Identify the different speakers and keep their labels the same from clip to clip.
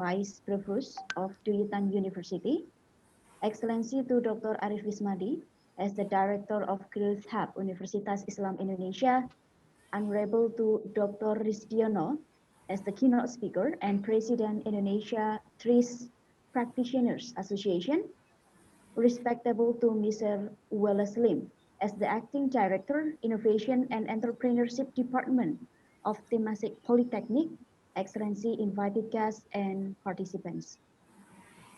Speaker 1: Vice Provost of Tuyutan University, Excellency to Dr. Arif Wismadi as the Director of Growth Hub Universitas Islam Indonesia, Honorable to Dr. Risdiono as the keynote speaker and President Indonesia TRIS Practitioners Association, respectable to Mr. Wallace Lim as the Acting Director, Innovation and Entrepreneurship Department of Temasek Polytechnic, Excellency, invited guests and participants.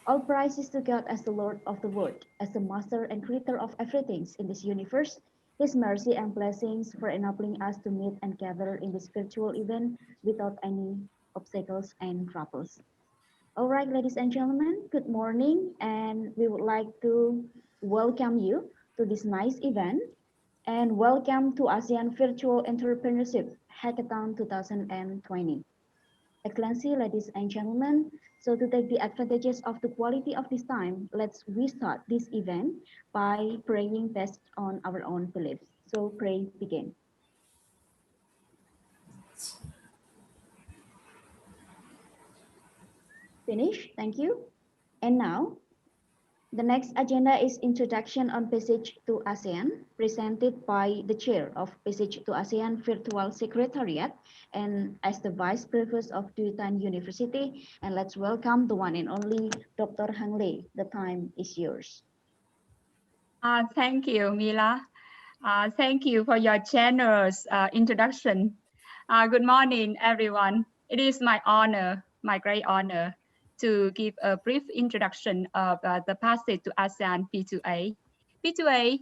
Speaker 1: All praises to God as the Lord of the world, as the Master and Creator of everything in this universe. His mercy and blessings for enabling us to meet and gather in this virtual event without any obstacles and troubles. All right, ladies and gentlemen, good morning, and we would like to welcome you to this nice event and welcome to ASEAN Virtual Entrepreneurship Hackathon 2020. Excellency, ladies and gentlemen, so to take the advantages of the quality of this time, let's restart this event by praying based on our own beliefs. So pray begin. Finish, thank you. And now, the next agenda is Introduction on Passage to ASEAN, presented by the Chair of Passage to ASEAN Virtual Secretariat and as the Vice Provost of Tuyutan University. And let's welcome the one and only Dr. Hang Lei. The time is yours.
Speaker 2: Thank you, Mila. Thank you for your generous introduction. Good morning, everyone. It is my honor, my great honor, to give a brief introduction of the Passage to ASEAN P2A. P2A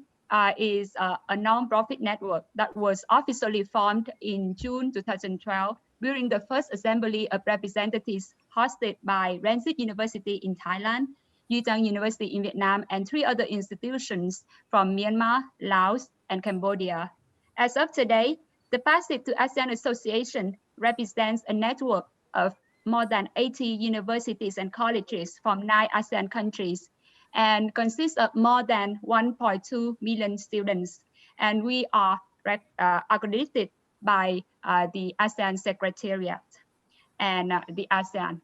Speaker 2: is a non-profit network that was officially formed in June 2012 during the first Assembly of Representatives hosted by Rensselaer University in Thailand, Yutang University in Vietnam, and 3 other institutions from Myanmar, Laos, and Cambodia. As of today, the Passage to ASEAN Association represents a network of more than 80 universities and colleges from 9 ASEAN countries and consists of more than 1.2 million students. And we are accredited by the ASEAN Secretariat and the ASEAN.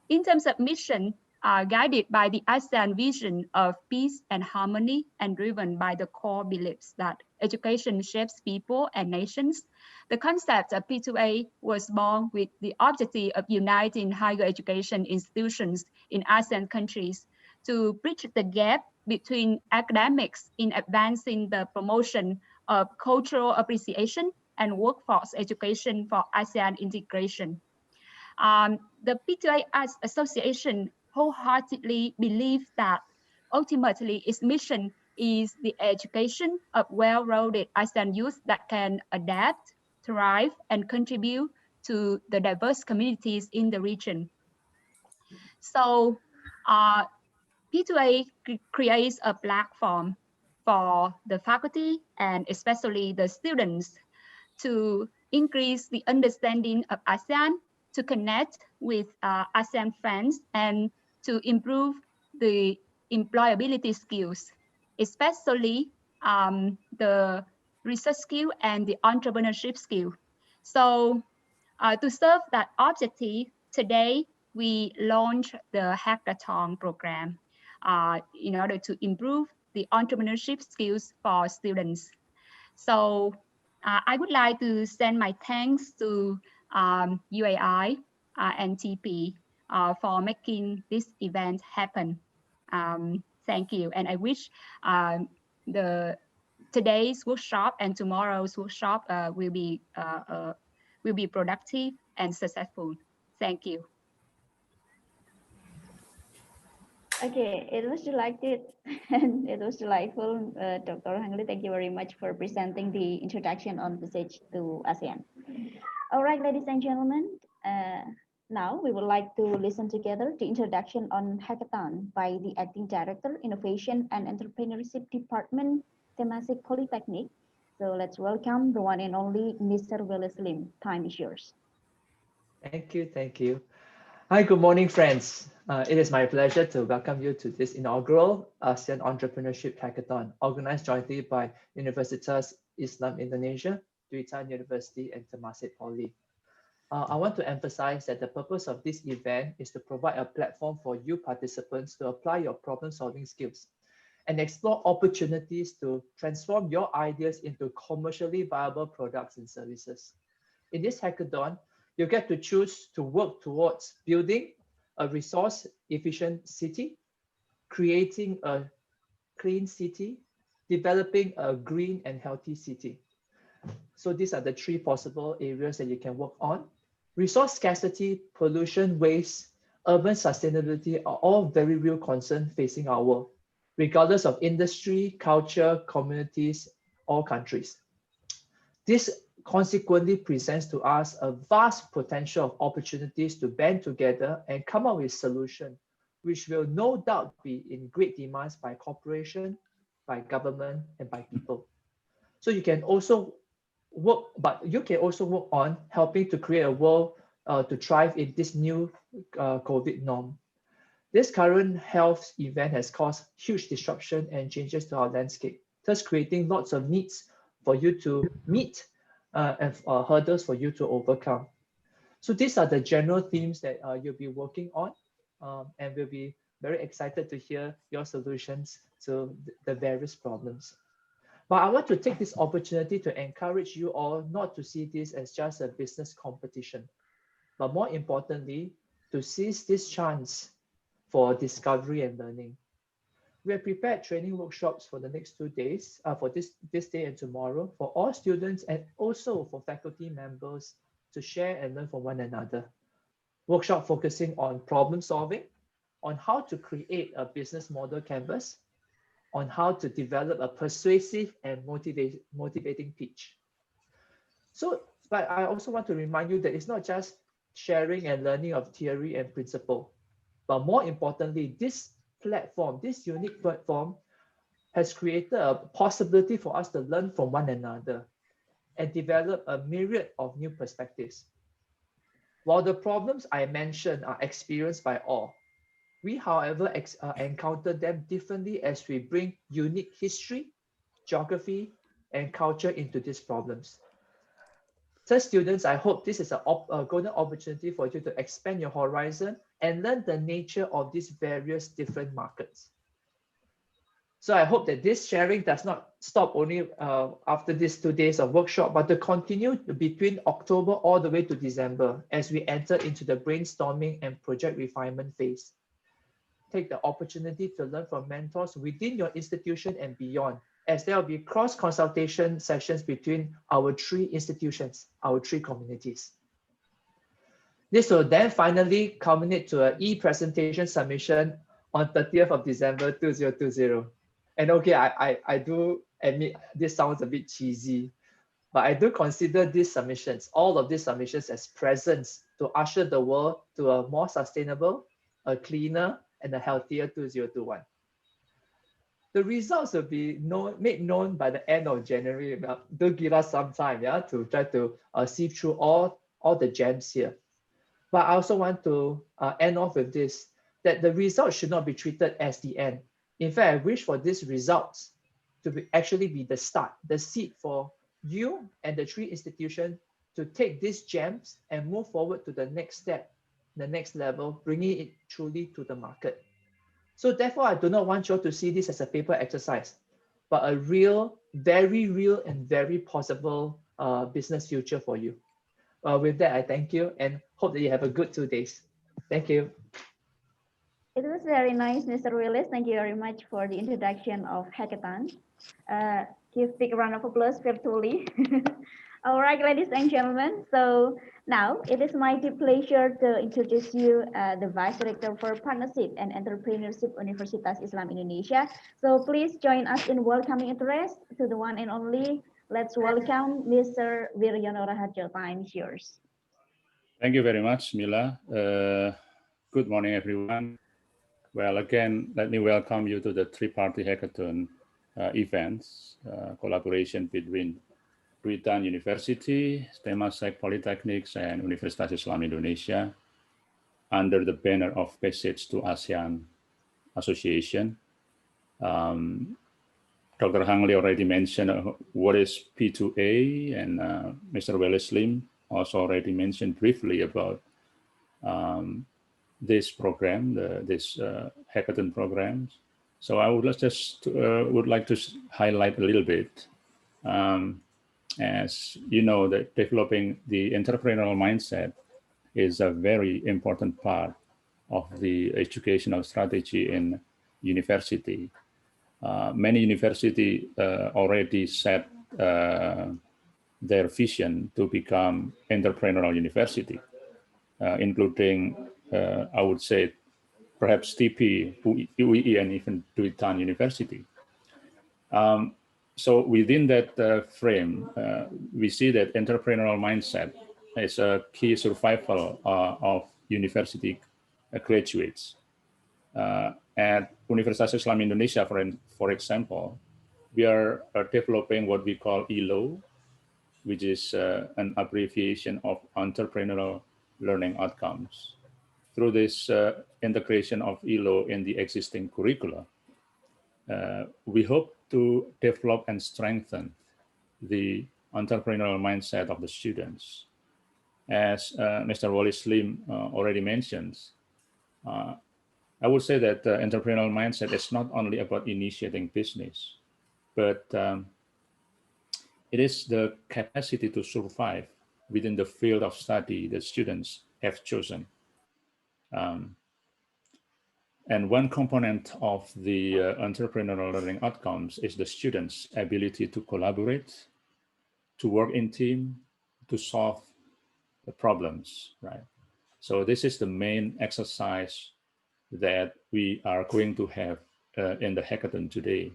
Speaker 2: In terms of mission, guided by the ASEAN vision of peace and harmony and driven by the core beliefs that education shapes people and nations, the concept of P2A was born with the objective of uniting higher education institutions in ASEAN countries to bridge the gap between academics in advancing the promotion of cultural appreciation and workforce education for ASEAN integration. The P2A Association wholeheartedly believes that ultimately its mission is the education of well-rounded ASEAN youth that can adapt, thrive, and contribute to the diverse communities in the region. So P2A creates a platform for the faculty and especially the students to increase the understanding of ASEAN, to connect with ASEAN friends, and to improve the employability skills, especially the research skill and the entrepreneurship skill. So to serve that objective, today we launched the Hackathon program in order to improve the entrepreneurship skills for students. So I would like to send my thanks to UAI and TP for making this event happen. Thank you, and I wish today's workshop and tomorrow's workshop will be productive and successful. Thank you.
Speaker 1: Okay, it was delightful and it was delightful, Dr. Hang Lei. Thank you very much for presenting the introduction on Passage to ASEAN. All right, ladies and gentlemen, now we would like to listen together the introduction on Hackathon by the Acting Director, Innovation and Entrepreneurship Department, Temasek Polytechnic. So let's welcome the one and only Mr. Wallace Lim. Time is yours.
Speaker 3: Thank you, thank you. Hi, good morning, friends. It is my pleasure to welcome you to this inaugural ASEAN Entrepreneurship Hackathon, organized jointly by Universitas Islam Indonesia, Tuyutan University, and Temasek Poly. I want to emphasize that the purpose of this event is to provide a platform for you participants to apply your problem-solving skills and explore opportunities to transform your ideas into commercially viable products and services. In this hackathon, you get to choose to work towards building a resource-efficient city, creating a clean city, developing a green and healthy city. So these are the three possible areas that you can work on. Resource scarcity, pollution, waste, urban sustainability are all very real concerns facing our world, regardless of industry, culture, communities, or countries. This consequently presents to us a vast potential of opportunities to band together and come up with solutions, which will no doubt be in great demands by corporation, by government, and by people. So you can also work on helping to create a world to thrive in this new COVID norm. This current health event has caused huge disruption and changes to our landscape, thus creating lots of needs for you to meet and hurdles for you to overcome. So these are the general themes that you'll be working on, and we'll be very excited to hear your solutions to the various problems. But I want to take this opportunity to encourage you all not to see this as just a business competition, but more importantly, to seize this chance for discovery and learning. We have prepared training workshops for the next 2 days, for this day and tomorrow, for all students and also for faculty members to share and learn from one another. Workshop focusing on problem solving, on how to create a business model canvas, on how to develop a persuasive and motivating pitch. So, but I also want to remind you that it's not just sharing and learning of theory and principle, but more importantly, this platform, this unique platform has created a possibility for us to learn from one another and develop a myriad of new perspectives. While the problems I mentioned are experienced by all, we, however, encounter them differently as we bring unique history, geography, and culture into these problems. So students, I hope this is a golden opportunity for you to expand your horizon and learn the nature of these various different markets. So I hope that this sharing does not stop only after these 2 days of workshop, but to continue between October all the way to December as we enter into the brainstorming and project refinement phase. Take the opportunity to learn from mentors within your institution and beyond, as there will be cross-consultation sessions between our 3 institutions, our 3 communities. This will then finally culminate to an e-presentation submission on 30th of December 2020. And okay, I do admit this sounds a bit cheesy, but I do consider these submissions, all of these submissions, as presents to usher the world to a more sustainable, a cleaner, and a healthier 2021. The results will be made known by the end of January. Do give us some time, yeah, to try to sift through all the gems here. But I also want to end off with this, that the results should not be treated as the end. In fact, I wish for these results to actually be the start, the seed for you and the 3 institutions to take these gems and move forward to the next step, the next level, bringing it truly to the market. So therefore, I do not want you to see this as a paper exercise, but a real, very real and very possible business future for you. With that, I thank you and hope that you have a good 2 days. Thank you.
Speaker 1: It was very nice, Mr. Willis. Thank you very much for the introduction of Hackathon. Give big round of applause virtually. All right, ladies and gentlemen. So now it is my deep pleasure to introduce you the Vice Director for Partnership and Entrepreneurship Universitas Islam Indonesia. So please join us in welcoming address to the one and only. Let's welcome Mr. Wiryono Raharjo. Time is yours.
Speaker 4: Thank you very much, Mila. Good morning, everyone. Well, again, let me welcome you to the three-party hackathon events, collaboration between Ruitan University, Temasek Polytechnics, and Universitas Islam Indonesia under the banner of Passage to Asean Association. Dr. Hang Li already mentioned what is P2A, and Mr. Willis Lim also already mentioned briefly about this program, this hackathon programs. So I would just would like to highlight a little bit. As you know, that developing the entrepreneurial mindset is a very important part of the educational strategy in university. Many universities already set their vision to become entrepreneurial university, including, I would say, perhaps TP, UE, and even Duitan University. So within that frame, we see that entrepreneurial mindset is a key survival of university graduates. At Universitas Islam Indonesia, for example, we are developing what we call ELO, which is an abbreviation of entrepreneurial learning outcomes. Through this integration of ELO in the existing curricula, we hope to develop and strengthen the entrepreneurial mindset of the students. As Mr. Wally Slim already mentions, I would say that the entrepreneurial mindset is not only about initiating business, but it is the capacity to survive within the field of study that students have chosen. And one component of the entrepreneurial learning outcomes is the students' ability to collaborate, to work in team, to solve the problems, right? So this is the main exercise that we are going to have in the hackathon today.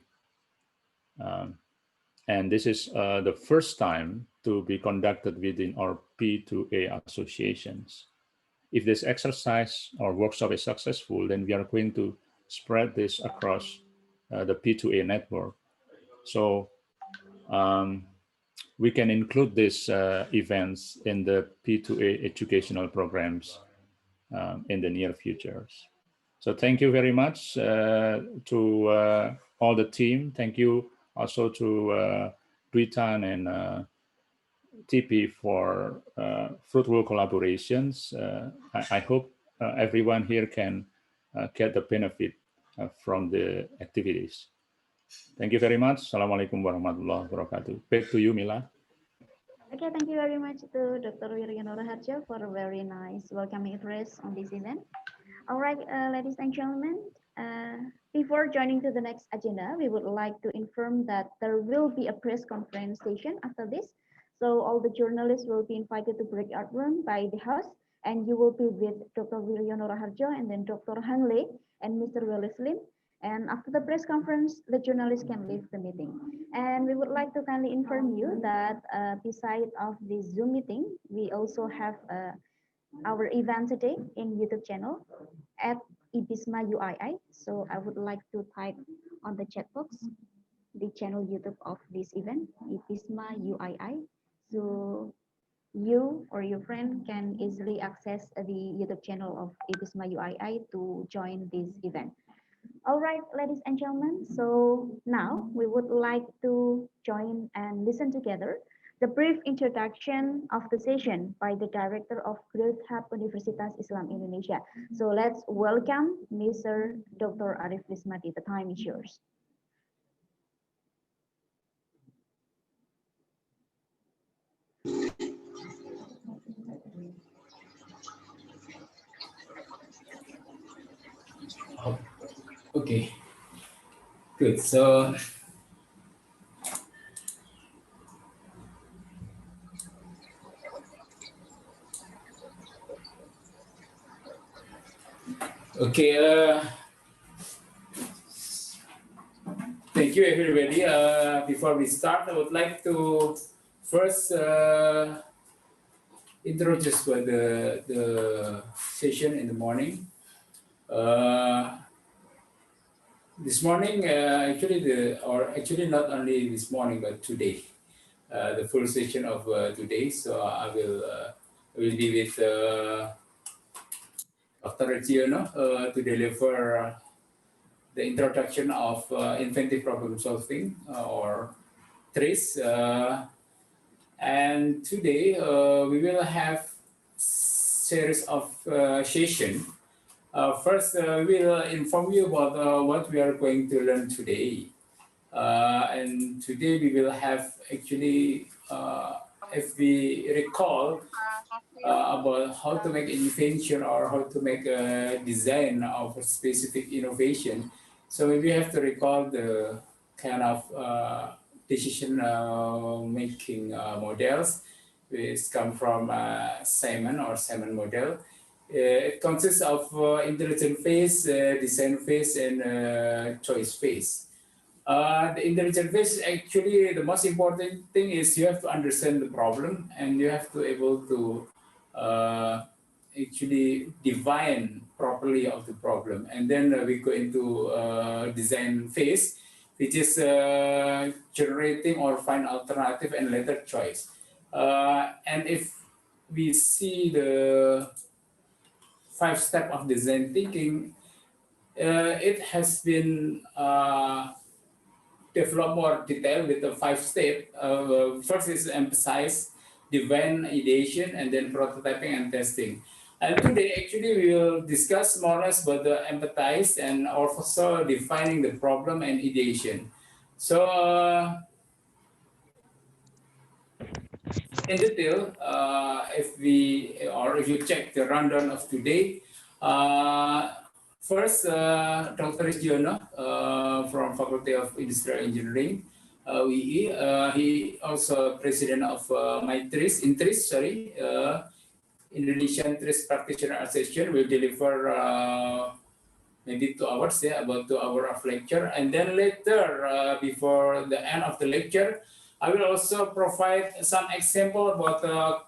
Speaker 4: And this is the first time to be conducted within our P2A associations. If this exercise or workshop is successful, then we are going to spread this across the P2A network. So we can include these events in the P2A educational programs in the near future. So thank you very much to all the team. Thank you also to Duitan and TP for fruitful collaborations. I hope everyone here can get the benefit from the activities. Thank you very much. Assalamualaikum warahmatullahi wabarakatuh. Back to you, Mila.
Speaker 1: Okay, thank you very much to Dr. Wiryono Raharjo for a very nice welcoming address on this event. All right, ladies and gentlemen, before joining to the next agenda, we would like to inform that there will be a press conference session after this. So all the journalists will be invited to breakout room by the host, and you will be with Dr. Wiryono Raharjo and then Dr. Hanle and Mr. Willis Lim. And after the press conference, the journalists can leave the meeting. And we would like to kindly inform you that beside of this Zoom meeting, we also have our event today in YouTube channel at IBISMA UII. So I would like to type on the chat box the channel YouTube of this event, IBISMA UII. So you or your friend can easily access the YouTube channel of IBISMA UII to join this event. All right, ladies and gentlemen, so now we would like to join and listen together the brief introduction of the session by the Director of Growth Hub Universitas Islam Indonesia. So let's welcome Mr. Dr. Arif Lismadi. The time is yours.
Speaker 5: Okay, good. So, okay, thank you everybody. Before we start, I would like to first introduce the session in the morning. This morning, actually not only this morning, but today, the full session of today. So I will be with Dr. Wiryono to deliver the introduction of inventive problem solving or TRIS. And today we will have series of session. First, we will inform you about what we are going to learn today. And today we will have actually, if we recall about how to make invention or how to make a design of a specific innovation. So we have to recall the kind of decision making models which come from Simon or Simon model. It consists of intelligent phase, design phase, and choice phase. The intelligent phase, actually, the most important thing is you have to understand the problem and you have to able to actually define properly of the problem. And then we go into design phase, which is generating or find alternative and later choice. And if we see the 5 step of design thinking, it has been develop more detail with the 5 step. First is emphasize, define, ideation, and then prototyping and testing. And today, actually, we will discuss more or less about the empathize and also defining the problem and ideation. So, in detail, if you check the rundown of today, first, Dr. Isjono from Faculty of Industrial Engineering, UII, he also president of Indonesian TRIS Practitioner Association, will deliver maybe 2 hours, about 2 hours of lecture. And then later, before the end of the lecture, I will also provide some example about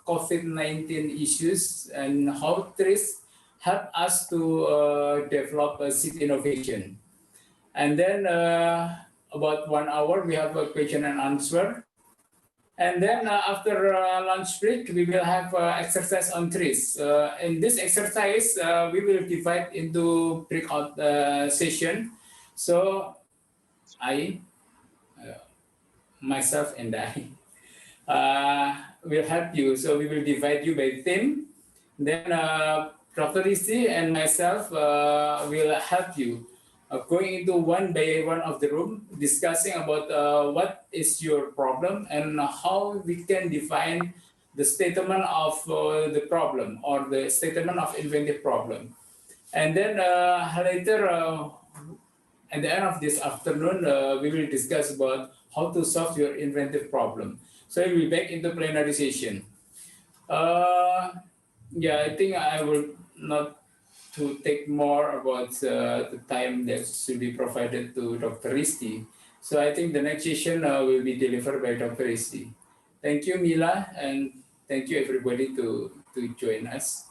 Speaker 5: COVID-19 issues and how TRIS help us to develop a seed innovation. And then about 1 hour, we have a question and answer. And then after lunch break, we will have exercise on TRIS. In this exercise, we will divide into breakout session. So myself and I will help you. So we will divide you by team. Then Dr. Rizzi and myself will help you going into one by one of the room, discussing about what is your problem and how we can define the statement of the problem or the statement of inventive problem. And then later, at the end of this afternoon, we will discuss about how to solve your inventive problem. So we'll be back into plenary session. Yeah, I think I will not to take more about the time that should be provided to Dr. Risti. So I think the next session will be delivered by Dr. Risti. Thank you, Mila, and thank you everybody to join us.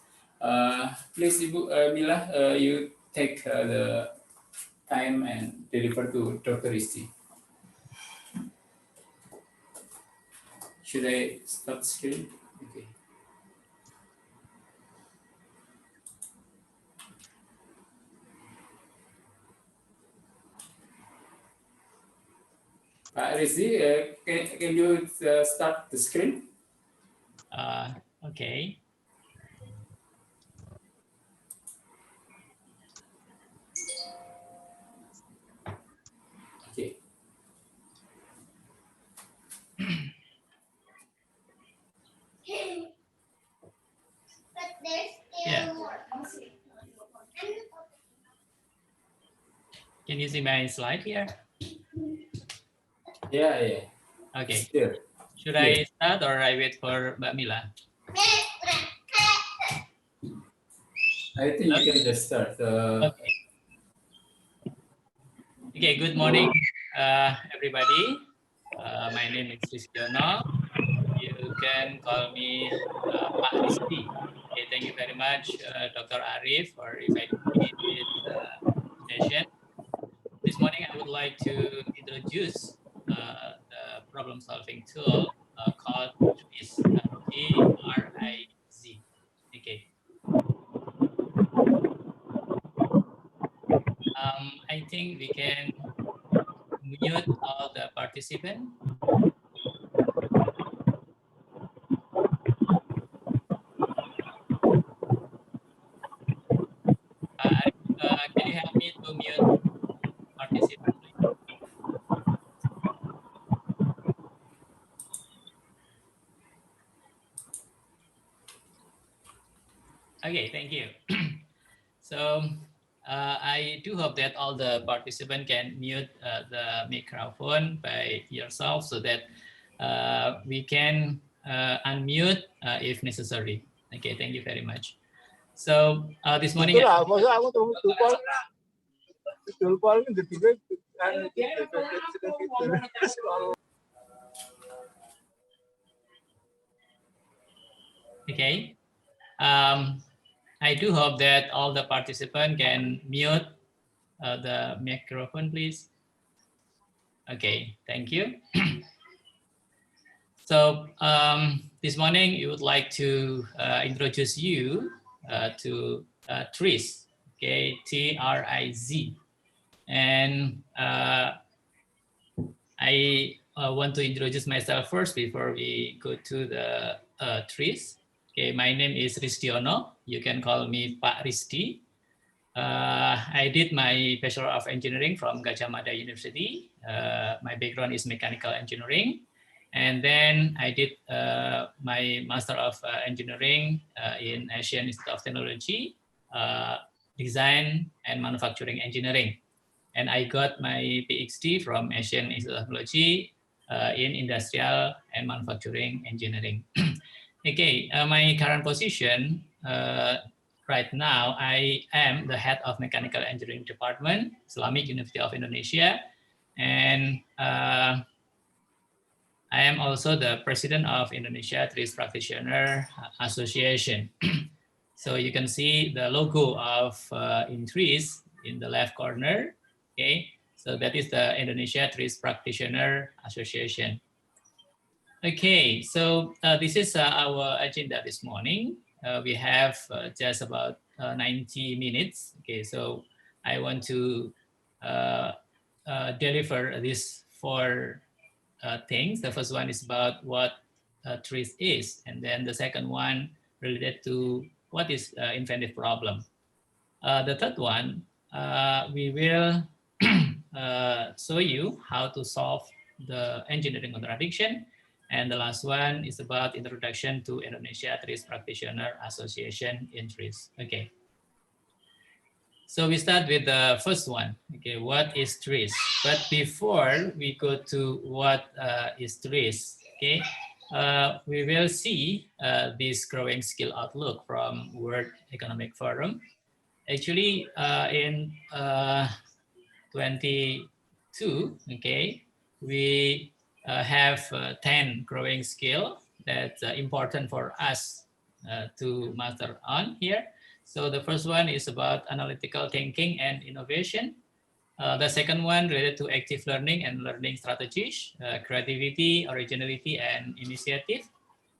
Speaker 5: Please, Mila, you take the time and deliver to Dr. Risti. Should I stop screen? Okay. Risti, can you start the screen?
Speaker 6: Okay.
Speaker 5: Okay.
Speaker 6: But there's still more. Can you see my slide here?
Speaker 5: Yeah.
Speaker 6: Okay.
Speaker 5: Still.
Speaker 6: Should I start or I wait for Mbak Mila?
Speaker 5: I think you can just start.
Speaker 6: Okay. Okay, good morning, everybody. My name is Rizkyono. You can call me Pak Rizky. Okay, thank you very much, Dr. Arif, for inviting me to this session. This morning, I would like to introduce the problem-solving tool called TRIZ, T-R-I-Z. Okay. I think we can mute all the participants. Can you help me to mute participant, please? Okay, thank you. So I do hope that all the participants can mute the microphone by yourself so that we can unmute if necessary. Okay, thank you very much. So this morning, okay, I do hope that all the participants can mute the microphone, please. Okay, thank you. So this morning, we would like to introduce you to TRIZ, okay, TRIZ. And I want to introduce myself first before we go to the TRIZ. Okay, my name is Ristiono. You can call me Pak Risti. I did my Bachelor of Engineering from Gajah Mada University. My background is mechanical engineering. And then I did my Master of Engineering in Asean Institute of Technology, Design and Manufacturing Engineering. And I got my PhD from Asean Institute of Technology in Industrial and Manufacturing Engineering. Okay, my current position right now, I am the head of Mechanical Engineering Department, Islamic University of Indonesia. And I am also the president of Indonesia TRIZ Practitioner Association. So you can see the logo of TRIZ in the left corner. Okay, so that is the Indonesia TRIZ Practitioner Association. Okay, so this is our agenda this morning. We have just about 90 minutes. Okay, so I want to deliver these 4 things. The first one is about what TRIZ is, and then the second one related to what is inventive problem. The third one, we will show you how to solve the engineering contradiction. And the last one is about introduction to Indonesia TRIZ Practitioner Association in TRIZ. Okay. So we start with the first one. Okay, what is TRIZ? But before we go to what is TRIZ, okay, we will see this growing skill outlook from World Economic Forum. Actually, in 22, okay, we have 10 growing skill that's important for us to master on here. So the first one is about analytical thinking and innovation. The second one related to active learning and learning strategies, creativity, originality, and initiative.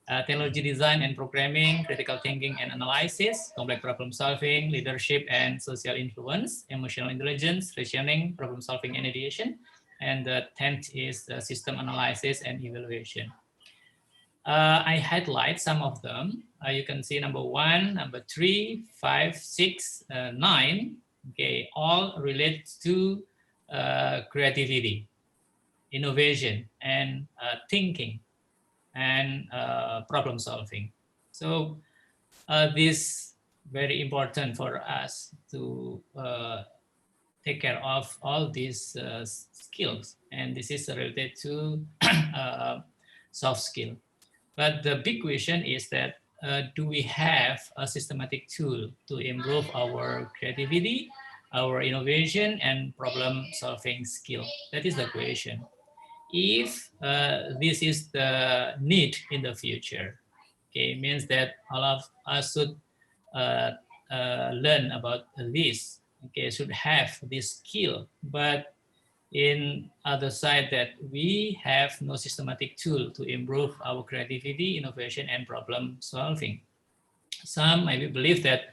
Speaker 6: Technology design and programming, critical thinking and analysis, complex problem solving, leadership and social influence, emotional intelligence, reasoning, problem solving and ideation. And the 10th is system analysis and evaluation. I highlight some of them. You can see number 1, number 3, 5, 6, 9. Okay, all relate to creativity, innovation, and thinking, and problem solving. So this very important for us to take care of all these skills, and this is related to soft skill. But the big question is that do we have a systematic tool to improve our creativity, our innovation, and problem solving skill? That is the question. If this is the need in the future, okay, means that all of us should learn about this, okay, should have this skill. But in other side, that we have no systematic tool to improve our creativity, innovation, and problem solving. Some maybe believe that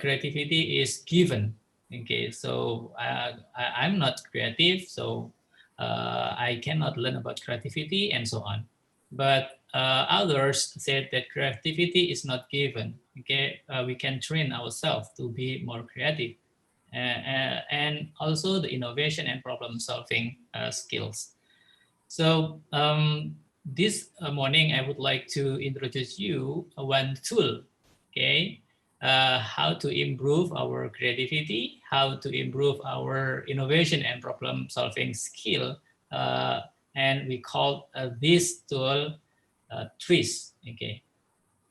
Speaker 6: creativity is given. Okay, so I'm not creative, so I cannot learn about creativity and so on. But others said that creativity is not given. Okay, we can train ourselves to be more creative. and also the innovation and problem solving skills. So this morning, I would like to introduce you one tool, okay? How to improve our creativity, how to improve our innovation and problem solving skill. And we call this tool TRIS, okay?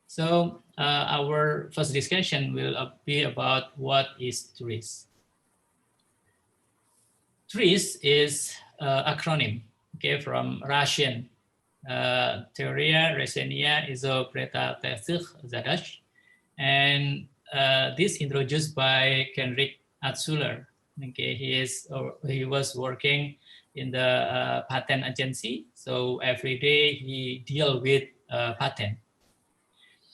Speaker 6: So our first discussion will be about what is TRIS. TRIS is acronym, okay, from Russian Teoria Resenia Izopretatewych Zadań, and this introduced by Kenrick Atzuler. Okay, he was working in the patent agency, so every day he deal with patent.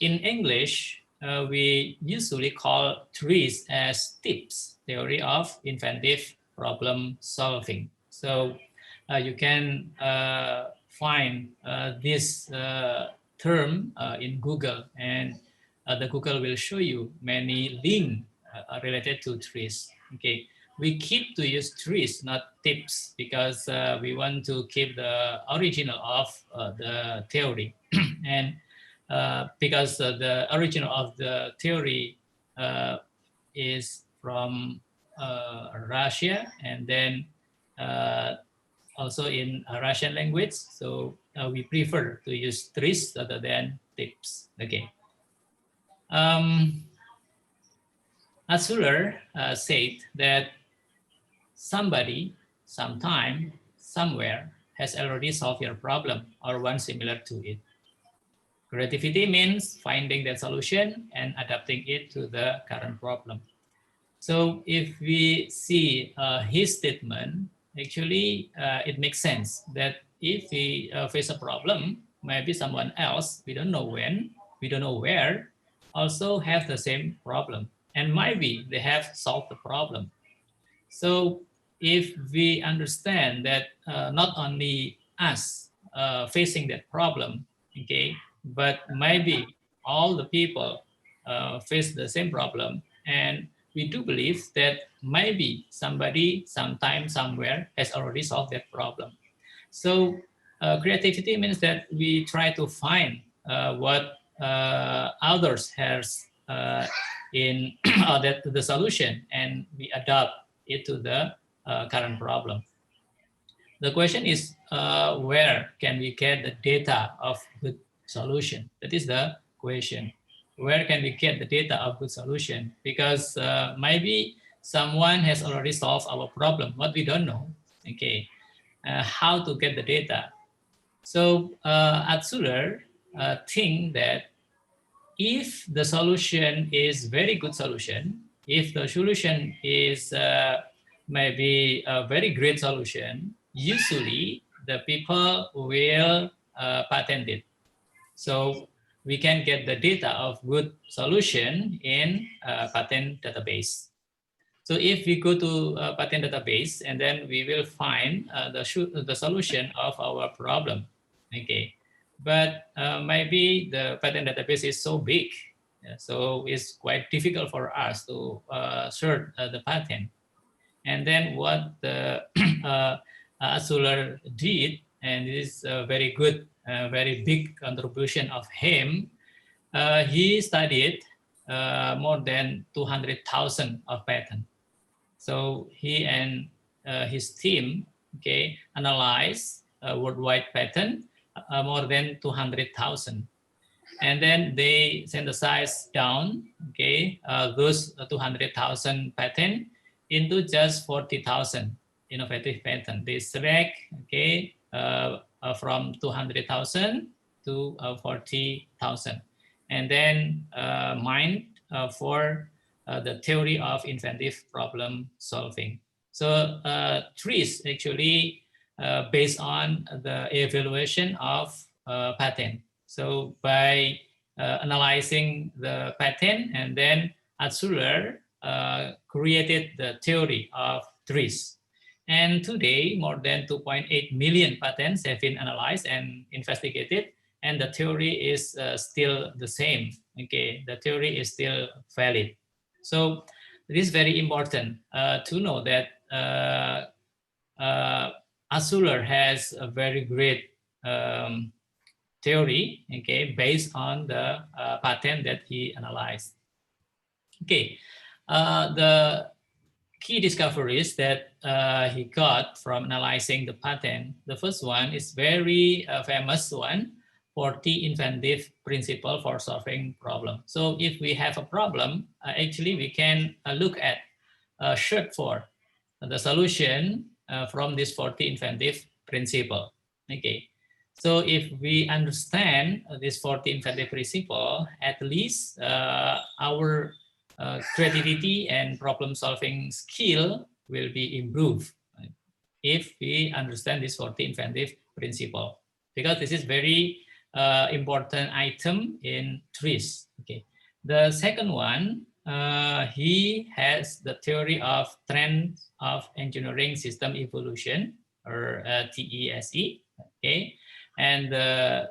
Speaker 6: In English, we usually call TRIS as TIPS, Theory of Inventive Problem Solving. So you can find this term in Google, and the Google will show you many links related to TRIS. Okay, we keep to use TRIS, not TIPS, because we want to keep the original of the theory. And because the original of the theory is from Russia, and then also in Russian language. So we prefer to use TRIS rather than TIPS. Okay. Atzuler said that somebody, sometime, somewhere has already solved your problem or one similar to it. Creativity means finding that solution and adapting it to the current problem. So if we see his statement, actually it makes sense that if we face a problem, maybe someone else, we don't know when, we don't know where, also have the same problem. And maybe they have solved the problem. So if we understand that not only us facing that problem, okay, but maybe all the people face the same problem, and we do believe that maybe somebody, sometime, somewhere has already solved that problem. So creativity means that we try to find what others has in the solution, and we adapt it to the current problem. The question is, where can we get the data of good solution? That is the question. Where can we get the data of good solution? Because maybe someone has already solved our problem, what we don't know. Okay, how to get the data? So Atzuler think that if the solution is very good solution, if the solution is maybe a very great solution, usually the people will patent it. So we can get the data of good solution in patent database. So if we go to a patent database, and then we will find the solution of our problem. Okay, but maybe the patent database is so big, so it's quite difficult for us to search the patent. And then what the Atzuler did, and this is a very good, very big contribution of him, he studied more than 200,000 of patents. So he and his team, okay, analyzed worldwide patent, more than 200,000. And then they synthesized down, okay, those 200,000 patents into just 40,000 innovative patents. They select, okay, from 200,000 to 40,000, and then mined for the theory of inventive problem solving. So TRIS actually based on the evaluation of patent. So by analyzing the patent, and then Atzuler created the theory of TRIS. And today, more than 2.8 million patents have been analyzed and investigated, and the theory is still the same. Okay, the theory is still valid. So it is very important to know that Asuler has a very great theory, okay, based on the pattern that he analyzed. Okay, the key discoveries that he got from analyzing the pattern. The first one is very famous one, 40 inventive principle for solving problem. So if we have a problem, actually we can look at search for the solution from this 40 inventive principle. Okay, so if we understand this 40 inventive principle, at least our creativity and problem solving skill will be improved if we understand this 40 inventive principle, because this is very important item in TRIS. Okay, the second one, he has the theory of trends of engineering system evolution, or TESE. Okay, and the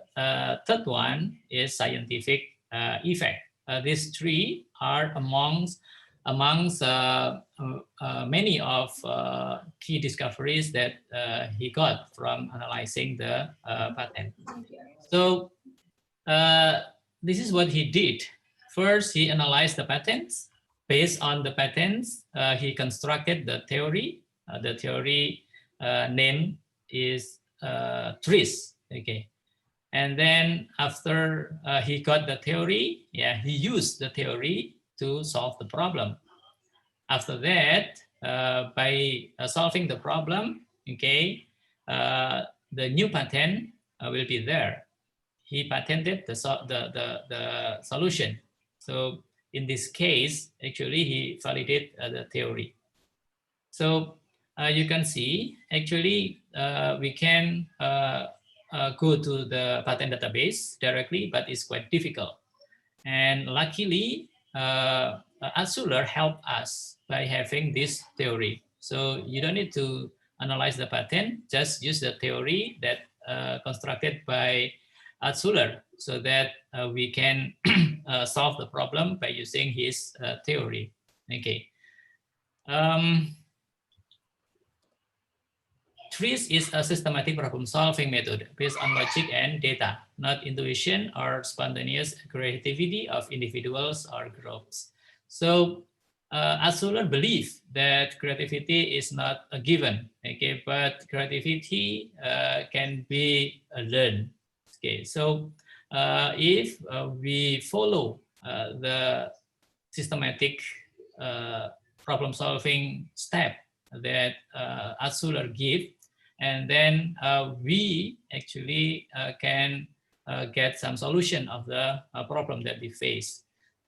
Speaker 6: third one is scientific effect. These three are amongst many of key discoveries that he got from analyzing the pattern. So this is what he did. First, he analyzed the patterns. Based on the patterns, he constructed the theory. The theory name is TRIS. Okay. And then after he got the theory, he used the theory to solve the problem. After that, by solving the problem, okay, the new patent will be there. He patented the solution. So in this case, actually, he validated the theory. So you can see, actually, we can go to the patent database directly, but it's quite difficult. And luckily, Asuler helped us by having this theory. So you don't need to analyze the patent, just use the theory that constructed by Asuler, so that we can solve the problem by using his theory. Okay. TRIS is a systematic problem-solving method based on logic and data, not intuition or spontaneous creativity of individuals or groups. So Asuler believes that creativity is not a given, okay, but creativity can be learned. Okay, so if we follow the systematic problem-solving step that Asuler gives, and then we actually can get some solution of the problem that we face.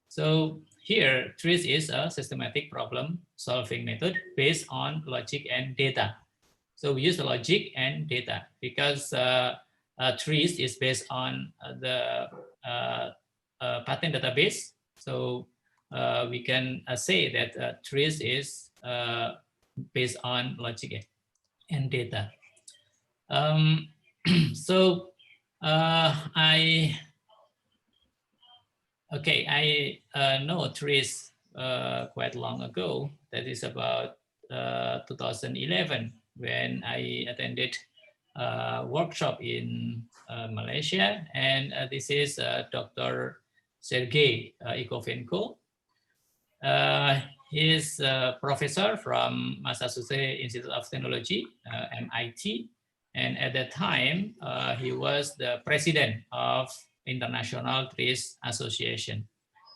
Speaker 6: So here, TRIS is a systematic problem-solving method based on logic and data. So we use the logic and data because TRIS is based on the patent database. So we can say that TRIS is based on logic and data. So I know TRIS quite long ago. That is about 2011 when I attended a workshop in Malaysia, and this is Dr. Sergey Ikovenko. He is a professor from Massachusetts Institute of Technology, MIT. And at that time, he was the president of International TRIS Association.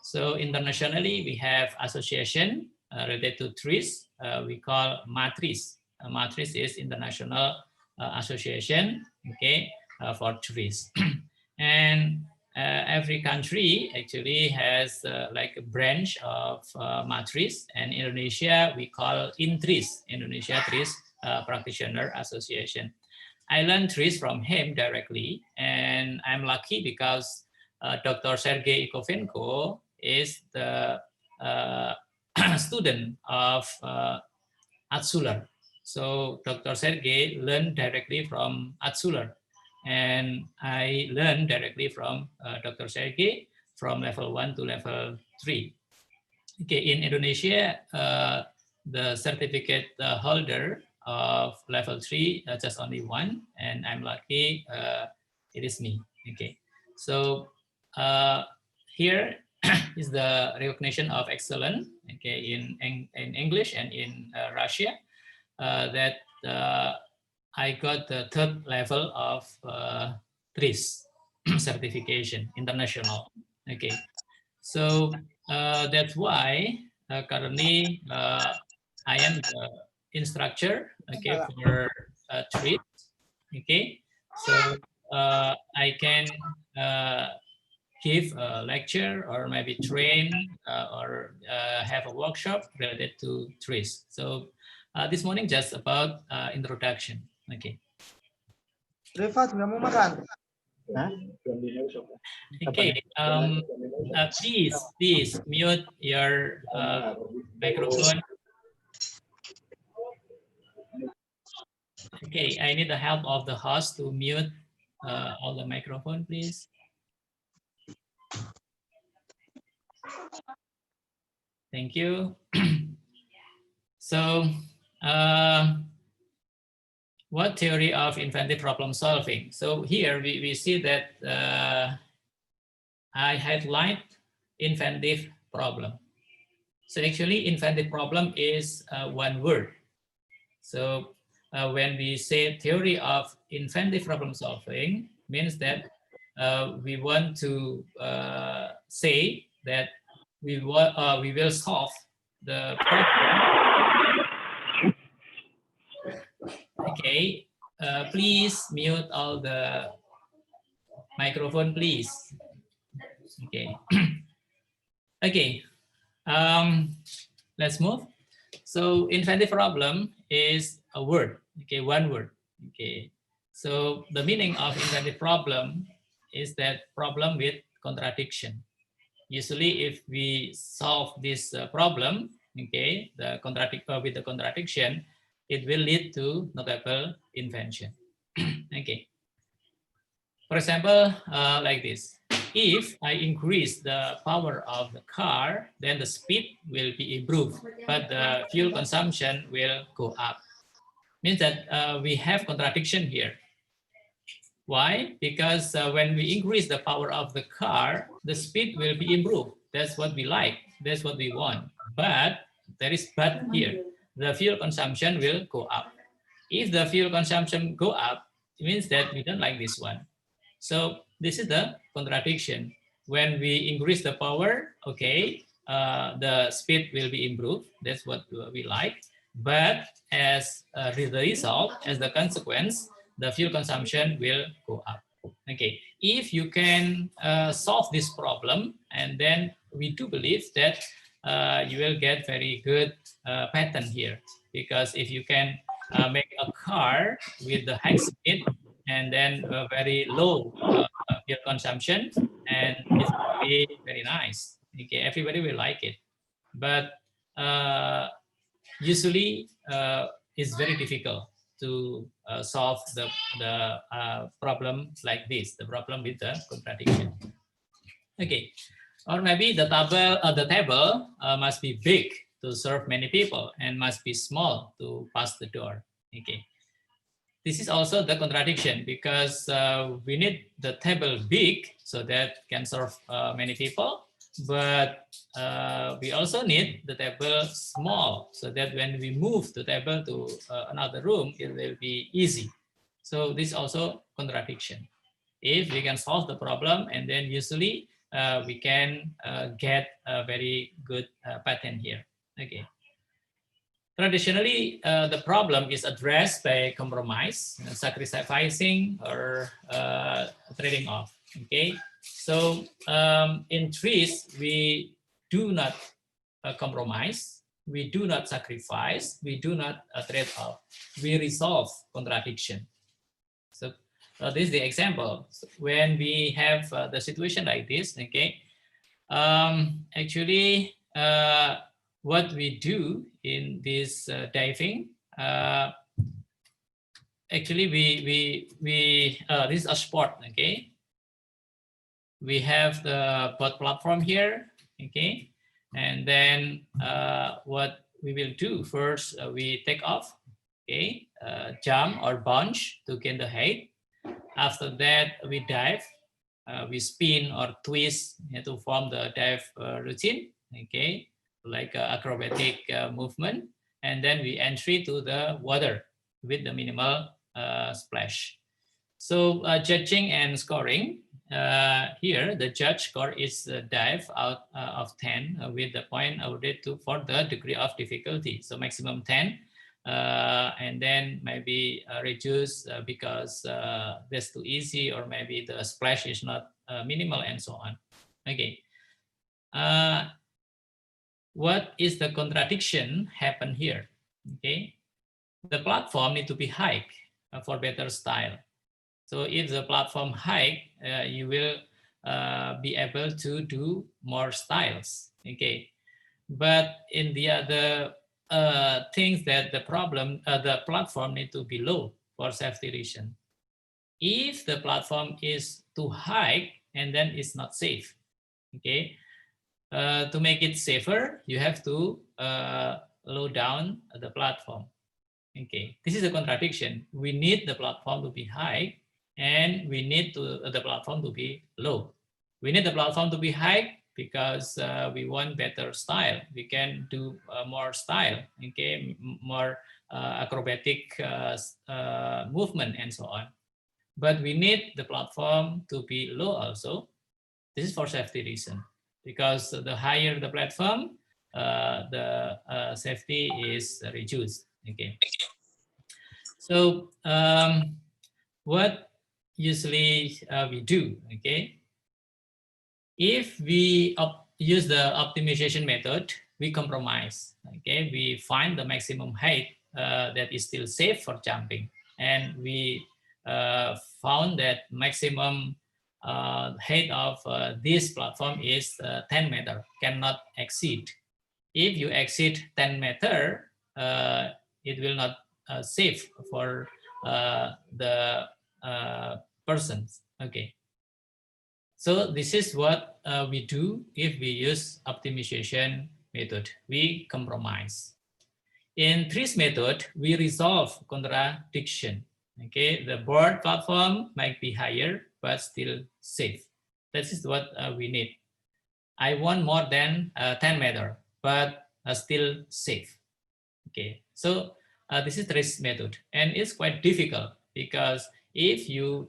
Speaker 6: So internationally, we have association related to TRIS. We call MATRIS. MATRIS is International Association, okay, for TRIS. And every country actually has like a branch of MATRIS, and Indonesia we call INTRIS, Indonesia TRIS Practitioner Association. I learned TRIS from him directly, and I'm lucky because Dr. Sergey Ikovenko is the student of Asuler. So Dr. Sergey learned directly from Asuler, and I learned directly from Dr. Sergey from level 1 to level 3. Okay, in Indonesia, the certificate holder of level 3 just only one, and I'm lucky it is me. Okay, so here is the recognition of excellence. Okay, in English and in Russia, that I got the 3rd level of TRIS certification international. Okay, so that's why currently I am the instructor, okay, for TRIS. Okay, so I can give a lecture or maybe train or have a workshop related to TRIS. So this morning just about introduction. Okay.
Speaker 7: Rifat nggak mau makan.
Speaker 6: Okay. Please mute your microphone. Okay, I need the help of the host to mute all the microphone, please. Thank you. So, what theory of inventive problem solving? So here we see that I highlight inventive problem. So actually inventive problem is one word. So when we say theory of inventive problem solving, means that we want to say that we will solve the problem. Okay, please mute all the microphone, please. Okay. Okay. Let's move. So inventive problem is a word. Okay, one word. Okay. So the meaning of inventive problem is that problem with contradiction. Usually, if we solve this problem, okay, with the contradiction, it will lead to notable invention. Okay. For example, like this. If I increase the power of the car, then the speed will be improved, but the fuel consumption will go up. Means that we have contradiction here. Why? Because when we increase the power of the car, the speed will be improved. That's what we like. That's what we want. But there is but here. The fuel consumption will go up. If the fuel consumption go up, it means that we don't like this one. So this is the contradiction. When we increase the power, okay, the speed will be improved. That's what we like. But as the result, as the consequence, the fuel consumption will go up. Okay, if you can solve this problem, and then we do believe that you will get very good pattern here. Because if you can make a car with the high speed, and then a very low fuel consumption, and it's very, very nice. Okay, everybody will like it. But usually it's very difficult to solve the problem like this, the problem with the contradiction. Okay, or maybe the table must be big to serve many people and must be small to pass the door. Okay. This is also the contradiction because we need the table big so that can serve many people, but we also need the table small so that when we move the table to another room, it will be easy. So this is also contradiction. If we can solve the problem, and then usually we can get a very good pattern here. Okay. Traditionally, the problem is addressed by compromise, sacrificing, or trading off. Okay, so in TRIS, we do not compromise, we do not sacrifice, we do not trade off. We resolve contradiction. So this is the example. When we have the situation like this, okay, actually, what we do in this diving, actually this is a sport. Okay, we have the boat platform here. Okay, And then what we will do first, we take off, okay, jump or bounce to gain the height. After that, we dive, we spin or twist to form the dive routine, okay, like acrobatic movement. And then we entry to the water with the minimal splash. So judging and scoring, here the judge score is dive out of 10 with the point awarded to for the degree of difficulty. So maximum 10, and then maybe reduce because that's too easy, or maybe the splash is not minimal, and so on. Okay. What is the contradiction happen here? Okay. The platform need to be high for better style. So if the platform high, you will be able to do more styles. Okay, but in the other things that the problem, the platform need to be low for safety reason. If the platform is too high, and then it's not safe. Okay, to make it safer, you have to low down the platform. Okay, this is a contradiction. We need the platform to be high, and we need the platform to be low. We need the platform to be high because we want better style. We can do more style, okay, more acrobatic movement, and so on. But we need the platform to be low also. This is for safety reason, because the higher the platform, the safety is reduced. Okay. So what usually we do, okay? If we use the optimization method, we compromise, okay? We find the maximum height that is still safe for jumping. And we found that maximum height of this platform is 10 meter, cannot exceed. If you exceed 10 meter, it will not safe for the persons. Okay. So this is what we do if we use optimization method. We compromise. In TRIS method, we resolve contradiction. Okay, the board platform might be higher, but still safe. This is what we need. I want more than 10 meter, but still safe. Okay, so this is TRIS method, and it's quite difficult because if you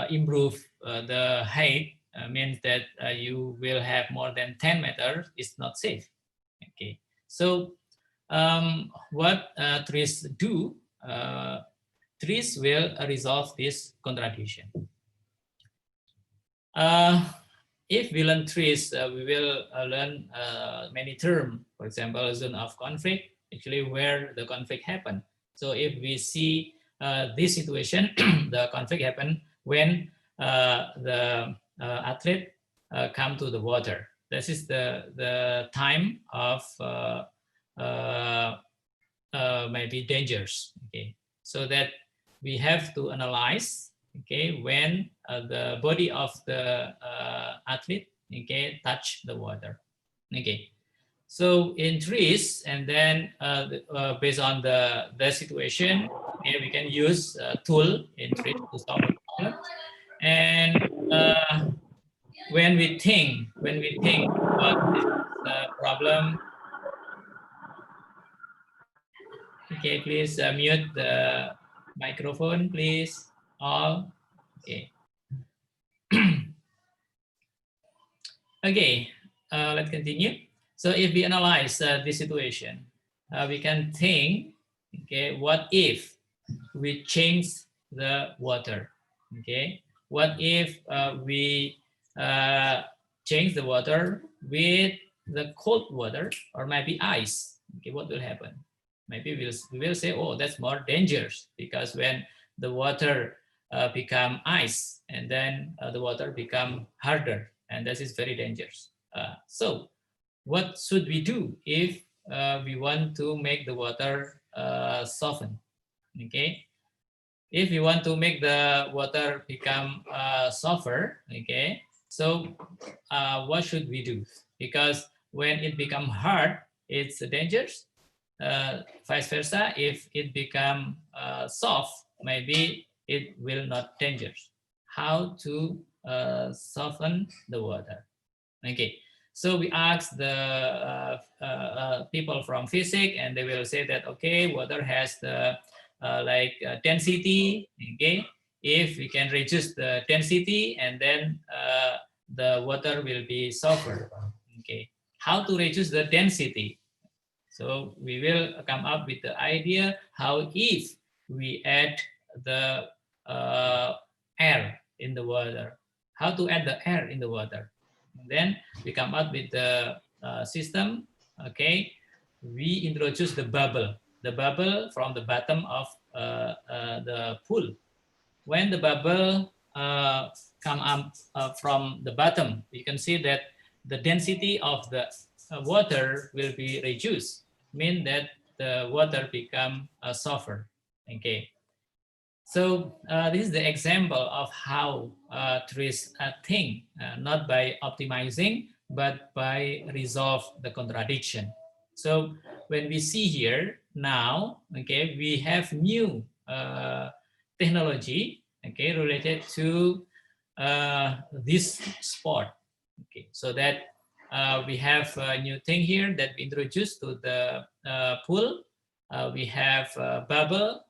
Speaker 6: improve the height, means that you will have more than 10 meters, it's not safe. Okay, so what TRIS do? TRIS will resolve this contradiction. If we learn TRIS, we will learn many terms. For example, zone of conflict, actually where the conflict happened. So if we see this situation, the conflict happened when the athlete come to the water. This is the time of maybe dangers. Okay, so that we have to analyze. Okay, when the body of the athlete, okay, touch the water. Okay, so in TRIS, and then based on the situation, okay, we can use a tool in TRIS to solve the problem. And when we think about this problem, okay, please mute the microphone, please, all. Okay. Okay, let's continue. So if we analyze this situation, we can think, okay, what if we change the water? Okay, what if we change the water with the cold water or maybe ice? Okay, what will happen? Maybe we will say, oh, that's more dangerous, because when the water become ice, and then the water become harder, and this is very dangerous. So what should we do if we want to make the water soften? Okay, if we want to make the water become softer, okay, so what should we do? because when it become hard, it's dangerous. Vice versa, if it become soft, maybe it will not dangerous. How to soften the water? Okay, so we ask the people from physics, and they will say that okay, water has the density. Okay, if we can reduce the density, and then the water will be softer. Okay, how to reduce the density? So we will come up with the idea how if we add the air in the water, how to add the air in the water. And then we come up with the system. Okay, we introduce the bubble from the bottom of the pool. When the bubble come up from the bottom, you can see that the density of the water will be reduced, mean that the water become softer. Okay, so this is the example of how trees think, not by optimizing, but by resolve the contradiction. So when we see here now, okay, we have new technology, okay, related to this sport. Okay, so that we have a new thing here that we introduced to the pool. We have bubble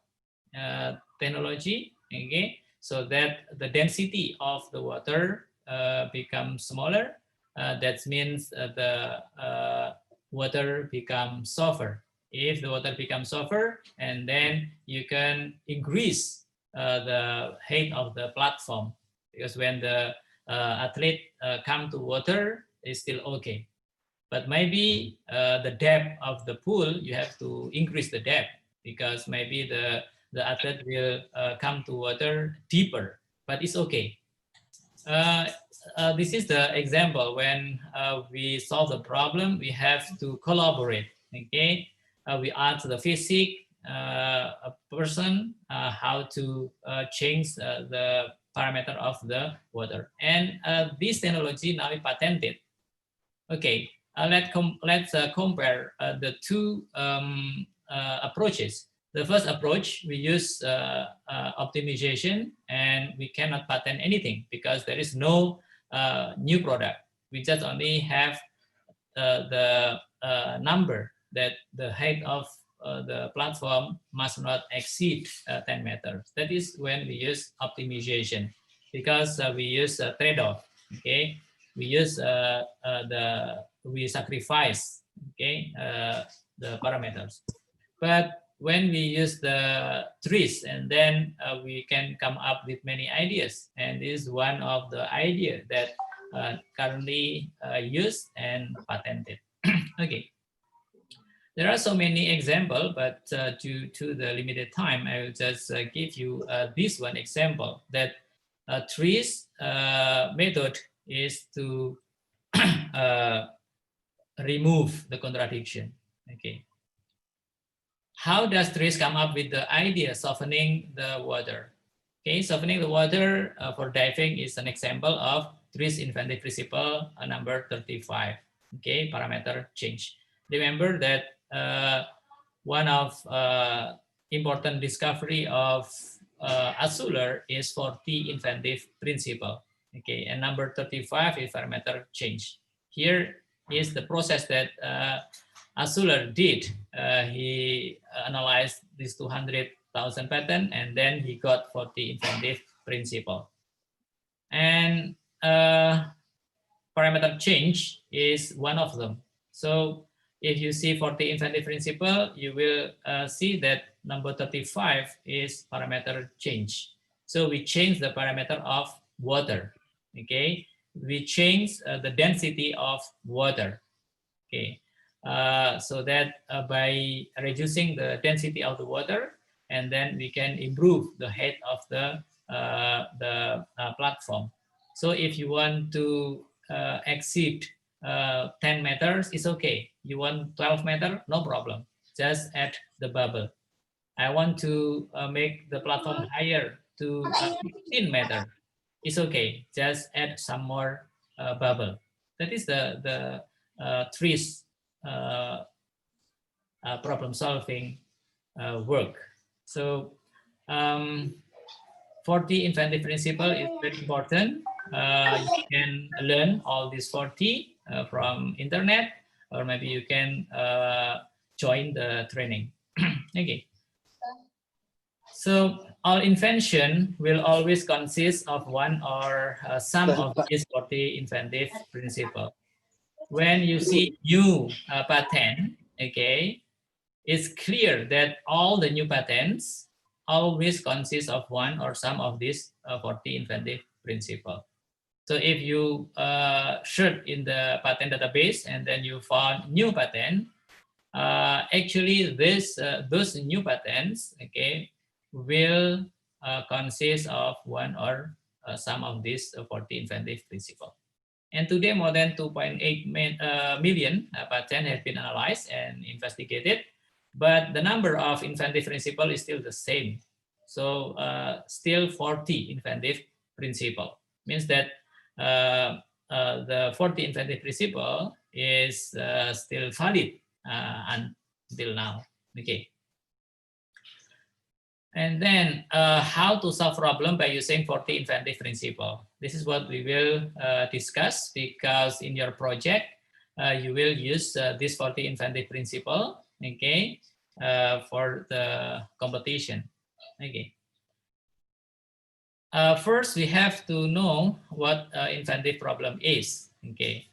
Speaker 6: technology, okay, so that the density of the water becomes smaller. That means the water becomes softer. If the water becomes softer, and then you can increase the height of the platform, because when the athlete come to water, it's still okay. But maybe the depth of the pool, you have to increase the depth, because maybe the athlete will come to water deeper, but it's okay. This is the example when we solve the problem, we have to collaborate. Okay, we ask the physics a person how to change the parameter of the water, and this technology now is patented. Okay, let's compare the two approaches. The first approach, we use optimization, and we cannot patent anything because there is no new product. We just only have the number that the height of the platform must not exceed 10 meters. That is when we use optimization, because we use a trade-off. Okay, we use we sacrifice, okay, the parameters. But when we use the trees, and then we can come up with many ideas, and this is one of the ideas that currently used and patented. Okay, there are so many examples, but due to the limited time, I will just give you this one example, that trees method is to remove the contradiction. Okay, how does trees come up with the idea softening the water? Okay, softening the water for diving is an example of trees inventive principle number 35. Okay, parameter change. Remember that one of important discovery of Azuler is 40 inventive principle. Okay, and number 35 is parameter change. Here is the process that Azuler did. He analyzed this 200,000 pattern, and then he got 40 inventive principle. And parameter change is one of them. So if you see 40 inventive principle, you will see that number 35 is parameter change. So we change the parameter of water. Okay, we change the density of water. Okay, so that by reducing the density of the water, and then we can improve the height of the platform. So if you want to exceed 10 meters, it's okay. You want 12 meters, no problem. Just add the bubble. I want to make the platform higher to 15 meters. It's okay. Just add some more bubble. That is the trees problem solving work. So 40 inventive principle is very important. You can learn all these 40 from internet, or maybe you can join the training. Okay. So all invention will always consist of one or some of these 40 inventive principle. When you see new patent, okay, it's clear that all the new patents always consist of one or some of these 40 inventive principle. So if you search in the patent database and then you found new patent, actually those new patents, okay, will consist of one or some of these 40 inventive principle. And today, more than 2.8 million patents have been analyzed and investigated, but the number of inventive principle is still the same. So still 40 inventive principle means that the 40 inventive principle is still valid until now. Okay. And then how to solve problem by using 40 inventive principle. This is what we will discuss, because in your project, you will use this 40 inventive principle, okay, for the competition. Okay. First, we have to know what inventive problem is. Okay.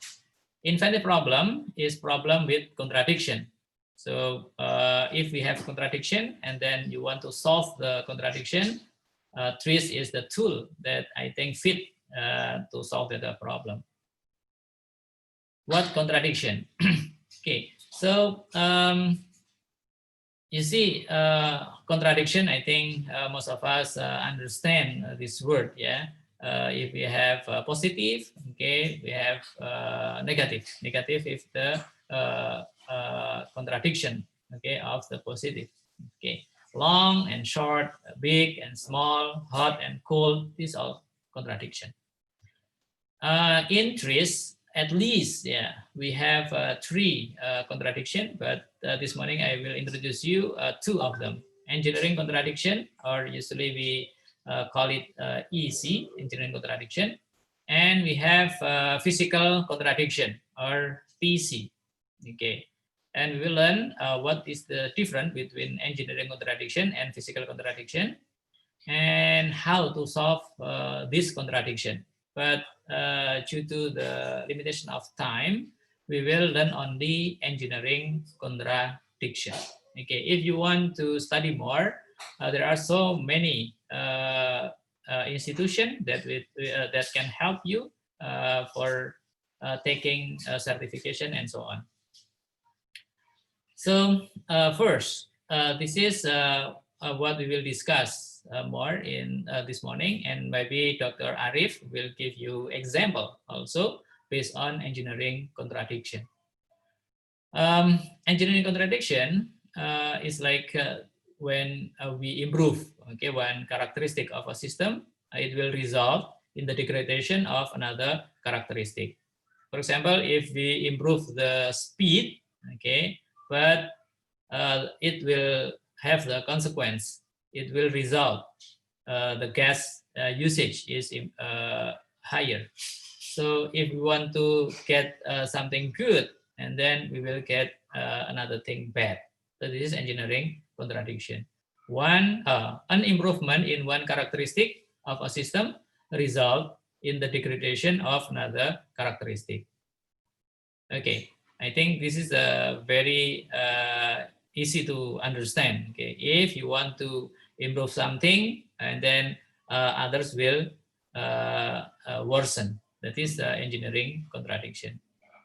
Speaker 6: Inventive problem is problem with contradiction. So if we have contradiction and then you want to solve the contradiction, trees is the tool that I think fit to solve the problem. What contradiction? Okay, so you see, contradiction, I think most of us understand this word, yeah. If we have positive, okay, we have negative. Negative is the contradiction, okay, of the positive. Okay, long and short, big and small, hot and cold, these are contradiction. In trees, at least, yeah, we have three contradiction, but this morning I will introduce you two of them. Engineering contradiction, or usually we call it EC, engineering contradiction, and we have physical contradiction, or PC. Okay, and we will learn what is the difference between engineering contradiction and physical contradiction, and how to solve this contradiction. But due to the limitation of time, we will learn only engineering contradiction. Okay, if you want to study more, there are so many institutions that can help you for taking certification and so on. So first, this is what we will discuss more in this morning, and maybe Dr. Arif will give you example also based on engineering contradiction. Engineering contradiction is like when we improve, okay, one characteristic of a system, it will result in the degradation of another characteristic. For example, if we improve the speed, okay, but it will have the consequence, it will result the gas usage is higher. So if we want to get something good, and then we will get another thing bad. So this is engineering contradiction. An improvement in one characteristic of a system result in the degradation of another characteristic. Okay, I think this is a very easy to understand. Okay, if you want to improve something, and then others will worsen. That is the engineering contradiction.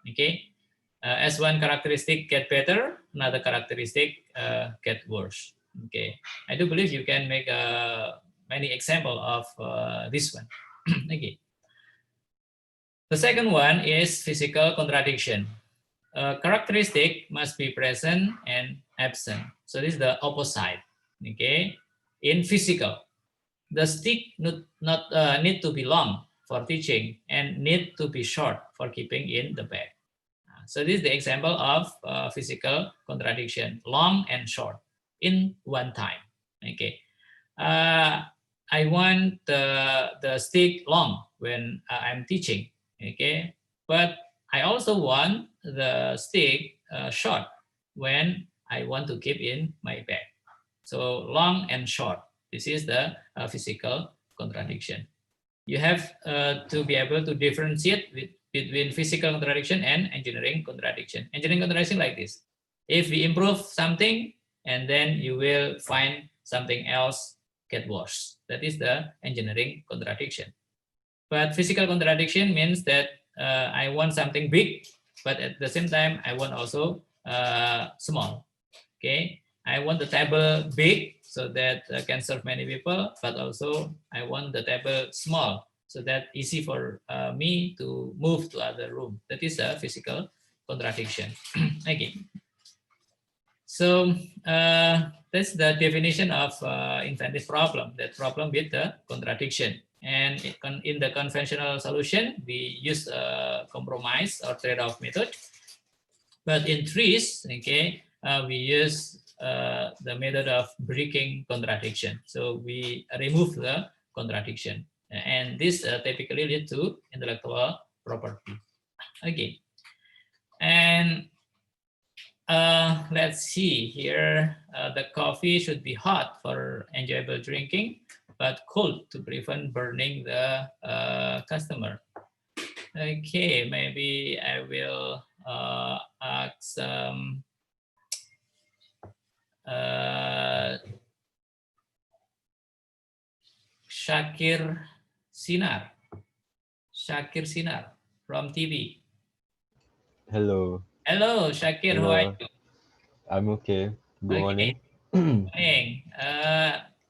Speaker 6: Okay, as one characteristic get better, another characteristic get worse. Okay, I do believe you can make many example of this one. Okay. The second one is physical contradiction. Characteristic must be present and absent. So this is the opposite. Okay, in physical, the stick need to be long for teaching and need to be short for keeping in the bag. So this is the example of physical contradiction, long and short in one time. Okay, I want the stick long when I'm teaching. Okay, but I also want the stick short when I want to keep in my bag. So long and short. This is the physical contradiction. You have to be able to differentiate between physical contradiction and engineering contradiction. Engineering contradiction like this. If we improve something, and then you will find something else get worse. That is the engineering contradiction. But physical contradiction means that I want something big, but at the same time, I want also small. Okay, I want the table big so that can serve many people, but also I want the table small so that easy for me to move to other room. That is a physical contradiction. Okay. So that's the definition of inventive problem, that problem with the contradiction. And in the conventional solution, we use a compromise or trade-off method. But in trees, okay, we use the method of breaking contradiction. So we remove the contradiction. And this typically lead to intellectual property. Okay. And let's see here. The coffee should be hot for enjoyable drinking, but cold to prevent burning the customer. Okay, maybe I will ask Shakir Sinar. Shakir Sinar from TV.
Speaker 8: Hello.
Speaker 6: Hello, Shakir. How are
Speaker 8: Hello.
Speaker 6: you?
Speaker 8: I'm okay. Good morning.
Speaker 6: Morning.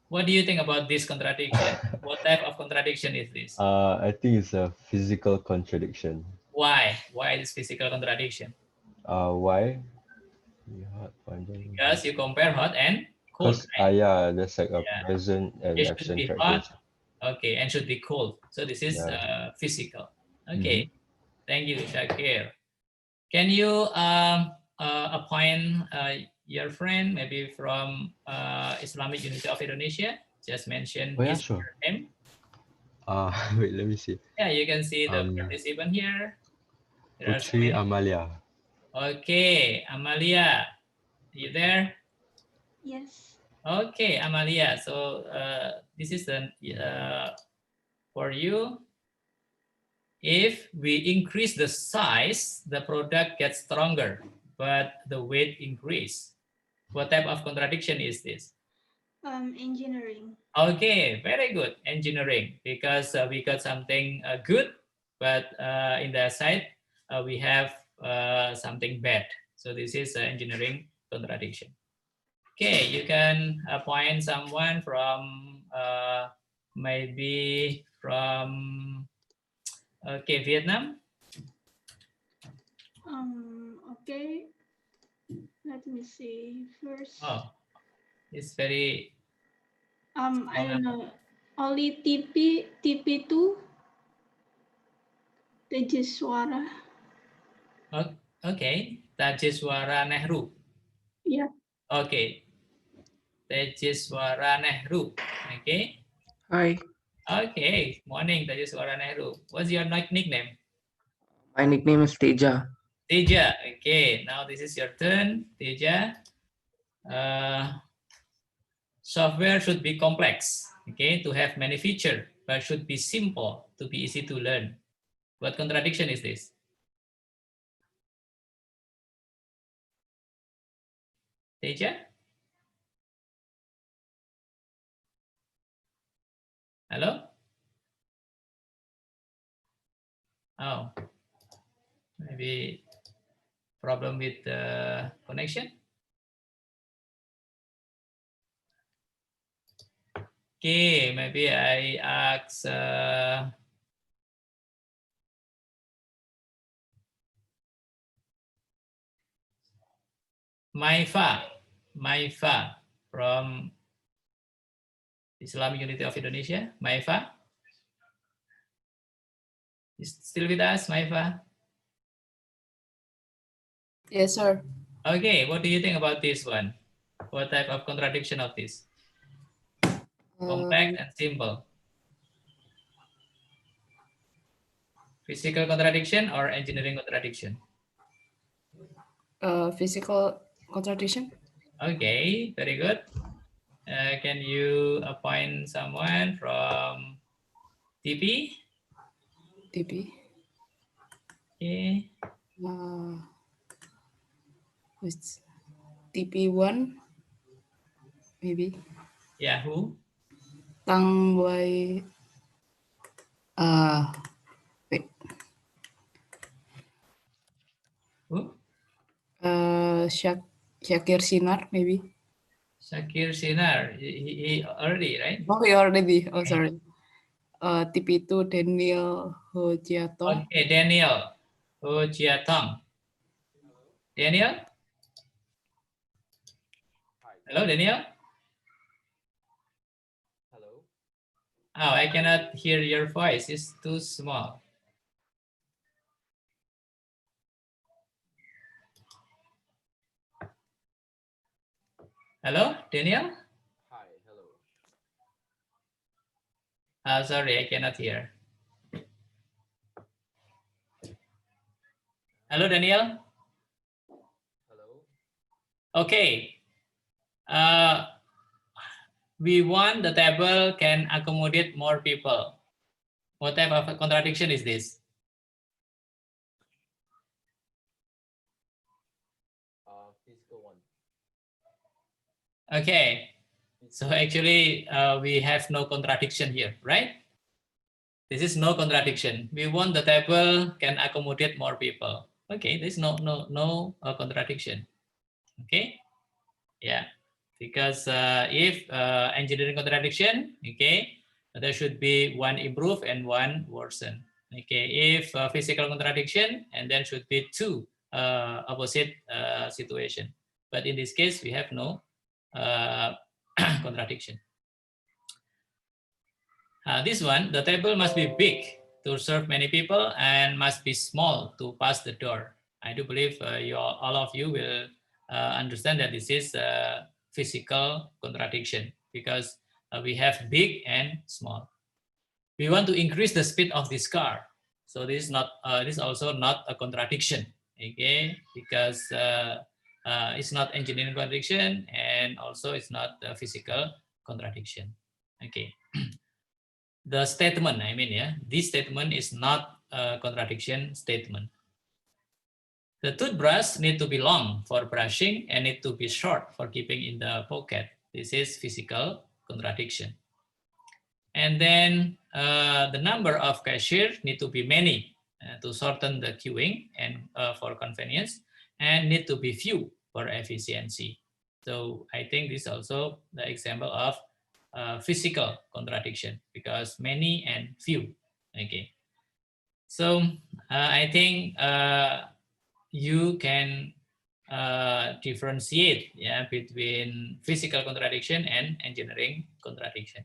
Speaker 6: What do you think about this contradiction? What type of contradiction is this?
Speaker 8: I think it's a physical contradiction.
Speaker 6: Why? Why this physical contradiction?
Speaker 8: Why?
Speaker 6: Because you compare hot and cold,
Speaker 8: Because
Speaker 6: right?
Speaker 8: yeah, there's like a
Speaker 6: Yeah.
Speaker 8: present and
Speaker 6: It should
Speaker 8: absent
Speaker 6: be hot,
Speaker 8: characteristic.
Speaker 6: okay, and should be cold. So this is
Speaker 8: Yeah.
Speaker 6: physical. Okay, thank you, Shakir. Can you appoint your friend, maybe from Islamic University of Indonesia? Just mention
Speaker 8: Oh yeah,
Speaker 6: his
Speaker 8: sure.
Speaker 6: name.
Speaker 8: Wait, let me see.
Speaker 6: Yeah, you can see the participant here. There are so
Speaker 8: Putri
Speaker 6: many.
Speaker 8: Amalia.
Speaker 6: Okay, Amalia, you there?
Speaker 9: Yes.
Speaker 6: Okay, Amalia. So this is the for you. If we increase the size, the product gets stronger, but the weight increase. What type of contradiction is this?
Speaker 9: Engineering.
Speaker 6: Okay, very good. Engineering, because we got something good, but in the side we have something bad. So this is engineering contradiction. Okay, you can appoint someone from maybe from Vietnam.
Speaker 9: Okay. Let me see first.
Speaker 6: Oh, it's very.
Speaker 9: I don't know. Only TP2. Tejeswara.
Speaker 6: Okay, Tejeswara Nehru.
Speaker 9: Yeah.
Speaker 6: Okay, Tejeswara Nehru. Okay.
Speaker 10: Hi,
Speaker 6: Okay, morning, Tejeswara Nehru. What's your nickname?
Speaker 10: my nickname is Teja.
Speaker 6: Teja. Okay, now this is your turn, Teja. Software should be complex, okay, to have many features, but should be simple to be easy to learn. What contradiction is this? Teja? Hello? Oh, maybe problem with the connection. Okay, maybe I ask Maifa from Islamic Unity of Indonesia. Maifa, is still with us, Maifa?
Speaker 11: Yes, sir.
Speaker 6: Okay, what do you think about this one? What type of contradiction of this? Complex and simple. Physical contradiction or engineering contradiction?
Speaker 11: Physical contradiction.
Speaker 6: Okay, very good. Can you appoint someone from TP?
Speaker 11: TP.
Speaker 6: Okay.
Speaker 11: It's TP1, maybe.
Speaker 6: Yeah, who?
Speaker 11: Tang Boy. Wait.
Speaker 6: Who?
Speaker 11: Shakir Sinar, maybe.
Speaker 6: Shakir Sinar. He already, right?
Speaker 11: Oh, he already. Oh, sorry. TP2 Daniel Ho Jiatong.
Speaker 6: Okay, Daniel Ho Jiatong. Daniel? Hello, Daniel?
Speaker 3: Hello.
Speaker 6: Oh, I cannot hear your voice. It's too small. Hello, Daniel?
Speaker 3: Hi, hello.
Speaker 6: Sorry, I cannot hear. Hello, Daniel?
Speaker 3: Hello.
Speaker 6: Okay. We want the table can accommodate more people. What type of contradiction is this?
Speaker 3: Physical one.
Speaker 6: Okay. So actually, we have no contradiction here, right? This is no contradiction. We want the table can accommodate more people. Okay, there's no contradiction. Okay, yeah, because if engineering contradiction, okay, there should be one improve and one worsen. Okay, if physical contradiction, and then should be two opposite situation. But in this case, we have no contradiction. This one, the table must be big to serve many people and must be small to pass the door. I do believe all of you will understand that this is a physical contradiction because we have big and small. We want to increase the speed of this car. So this is not. This is also not a contradiction, okay? Because it's not engineering contradiction and also it's not a physical contradiction, okay? The statement, I mean, yeah, this statement is not a contradiction statement. The toothbrush need to be long for brushing and need to be short for keeping in the pocket. This is physical contradiction. And then the number of cashiers need to be many to shorten the queuing and for convenience, and need to be few for efficiency. So I think this is also the example of physical contradiction because many and few. Okay, so I think you can differentiate, yeah, between physical contradiction and engineering contradiction.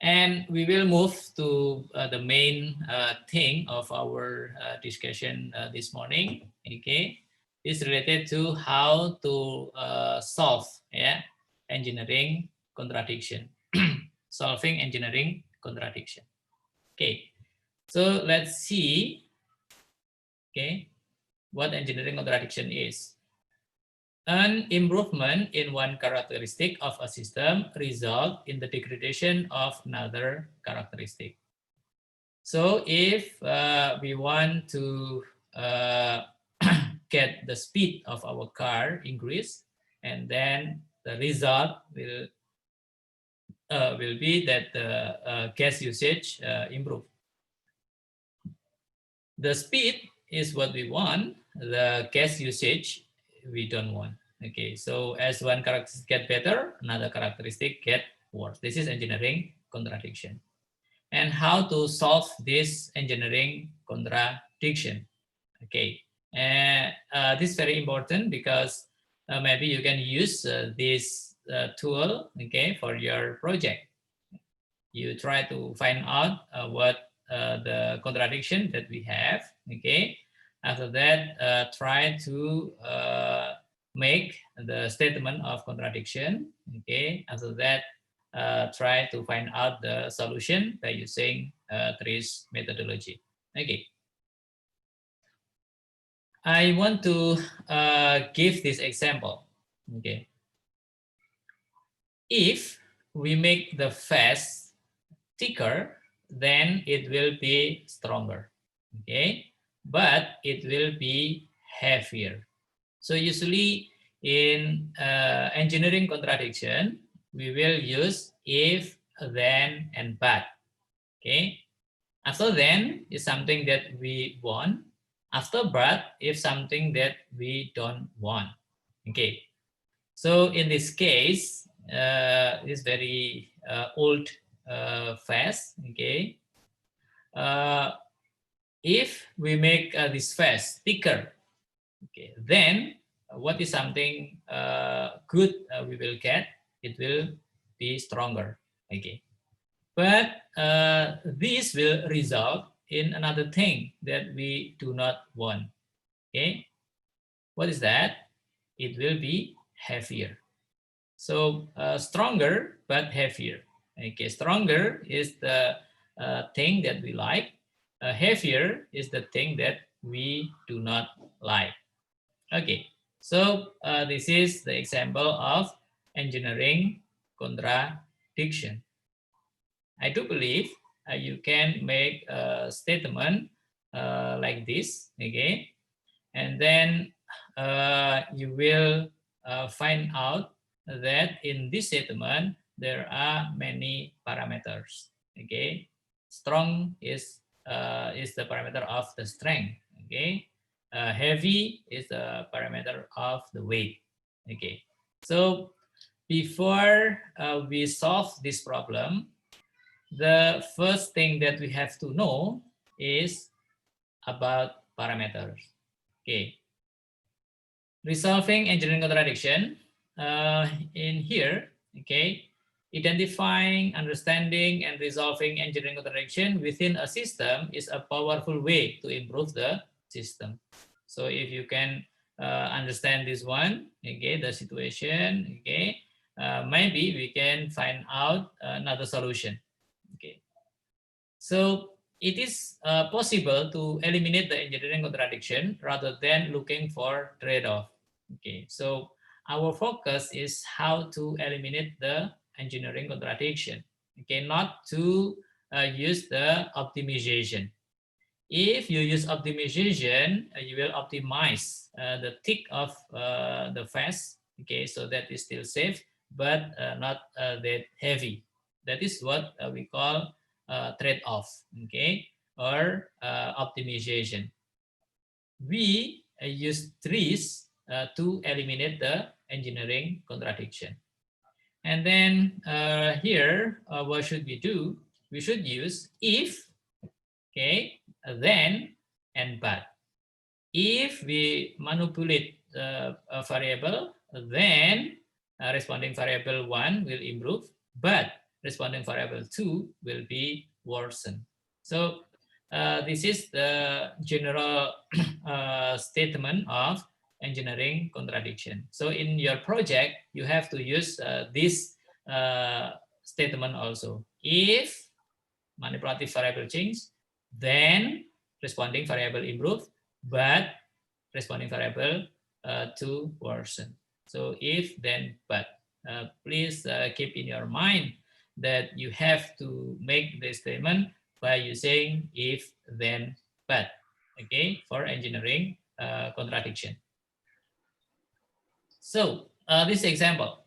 Speaker 6: And we will move to the main thing of our discussion this morning. Okay, it's related to how to solve, yeah, engineering contradiction, solving engineering contradiction. Okay, so let's see, okay, what engineering contradiction is. An improvement in one characteristic of a system result in the degradation of another characteristic. So if we want to get the speed of our car increase, and then the result will be that the gas usage improve. The speed is what we want, the gas usage we don't want. Okay, so as one characteristic get better, another characteristic get worse. This is engineering contradiction. And how to solve this engineering contradiction? Okay, and this is very important because maybe you can use this tool, okay, for your project. You try to find out what the contradiction that we have, okay, After that, try to make the statement of contradiction. Okay. After that, try to find out the solution by using TRIZ methodology. Okay. I want to give this example. Okay. If we make the fast thicker, then it will be stronger. Okay. But it will be heavier. So usually in engineering contradiction, we will use if, then, and but. Okay. After then is something that we want. After but is something that we don't want. Okay. So in this case, it's very old phase. Okay. If we make this phase thicker, okay, then what is something good we will get? It will be stronger. Okay. But this will result in another thing that we do not want. Okay. What is that? It will be heavier. So stronger but heavier. Okay. Stronger is the thing that we like. Heavier is the thing that we do not like. Okay. So this is the example of engineering contradiction. I do believe you can make a statement like this, okay, and then you will find out that in this statement there are many parameters. Okay, strong is the parameter of the strength. Okay, heavy is the parameter of the weight. Okay, so before we solve this problem, the first thing that we have to know is about parameters. Okay. Resolving engineering contradiction in here, okay, identifying, understanding, and resolving engineering contradiction within a system is a powerful way to improve the system. So if you can understand this one, okay, the situation, okay, maybe we can find out another solution. Okay. So it is possible to eliminate the engineering contradiction rather than looking for trade-off. Okay, so our focus is how to eliminate the engineering contradiction. Okay, not to use the optimization. If you use optimization, you will optimize the thick of the phase. Okay, so that is still safe, but not that heavy. That is what we call trade-off, okay, or optimization. We use TRIZ to eliminate the engineering contradiction. And then here, what should we do? We should use if, okay, then, and but. If we manipulate a variable, then responding variable 1 will improve, but responding variable 2 will be worsened. So this is the general statement of engineering contradiction. So in your project, you have to use this statement also. If manipulative variable change, then responding variable improve, but responding variable to worsen. So if, then, but. Please keep in your mind that you have to make the statement by using if, then, but. Okay, for engineering contradiction. So this example,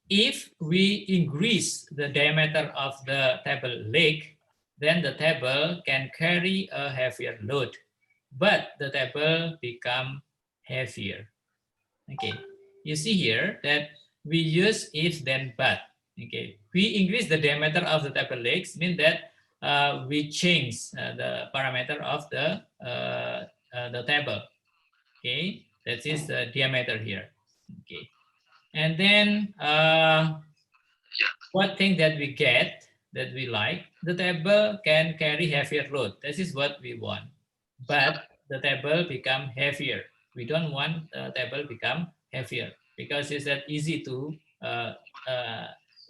Speaker 6: if we increase the diameter of the table leg, then the table can carry a heavier load, but the table become heavier. Okay, you see here that we use if, then, but. Okay, we increase the diameter of the table legs, mean that we change the parameter of the table. Okay, that is the diameter here. Okay, and then what thing that we get that we like, the table can carry heavier load. This is what we want. But the table become heavier. We don't want the table become heavier because it's that easy to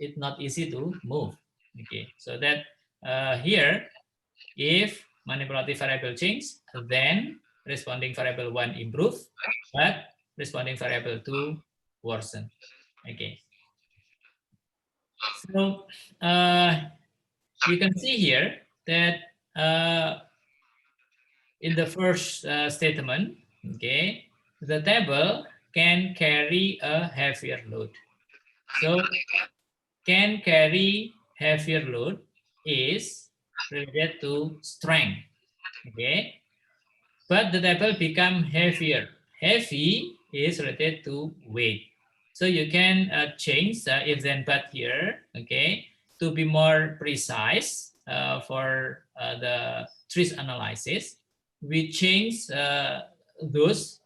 Speaker 6: it's not easy to move. Okay, so that here, if manipulative variable change, then responding variable 1 improve, but responding variable 2 worsen. Okay, so you can see here that in the first statement, okay, the table can carry a heavier load. So can carry heavier load is related to strength, okay, but the table become heavier. Heavy is related to weight. So you can change the if then but here, okay, to be more precise for the trace analysis. We change those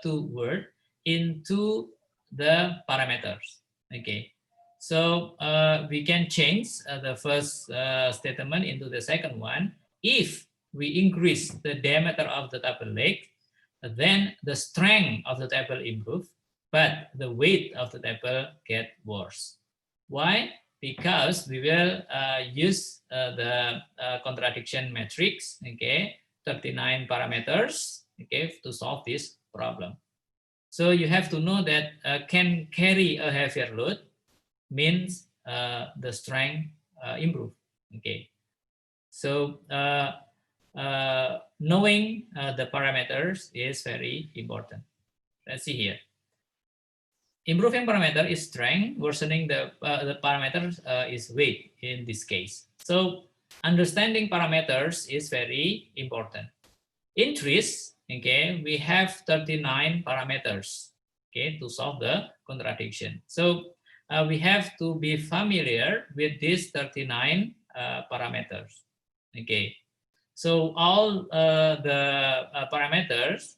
Speaker 6: two words into the parameters. Okay, so we can change the first statement into the second one. If we increase the diameter of the table leg, then the strength of the table improve, but the weight of the table get worse. Why? Because we will use the contradiction matrix, okay, 39 parameters, okay, to solve this problem. So you have to know that can carry a heavier load means the strength improve. Okay, so knowing the parameters is very important. Let's see here. Improving parameter is strength, worsening the parameters is weight in this case. So understanding parameters is very important. In trees, okay, we have 39 parameters, okay, to solve the contradiction. So we have to be familiar with these 39 parameters, okay. So all the parameters,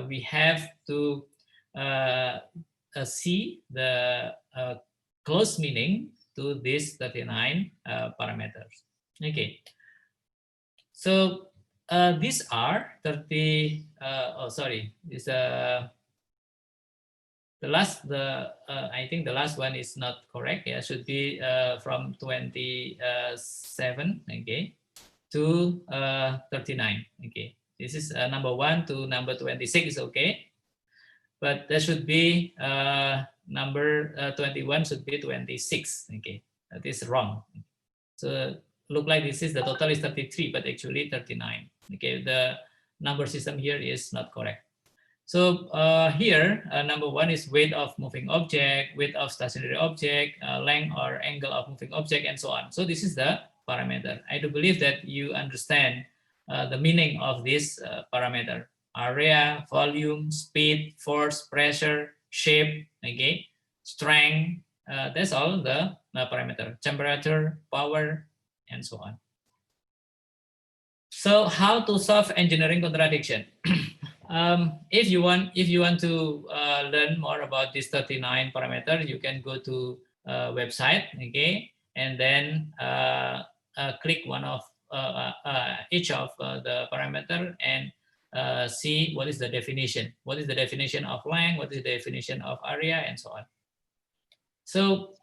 Speaker 6: we have to see the close meaning to these 39 parameters. Okay. So these are 30. This I think the last one is not correct. Yeah, should be from 27. Okay. To 39. Okay, this is number 1 to number 26 is okay, but there should be number 21 should be 26. Okay, that is wrong. So look like this is the total is 33, but actually 39. Okay, the number system here is not correct. So here number 1 is weight of moving object, weight of stationary object, length or angle of moving object, and so on. So this is the parameter. I do believe that you understand the meaning of this parameter: area, volume, speed, force, pressure, shape, okay, strength. That's all the parameter: temperature, power, and so on. So how to solve engineering contradiction? If you want to learn more about this 39 parameter, you can go to website, okay, and then click one of each of the parameter and see what is the definition. What is the definition of length? What is the definition of area, and so on. So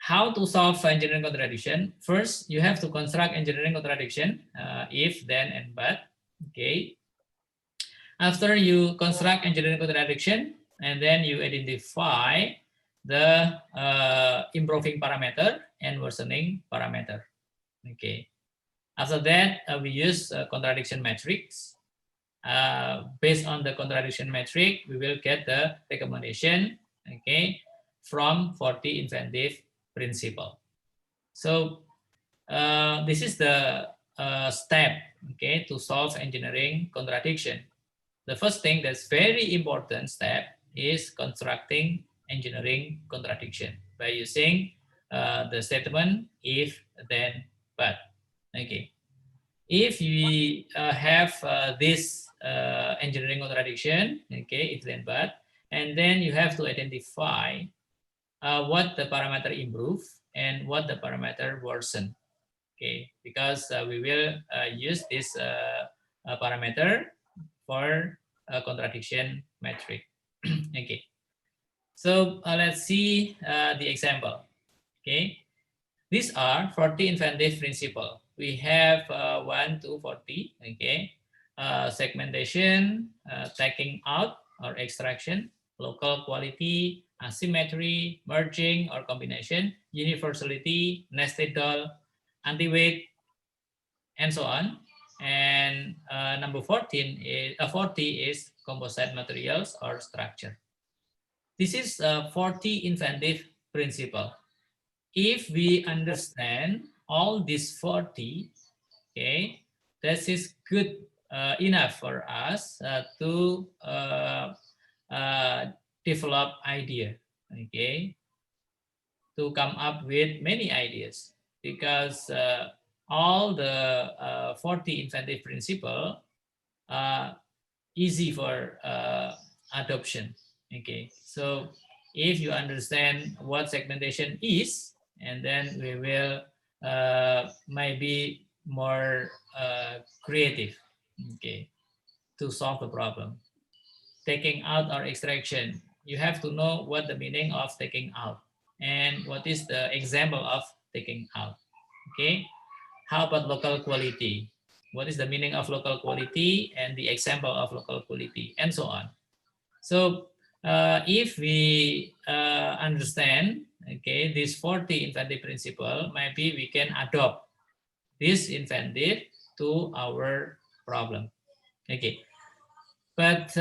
Speaker 6: how to solve engineering contradiction? First, you have to construct engineering contradiction, if, then, and but. Okay. After you construct engineering contradiction, and then you identify the improving parameter and worsening parameter. Okay. After that, we use contradiction matrix. Based on the contradiction matrix, we will get the recommendation, okay, from 40 inventive principle. So this is the step, okay, to solve engineering contradiction. The first thing that's very important step is constructing engineering contradiction by using the statement if, then, but. Okay. If we have this engineering contradiction, okay, if, then, but, and then you have to identify what the parameter improve and what the parameter worsen. Okay, because we will use this parameter for a contradiction metric. Okay, so let's see the example. Okay, these are 40 inventive principles. We have 1 to 40. Okay, segmentation, taking out or extraction, local quality, asymmetry, merging or combination, universality, nested doll, anti-weight, and so on. And number 14 is 40 is composite materials or structure. This is 40 inventive principle. If we understand all these 40, okay, this is good enough for us to develop idea, okay, to come up with many ideas, because all the 40 inventive principle are easy for adoption. Okay, so if you understand what segmentation is, and then we will maybe more creative, okay, to solve the problem. Taking out or extraction, you have to know what the meaning of taking out and what is the example of taking out. Okay, how about local quality? What is the meaning of local quality and the example of local quality, and so on. So if we understand, okay, this 40 inventive principle, maybe we can adopt this inventive to our problem. Okay, but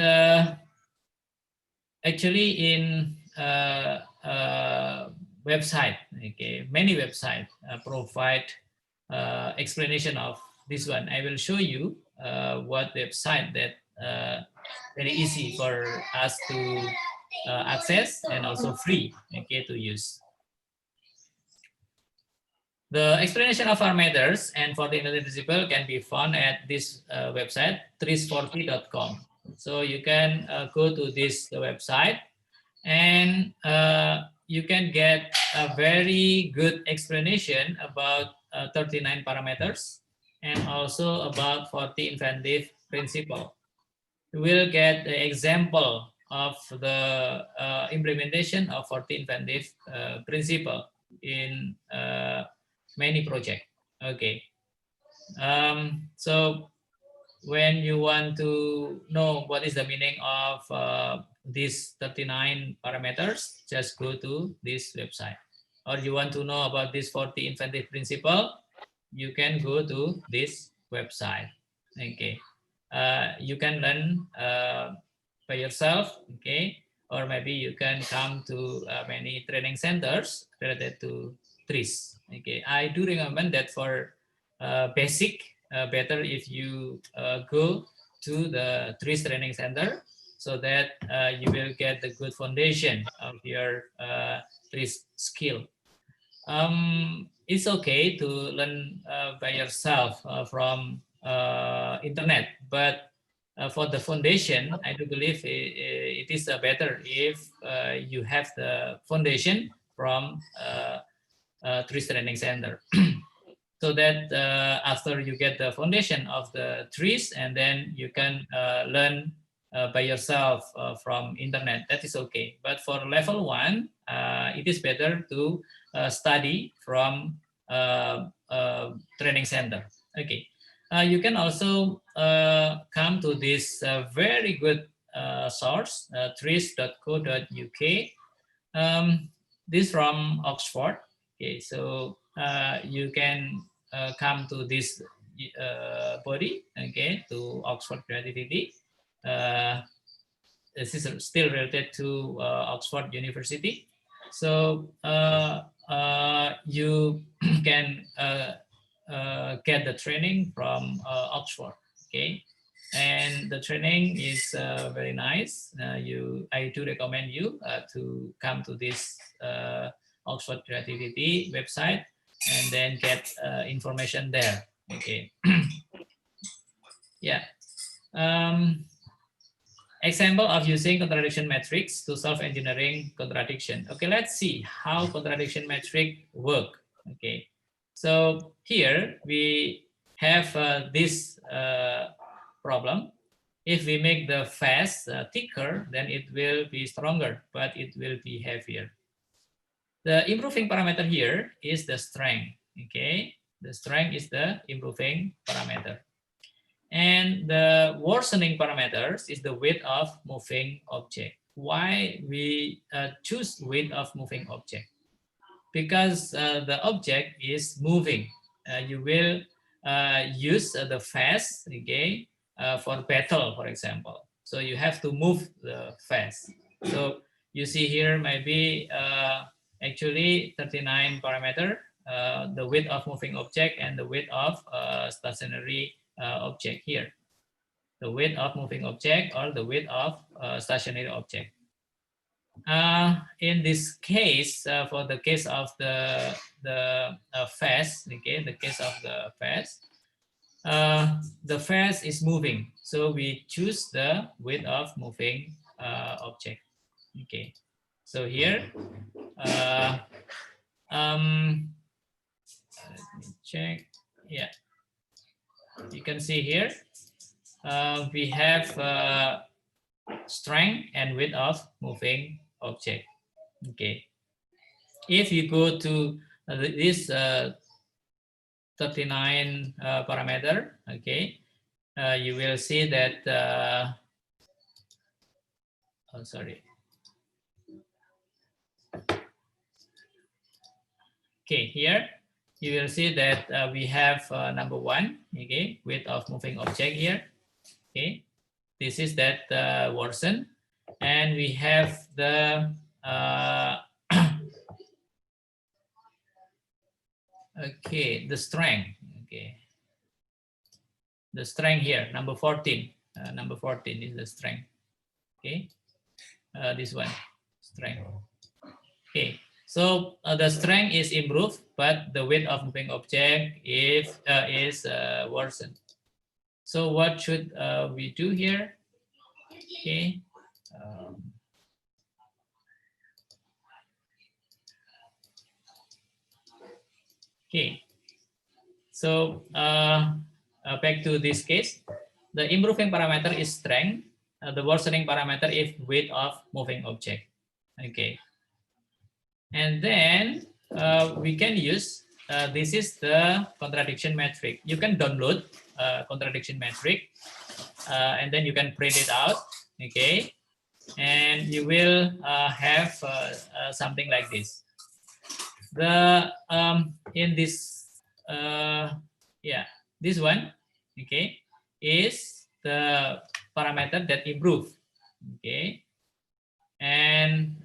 Speaker 6: actually in website, okay, many websites provide explanation of this one. I will show you what website that very easy for us to access and also free, okay, to use. The explanation of parameters and for the inventive principle can be found at this website, tris40.com. So you can go to this website, and you can get a very good explanation about 39 parameters and also about 40 inventive principle. You will get the example of the implementation of 40 inventive principle in many projects. Okay, so when you want to know what is the meaning of these 39 parameters, just go to this website. Or you want to know about this 40 inventive principle, you can go to this website. Okay, you can learn by yourself. Okay, or maybe you can come to many training centers related to trees. Okay, I do recommend that for basic, better if you go to the trees training center, so that you will get the good foundation of your trees skill. It's okay to learn by yourself from internet, but for the foundation, I do believe it is better if you have the foundation from trees training center. So that after you get the foundation of the trees, and then you can learn by yourself from internet, that is okay. But for level 1, it is better to study from training center. Okay, you can also come to this very good source, trees.co.uk. This from Oxford. Okay, so you can come to this body, okay, to Oxford Creativity. This is still related to Oxford University. So you can get the training from Oxford, okay, and the training is very nice. I do recommend you to come to this Oxford Creativity website and then get information there. Okay. Yeah. Example of using contradiction matrix to solve engineering contradiction. Okay, let's see how contradiction matrix work. Okay, so here we have this problem. If we make the face thicker, then it will be stronger, but it will be heavier. The improving parameter here is the strength. Okay, the strength is the improving parameter. And the worsening parameters is the weight of moving object. Why we choose weight of moving object? Because the object is moving. You will use the face, okay, for battle, for example. So you have to move the face. So you see here maybe actually 39 parameter, the weight of moving object and the weight of stationary object here. The weight of moving object or the weight of stationary object. In this case, for the case of the face, okay, the case of the face is moving, so we choose the weight of moving object. Okay, so here, let me check. Yeah, you can see here we have strength and weight of moving object. Okay, if you go to this 39 parameter, okay, you will see that oh, sorry. Okay, here you will see that we have number 1, okay, weight of moving object here. Okay, this is that worsen, and we have the okay, the strength. Okay, the strength here, number 14. Number 14 is the strength. Okay, this one, strength. Okay, so the strength is improved, but the weight of moving object is worsened. So what should we do here? Okay. Okay. So back to this case, the improving parameter is strength. The worsening parameter is weight of moving object. Okay. And then we can use, this is the contradiction metric. You can download contradiction metric and then you can print it out. Okay. And you will have something like this. The in this yeah, this one, okay, is the parameter that improve. Okay, and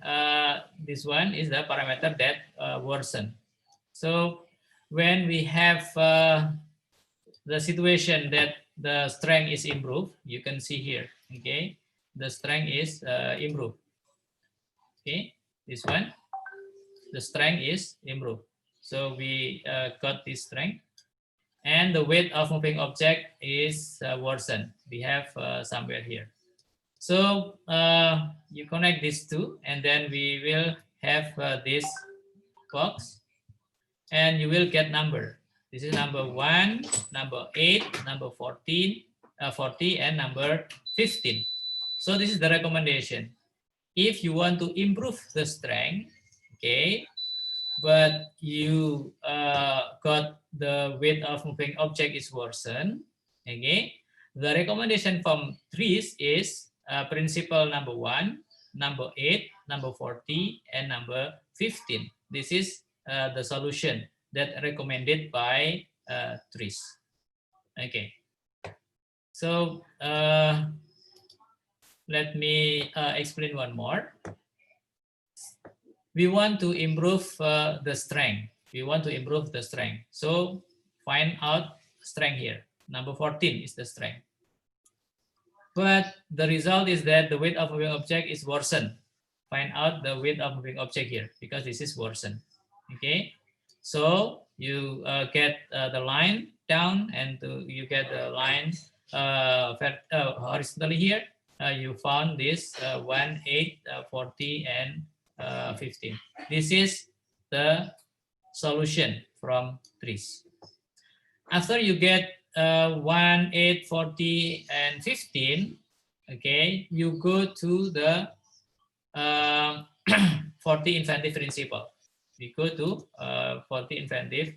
Speaker 6: this one is the parameter that worsen. So when we have the situation that the strength is improved, you can see here. Okay, the strength is improved. Okay, this one, the strength is improved. So we got this strength, and the weight of moving object is worsened. We have somewhere here. So you connect these two, and then we will have this box, and you will get number. This is number 1, number 8, number 40, and number 15. So this is the recommendation. If you want to improve the strength, okay, but you got the weight of moving object is worsened, okay, the recommendation from trees is principle number 1, number 8, number 40, and number 15. This is the solution that recommended by trees. Okay, so let me explain one more. We want to improve the strength. We want to improve the strength. So find out strength here. Number 14 is the strength. But the result is that the weight of moving object is worsened. Find out the weight of moving object here because this is worsened. Okay. So you get the line down, and you get the line horizontally here. You found this 1, 8, 40, and 15. This is the solution from trees. After you get 1, 8, 40, and 15, okay, you go to the 40 inventive principle. We go to 40 inventive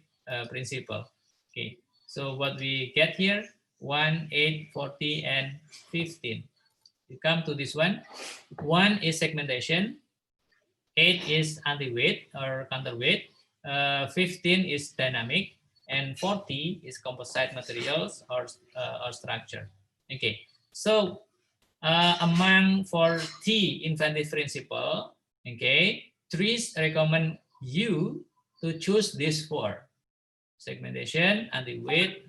Speaker 6: principle. Okay, so what we get here, 1, 8, 40, and 15. You come to this one. 1 is segmentation, 8 is anti-weight or counterweight, 15 is dynamic, and 40 is composite materials or structure. Okay, so among 40 inventive principle, okay, trees recommend you to choose these 4: segmentation, anti-weight,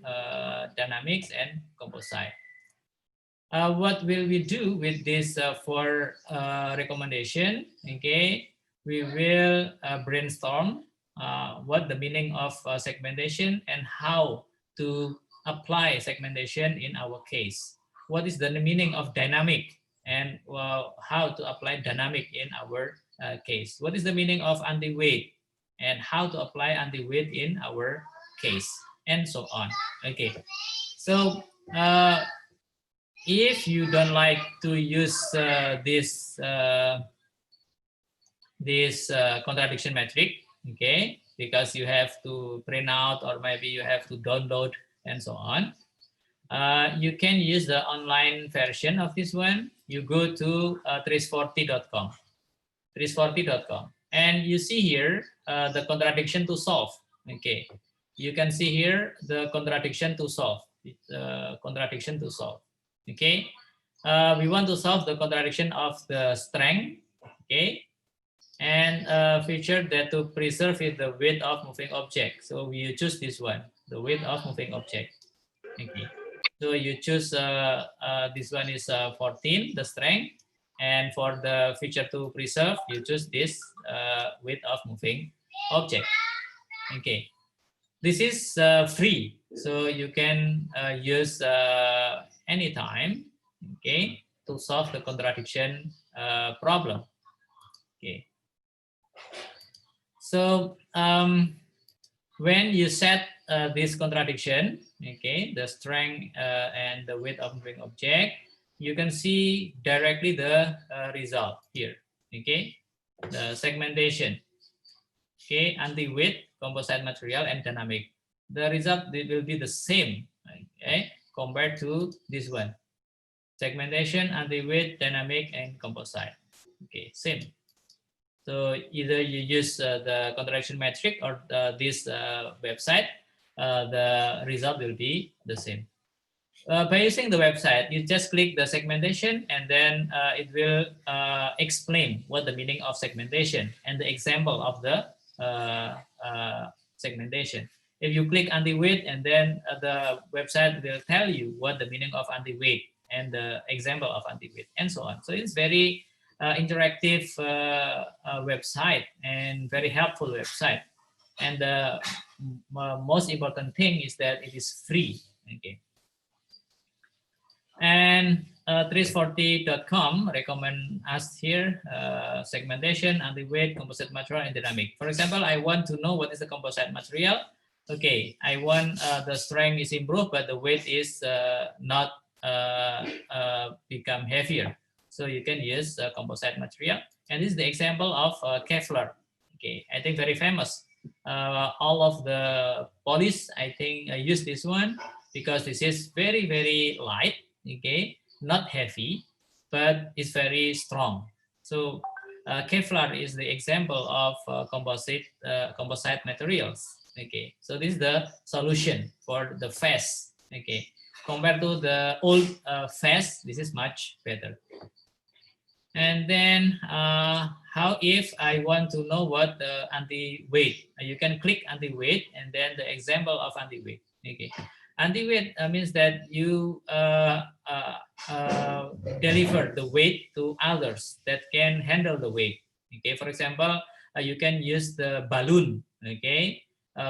Speaker 6: dynamics, and composite. What will we do with this 4 recommendation? Okay, we will brainstorm what the meaning of segmentation and how to apply segmentation in our case. What is the meaning of dynamic and how to apply dynamic in our case? What is the meaning of anti-weight and how to apply anti-weight in our case, and so on. Okay, so if you don't like to use this contradiction metric, okay, because you have to print out or maybe you have to download and so on, you can use the online version of this one. You go to tris40.com, tris40.com, and you see here the contradiction to solve. Okay, you can see here the contradiction to solve. Contradiction to solve. Okay, we want to solve the contradiction of the strength. Okay, and feature that to preserve is the weight of moving object. So we choose this one, the weight of moving object. Okay, so you choose this one is 14, the strength, and for the feature to preserve, you choose this weight of moving object. Okay, this is free, so you can use anytime, okay, to solve the contradiction problem. Okay, so when you set this contradiction, okay, the strength and the weight of moving object, you can see directly the result here. Okay, the segmentation, okay, anti-weight, composite material, and dynamic. The result will be the same, okay, compared to this one: segmentation, anti-weight, dynamic, and composite. Okay, same. So either you use the contradiction metric or this website, the result will be the same. By using the website, you just click the segmentation and then it will explain what the meaning of segmentation and the example of the segmentation. If you click anti-weight, and then the website will tell you what the meaning of anti-weight and the example of anti-weight and so on. So it's very interactive website and very helpful website. And the most important thing is that it is free. Okay. And tris40.com recommend us here segmentation, anti-weight, composite material, and dynamic. For example, I want to know what is the composite material. Okay, I want the strength is improved, but the weight is not become heavier. So you can use composite material. And this is the example of Kevlar. Okay, I think very famous. All of the police, I think, use this one because this is very, very light. Okay, not heavy, but it's very strong. So Kevlar is the example of composite materials. Okay, so this is the solution for the fast. Okay, compared to the old fast, this is much better. And then how if I want to know what the anti-weight, you can click anti-weight and then the example of anti-weight. Okay, anti-weight means that you deliver the weight to others that can handle the weight. Okay, for example, you can use the balloon. Okay,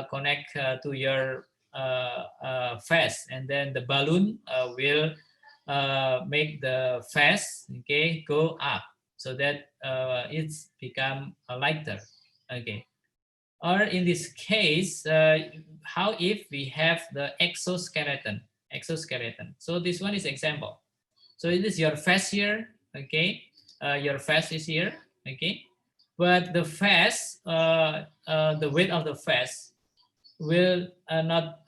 Speaker 6: connect to your fast, and then the balloon will make the fast, okay, go up so that it's become lighter. Okay, or in this case, how if we have the exoskeleton? So this one is example. So it is your phase here, okay? Your phase is here, okay? But the phase, the weight of the phase will not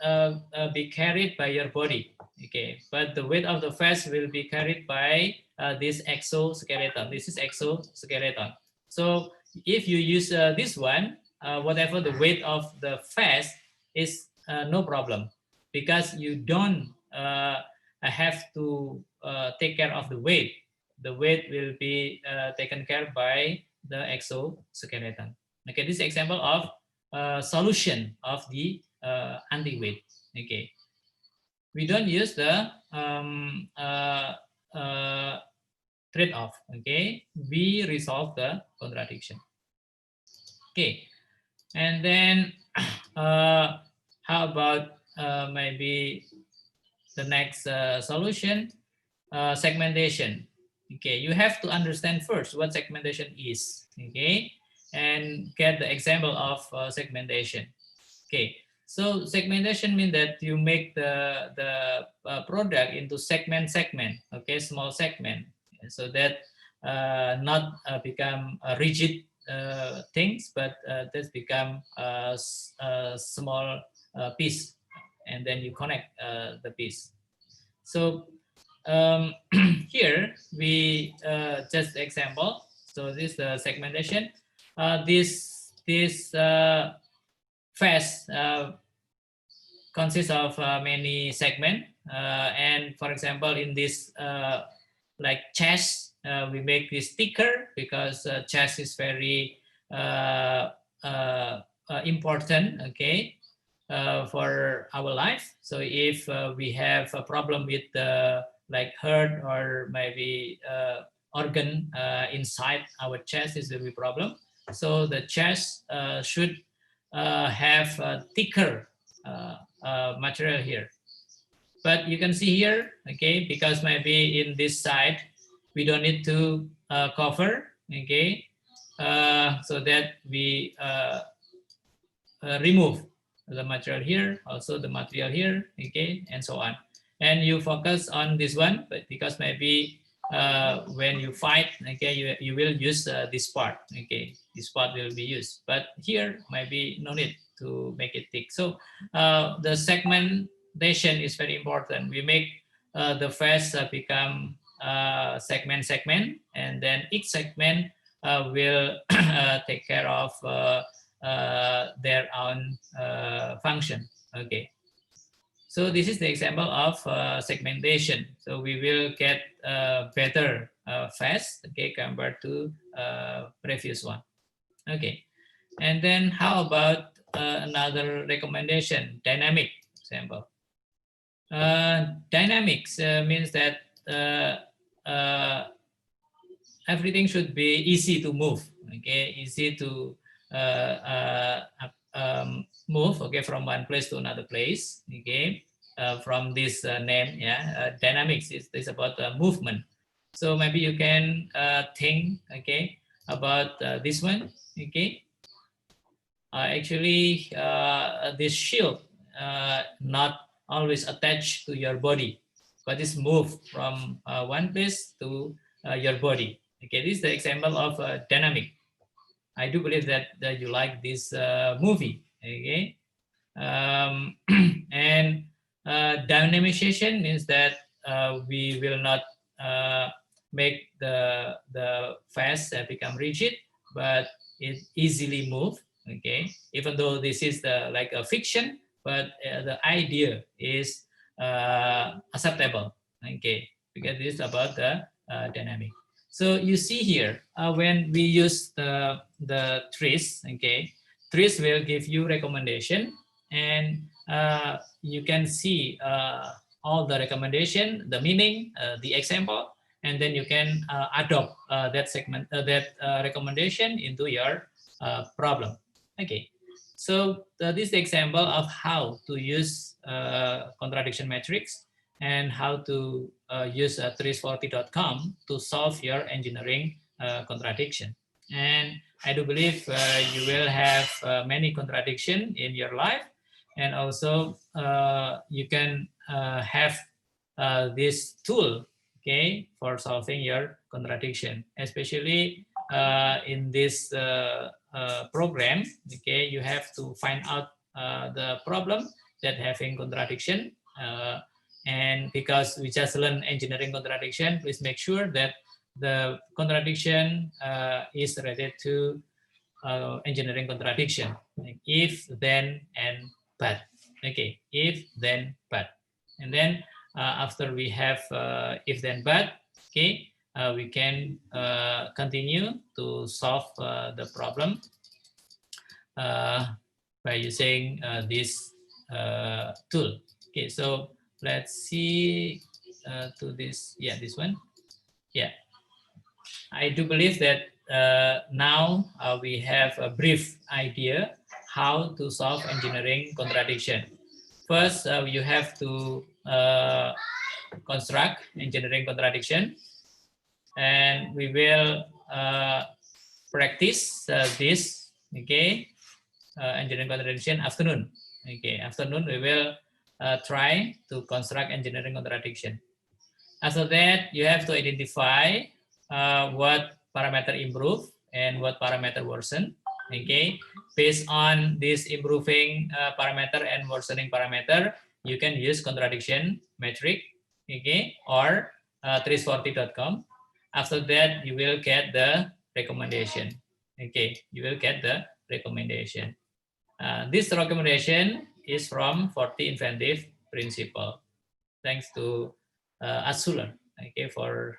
Speaker 6: be carried by your body, okay? But the weight of the phase will be carried by this exoskeleton. This is exoskeleton. So if you use this one, whatever the weight of the phase is no problem, because you don't have to take care of the weight. The weight will be taken care by the exoskeleton. Okay, this is example of solution of the anti-weight. Okay, we don't use the trade-off. Okay, we resolve the contradiction. Okay, and then how about maybe the next solution, segmentation. Okay, you have to understand first what segmentation is. Okay, and get the example of segmentation. Okay, so segmentation means that you make the product into segment. Okay, small segment, so that not become rigid things, but this become a small piece, and then you connect the piece. So here we just example. So this is the segmentation. This phase consists of many segments, and for example, in this like chest, we make this thicker because chest is very important. Okay. For our life. So if we have a problem with like heart or maybe organ inside our chest, is will be problem. So the chest should have a thicker material here. But you can see here, okay, because maybe in this side we don't need to cover, okay, so that we remove the material here, also the material here, okay, and so on. And you focus on this one, but because maybe when you fight, okay, you will use this part, okay, this part will be used. But here maybe no need to make it thick. So the segmentation is very important. We make the phase become segment, and then each segment will take care of their own function. Okay, so this is the example of segmentation. So we will get better phase, okay, compared to previous one. Okay, and then how about another recommendation, dynamic example. Dynamics means that everything should be easy to move, okay, easy to move, okay, from one place to another place, okay, from this name, yeah, dynamics is about movement. So maybe you can think, okay, about this one, okay. Actually, this shield not always attached to your body, but it's moved from one place to your body. Okay, this is the example of dynamic. I do believe that you like this movie. Okay, and dynamization means that we will not make the phase become rigid, but it easily move. Okay, even though this is like a fiction, but the idea is acceptable. Okay, because this is about the dynamic. So you see here, when we use the trees, okay, trees will give you recommendation, and you can see all the recommendation, the meaning, the example, and then you can adopt that segment, that recommendation into your problem. Okay, so this is the example of how to use contradiction matrix and how to use trees40.com to solve your engineering contradiction. And I do believe you will have many contradictions in your life, and also you can have this tool okay, for solving your contradiction, especially in this program, okay, you have to find out the problem that having contradiction, and because we just learned engineering contradiction, please make sure that the contradiction is related to engineering contradiction, like if, then, and but. Okay, if, then, but. And then after we have if, then, but, okay, we can continue to solve the problem by using this tool. Okay, so let's see to this, yeah, this one. Yeah, I do believe that now we have a brief idea how to solve engineering contradiction. First, you have to construct engineering contradiction, and we will practice this, okay, engineering contradiction afternoon. Okay, afternoon we will try to construct engineering contradiction. After that, you have to identify what parameter improve and what parameter worsen. Okay, based on this improving parameter and worsening parameter, you can use contradiction metric, okay, or 340.com. After that, you will get the recommendation. Okay, you will get the recommendation. This recommendation is from 40 inventive principle. Thanks to Asulan, okay, for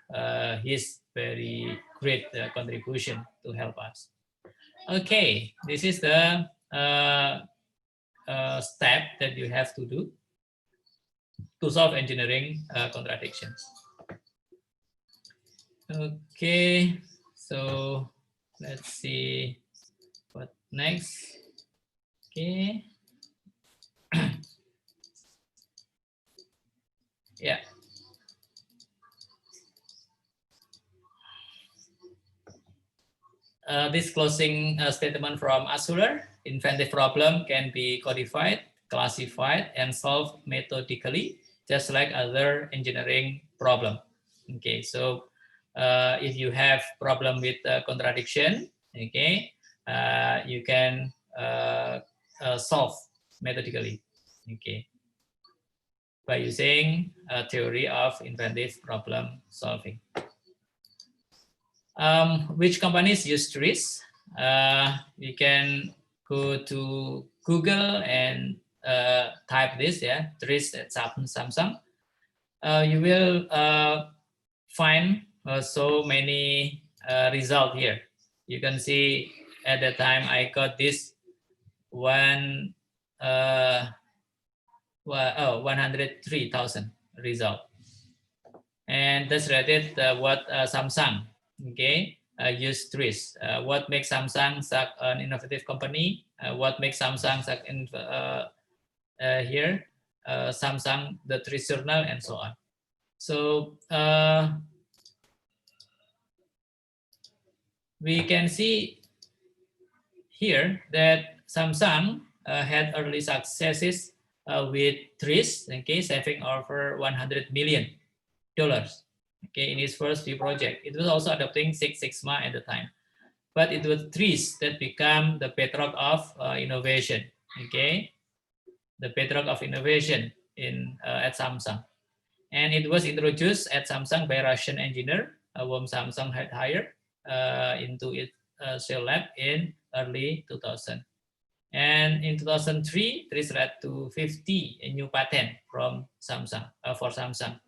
Speaker 6: his very great contribution to help us. Okay, this is the step that you have to do to solve engineering contradictions. Okay, so let's see what next. Okay. Yeah. This closing statement from Asuler: inventive problem can be codified, classified, and solved methodically, just like other engineering problem. Okay, so if you have problem with contradiction, okay, you can solve methodically, okay, by using a theory of inventive problem solving. Which companies use TRIZ? You can go to Google and type this, yeah, TRIZ at Samsung. You will find so many results here. You can see at the time I got this 103,000 result, and that's related what Samsung, okay, use TRIZ. What makes Samsung such an innovative company? What makes Samsung such in here? Samsung, the TRIZ journal, and so on. So we can see here that Samsung had early successes with TRIZ, okay, saving over $100 million, okay, in its first few projects. It was also adopting Six Sigma at the time, but it was TRIZ that became the bedrock of innovation, okay, the bedrock of innovation in at Samsung. And it was introduced at Samsung by Russian engineer whom Samsung had hired into its cell lab in early 2000. And in 2003, TRIZ led to 50 new patent from Samsung for Samsung.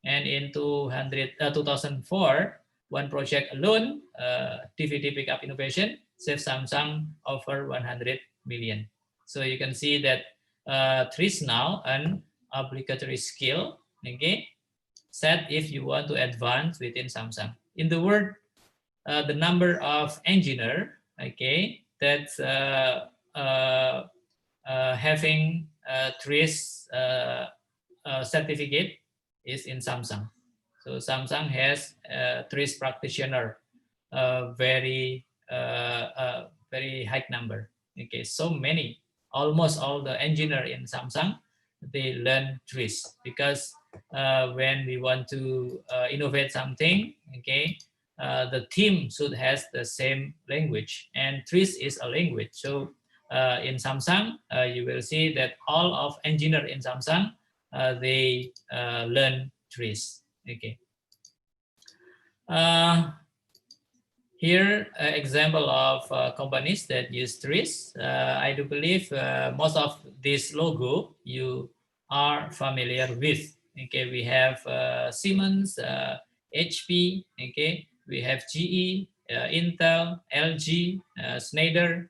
Speaker 6: And in 2004, one project alone, DVD pickup innovation, saved Samsung over 100 million. So you can see that TRIZ now an obligatory skill, okay, set if you want to advance within Samsung. In the world, the number of engineer, okay, that's having TRIZ certificate is in Samsung. So Samsung has TRIZ practitioner, very high number. Okay, so many, almost all the engineer in Samsung they learn trees, because when we want to innovate something, okay, the team should has the same language, and trees is a language. So in Samsung, you will see that all of engineer in Samsung, they learn trees. Okay. Here, example of companies that use trees. I do believe most of this logo you are familiar with. Okay, we have Siemens, HP. Okay, we have GE, Intel, LG, Schneider,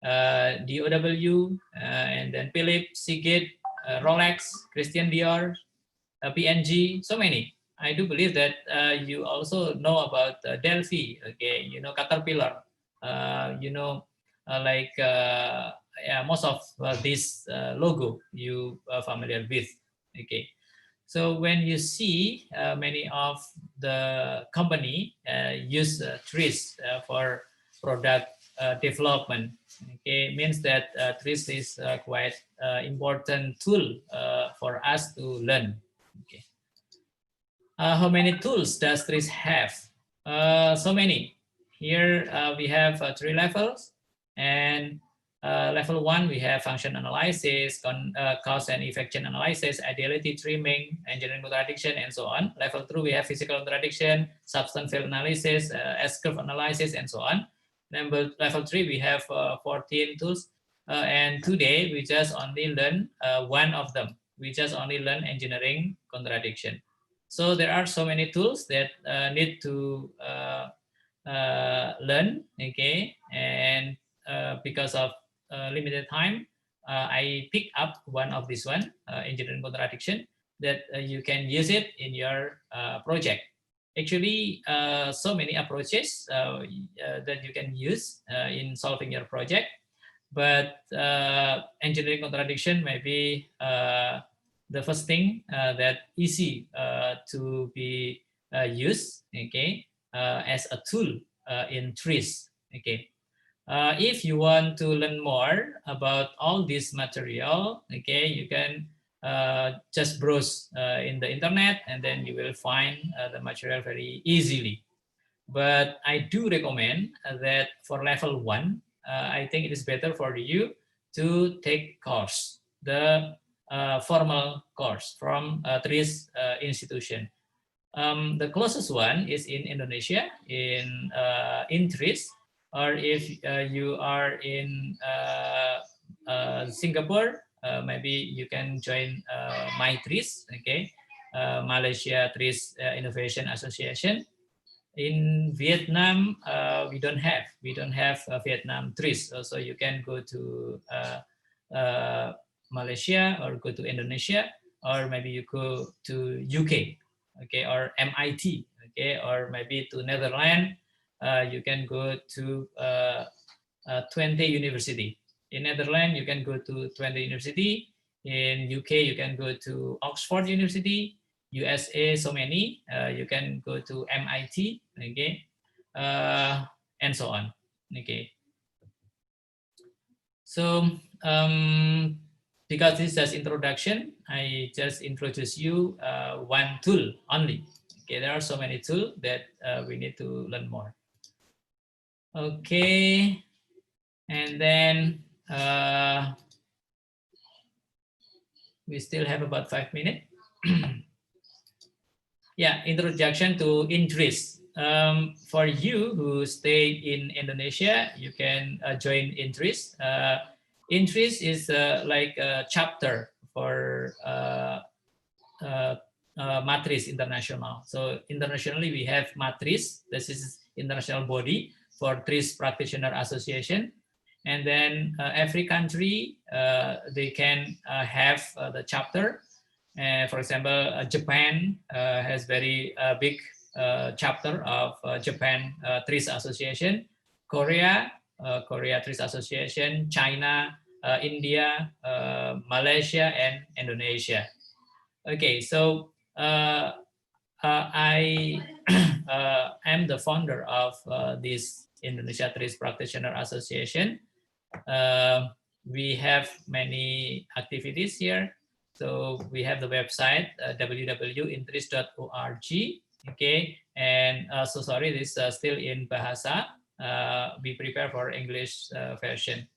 Speaker 6: DOW, and then Philips, Seagate, Rolex, Christian Dior, PNG, so many. I do believe that you also know about Delphi, okay, you know, Caterpillar, you know, yeah, most of this logo you are familiar with, okay. So when you see many of the company use trees for product development, okay, means that trees is quite important tool for us to learn. Okay. How many tools does trees have? So many. Here we have 3 levels, and level 1 we have function analysis, cause and effect chain analysis, ideality trimming, engineering contradiction, and so on. Level 2 we have physical contradiction, substance field analysis, S-curve analysis, and so on. Level 3 we have 14 tools, and today we just only learn one of them. We just only learn engineering contradiction. So there are so many tools that need to learn, okay, and because of limited time, I pick up one of this one, engineering contradiction, that you can use it in your project. Actually, so many approaches that you can use in solving your project, but engineering contradiction may be the first thing that easy to be used, okay, as a tool in trees, okay. If you want to learn more about all this material, okay, you can just browse in the internet, and then you will find the material very easily. But I do recommend that for level 1, I think it is better for you to take course, the formal course from trees institution. The closest one is in Indonesia, in trees, or if you are in Singapore, maybe you can join My Trees, okay, Malaysia Trees Innovation Association. In Vietnam, we don't have Vietnam trees, so you can go to Malaysia or go to Indonesia, or maybe you go to UK, okay, or MIT, okay, or maybe to Netherlands. You can go to Twente University. In Netherlands, you can go to Twente University. In UK, you can go to Oxford University. USA, so many. You can go to MIT, okay, and so on, okay. So because this is just introduction, I just introduce you one tool only. Okay, there are so many tools that we need to learn more. Okay, and then we still have about 5 minutes. Yeah, introduction to INTRIS. For you who stay in Indonesia, you can join INTRIS. INTRIS is like a chapter for Matris International. So internationally, we have Matris. This is international body for trees practitioner association. And then every country, they can have the chapter. For example, Japan has very big chapter of Japan Trees Association, Korea, Korea Trees Association, China, India, Malaysia, and Indonesia. Okay, so I am the founder of this Indonesia Trees Practitioner Association. We have many activities here. So we have the website www.intris.org. Okay, and so sorry, this is still in Bahasa. We prepare for English version.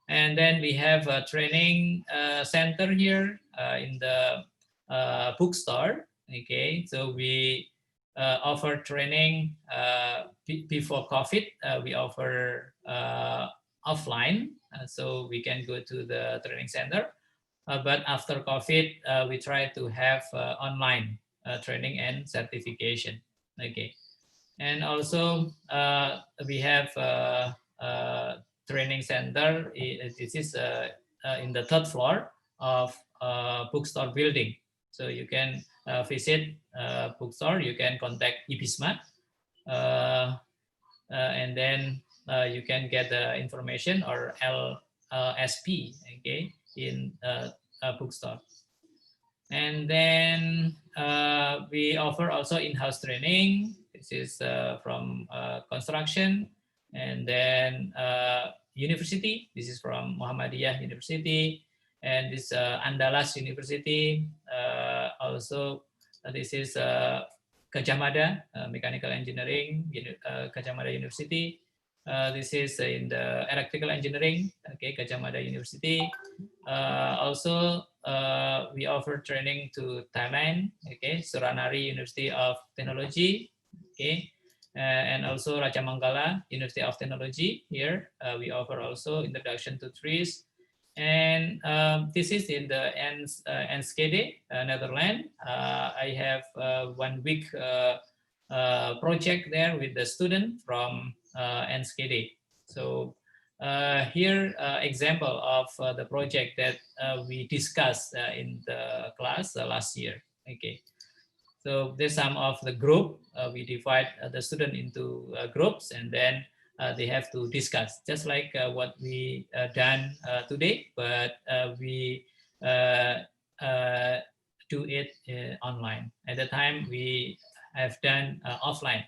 Speaker 6: And then we have a training center here in the bookstore. Okay, so we offer training before COVID. We offer offline, so we can go to the training center. But after COVID, we try to have online training and certification. Okay, and also we have training center. This is in the third floor of bookstore building. So you can visit bookstore. You can contact IBISMA, and then you can get the information or LSP. Okay, in bookstore. And then we offer also in-house training. This is from construction, and then university. This is from Muhammadiyah University, and this Andalas University. Also, this is Gajah Mada Mechanical Engineering, Gajah Mada University. This is in the electrical engineering, okay, Gajah Mada University. Also, we offer training to Thailand, okay, Suranari University of Technology, okay, and also Raja Mangala University of Technology. Here, we offer also introduction to trees. And this is in the Enschede, Netherlands. I have 1 week project there with the student from Enschede. So here example of the project that we discussed in the class last year. Okay, so there's some of the group. We divide the student into groups, and then they have to discuss, just like what we done today, but we do it online. At the time, we have done offline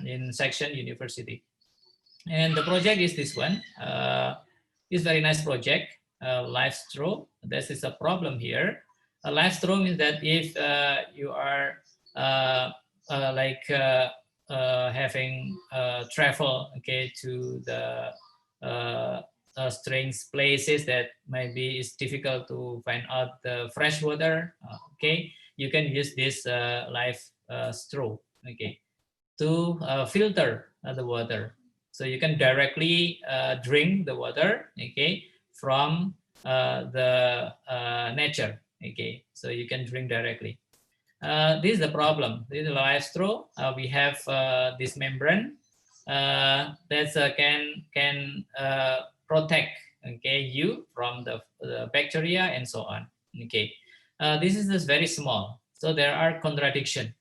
Speaker 6: in section university. And the project is this one. It's very nice project, live straw. This is a problem here. A live straw means that if you are having travel, okay, to the strange places that maybe it's difficult to find out the fresh water, okay, you can use this live straw, okay, to filter the water. So you can directly drink the water, okay, from the nature, okay. So you can drink directly. This is the problem. This is a live straw. We have this membrane that can protect, okay, you from the bacteria and so on. Okay, this is just very small. So there are contradictions.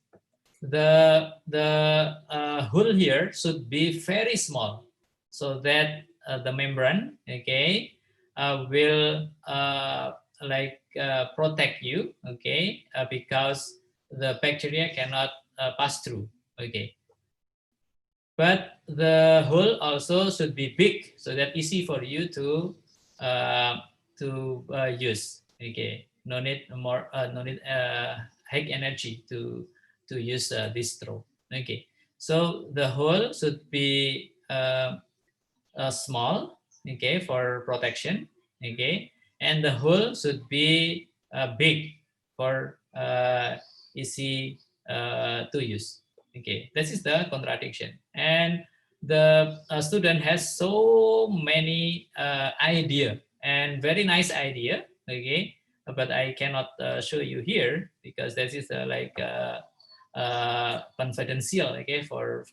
Speaker 6: The hole here should be very small, so that the membrane, okay, will protect you, okay, because the bacteria cannot pass through, okay. But the hole also should be big, so that easy for you to use, okay. No need more, no need high energy to use this straw, okay. So the hole should be small, okay, for protection, okay, and the hole should be big for easy to use, okay. This is the contradiction, and the student has so many idea and very nice idea, okay, but I cannot show you here because this is confidential, okay, for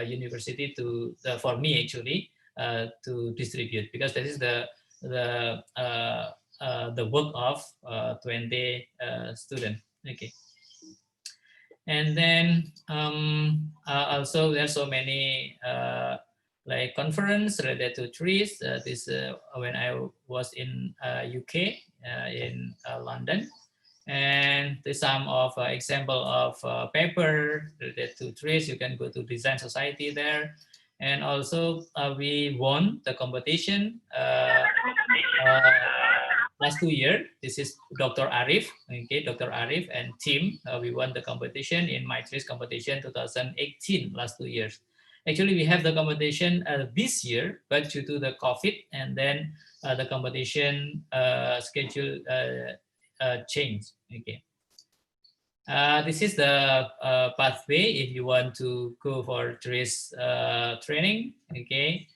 Speaker 6: university to for me actually to distribute, because this is the work of 20 students, okay. And then also there's so many like conference related to trees. This when I was in UK in London. And there's some of example of paper related to trees. You can go to Design Society there. And also we won the competition last 2 years. This is Dr. Arif. Okay, Dr. Arif and team. We won the competition in MyTrees competition 2018, last 2 years. Actually, we have the competition this year, but due to the COVID, and then the competition schedule changed. Okay. This is the pathway if you want to go for trees training. Okay,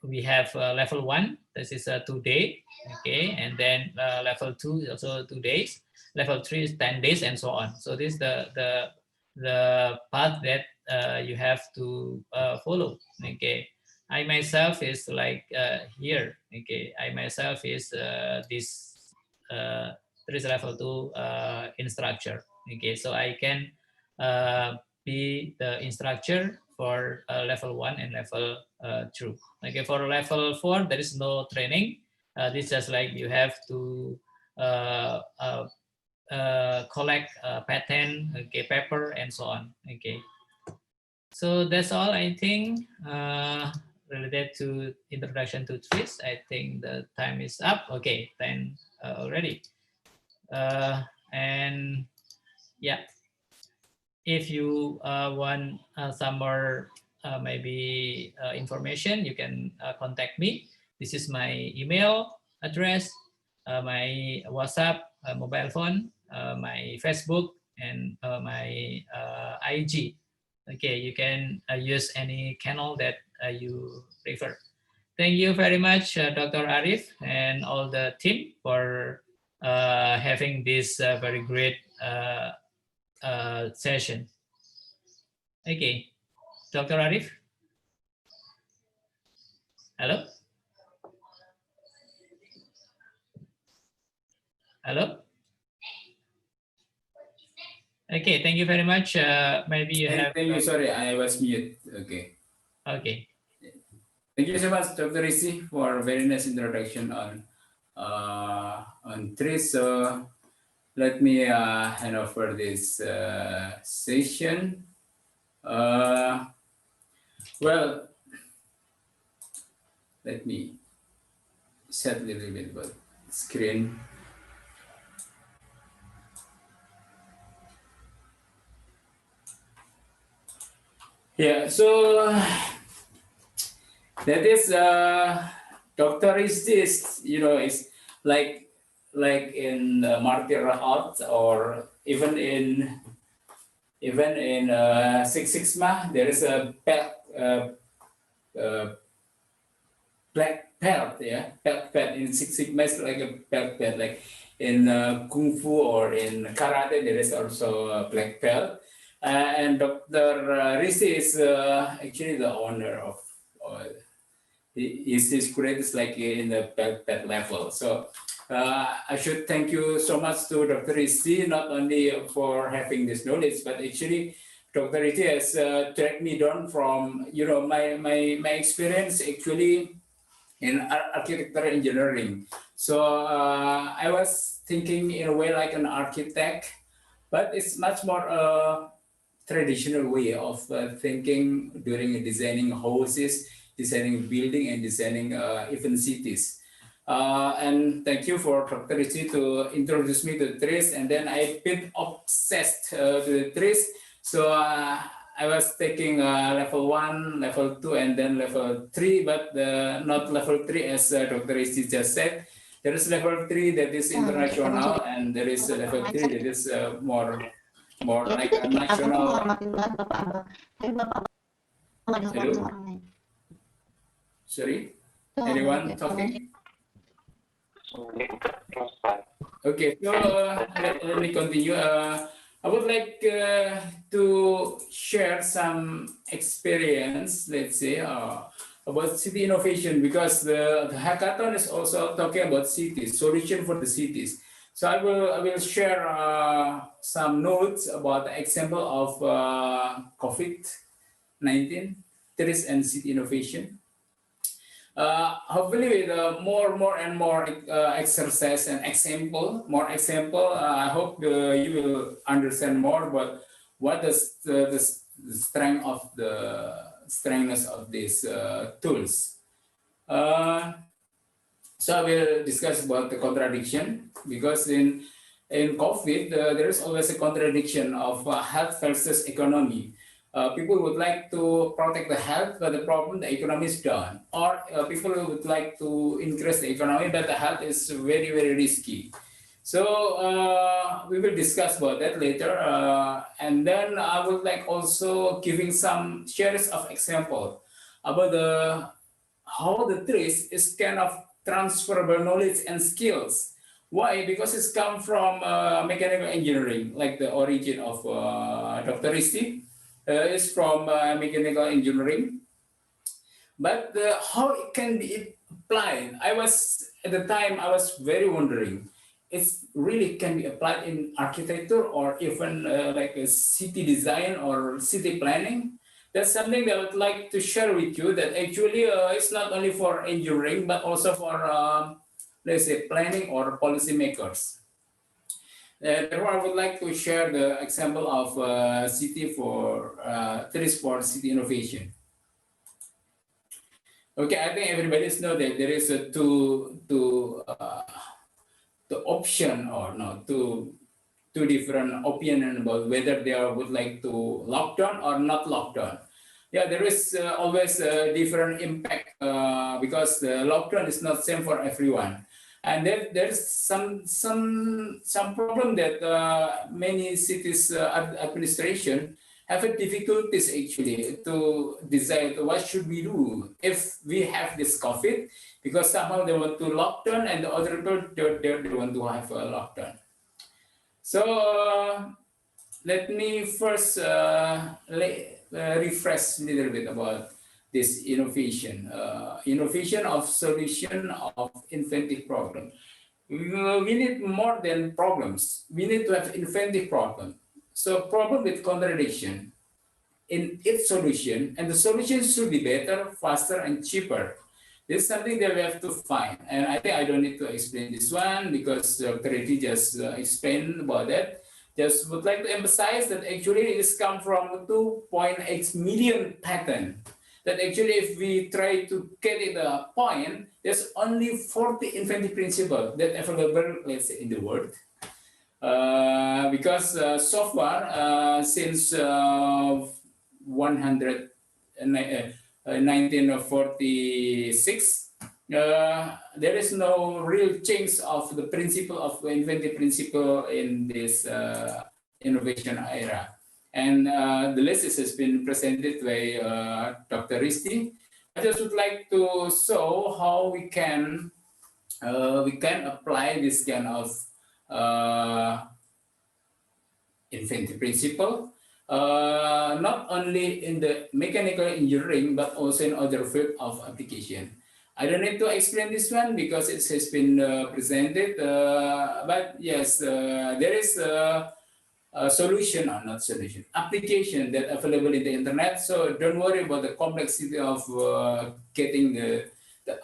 Speaker 6: we have level 1. This is 2 days. Okay, and then level 2 is also 2 days. Level 3 is 10 days, and so on. So this is the path that you have to follow. Okay, I myself is like here. Okay, I myself is this. There is level 2 instructor. Okay, so I can be the instructor for level 1 and level 2. Okay, for level 4 there is no training. This is just like you have to collect patent, okay, paper, and so on. Okay, so that's all I think related to introduction to trees. I think the time is up. Okay, 10 already. And yeah, if you want some more maybe information, you can contact me. This is my email address, my WhatsApp mobile phone, my Facebook, and my IG. Okay, you can use any channel that you prefer. Thank you very much, Dr. Arif and all the team for having this very great session. Okay, Dr. Arif. Hello. Hello. Okay, thank you very much. Maybe you have.
Speaker 5: Thank you. Sorry, I was mute. Okay.
Speaker 6: Okay.
Speaker 5: Thank you so much, Dr. Rizzi, for a very nice introduction on trees. So let me hand over this session. Well, let me set a little bit about screen. Yeah, so that is Dr. Rizzi is, is like in martial arts, or even in Six Sigma, there is a black belt, yeah, belt in Six Sigma is like a belt, like in Kung Fu or in Karate, there is also a black belt. And Dr. Rizzi is actually the owner of, his grade is like in the belt level. So I should thank you so much to Dr. Rizzi, not only for having this knowledge, but actually Dr. Rizzi has tracked me down from, my experience actually in architecture engineering. So I was thinking in a way like an architect, but it's much more traditional way of thinking during designing houses, designing building, and designing even cities. And thank you for Dr. Rizzi to introduce me to trees, and then I've been obsessed to the trees. So I was taking level 1, level 2, and then level 3, but not level 3 as Dr. Rizzi just said. There is level 3 that is international, and there is level 3 that is more like a national. Hello? Sorry? Anyone talking? Okay, so let me continue. I would like to share some experience, let's say, about city innovation, because the hackathon is also talking about cities, solution for the cities. So I will share some notes about the example of COVID-19, trees and city innovation. Hopefully with more and more exercise and more example, I hope you will understand more about what is the strength of the strengthness of these tools. So I will discuss about the contradiction, because in COVID, there is always a contradiction of health versus economy. People would like to protect the health, but the problem, the economy is down. Or people would like to increase the economy, but the health is very, very risky. So we will discuss about that later. And then I would like also giving some shares of example about how the trees is kind of transferable knowledge and skills. Why? Because it's come from mechanical engineering, like the origin of Dr. Risti is from mechanical engineering. But how it can be applied, at the time, I was very wondering, it's really can be applied in architecture or even like a city design or city planning. That's something that I would like to share with you, that actually it's not only for engineering, but also for, let's say, planning or policymakers. Therefore, I would like to share the example of city for trees for city innovation. Okay, I think everybody knows that there is a two option, or no, two different opinion about whether they would like to lock down or not lock down. Yeah, there is always a different impact because the lockdown is not same for everyone, and there's some problem that many cities administration have a difficulties actually to decide what should we do if we have this COVID, because somehow they want to lock down and the other people they want to have a lockdown. So let me first refresh a little bit about this innovation. Innovation of solution of inventive problem. We need more than problems. We need to have inventive problem. So problem with contradiction in its solution, and the solution should be better, faster, and cheaper. This is something that we have to find. And I think I don't need to explain this one because Dr. Reddy just explained about that. Just would like to emphasize that actually it has come from 2.8 million patent. That actually if we try to get it a point, there's only 40 inventive principles that available, let's say, in the world. Because so far, since 1946, there is no real change of the principle of inventive principle in this innovation era. And the list has been presented by Dr. Risti. I just would like to show how we can apply this kind of inventive principle, not only in the mechanical engineering, but also in other field of application. I don't need to explain this one because it has been presented, but yes, there is a solution, or not solution, application that available in the internet. So don't worry about the complexity of getting the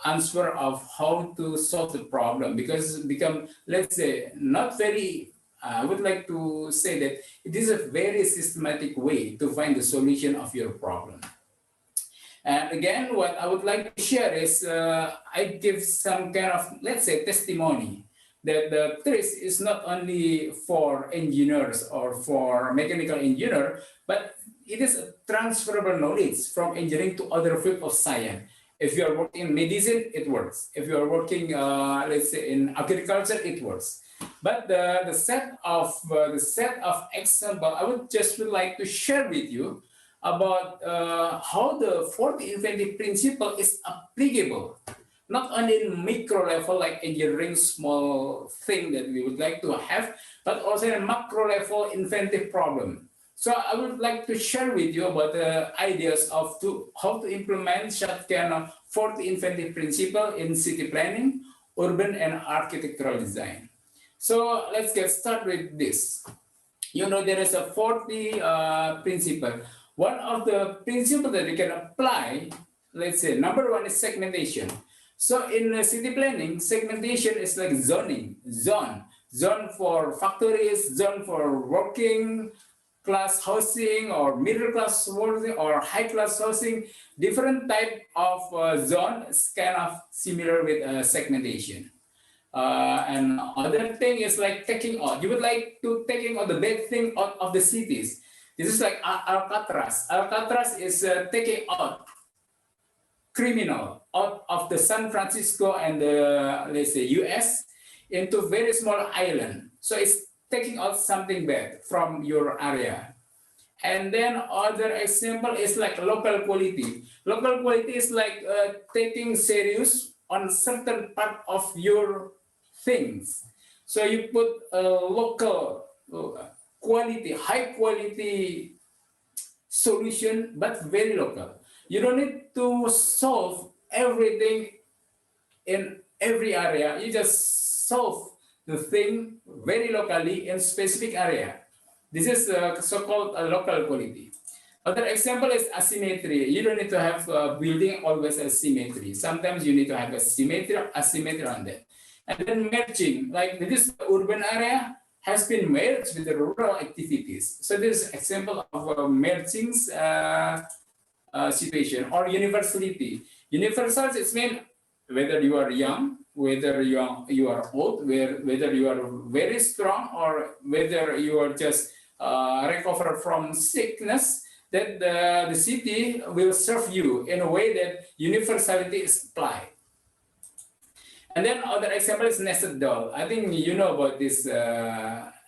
Speaker 5: answer of how to solve the problem, because it's become, let's say, not very, I would like to say that it is a very systematic way to find the solution of your problem. And again, what I would like to share is I give some kind of, let's say, testimony that the TRIS is not only for engineers or for mechanical engineer, but it is a transferable knowledge from engineering to other fields of science. If you are working in medicine, it works. If you are working, let's say, in agriculture, it works. But the set of example, I would like to share with you about how the fourth inventive principle is applicable, not only in micro level like engineering small thing that we would like to have, but also in macro level inventive problem. So I would like to share with you about the ideas of how to implement such kind of fourth inventive principle in city planning, urban and architectural design. So let's get started with this. You know, there is a 40 principle. One of the principles that we can apply, let's say, number one is segmentation. So in city planning, segmentation is like zoning, zone for factories, zone for working class housing or middle class housing or high class housing, different type of zone is kind of similar with segmentation. And other thing is like taking out. You would like to taking out the bad thing out of the cities. This is like Alcatraz. Alcatraz is taking out criminal out of the San Francisco and the, let's say, US into very small island. So it's taking out something bad from your area. And then other example is like local quality. Local quality is like taking serious on certain part of your things. So you put a local quality, high quality solution, but very local. You don't need to solve everything in every area. You just solve the thing very locally in specific area. This is so-called local quality. Other example is asymmetry. You don't need to have a building always as symmetry. Sometimes you need to have a symmetry, asymmetry on that. And then merging, like this urban area has been merged with the rural activities. So this is example of merging situation. Or universality. Universals, it means whether you are young, whether you are old, whether you are very strong, or whether you are just recover from sickness, that the city will serve you in a way that universality is applied. And then other example is nested doll. I think you know about this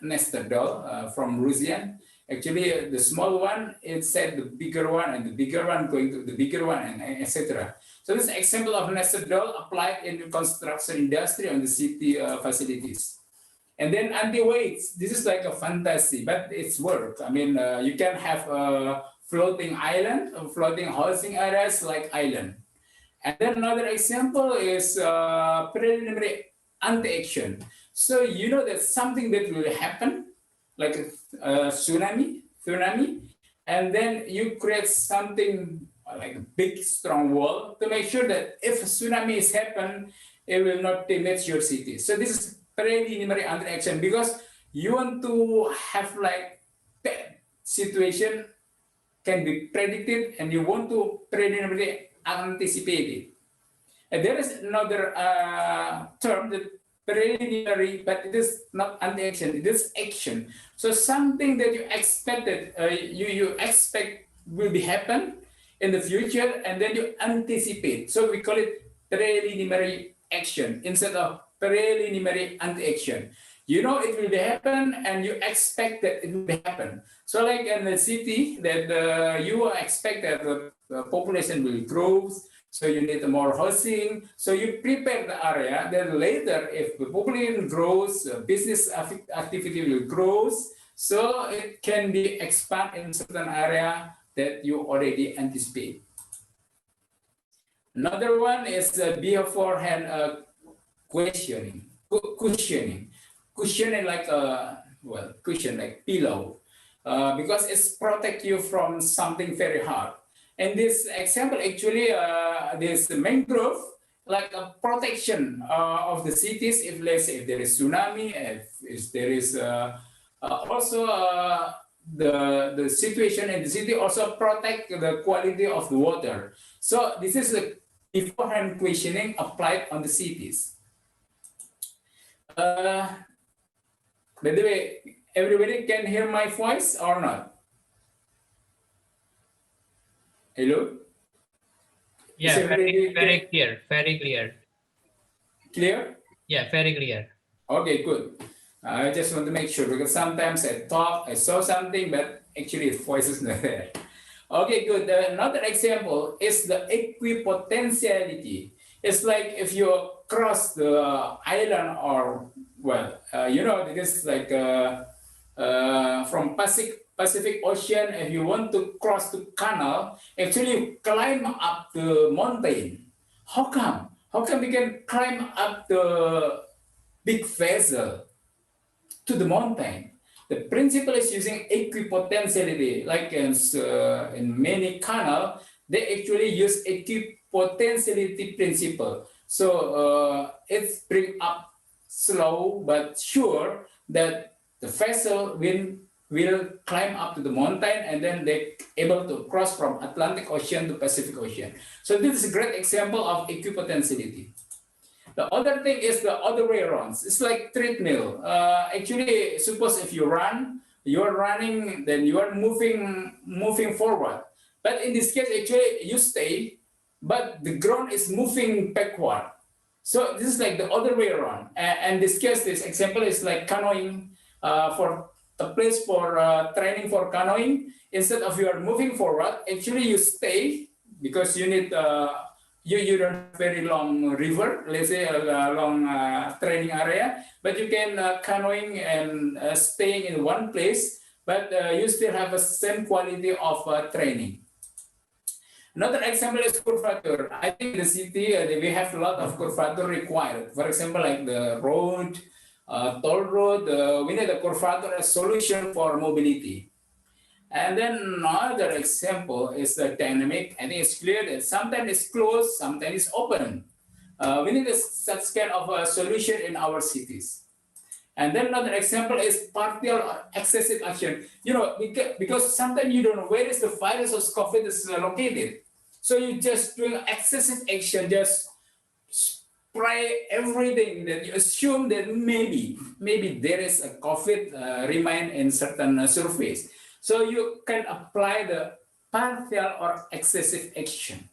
Speaker 5: nested doll from Russian. Actually, the small one, it said the bigger one, and the bigger one going to the bigger one, and etc. So this example of nested doll applied in the construction industry and the city facilities. And then anti-weights, this is like a fantasy, but it's work. I mean, you can have a floating island, floating housing areas like island. And then another example is preliminary anti-action. So you know that something that will happen, like a tsunami, and then you create something like a big strong wall to make sure that if a tsunami is happen, it will not damage your city. So this is preliminary anti-action because you want to have like that situation can be predicted and you want to preliminary anticipate it. And there is another term that preliminary, but it is not anti-action, it is action. So something that you expected, you expect will be happen in the future, and then you anticipate. So we call it preliminary action instead of preliminary anti-action. You know it will be happen, and you expect that it will be happen. So like in the city that you expect that the population will grow, so you need more housing. So you prepare the area. Then later, if the population grows, business activity will grow. So it can be expand in certain area that you already anticipate. Another one is beforehand questioning like a cushion like pillow, because it's protect you from something very hard. And this example, actually, this mangrove, like a protection of the cities. If let's say if there is tsunami, if there is also the situation in the city, also protect the quality of the water. So this is a beforehand questioning applied on the cities. By the way, everybody can hear my voice or not? Hello?
Speaker 6: Yeah, very clear, very clear.
Speaker 5: Clear?
Speaker 6: Yeah, very clear.
Speaker 5: Okay, good. I just want to make sure because sometimes I talk, I saw something, but actually the voice is not there. Okay, good. Another example is the equipotentiality. It's like if you cross the island or, well, you know, it is like from Pacific Ocean, if you want to cross the canal, actually you climb up the mountain. How come? How come we can climb up the big vessel to the mountain? The principle is using equipotentiality. Like in many canal, they actually use equipotentiality principle. So it's bring up slow but sure that the vessel will will climb up to the mountain, and then they able to cross from Atlantic Ocean to Pacific Ocean. So this is a great example of equipotentiality. The other thing is the other way around. It's like treadmill. Actually, suppose if you run, you're running, then you are moving forward. But in this case, actually, you stay, but the ground is moving backward. So this is like the other way around. And this case, this example is like canoeing, for a place for training for canoeing. Instead of you are moving forward, actually you stay because you need you don't have very long river, let's say a long training area, but you can canoeing and staying in one place, but you still have the same quality of training. Another example is curvature. I think in the city we have a lot of curvature required. For example, like the road, toll road, we need a curvature as solution for mobility. And then another example is the dynamic. I think it's clear that sometimes it's closed, sometimes it's open. We need such kind of a solution in our cities. And then another example is partial or excessive action. You know, because sometimes you don't know where is the virus of COVID is located. So you just doing excessive action, just spray everything that you assume that maybe there is a COVID remain in certain surface. So you can apply the partial or excessive action.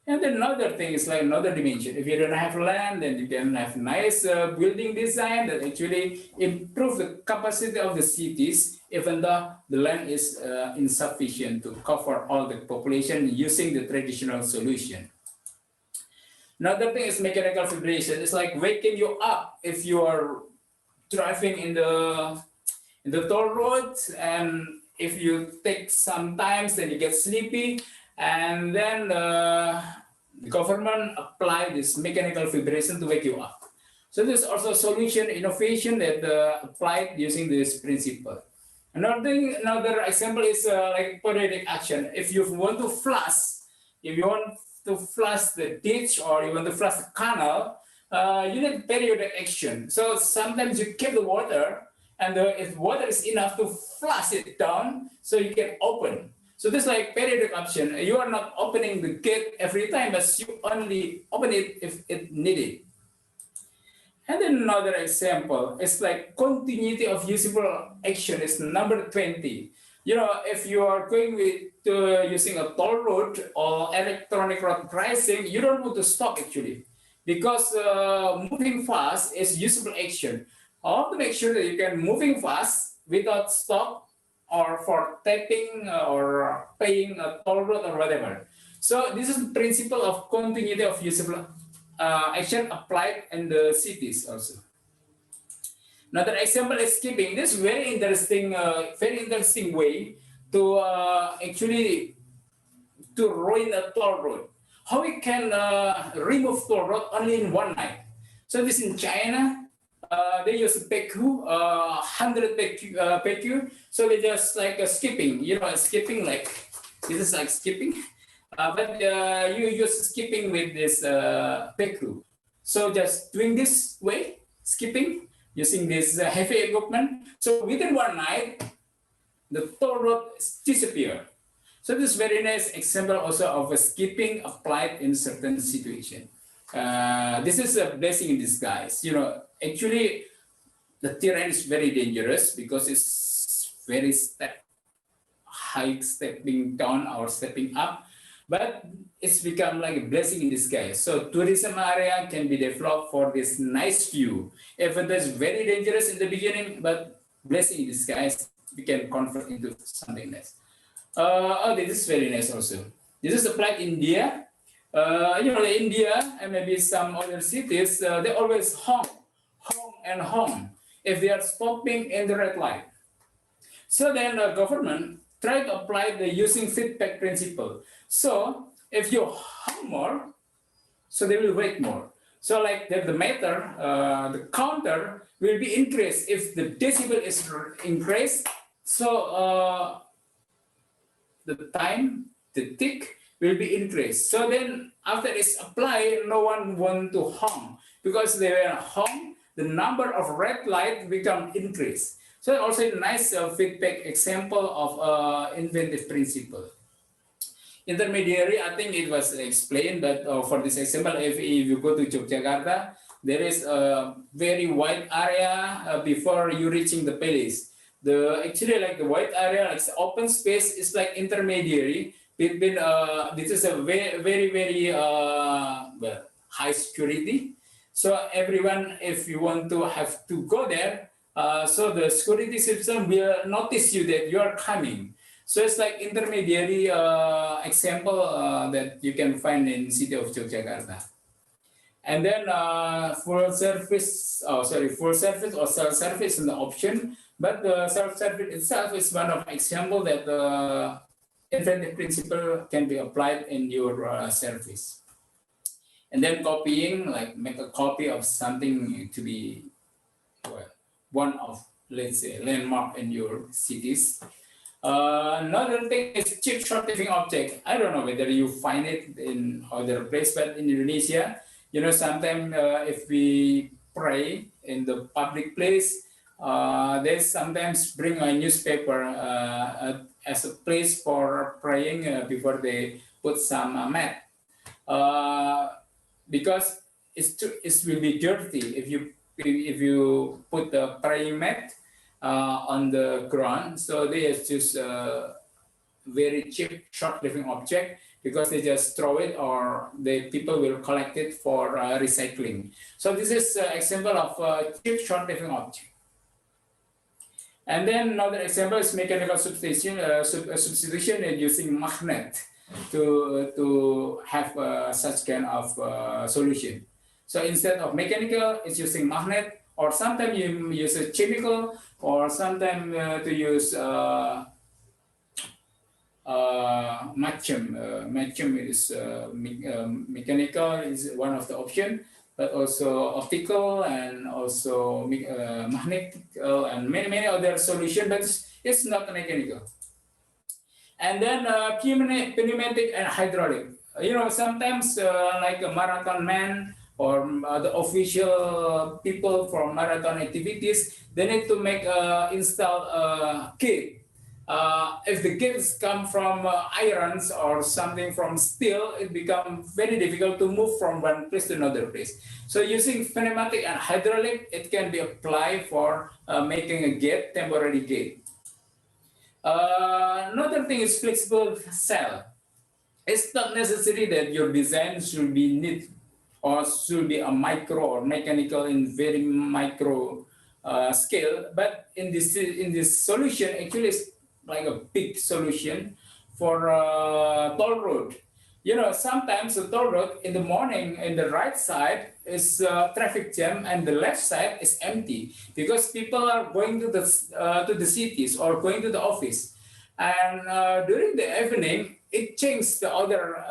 Speaker 5: And then another thing is like another dimension. If you don't have land, then you can have nice building design that actually improve the capacity of the cities, even though the land is insufficient to cover all the population using the traditional solution. Another thing is mechanical vibration. It's like waking you up if you are driving in the toll road, and if you take some time, then you get sleepy, and then the government apply this mechanical vibration to wake you up. So there's also solution innovation that applied using this principle. Another example is like periodic action. If you want to flush, the ditch or you want to flush the canal, you need periodic action. So sometimes you keep the water, and if water is enough to flush it down, so you can open. So this is like periodic action. You are not opening the gate every time, but you only open it if it needed. And then another example is like continuity of usable action is number 20. You know, if you are going with using a toll road or electronic road pricing, you don't want to stop actually, because moving fast is usable action. How to make sure that you can moving fast without stop or for tapping or paying a toll road or whatever. So this is the principle of continuity of usable action applied in the cities also. Another example is skipping. This is very interesting way to actually to ruin a toll road. How we can remove toll road only in one night? So this in China. They use PQ, 100 PQ. So they just like skipping, skipping like, this is like skipping. But you use skipping with this PQ. So just doing this way, skipping, using this heavy equipment. So within one night, the toll road disappear. So this is very nice example also of a skipping applied in certain situation. This is a blessing in disguise. Actually, the terrain is very dangerous because it's very high stepping down or stepping up, but it's become like a blessing in disguise. So tourism area can be developed for this nice view. Even though it's very dangerous in the beginning, but blessing in disguise, we can convert into something nice. This is very nice also. This is applied in India. India and maybe some other cities, they always honk if they are stopping in the red light. So then the government try to apply the using feedback principle. So if you honk more, so they will wait more. So like the meter, the counter will be increased if the decibel is increased. So the time, the tick will be increased. So then after it's applied, no one want to honk, because they will honk, the number of red light become increased. So also a nice feedback example of inventive principle. Intermediary, I think it was explained, but for this example, if you go to Yogyakarta, there is a very wide area before you reaching the palace. Actually like the wide area, like open space, is like intermediary between. This is a very well, high security. So everyone, if you want to have to go there, so the security system will notice you that you are coming. So it's like intermediary example that you can find in city of Yogyakarta. And then full service or self-service is an option, but the self-service itself is one of example that the inventive principle can be applied in your service. And then copying, like make a copy of something to be one of, let's say, landmark in your cities. Another thing is cheap short living object. I don't know whether you find it in other place, but in Indonesia, you know, sometimes if we pray in the public place, they sometimes bring a newspaper as a place for praying before they put some mat. Because it will be dirty if you put the praying mat on the ground. So they just very cheap, short living object because they just throw it or the people will collect it for recycling. So this is an example of cheap, short living object. And then another example is mechanical substitution using magnet to have such kind of solution. So instead of mechanical, it's using magnet, or sometimes you use a chemical, or sometimes to use Matchum is mechanical is one of the option, but also optical and also magnetical and many other solutions, but it's not mechanical. And then pneumatic and hydraulic. You know, sometimes like a marathon man or the official people for marathon activities, they need to make install a gate. If the gates come from irons or something from steel, it becomes very difficult to move from one place to another place. So using pneumatic and hydraulic, it can be applied for making a gate, temporary gate. Another thing is flexible cell. It's not necessary that your design should be neat or should be a micro or mechanical in very micro scale, but in this solution, actually it's like a big solution for toll road. You know, sometimes the toll road in the morning in the right side is traffic jam and the left side is empty because people are going to the cities or going to the office, and during the evening it changes the other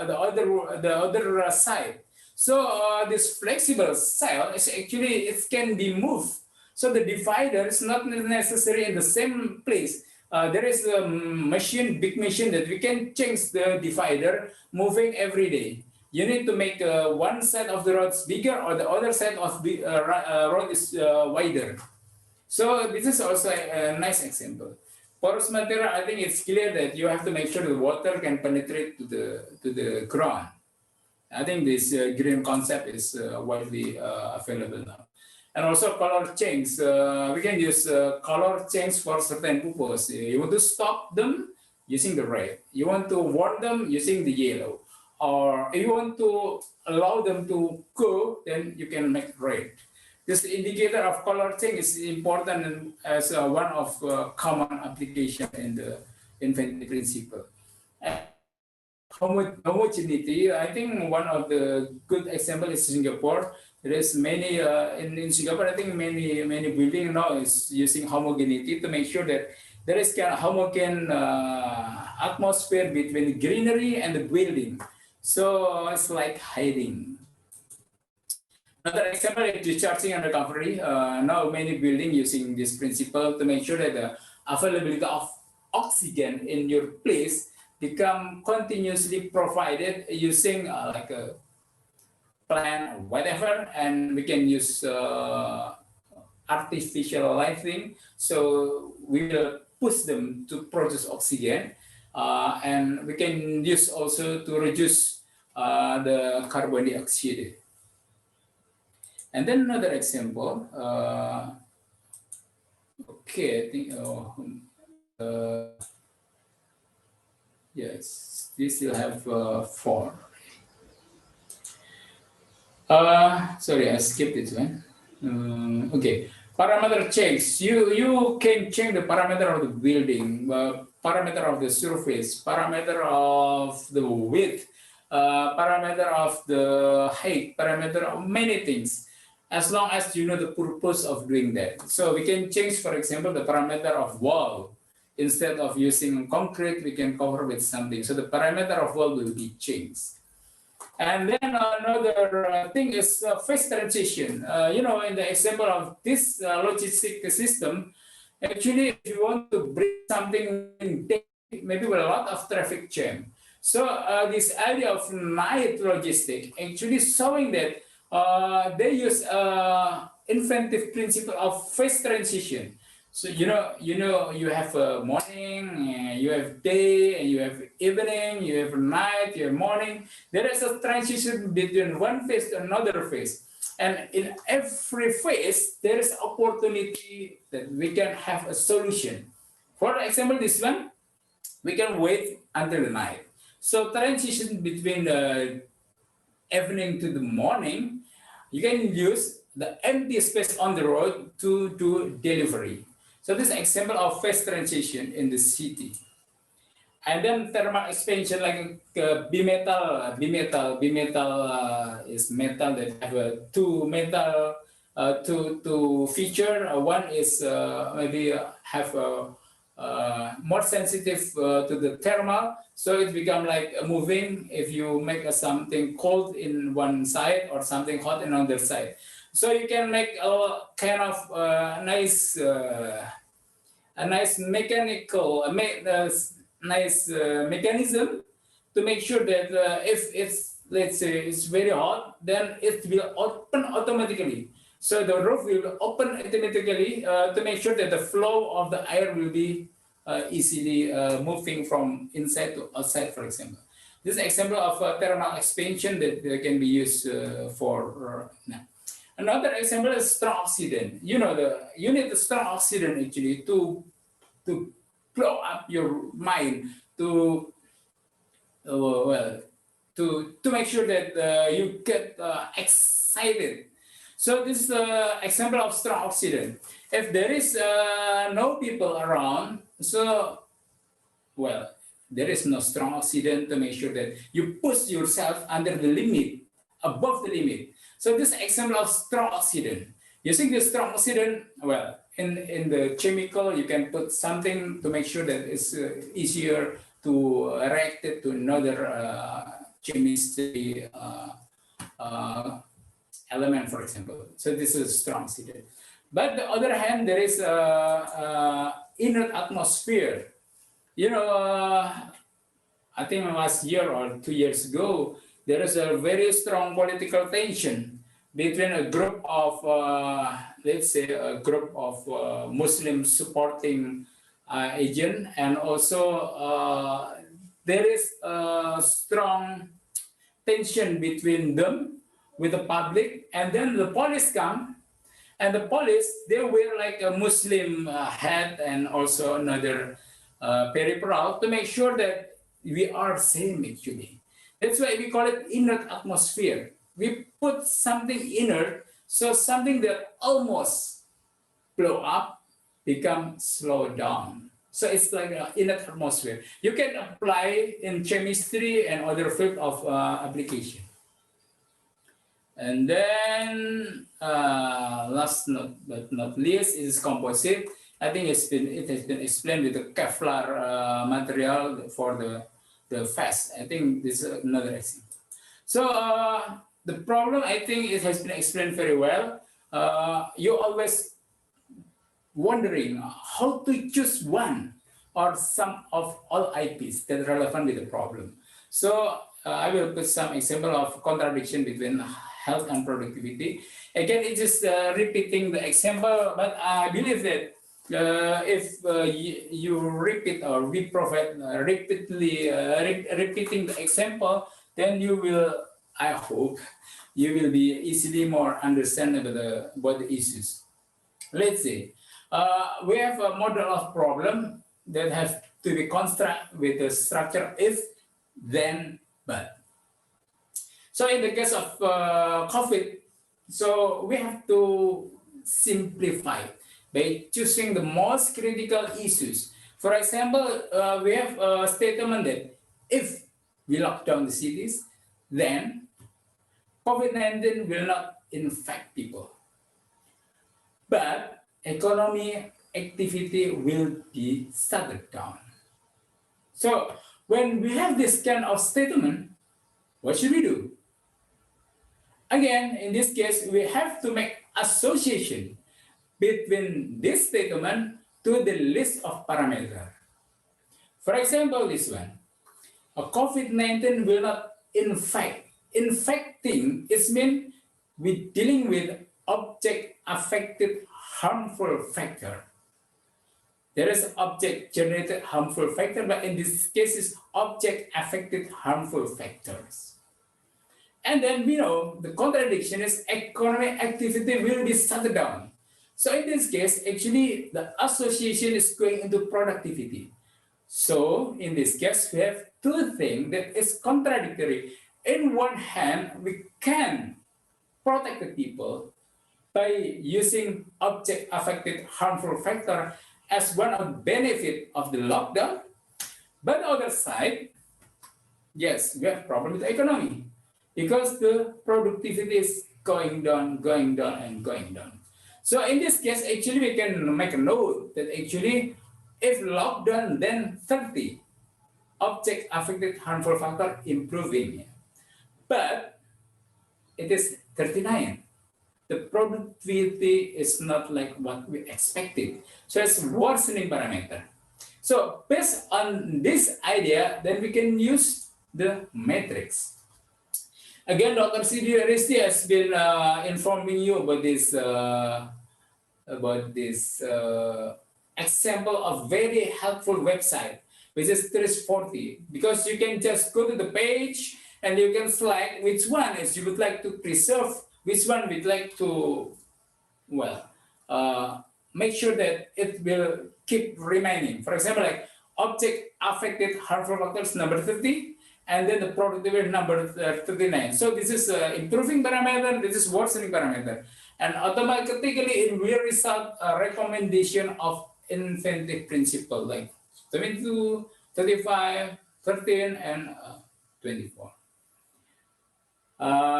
Speaker 5: side. So this flexible cell is actually, it can be moved. So the divider is not necessary in the same place. There is a machine, big machine that we can change the divider moving every day. You need to make one side of the roads bigger or the other side of the road is wider. So this is also a nice example. Porous material, I think it's clear that you have to make sure the water can penetrate to the ground. I think this green concept is widely available now. And also color change. We can use color change for certain purpose. You want to stop them using the red. You want to warn them using the yellow. Or if you want to allow them to go, then you can make red. This indicator of color change is important as one of common application in the inventive principle. And homogeneity, I think one of the good example is Singapore. There is many in Singapore. I think many building now is using homogeneity to make sure that there is kind of homogeneous atmosphere between greenery and the building. So it's like hiding. Another example is discharging and recovery. Now many buildings using this principle to make sure that the availability of oxygen in your place become continuously provided using like a plant or whatever, and we can use artificial lighting. So we will push them to produce oxygen, and we can use also to reduce the carbon dioxide. And then another example. Okay, I think. Yes, we still have 4. Sorry, I skipped this one. Okay, parameter change. You can change the parameter of the building, parameter of the surface, parameter of the width, parameter of the height, parameter of many things, as long as you know the purpose of doing that. So we can change, for example, the parameter of wall. Instead of using concrete, we can cover with something. So the parameter of wall will be changed. And then another thing is phase transition. You know, in the example of this logistic system, actually, if you want to bring something in day, maybe with a lot of traffic jam. So this idea of night logistic actually showing that they use inventive principle of phase transition. So you have a morning, you have day, and you have evening, you have night, you have morning. There is a transition between one phase to another phase. And in every phase, there is opportunity that we can have a solution. For example, this one, we can wait until the night. So transition between the evening to the morning, you can use the empty space on the road to do delivery. So this is an example of phase transition in the city. And then thermal expansion, like bimetal. Bimetal is metal that have two feature. One is maybe have more sensitive to the thermal, so it become like moving if you make something cold in one side or something hot in another side. So you can make a kind of nice mechanical, nice mechanism to make sure that if it's, let's say, it's very hot, then it will open automatically. So the roof will open automatically to make sure that the flow of the air will be easily moving from inside to outside, for example. This is an example of thermal expansion that can be used for now. Another example is strong oxidant. You need the strong oxidant actually to blow up your mind, to make sure that you get excited. So this is the example of strong oxidant. If there is no people around, so there is no strong oxidant to make sure that you push yourself under the limit, above the limit. So this example of strong oxidant. Using the strong oxidant, in the chemical, you can put something to make sure that it's easier to react it to another chemistry element, for example. So this is strong oxidant. But on the other hand, there is inert atmosphere. I think last year or 2 years ago, there is a very strong political tension between a group of, let's say, a group of Muslim supporting agent, and also there is a strong tension between them with the public, and then the police come, and the police, they wear like a Muslim hat and also another peripheral to make sure that we are same actually. That's why we call it inert atmosphere. We put something inert, so something that almost blow up become slow down. So it's like an inert atmosphere. You can apply in chemistry and other field of application. And then last but not least is composite. I think it has been explained with the Kevlar material for the vest. I think this is another example. So the problem, I think it has been explained very well. You always wondering how to choose one or some of all IPs that are relevant with the problem. So I will put some example of contradiction between health and productivity. Again, it is repeating the example, but I believe that if you repeat or we provide repeatedly repeating the example, then you will, I hope, you will be easily more understandable about the issues. Let's say we have a model of problem that have to be constructed with the structure if, then, but. So in the case of COVID, so we have to simplify by choosing the most critical issues. For example, we have a statement that if we lock down the cities, then COVID-19 will not infect people. But economy activity will be shut down. So when we have this kind of statement, what should we do? Again, in this case, we have to make association between this statement to the list of parameters. For example, this one, a COVID-19 will not infect. Infecting is mean we're dealing with object-affected harmful factor. There is object-generated harmful factor, but in this case, it's object-affected harmful factors. And then we know the contradiction is economic activity will be shut down. So in this case, actually, the association is going into productivity. So in this case, we have two things that is contradictory. In one hand, we can protect the people by using object-affected harmful factor as one of the benefit of the lockdown. But on the other side, yes, we have problem with the economy because the productivity is going down, and going down. So in this case, actually, we can make a note that actually, if lockdown, then 30 object-affected harmful factor improving. But it is 39. The productivity is not like what we expected. So it's worsening parameter. So based on this idea, then we can use the matrix. Again, Dr. Sidi Aristi has been informing you about this example of very helpful website, which is 340, because you can just go to the page and you can select which one is you would like to preserve, which one we'd like to, well, make sure that it will keep remaining. For example, like object affected harmful factors number 30, and then the productivity number 39. So this is improving parameter, this is worsening parameter. And automatically it will result a recommendation of incentive principle like 22, 35, 13, and 24.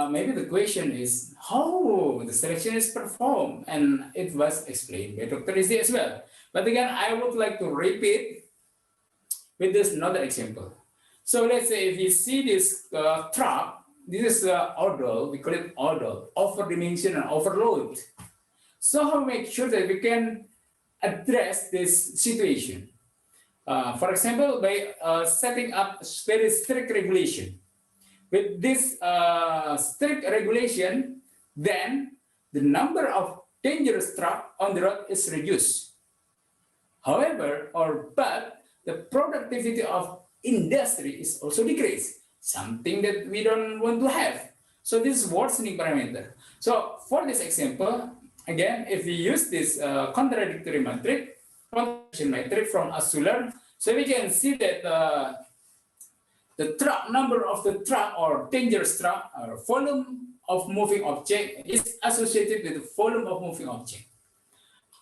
Speaker 5: Maybe the question is how the selection is performed, and it was explained by Dr. Rizzi as well. But again, I would like to repeat with this another example. So let's say if you see this truck, this is odol, we call it odol, overdimension and overload. So how we make sure that we can address this situation? For example, by setting up very strict regulation. With this strict regulation, then the number of dangerous trucks on the road is reduced. However, but the productivity of industry is also decreased, something that we don't want to have. So this is worsening parameter. So for this example, again, if we use this contradictory matrix, contradiction matrix from Assular, so we can see that the truck number of the truck or dangerous truck or volume of moving object is associated with the volume of moving object.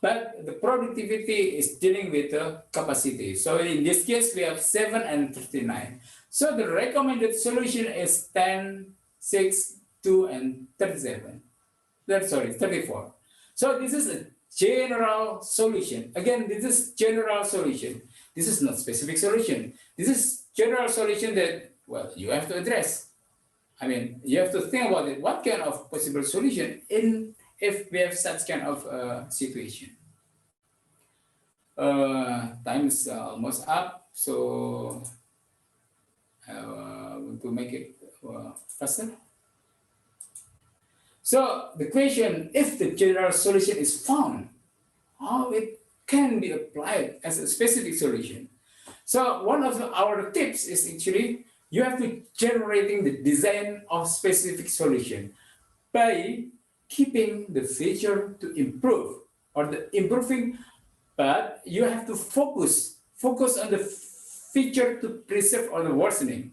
Speaker 5: But the productivity is dealing with the capacity. So in this case, we have 7 and 39. So the recommended solution is 10, 6, 2, and 37. Sorry, 34. So this is a general solution. Again, this is general solution. This is not specific solution. This is general solution that, well, you have to address. I mean, you have to think about it. What kind of possible solution if we have such kind of situation? Time is almost up, so I want to make it faster. So the question, if the general solution is found, how it can be applied as a specific solution. So one of our tips is actually you have to generating the design of specific solution by keeping the feature to improve or the improving, but you have to focus on the feature to preserve or the worsening.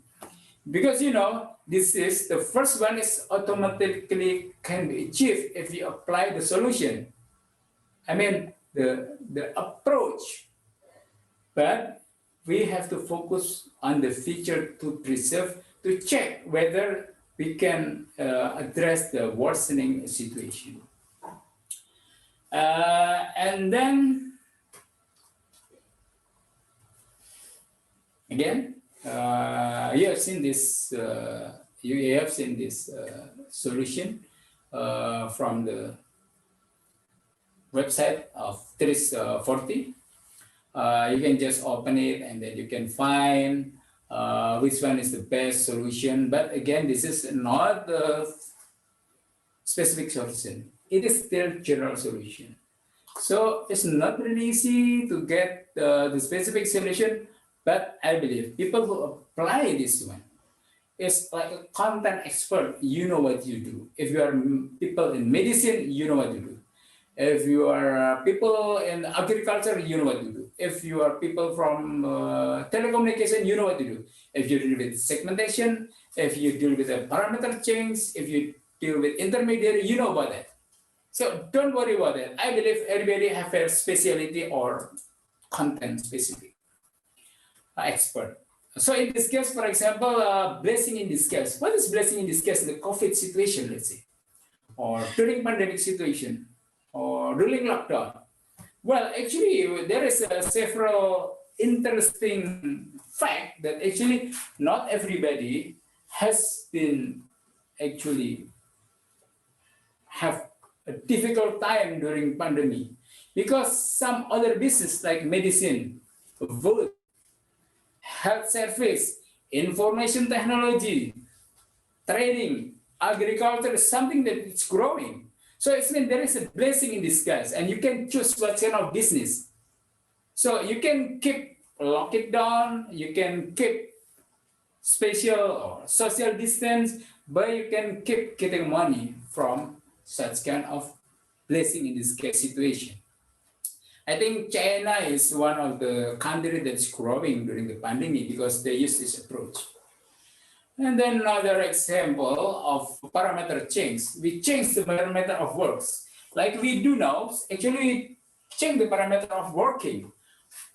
Speaker 5: Because this is the first one is automatically can be achieved if you apply the solution. I mean the approach, but we have to focus on the feature to preserve to check whether we can address the worsening situation. And then again, you have seen this. You have seen this solution from the website of 340. You can just open it and then you can find which one is the best solution. But again, this is not the specific solution. It is still general solution. So it's not really easy to get the specific solution, but I believe people who apply this one, it's like a content expert, you know what you do. If you are people in medicine, you know what you do. If you are people in agriculture, you know what to do. If you are people from telecommunication, you know what to do. If you deal with segmentation, if you deal with a parameter change, if you deal with intermediary, you know about that. So don't worry about that. I believe everybody have a specialty or content specific expert. So in this case, for example, blessing in disguise. What is blessing in disguise in the COVID situation, let's say, or during pandemic situation, or during lockdown? Well, actually, there is several interesting fact that actually not everybody has been actually have a difficult time during pandemic, because some other business like medicine, food, health service, information technology, trading, agriculture is something that is growing. So it's mean there is a blessing in disguise, and you can choose what kind of business. So you can keep lock it down, you can keep spatial or social distance, but you can keep getting money from such kind of blessing in disguise situation. I think China is one of the countries that's growing during the pandemic because they use this approach. And then another example of parameter change. We change the parameter of works. Like we do now, actually we change the parameter of working.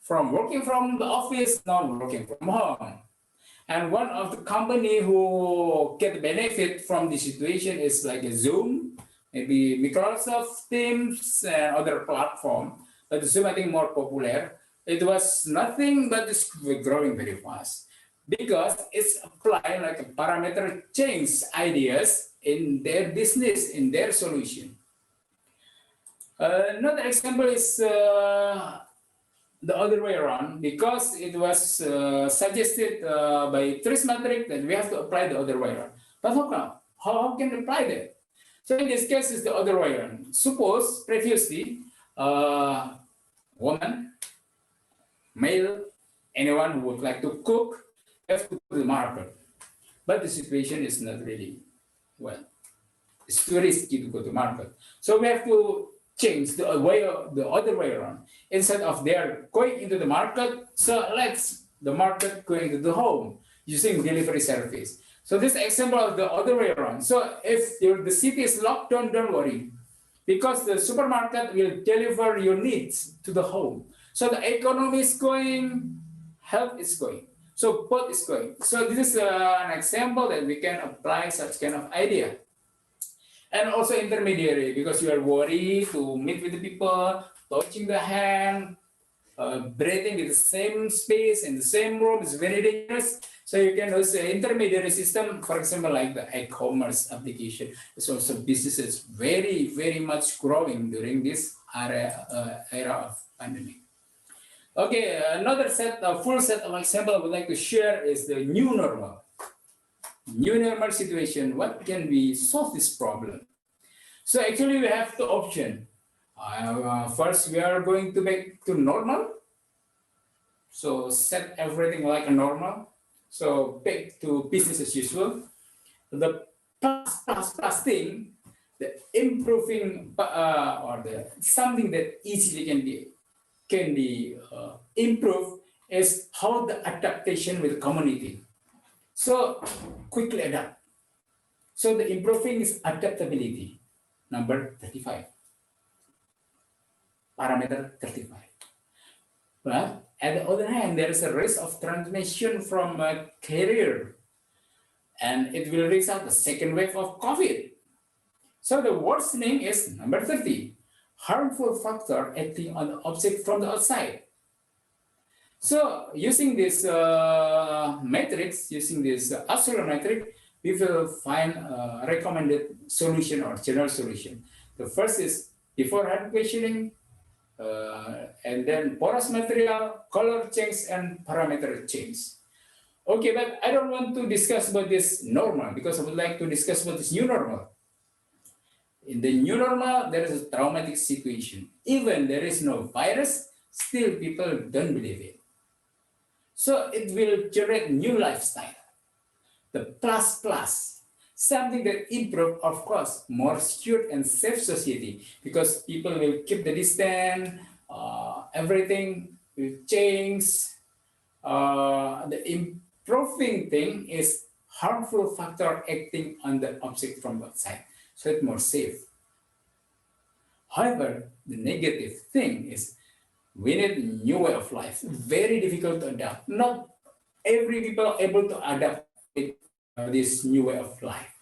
Speaker 5: From working from the office, now working from home. And one of the company who get benefit from the situation is like a Zoom, maybe Microsoft Teams and other platform. But Zoom, I think, more popular. It was nothing but it's growing very fast because it's applied like a parameter change ideas in their business, in their solution. Another example is the other way around, because it was suggested by Trismatric that we have to apply the other way around. But how can we apply that? So in this case, it's the other way around. Suppose previously, woman, male, anyone who would like to cook, have to go to the market. But the situation is not really, well, it's too risky to go to market. So we have to change the other way around. Instead of they're going into the market, so let's the market going to the home using delivery service. So this example of the other way around. So if the city is locked down, don't worry, because the supermarket will deliver your needs to the home. So the economy is going, health is going. So both is going. So this is an example that we can apply such kind of idea. And also intermediary, because you are worried to meet with the people, touching the hand, breathing in the same space, in the same room is very dangerous. So you can use an intermediary system, for example, like the e-commerce application. It's also businesses very, very much growing during this era of pandemic. Okay, another full set of example I would like to share is the new normal. New normal situation, what can we solve this problem? So actually we have two options. First, we are going to make to normal. So set everything like a normal. So back to business as usual. The plus thing, the improving or the something that easily can be improved is how the adaptation with community. So quickly adapt. So the improving is adaptability, number 35. Parameter 35. But at the other hand, there is a risk of transmission from a carrier, and it will result the second wave of COVID. So the worsening is number 30, harmful factor acting on the object from the outside. So using this matrix, using this absolute matrix, we will find a recommended solution or general solution. The first is beforehand questioning, and then porous material, color change, and parameter change. Okay, but I don't want to discuss about this normal because I would like to discuss about this new normal. In the new normal, there is a traumatic situation. Even there is no virus, still people don't believe it. So it will generate new lifestyle. The plus, something that improve, of course, more secure and safe society because people will keep the distance, everything will change. The improving thing is harmful factor acting on the object from outside, so it's more safe. However, the negative thing is we need a new way of life, very difficult to adapt. Not every people are able to adapt with this new way of life.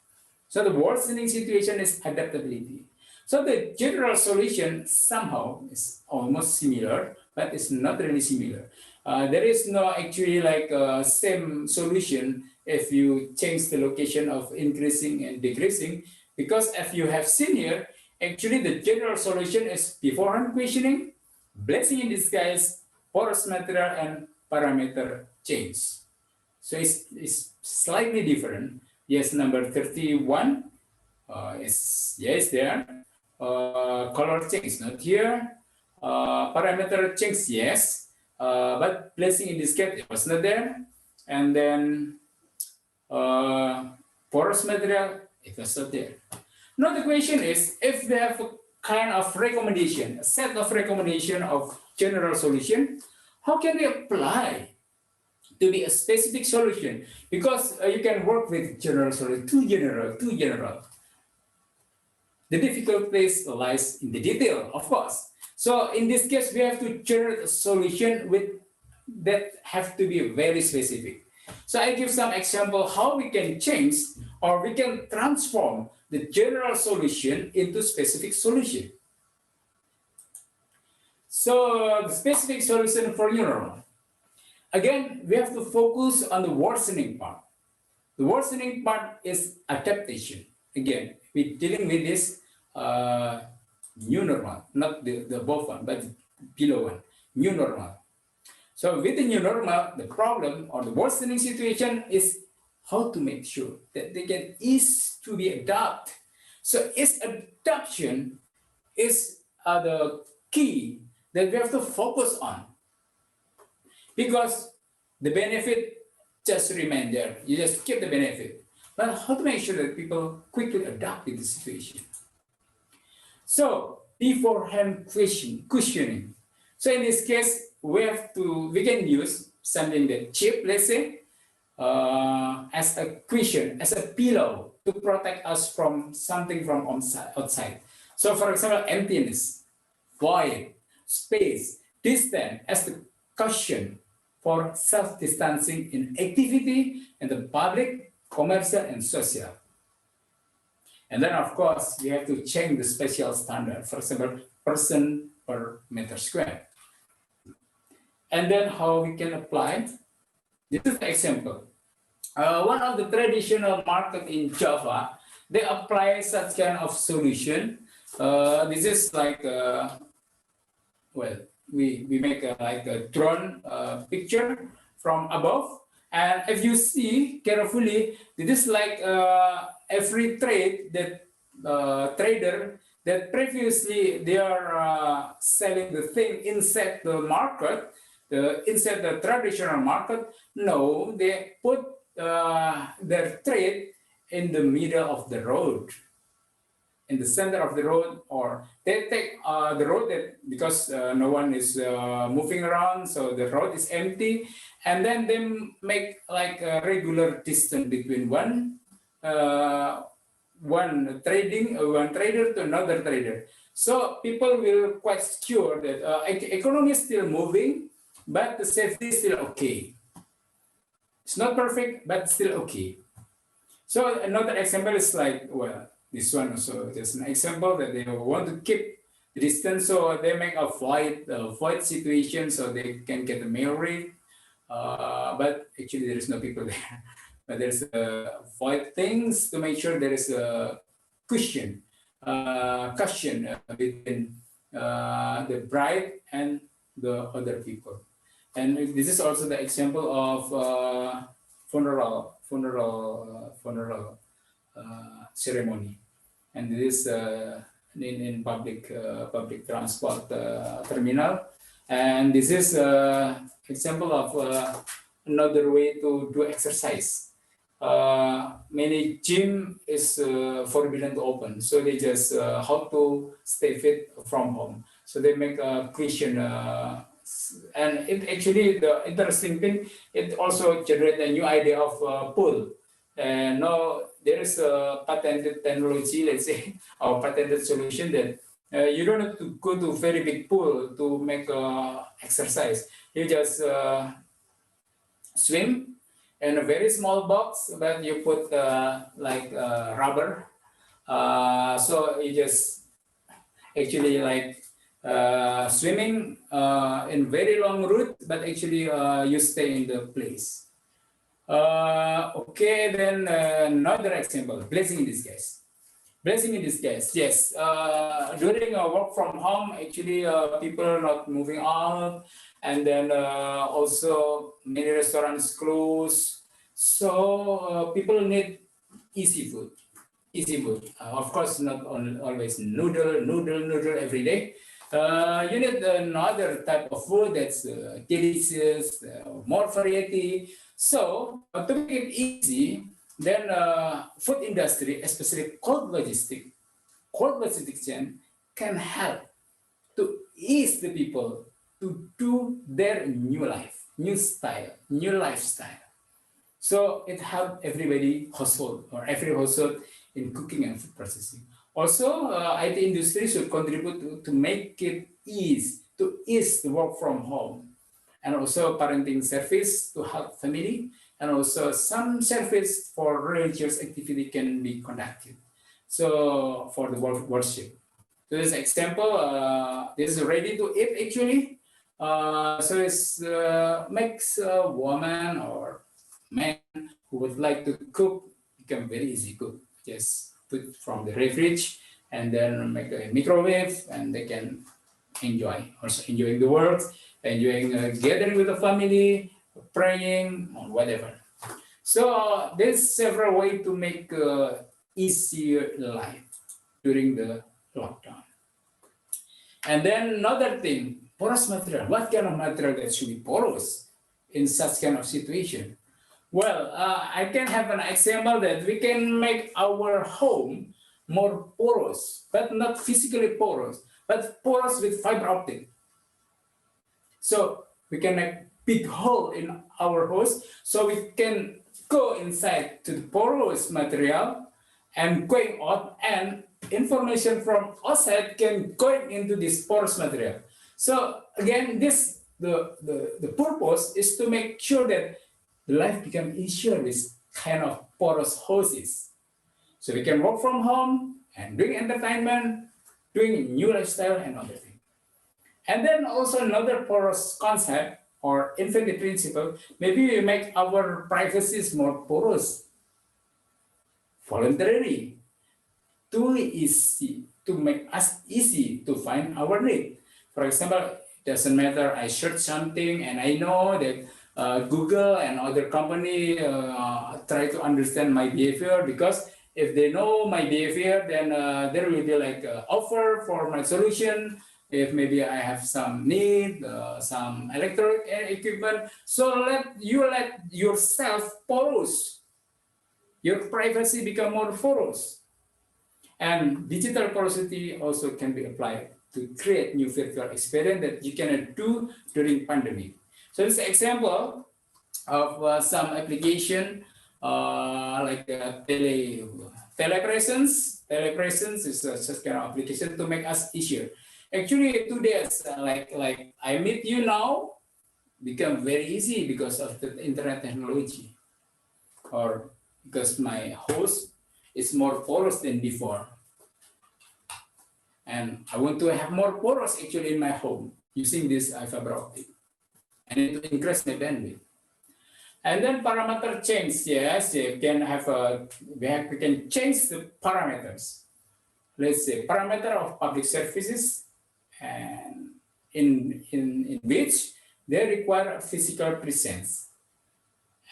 Speaker 5: So the worsening situation is adaptability. So the general solution somehow is almost similar, but it's not really similar. There is no actually like same solution if you change the location of increasing and decreasing, because if you have seen here, actually the general solution is beforehand questioning, blessing in disguise, porous material, and parameter change. So it's slightly different. Yes, number 31 is yes there. Color change not here. Parameter change yes, but placing in this gap it was not there. And then porous material it was not there. Now the question is, if they have a kind of recommendation, a set of recommendation of general solution, how can we apply to be a specific solution? Because you can work with general solution, too general. The difficult place lies in the detail, of course. So in this case, we have to generate a solution that have to be very specific. So I give some example how we can change or we can transform the general solution into specific solution. So the specific solution for new normal. Again, we have to focus on the worsening part. The worsening part is adaptation. Again, we're dealing with this new normal, not the above one, but below one, new normal. So with the new normal, the problem or the worsening situation is how to make sure that they can ease to be adapted. So its adaptation is the key that we have to focus on, because the benefit just remain there. You just keep the benefit. But how to make sure that people quickly adapt to the situation? So beforehand questioning. So in this case, we can use something that cheap, let's say, as a cushion, as a pillow to protect us from something from outside. So for example, emptiness, void, space, distance as the cushion for self-distancing in activity in the public, commercial, and social. And then, of course, we have to change the spatial standard, for example, person per meter square. And then how we can apply. This is the example. One of the traditional market in Java, they apply such kind of solution. This is like, well, we make like a drone picture from above. And if you see carefully, this is like every trade that trader that previously they are selling the thing inside the market, inside the traditional market. No, they put their trade in the middle of the road, in the center of the road, or they take the road that because no one is moving around, so the road is empty, and then they make like a regular distance between one trader to another trader. So people will quite secure that economy is still moving, but the safety is still okay. It's not perfect, but still okay. So another example is like, well, this one also, there's an example that they want to keep the distance, so they make a void situation so they can get married. But actually there is no people there. But there's void things to make sure there is a cushion between the bride and the other people. And this is also the example of funeral ceremony, and this is in public transport terminal. And this is example of another way to do exercise. Many gym is forbidden to open, so they just how to stay fit from home. So they make a question, and it actually, the interesting thing, it also generates a new idea of pool. And now there is a patented technology, let's say, or patented solution that you don't have to go to very big pool to make exercise. You just swim in a very small box, but you put like rubber. So you just actually like swimming in very long route, but actually you stay in the place. Okay, then another example, blessing in disguise. Blessing in disguise, yes. During work from home, actually people are not moving out, and then also many restaurants close. So people need easy food. Of course, not always noodle every day. You need another type of food that's delicious, more variety. So to make it easy, then food industry, especially cold logistics chain, can help to ease the people to do their new life, new style, new lifestyle. So it helps every household in cooking and food processing. Also, IT industry should contribute to make it ease the work from home, and also parenting service to help family, and also some service for religious activity can be conducted. So for the worship. So this example, this is ready to eat actually. So it makes a woman or man who would like to cook become very easy cook. Just put from the fridge and then make a microwave, and they can enjoying the work, enjoying gathering with the family, praying, or whatever. So there's several ways to make easier life during the lockdown. And then another thing, porous material. What kind of material that should be porous in such kind of situation? Well, I can have an example that we can make our home more porous, but not physically porous, but porous with fiber optic. So we can make big hole in our house, so we can go inside to the porous material and going out, and information from outside can go into this porous material. So again, the purpose is to make sure that the life becomes easier with kind of porous houses. So we can work from home and doing entertainment, doing new lifestyle and other things. And then also another porous concept or infinity principle, maybe we make our privacies more porous, voluntarily, too easy, to make us easy to find our need. For example, it doesn't matter, I search something and I know that Google and other company try to understand my behavior because If they know my behavior, then there will be like an offer for my solution. If maybe I have some need, some electronic equipment. So let yourself porous. Your privacy become more porous. And digital porosity also can be applied to create new virtual experience that you cannot do during pandemic. So this example of some application like telepresence. Telepresence is such kind of application to make us easier. Actually, today, like I meet you now, become very easy because of the internet technology, or because my host is more porous than before. And I want to have more porous actually in my home using this fiber optic. I need to increase my bandwidth. And then parameter change, yes, you can have we can change the parameters. Let's say parameter of public services, and in which they require physical presence.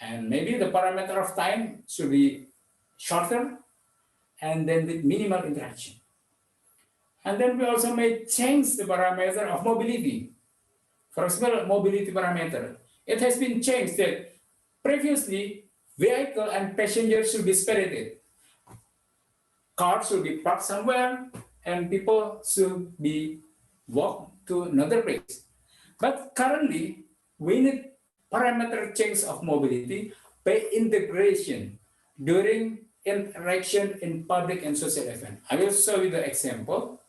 Speaker 5: And maybe the parameter of time should be shorter and then with minimal interaction. And then we also may change the parameter of mobility. For example, mobility parameter. It has been changed that previously vehicle and passenger should be separated. Cars should be parked somewhere and people should be walk to another place. But currently, we need parameter change of mobility by integration during interaction in public and social event. I will show you the example.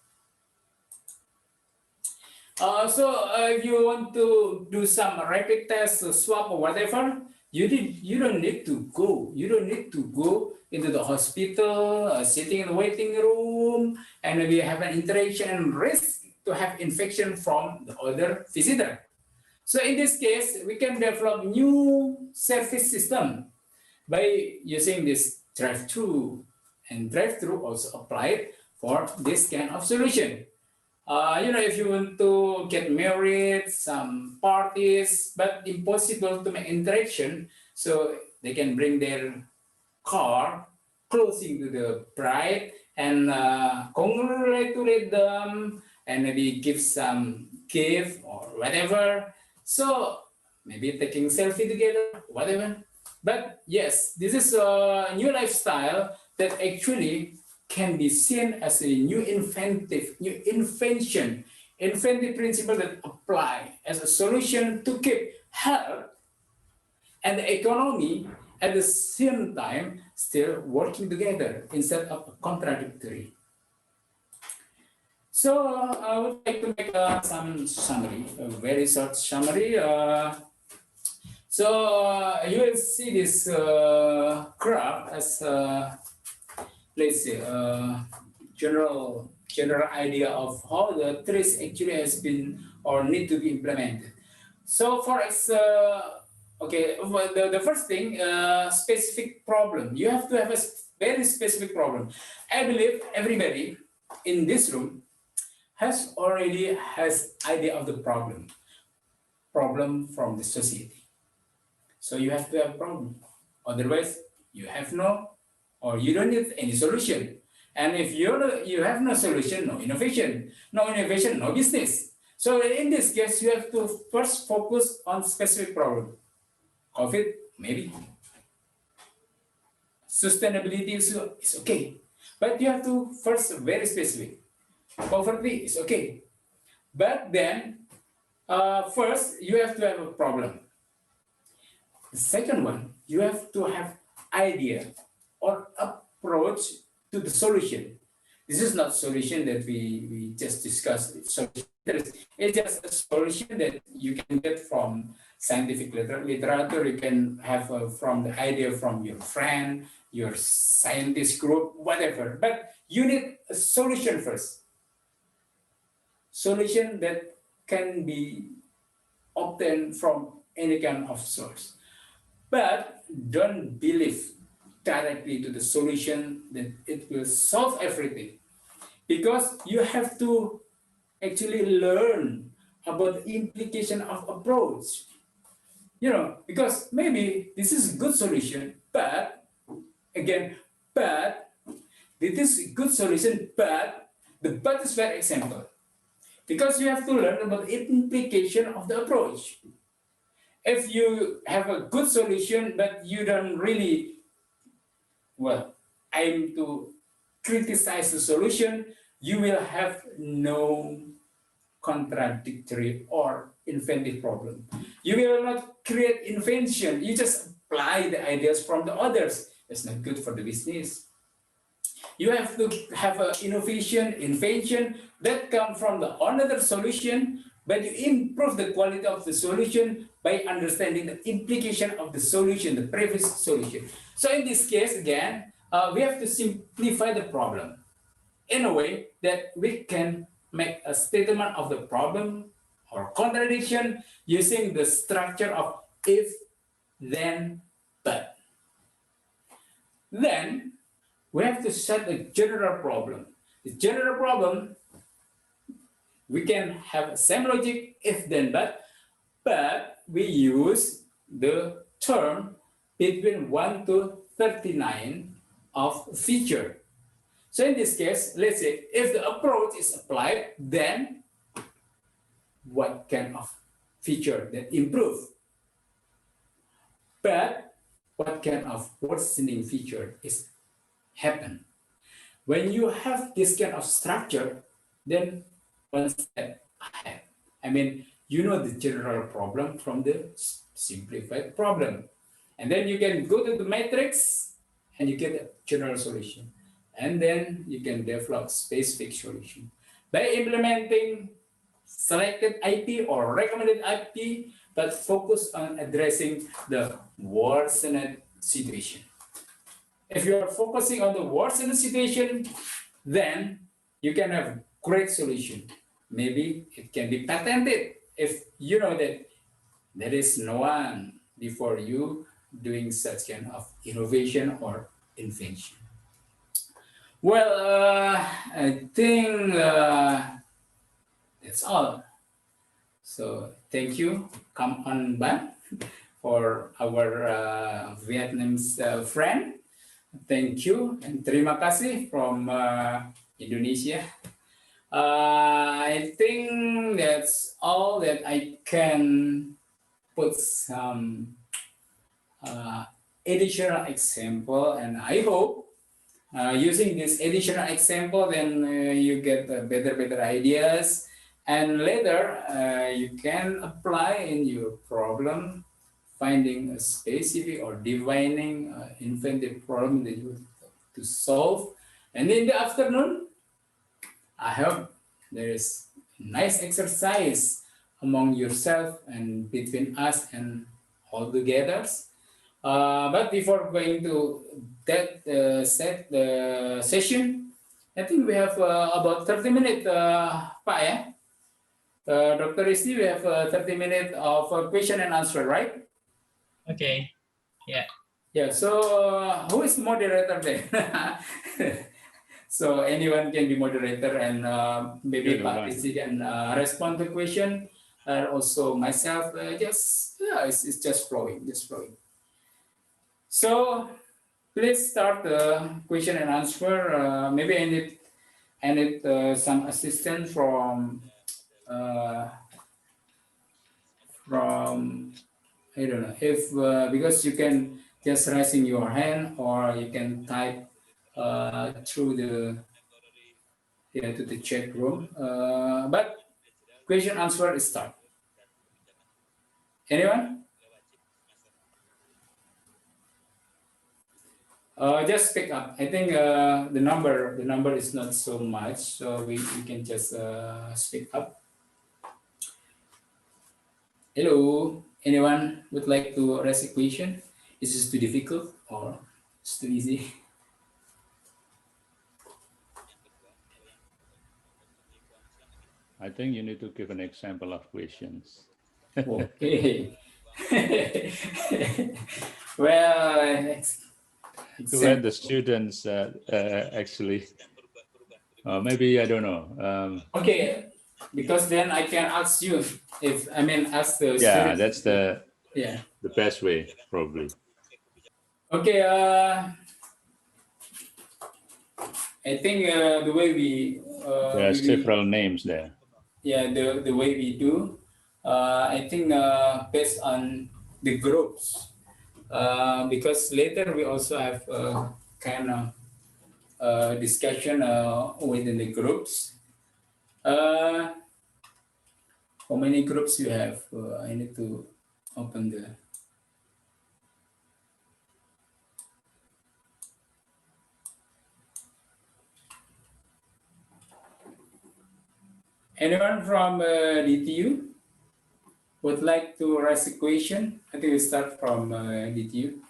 Speaker 5: If you want to do some rapid test, swab or whatever, you don't need to go. You don't need to go into the hospital, sitting in the waiting room, and we have an interaction and risk to have infection from the other visitor. So in this case, we can develop new service system by using this drive-through, and drive-through also applied for this kind of solution. If you want to get married, some parties, but impossible to make interaction, so they can bring their car closing to the bride and congratulate them and maybe give some gift or whatever. So maybe taking selfie together, whatever. But yes, this is a new lifestyle that actually can be seen as a new invention, inventive principle that apply as a solution to keep health and the economy at the same time still working together instead of contradictory. So I would like to make some summary, a very short summary. You will see this graph as let's say general idea of how the trace actually has been or need to be implemented. So for the first thing, specific problem. You have to have a very specific problem. I believe everybody in this room already has idea of the problem from the society. So you have to have a problem. Otherwise, you have no, or you don't need any solution. And if you have no solution, no innovation, no business. So in this case, you have to first focus on specific problem. COVID, maybe. Sustainability is okay. But you have to first very specific. Poverty is okay. But then, first, you have to have a problem. The second one, you have to have idea or approach to the solution. This is not solution that we just discussed. It's just a solution that you can get from scientific literature. You can have from the idea from your friend, your scientist group, whatever. But you need a solution first. Solution that can be obtained from any kind of source. But don't believe directly to the solution that it will solve everything. Because you have to actually learn about the implication of approach. Because maybe this is a good solution, but this is a good solution, but the but is very example. Because you have to learn about the implication of the approach. If you have a good solution, but you don't really, well, aim to criticize the solution, you will have no contradictory or inventive problem. You will not create invention. You just apply the ideas from the others. It's not good for the business. You have to have an innovation, invention that come from the another solution, but you improve the quality of the solution by understanding the implication of the solution, the previous solution. So in this case, again, we have to simplify the problem in a way that we can make a statement of the problem or contradiction using the structure of if, then, but. Then we have to set a general problem. The general problem, we can have the same logic if, then, but we use the term between 1 to 39 of feature. So in this case, let's say if the approach is applied, then what kind of feature that improve? But what kind of worsening feature is happen? When you have this kind of structure, then one step ahead. I mean, you know the general problem from the simplified problem. And then you can go to the matrix and you get a general solution. And then you can develop specific solution. By implementing selected IP or recommended IP, but focus on addressing the worsened situation. If you are focusing on the worsened situation, then you can have great solution. Maybe it can be patented if you know that there is no one before you doing such kind of innovation or invention. Well, I think that's all. So thank you, Come On Ban, for our Vietnamese friend. Thank you and terima kasih from Indonesia. I think that's all that I can put some additional example, and I hope using this additional example, then you get better ideas, and later you can apply in your problem, finding a specific or divining inventive problem that you want to solve. And in the afternoon, I hope there is nice exercise among yourself and between us and all together. But before going to that set the session, I think we have about 30 minutes, Pak, yeah? Dr. Risti, we have 30 minutes of question and answer, right?
Speaker 6: Okay, yeah.
Speaker 5: Yeah, so who is the moderator then? So anyone can be moderator, and maybe Pak Risti can respond to question, and also myself, it's just flowing, So please start the question and answer. Maybe I need some assistance from I don't know if because you can just raising your hand or you can type through the to the chat room. But question answer is start. Anyone? Just speak up. I think the number is not so much, so we can just speak up. Hello, anyone would like to raise a question? Is this too difficult or it's too easy?
Speaker 4: I think you need to give an example of questions.
Speaker 5: Okay. Well,
Speaker 4: to let the students actually, maybe I don't know.
Speaker 5: Okay, because then I can ask you if ask the
Speaker 4: yeah,
Speaker 5: students.
Speaker 4: that's the best way probably.
Speaker 5: Okay. I think the way we
Speaker 4: There are several names there.
Speaker 5: Yeah, the way we do, I think based on the groups, because later we also have kind of discussion within the groups. How many groups you have? I need to open the. Anyone from DTU would like to raise a question? I think we start from DTU.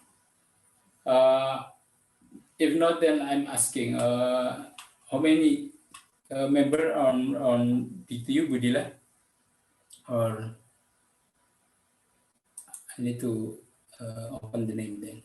Speaker 5: If not, then I'm asking how many member on DTU, Budila? Or I need to open the name then.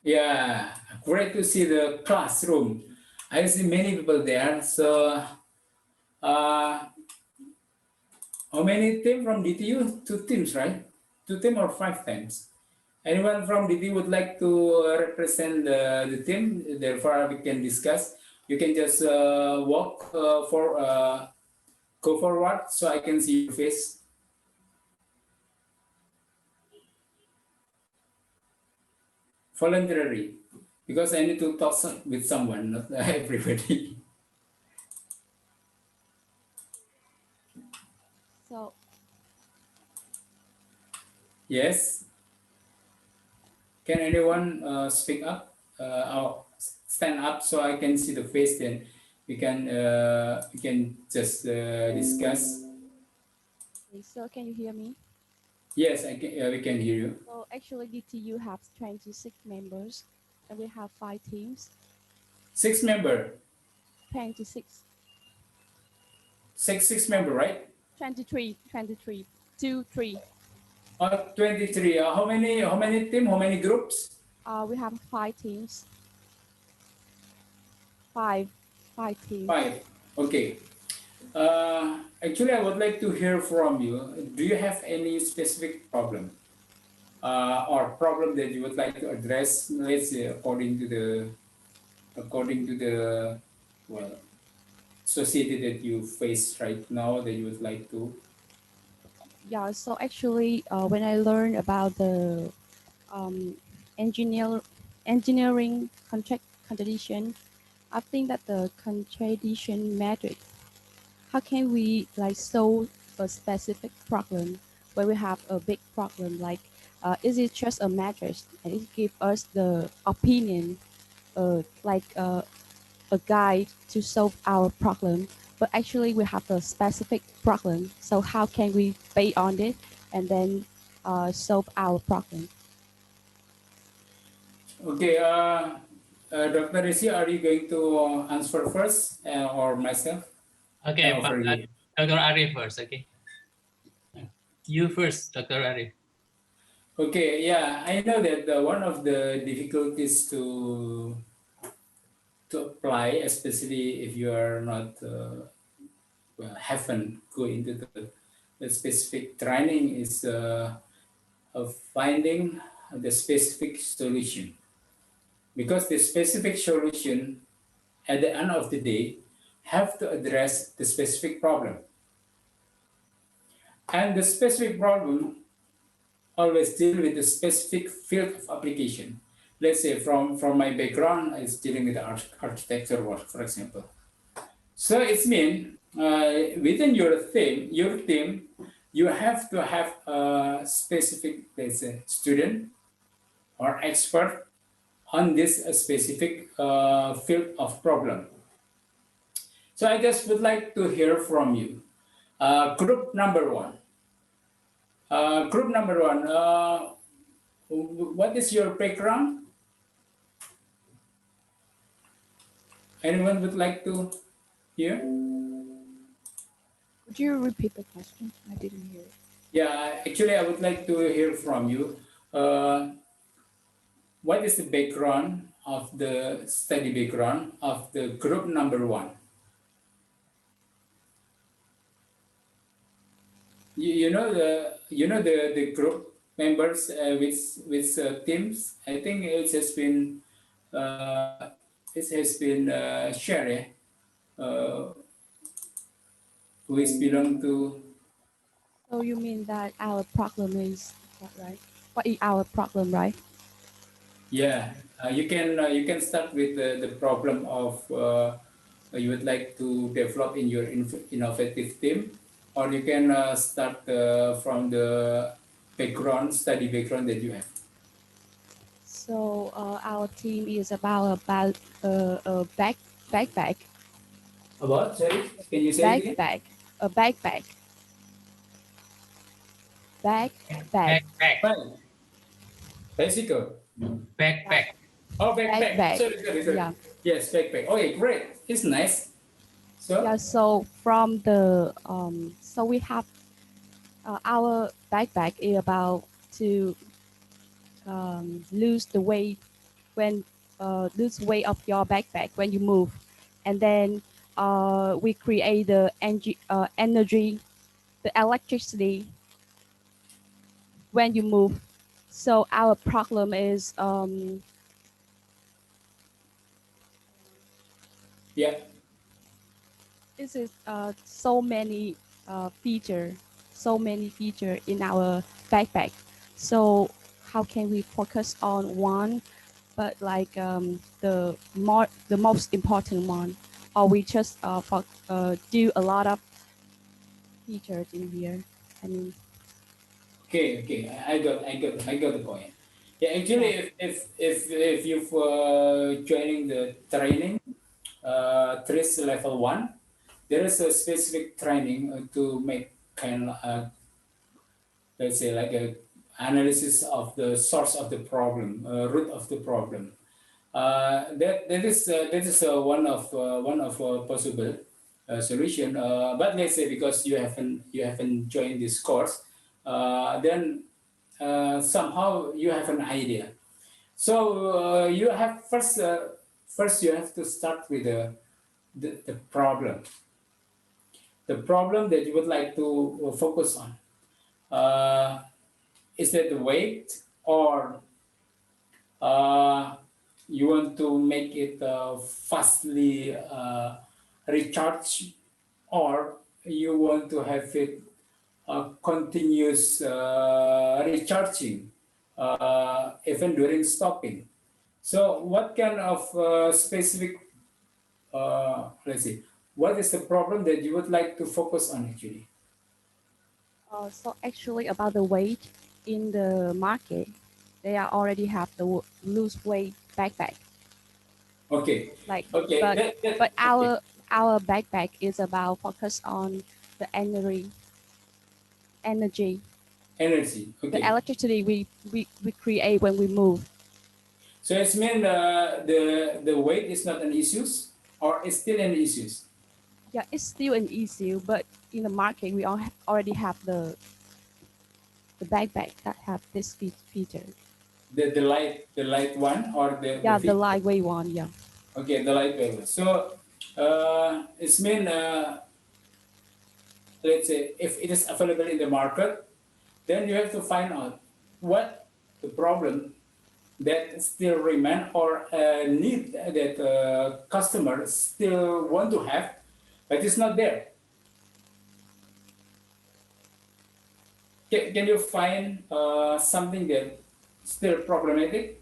Speaker 5: Yeah, great to see the classroom. I see many people there. So, how many teams from DTU? 2 teams, right? 2 teams or 5 teams? Anyone from DTU would like to represent the team? Therefore, we can discuss. You can just walk go forward so I can see your face. Voluntary, because I need to talk with someone, not everybody.
Speaker 12: So,
Speaker 5: Yes. Can anyone speak up or stand up so I can see the face? Then we can just discuss.
Speaker 12: okay, so can you hear me?
Speaker 5: Yes, I can. We can hear you.
Speaker 12: So actually, DTU have 26 members, and we have 5 teams.
Speaker 5: 6 member.
Speaker 12: 26.
Speaker 5: 6 member, right?
Speaker 12: 23. 2, 3.
Speaker 5: 23. How many team? How many groups?
Speaker 12: We have 5 teams. 5 teams.
Speaker 5: 5. Okay. Actually, I would like to hear from you. Do you have any specific problem or problem that you would like to address? Let's say according to the well society that you face right now that you would like to.
Speaker 12: Yeah. So actually, when I learned about the engineering contradiction, I think that the contradiction matrix. How can we like solve a specific problem where we have a big problem? Like, is it just a matrix and it gives us the opinion, a guide to solve our problem? But actually, we have a specific problem. So how can we base on it and then solve our problem?
Speaker 5: Okay. Dr. Risi, are you going to answer first or myself?
Speaker 6: Okay, Dr. Arif first. Okay. You first, Dr. Arif.
Speaker 5: Okay, yeah, I know that one of the difficulties to apply, especially if you are not haven't go into the specific training, is of finding the specific solution. Because the specific solution, at the end of the day, have to address the specific problem. And the specific problem always deal with the specific field of application. Let's say from my background, is dealing with architecture work, for example. So it's mean within your team, you have to have a specific, let's say, student or expert on this specific field of problem. So I just would like to hear from you. Group number 1. What is your background? Anyone would like to hear?
Speaker 12: Would you repeat the question? I didn't hear it.
Speaker 5: Yeah, actually, I would like to hear from you. What is the background of the study background of the group number one? You know the group members with teams. I think uh, it has been shared. Yeah? Who is belong to?
Speaker 12: So you mean that our problem is what, right? What is our problem, right?
Speaker 5: Yeah, you can start with the problem of you would like to develop in your innovative team, or you can start from the study background that you have.
Speaker 12: So our team is about a backpack,
Speaker 5: About, sorry, can you say it again?
Speaker 12: backpack, a backpack, backpack,
Speaker 6: Backpack.
Speaker 5: Right. Bicycle.
Speaker 12: yeah,
Speaker 6: Backpack.
Speaker 5: Oh, backpack.
Speaker 12: backpack,
Speaker 5: Sorry.
Speaker 12: yeah,
Speaker 5: Yes, backpack. Okay, great. It's nice. So,
Speaker 12: yeah. So from the so we have our backpack is about to lose the weight when lose weight of your backpack when you move, and then we create the energy, the electricity when you move. So our problem is
Speaker 5: yeah.
Speaker 12: this is so many feature in our backpack. So how can we focus on one, but like the most important one, or we just do a lot of features in here? I mean,
Speaker 5: Okay. I got the point. Yeah,
Speaker 12: yeah.
Speaker 5: actually, if you've joining the training, TRIS level 1, there is a specific training to make kind of, let's say, like a analysis of the source of the problem, root of the problem. That is one of possible solution. But let's say because you haven't joined this course, then somehow you have an idea. So you have first you have to start with the problem, the problem that you would like to focus on. Uh, is that the weight, or you want to make it fastly recharge, or you want to have it continuous recharging even during stopping. So what kind of specific, let's see, what is the problem that you would like to focus on actually?
Speaker 12: So actually about the weight in the market, they are already have the lose weight backpack.
Speaker 5: Okay,
Speaker 12: Like,
Speaker 5: okay,
Speaker 12: but
Speaker 5: okay.
Speaker 12: our backpack is about focus on the energy,
Speaker 5: Energy,
Speaker 12: the
Speaker 5: okay.
Speaker 12: electricity we create when we move.
Speaker 5: So it's mean the weight is not an issue, or it's still an issue.
Speaker 12: Yeah, it's still an issue, but in the market we already have the backpack that have this feature.
Speaker 5: The light one, or the
Speaker 12: Yeah, the
Speaker 5: feature?
Speaker 12: lightweight one. Yeah.
Speaker 5: Okay, the light one. So it's mean let's say if it is available in the market, then you have to find out what the problem that still remain, or need that customers still want to have, but it's not there. Can you find something that still problematic,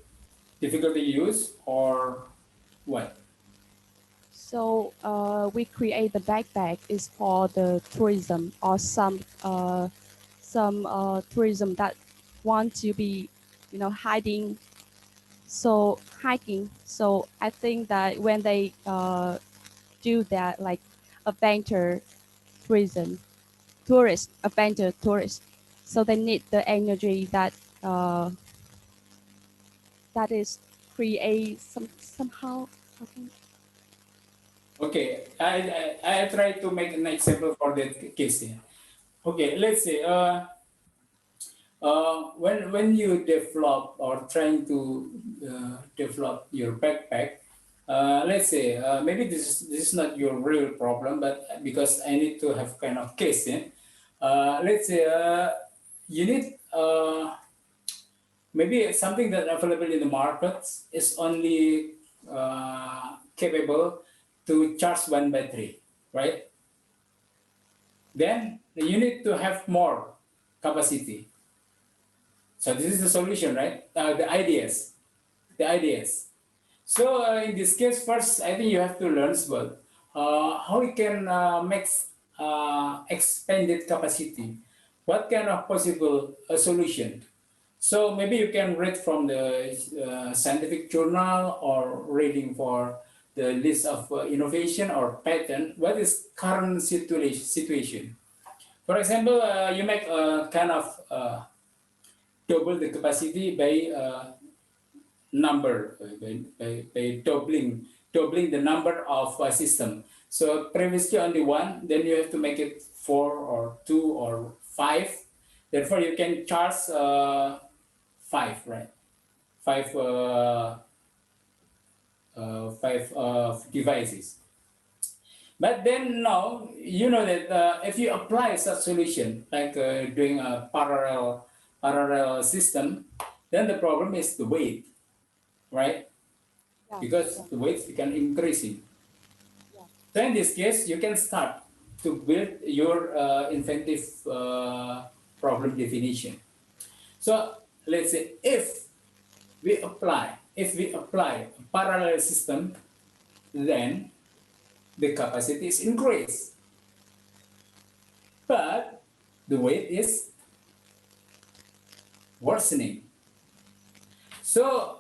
Speaker 5: difficult to use, or what?
Speaker 12: So we create the backpack is for the tourism or some tourism that want to be, hiding. So hiking. So I think that when they do that, like adventure tourism, adventure tourist, so they need the energy that uh, that is create somehow. Okay.
Speaker 5: Okay, I try to make an example for that case here. Okay, let's say when you develop or trying to develop your backpack, let's say maybe this is not your real problem, but because I need to have kind of case, let's say you need maybe something that available in the market is only capable to charge one battery, right? Then you need to have more capacity. So this is the solution, right? The ideas. So in this case, first, I think you have to learn about how we can make expanded capacity. What kind of possible solution? So maybe you can read from the scientific journal or reading for the list of innovation or patent. What is current situation? For example, you make a kind of double the capacity by number, by doubling the number of system. So previously only one, then you have to make it 4 or 2 or 5. Therefore, you can charge 5, right? 5 devices. But then now, you know that if you apply such solution, like doing a parallel system, then the problem is the weight, right?
Speaker 12: Yeah,
Speaker 5: Because the weights become increasing. So in this case, you can start to build your inventive problem definition. So let's say if we apply a parallel system, then the capacity is increased, but the weight is worsening. So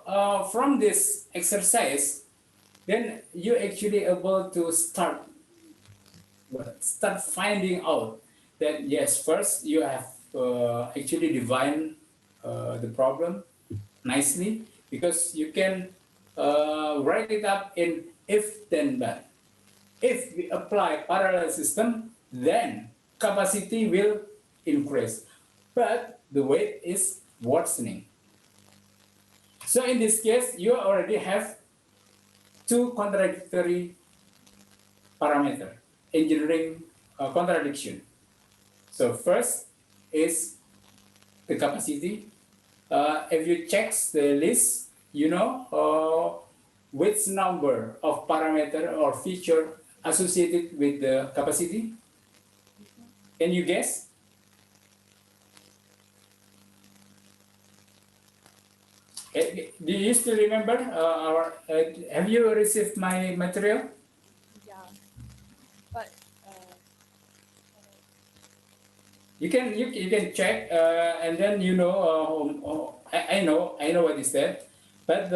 Speaker 5: from this exercise, then you actually able to start finding out that yes, first you have actually defined the problem nicely, because you can write it up in if then but. If we apply parallel system, then capacity will increase, but the weight is worsening. So in this case, you already have two contradictory parameter, engineering contradiction. So first is the capacity. If you check the list, you know which number of parameter or feature associated with the capacity. Can you guess? Do you still remember have you received my material?
Speaker 12: Yeah, but
Speaker 5: You can check and then you know I know what is that, but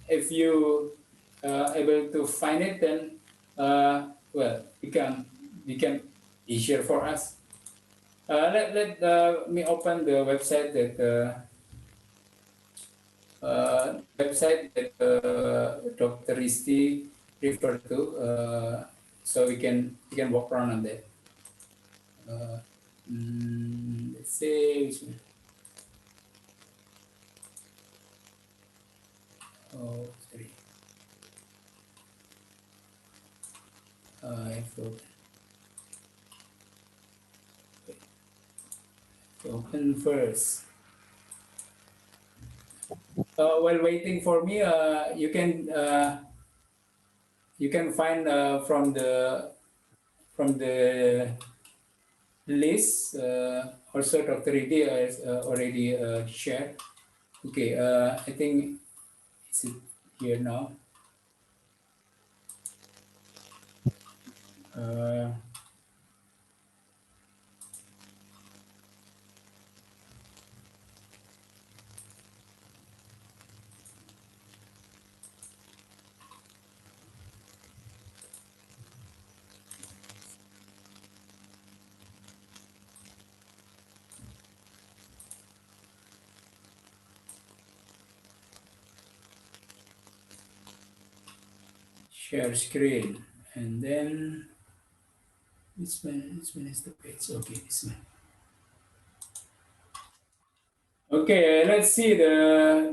Speaker 5: if you able to find it, then well become easier for us. Let me open the website that Dr. Risti referred to, so we can walk around on that. Let's say which one? Oh, sorry. I have to open first. While waiting for me, you can find from the list. Also, Dr. Ridi has already shared. Okay, I think it's here now. Share screen, and then this one is the page. Okay, this one. Okay, let's see the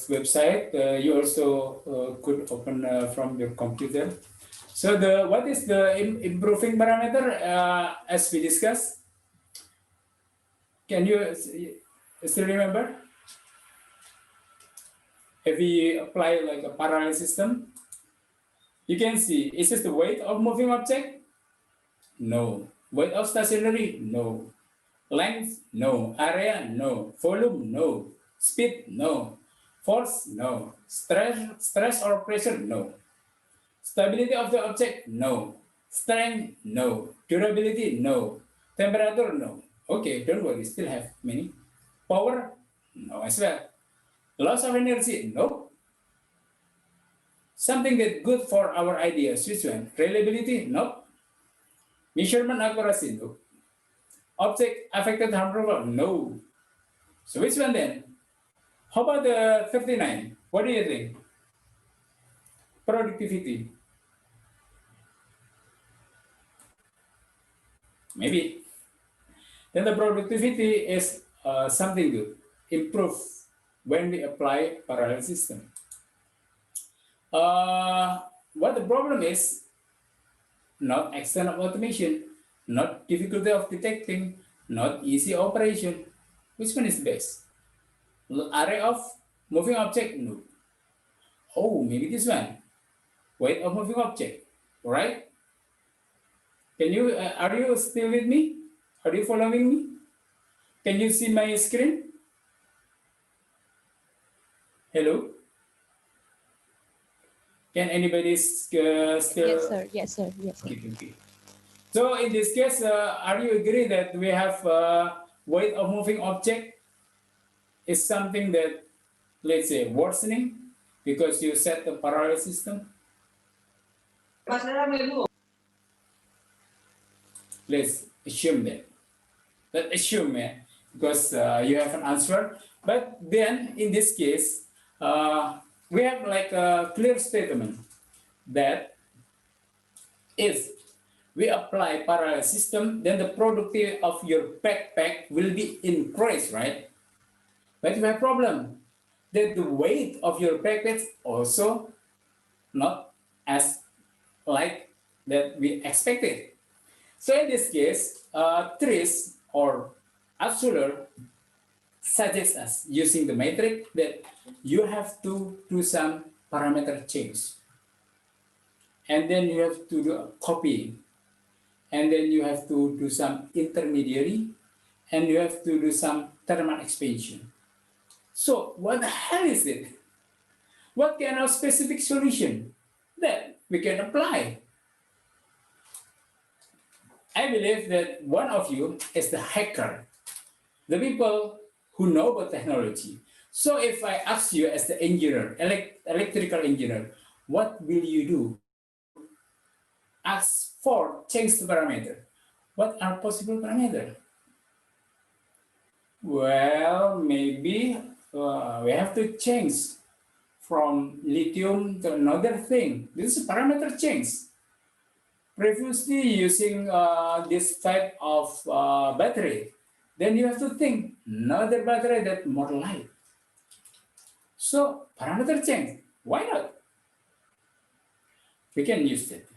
Speaker 5: website. You also could open from your computer. So what is the improving parameter as we discussed? Can you still remember? If we apply like a parallel system, you can see, is this the weight of moving object? No. Weight of stationary? No. Length? No. Area? No. Volume? No. Speed? No. Force? No. Stress or pressure? No. Stability of the object? No. Strength? No. Durability? No. Temperature? No. Okay, don't worry, still have many. Power? No as well. Loss of energy? No. Something that good for our ideas, which one? Reliability? No. Measurement accuracy? No. Object affected harmful? No. So which one then? How about the 39? What do you think? Productivity. Maybe. Then the productivity is something good. Improve when we apply parallel system. What the problem is, not external automation, not difficulty of detecting, not easy operation. Which one is best? Array of moving object? No. Oh, maybe this one. Weight of moving object, right? Can you, are you still with me? Are you following me? Can you see my screen? Hello? Can anybody still?
Speaker 12: Yes, sir. Yes, sir. Yes, sir.
Speaker 5: Okay. So in this case, are you agree that we have weight of moving object is something that, let's say, worsening because you set the parallel system? Let's assume that. Let's assume, because you have an answer. But then in this case, we have like a clear statement that if we apply parallel system, then the productivity of your backpack will be increased, right? But we have a problem that the weight of your backpack also not as like that we expected. So in this case, Tris or Absuler suggests us using the metric that you have to do some parameter change. And then you have to do a copying. And then you have to do some intermediary. And you have to do some thermal expansion. So what the hell is it? What kind of specific solution that we can apply? I believe that one of you is the hacker, the people who know about technology. So if I ask you as the engineer, electrical engineer, what will you do? Ask for change the parameter. What are possible parameters? Well, maybe we have to change from lithium to another thing. This is parameter change. Previously using this type of battery, then you have to think another battery that more light. So parameter change, why not? We can use that.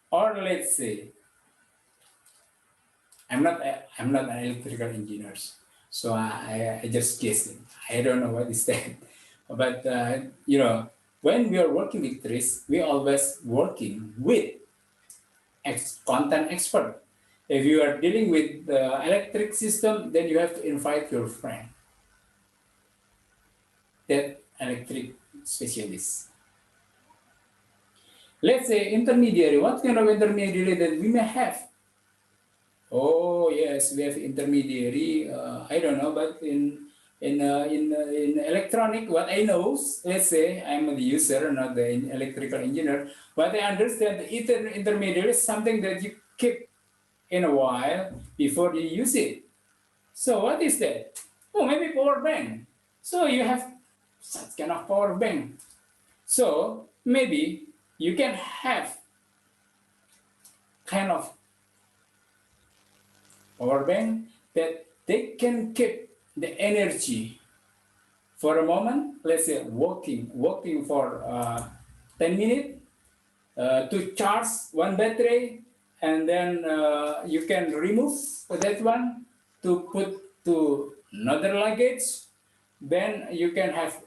Speaker 5: Or let's say, I'm not an electrical engineer, so I just guessing. I don't know what is that, but you know, when we are working with Tris, we always working with content expert. If you are dealing with the electric system, then you have to invite your friend, that electric specialist. Let's say intermediary. What kind of intermediary that we may have? Oh yes, we have intermediary. I don't know, but in electronic, what I know, let's say I'm the user, not the electrical engineer. But I understand the intermediary is something that you keep in a while before you use it. So what is that? Oh, maybe power bank. So you have such kind of power bank. So maybe you can have kind of power bank that they can keep the energy for a moment, let's say walking for 10 minutes to charge one battery, and then you can remove that one to put to another luggage. Then you can have,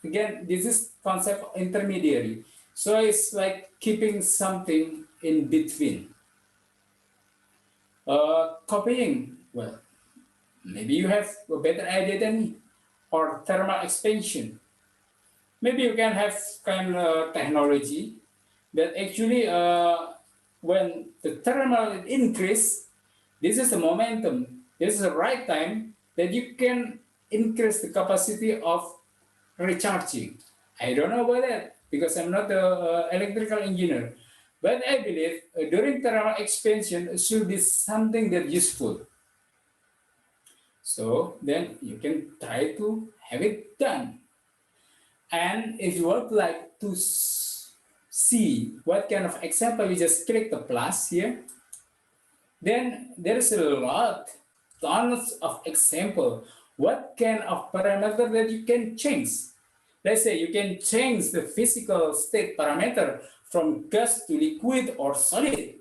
Speaker 5: again, this is concept of intermediary. So it's like keeping something in between. Copying, well, maybe you have a better idea than me. Or thermal expansion. Maybe you can have kind of technology that actually when the thermal increase, this is the momentum, this is the right time that you can increase the capacity of recharging. I don't know about that because I'm not an electrical engineer, but I believe during thermal expansion it should be something that useful. So then you can try to have it done. And if you would like to see what kind of example, you just click the plus here. Then there's a lot, tons of example. What kind of parameter that you can change? Let's say you can change the physical state parameter from gas to liquid or solid.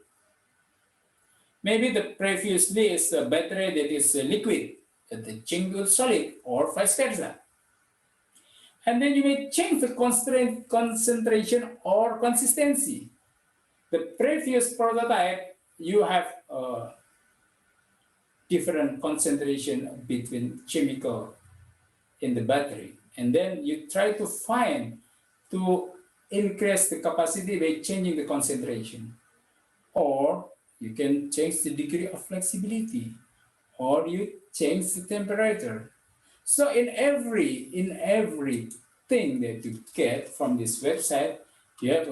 Speaker 5: Maybe the previously is a battery that is liquid, the change to solid, or vice versa. And then you may change the concentration or consistency. The previous prototype, you have different concentration between chemical in the battery. And then you try to find to increase the capacity by changing the concentration. Or you can change the degree of flexibility, or you change the temperature. So in every thing that you get from this website, you have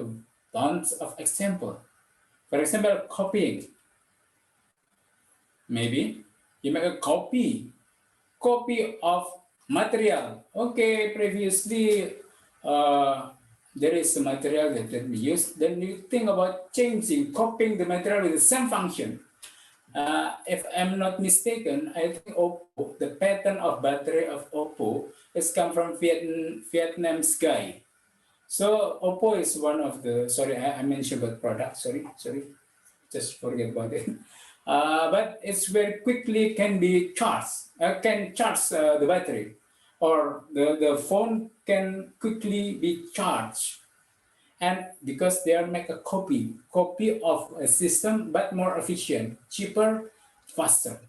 Speaker 5: tons of example. For example, copying. Maybe you make a copy of material. Okay, previously there is a material that we use. Then you think about changing, copying the material with the same function. If I'm not mistaken, I think Oppo, the pattern of battery of Oppo has come from Vietnam's guy. So Oppo is one of the, sorry, I mentioned about product, sorry, just forget about it. But it's very quickly can be charged, can charge the battery, or the phone can quickly be charged. And because they are make a copy of a system, but more efficient, cheaper, faster.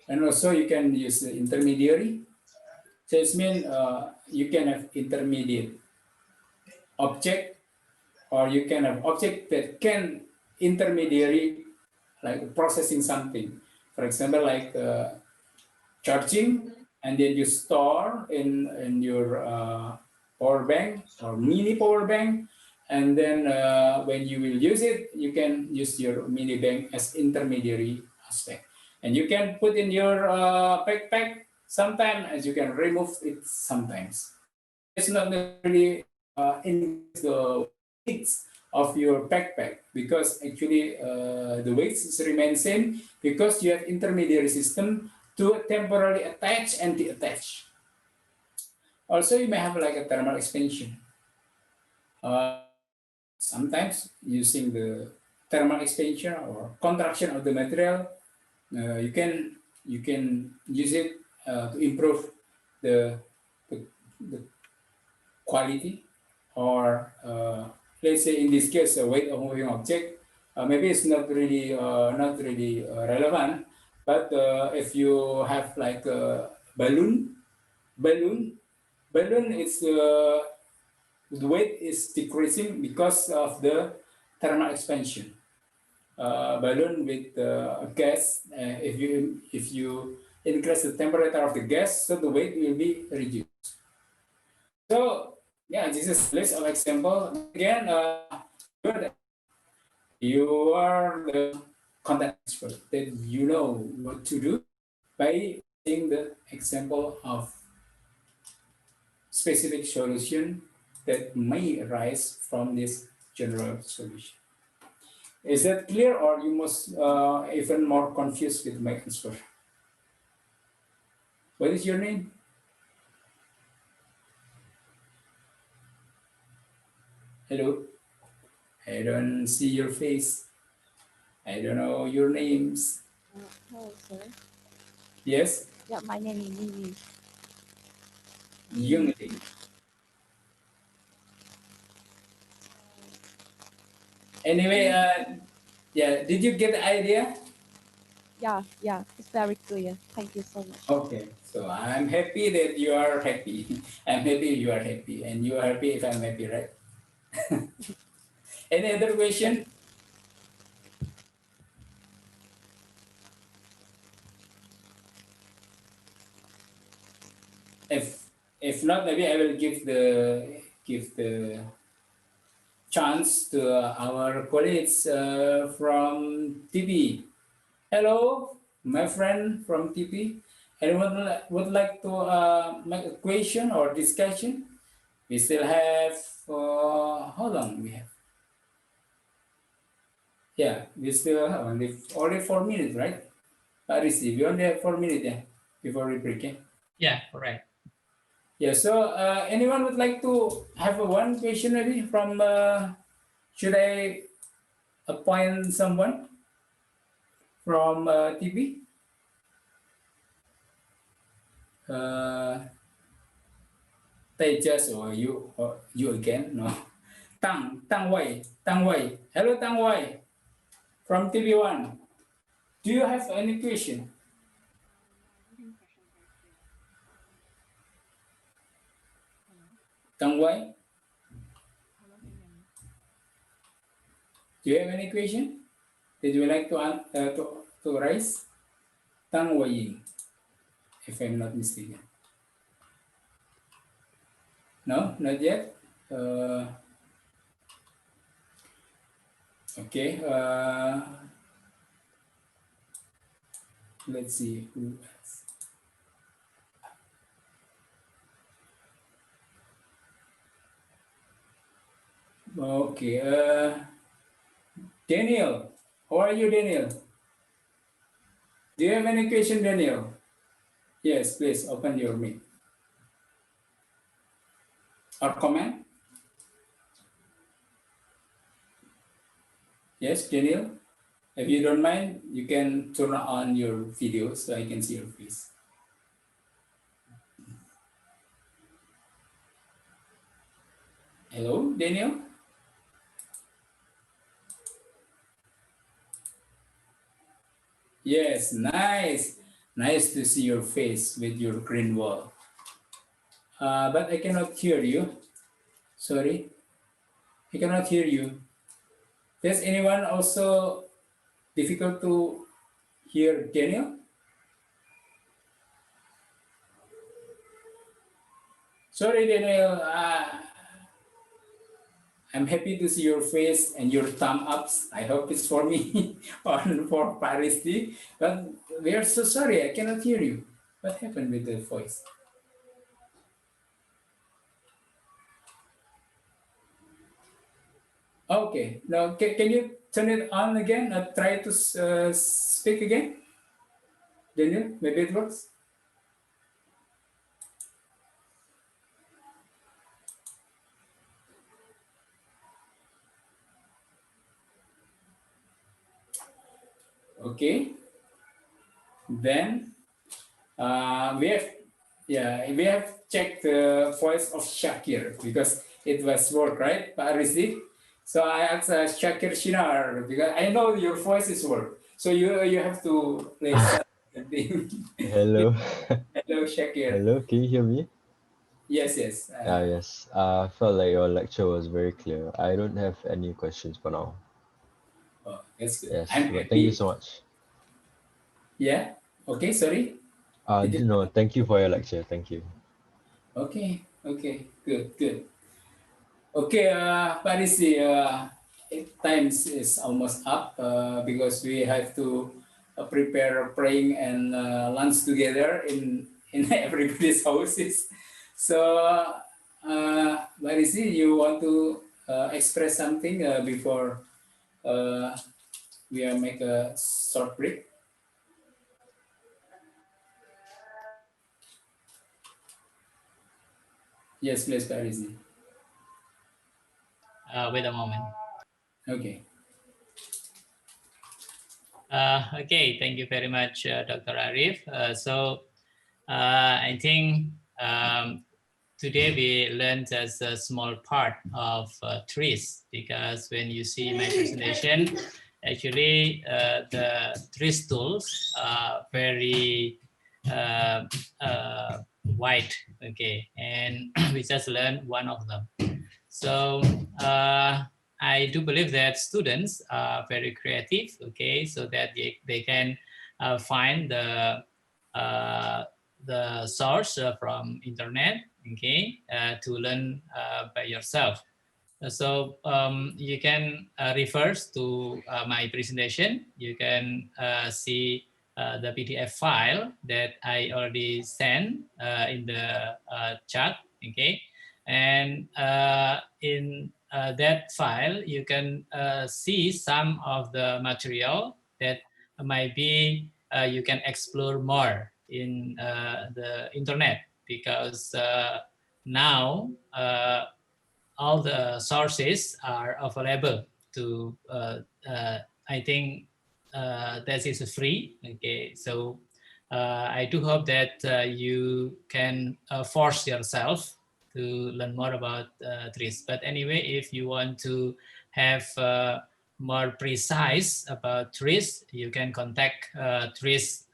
Speaker 5: And also you can use the intermediary. So it means you can have intermediate object, or you can have object that can intermediary, like processing something. For example, like charging, and then you store in your power bank or mini power bank, and then when you will use it, you can use your mini bank as intermediary aspect, and you can put in your backpack sometimes, as you can remove it sometimes. So it's not necessarily increase the weight of your backpack, because actually the weights remain same because you have intermediary system to temporarily attach and detach. Also, you may have like a thermal expansion. Sometimes using the thermal expansion or contraction of the material, you can use it to improve the quality, or let's say in this case, a weight of moving object. Maybe it's not really relevant, but if you have like a balloon, it's the weight is decreasing because of the thermal expansion. Balloon with gas, if you increase the temperature of the gas, so the weight will be reduced. So yeah, this is a list of example. Again, you are the content expert, that you know what to do by seeing the example of specific solution that may arise from this general solution. Is that clear, or you must even more confused with my answer? What is your name? Hello. I don't see your face. I don't know your names.
Speaker 12: Hello, sir.
Speaker 5: Yes?
Speaker 12: Yeah, my name is Mimi.
Speaker 5: Youngling. Anyway, yeah, did you get the idea?
Speaker 12: Yeah, it's very clear. Thank you so much.
Speaker 5: Okay, so I'm happy that you are happy. I'm happy you are happy, and you are happy if I'm happy, right? Any other question? If not, maybe I will give the chance to our colleagues from TP. Hello, my friend from TP. Anyone would like to make a question or discussion? We still have how long we have? Yeah, we still have only 4 minutes, right? Risi, we only have 4 minutes, yeah, before we break.
Speaker 6: Yeah, correct.
Speaker 5: Yeah. So anyone would like to have one question maybe from? Should I appoint someone from TP? Tejas or you again? No. Tang Wei. Hello, Tang Wei from TV1. Do you have any question? Tang Wei, do you have any question? Did you like to raise? Tang Wei, if I'm not mistaken. No, not yet. Okay. Let's see who else. Okay. Daniel, how are you, Daniel? Do you have any question, Daniel? Yes, please open your mic. Or comment? Yes, Daniel? If you don't mind, you can turn on your video so I can see your face. Hello, Daniel? Yes, nice. Nice to see your face with your green wall. But I cannot hear you. Sorry. I cannot hear you. Does anyone also difficult to hear Daniel? Sorry, Daniel. I'm happy to see your face and your thumb ups. I hope it's for me or for Paris D. But we are so sorry. I cannot hear you. What happened with the voice? Okay. Now, can you turn it on again? Try to speak again. Daniel, maybe it works. Okay. Then we have checked the voice of Shakir because it was work, right, Pak Rizky? So I asked Shakir Shinar because I know your voice is work. So you have to play something.
Speaker 8: Hello.
Speaker 5: Hello, Shakir.
Speaker 8: Hello, can you hear me?
Speaker 5: Yes, yes.
Speaker 8: Yes. I felt like your lecture was very clear. I don't have any questions for now.
Speaker 5: Oh, that's good.
Speaker 8: Yes,
Speaker 5: I'm
Speaker 8: but thank you
Speaker 5: happy.
Speaker 8: so much.
Speaker 5: Yeah. Okay. Sorry. Did you-
Speaker 8: No, thank you for your lecture. Thank you.
Speaker 5: Okay. Okay. Good. Good. Okay, Pak Rizky, time is almost up because we have to prepare praying and lunch together in everybody's houses. So, Pak Rizky, you want to express something before we make a short break? Yes, please, Parisi.
Speaker 6: Wait a moment.
Speaker 5: Okay.
Speaker 6: Okay, thank you very much, Dr. Arif. I think today we learned as a small part of trees, because when you see my presentation, actually the trees tools are very wide, okay, and we just learned one of them. So I do believe that students are very creative, okay, so that they can find the source from internet, okay, to learn by yourself. So you can refer to my presentation. You can see the PDF file that I already sent in the chat, okay? And in that file, you can see some of the material that might be you can explore more in the internet, because now all the sources are available to I think that is free, okay. So I do hope that you can force yourself to learn more about trees. But anyway, if you want to have more precise about trees, you can contact trees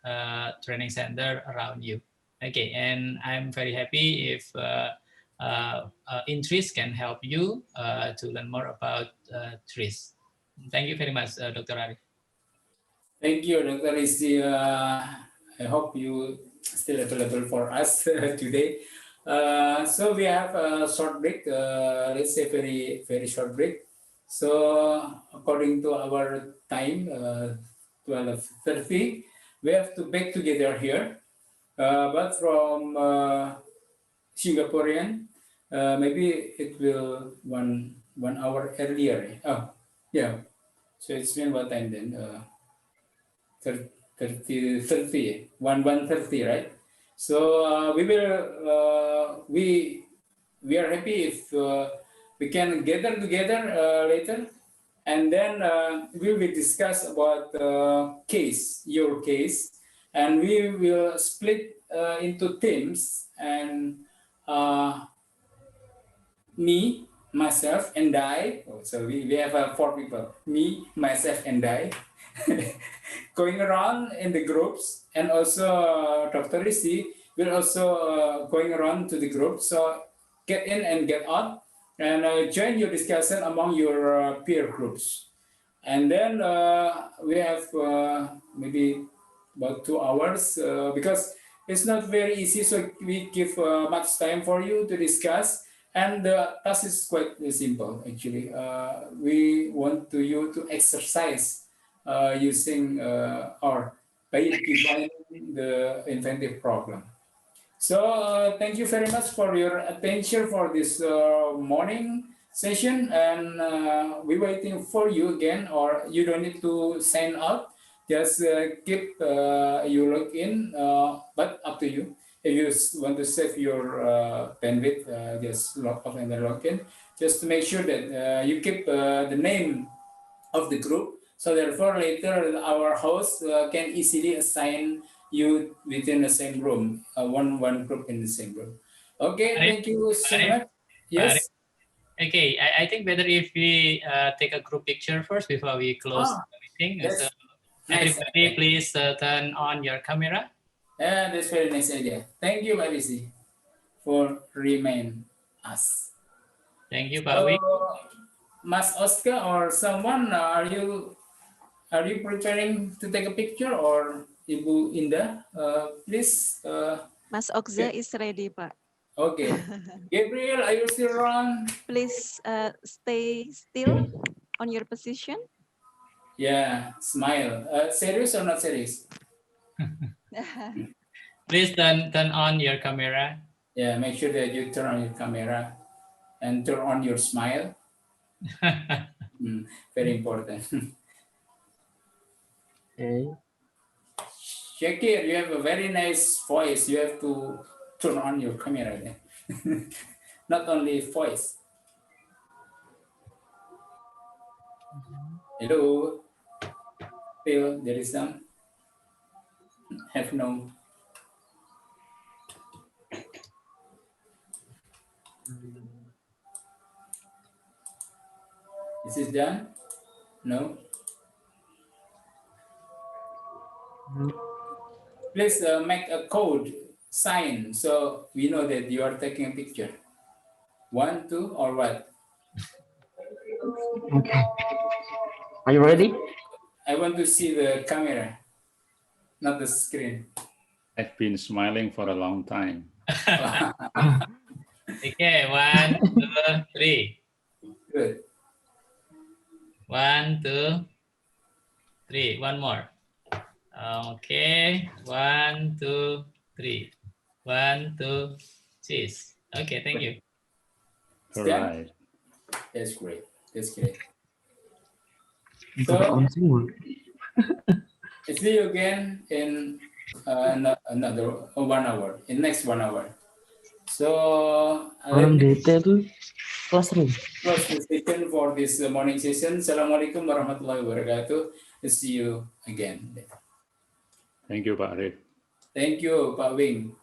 Speaker 6: training center around you, okay. And I'm very happy if interest can help you to learn more about trees. Thank you very much, Dr. Arif.
Speaker 5: Thank you, Dr. Rizzi. I hope you still available for us today. So we have a short break, let's say very short break. So according to our time, 12:30, we have to back together here. But from Singaporean, maybe it will one hour earlier. Oh, yeah. So it's been what time then? 30, 1:30, right? So we are happy if we can gather together later, and then we will discuss about your case, and we will split into teams, and me, myself, and I. Oh, so we have four people: me, myself, and I. Going around in the groups, and also Dr. Risi will also going around to the group. So get in and get out, and join your discussion among your peer groups. And then we have maybe about 2 hours because it's not very easy. So we give much time for you to discuss, and the task is quite simple actually. We want you to exercise using or by defining the inventive problem. So thank you very much for your attention for this morning session, and we're waiting for you again, or you don't need to sign out. Just keep you log in, but up to you. If you want to save your bandwidth, just log off and then log in. Just to make sure that you keep the name of the group. So therefore, later our host can easily assign you within the same room, one group in the same room. Okay,
Speaker 6: Arif,
Speaker 5: thank you so
Speaker 6: Arif,
Speaker 5: much. Yes.
Speaker 6: Okay, I think better if we take a group picture first before we close
Speaker 5: Ah,
Speaker 6: the meeting. So
Speaker 5: that's nice.
Speaker 6: everybody, please turn on your camera.
Speaker 5: Yeah, that's very nice idea. Thank you, Marisi, for remain us.
Speaker 6: Thank you,
Speaker 5: So,
Speaker 6: Pak Wi.
Speaker 5: Mas Oscar or someone, are you preparing to take a picture, or Ibu Indah? Please.
Speaker 13: Mas Okza is ready, Pak.
Speaker 5: Okay. Gabriel, are you still around?
Speaker 13: Please stay still on your position.
Speaker 5: Yeah, smile. Serious or not serious?
Speaker 6: Please turn on your camera.
Speaker 5: Yeah, make sure that you turn on your camera and turn on your smile. Very important.
Speaker 8: Okay.
Speaker 5: Shakir, you have a very nice voice. You have to turn on your camera then. not only voice. Hello, still there is some have no. Is this done? No. Please make a code sign so we know that you are taking a picture. 1, 2, or what?
Speaker 10: Okay. Are you ready?
Speaker 5: I want to see the camera, not the screen.
Speaker 4: I've been smiling for a long time.
Speaker 6: Okay, 1, 2, 3.
Speaker 5: Good.
Speaker 6: 1, 2, 3. One more. Okay, 1, 2, 3. 1, 2, 6. Okay, thank you.
Speaker 4: All right.
Speaker 5: That's great. That's great.
Speaker 10: So,
Speaker 5: see you again in another 1 hour. In next 1 hour. So let
Speaker 10: orang
Speaker 5: me
Speaker 10: DT tuh classroom.
Speaker 5: close the session for this morning session. Assalamualaikum warahmatullahi wabarakatuh. See you again.
Speaker 4: Thank you, Pak Arif.
Speaker 5: Thank you, Pak Wing.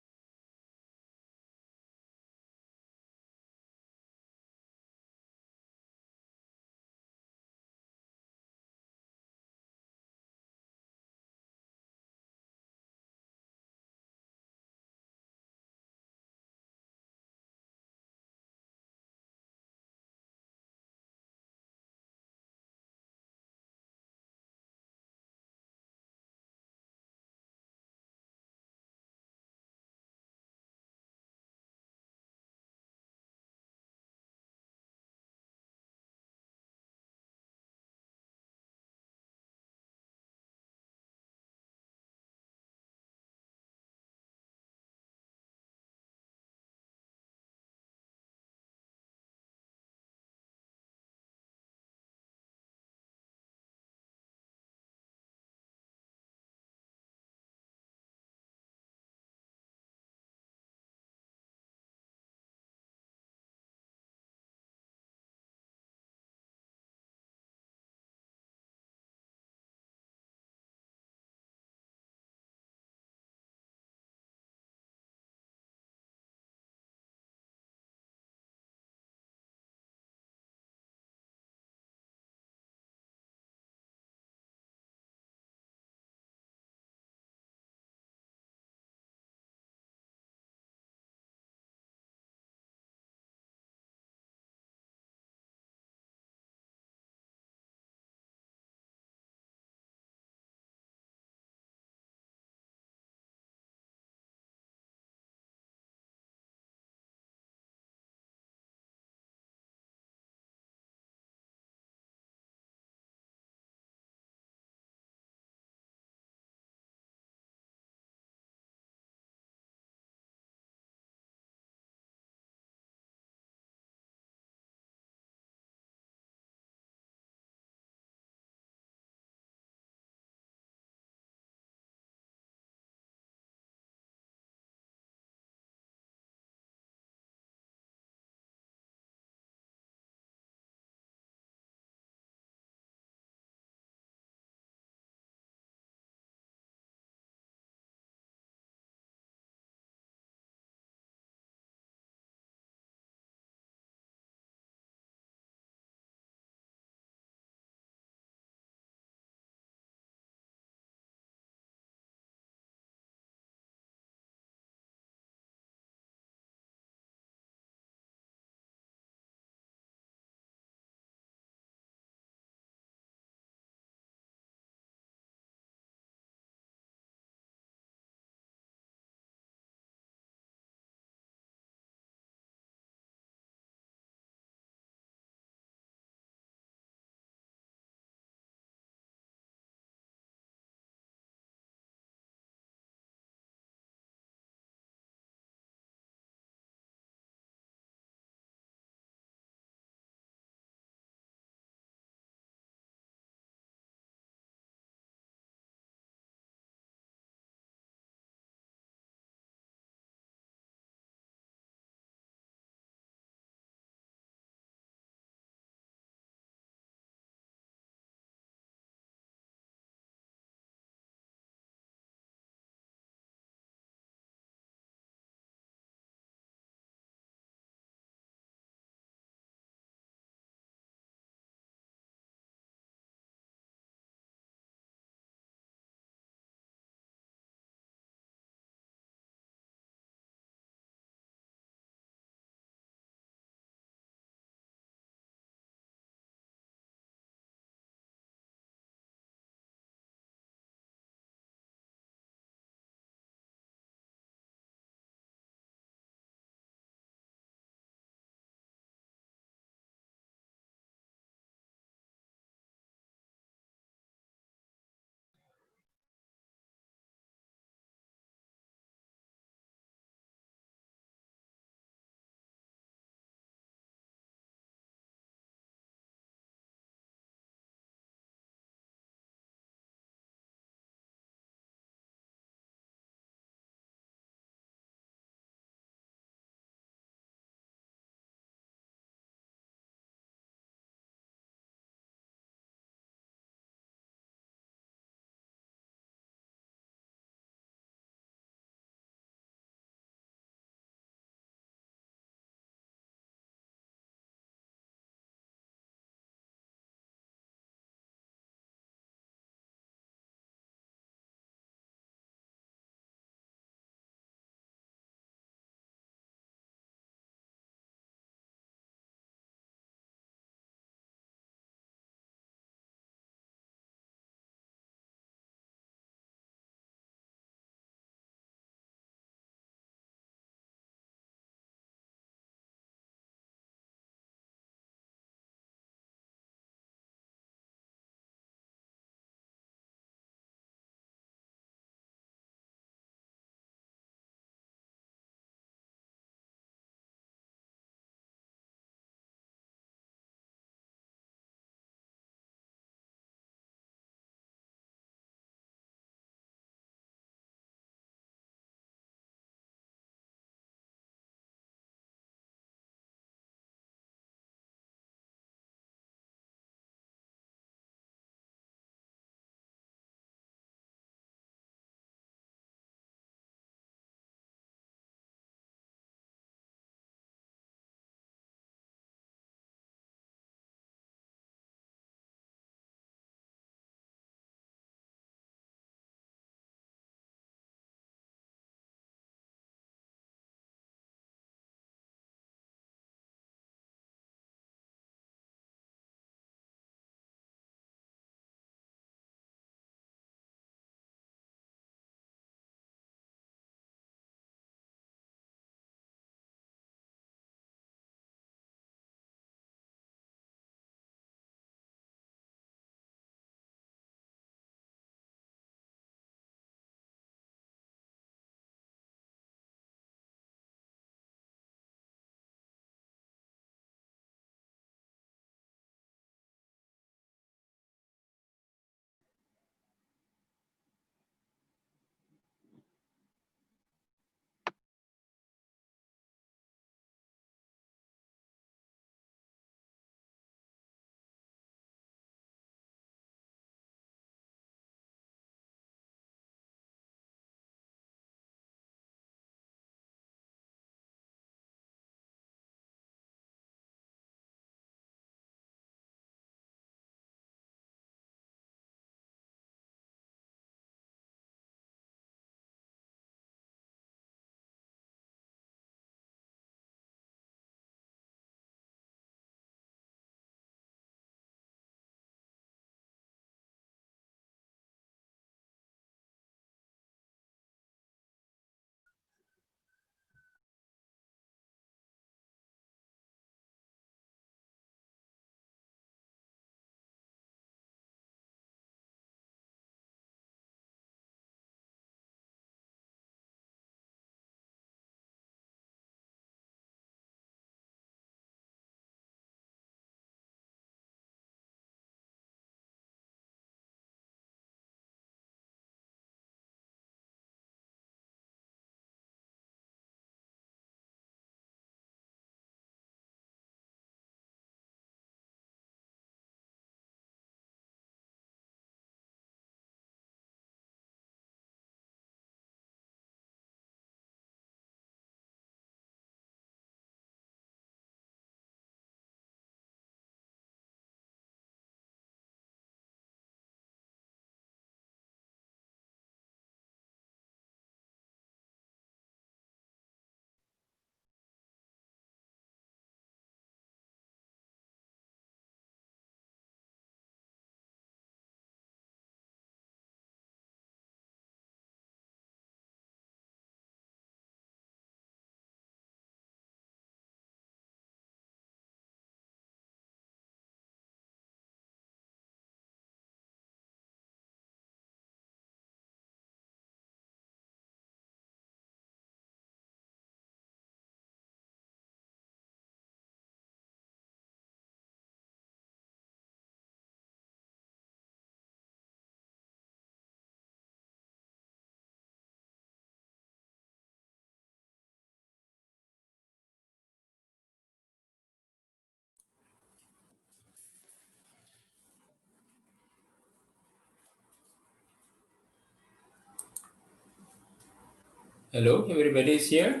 Speaker 5: Hello, everybody is here?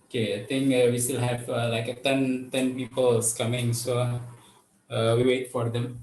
Speaker 5: Okay, I think we still have like a 10 people coming, so we wait for them.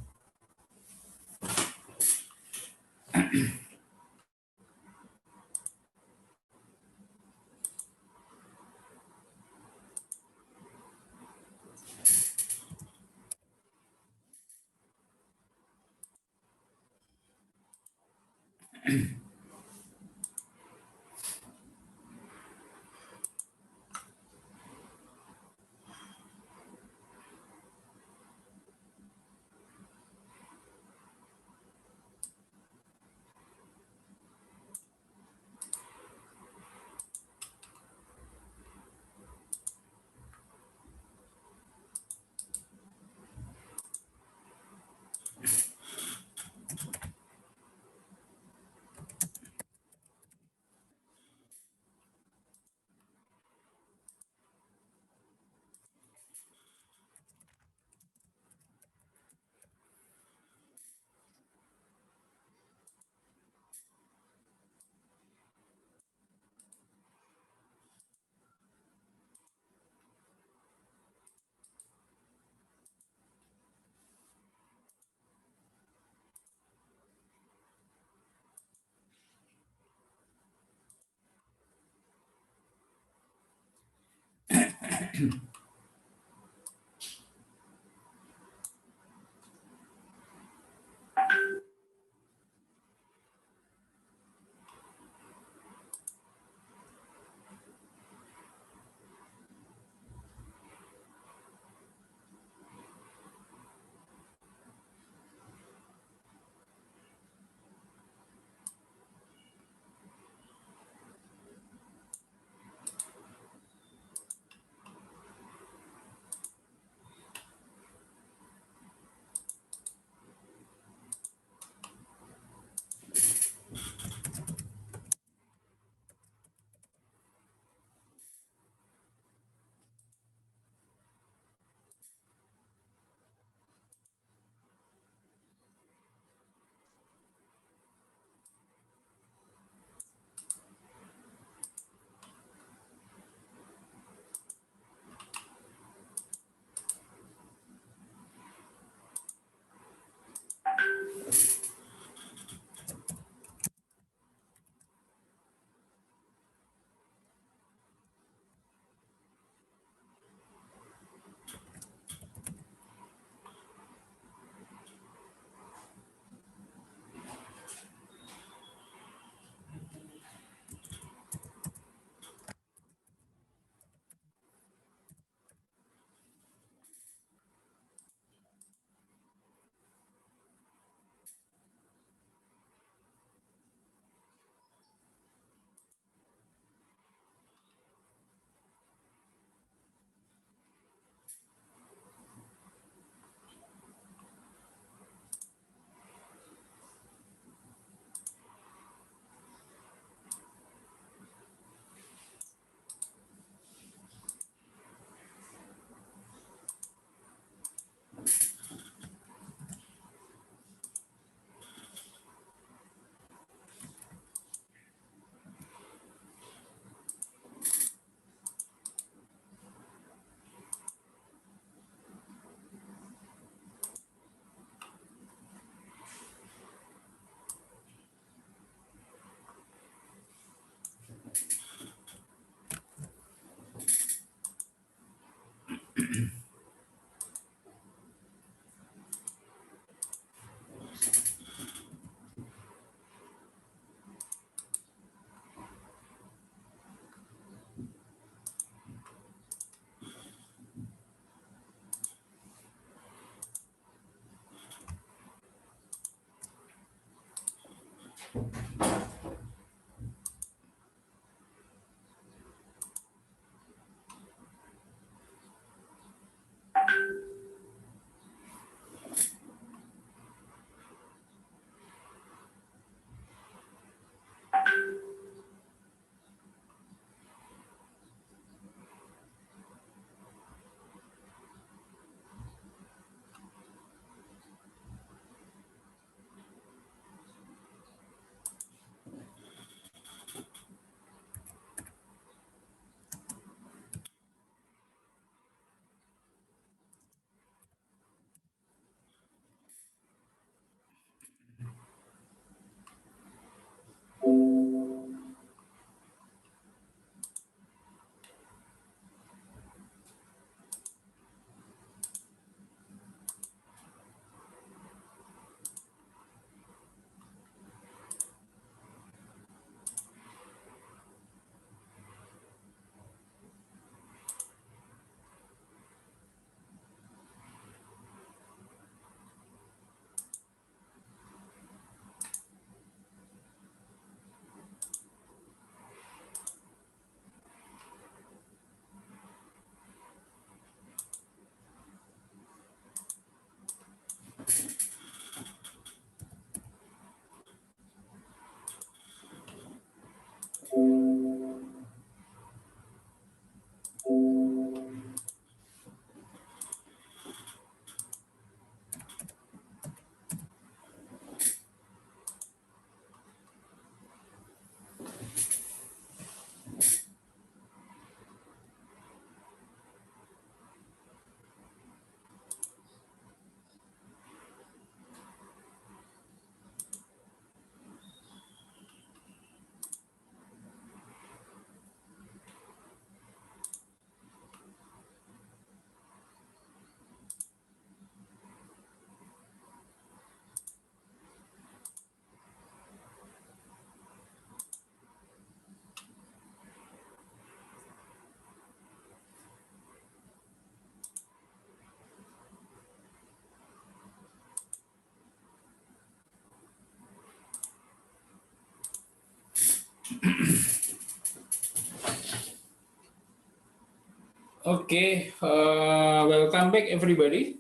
Speaker 5: Okay, welcome back everybody.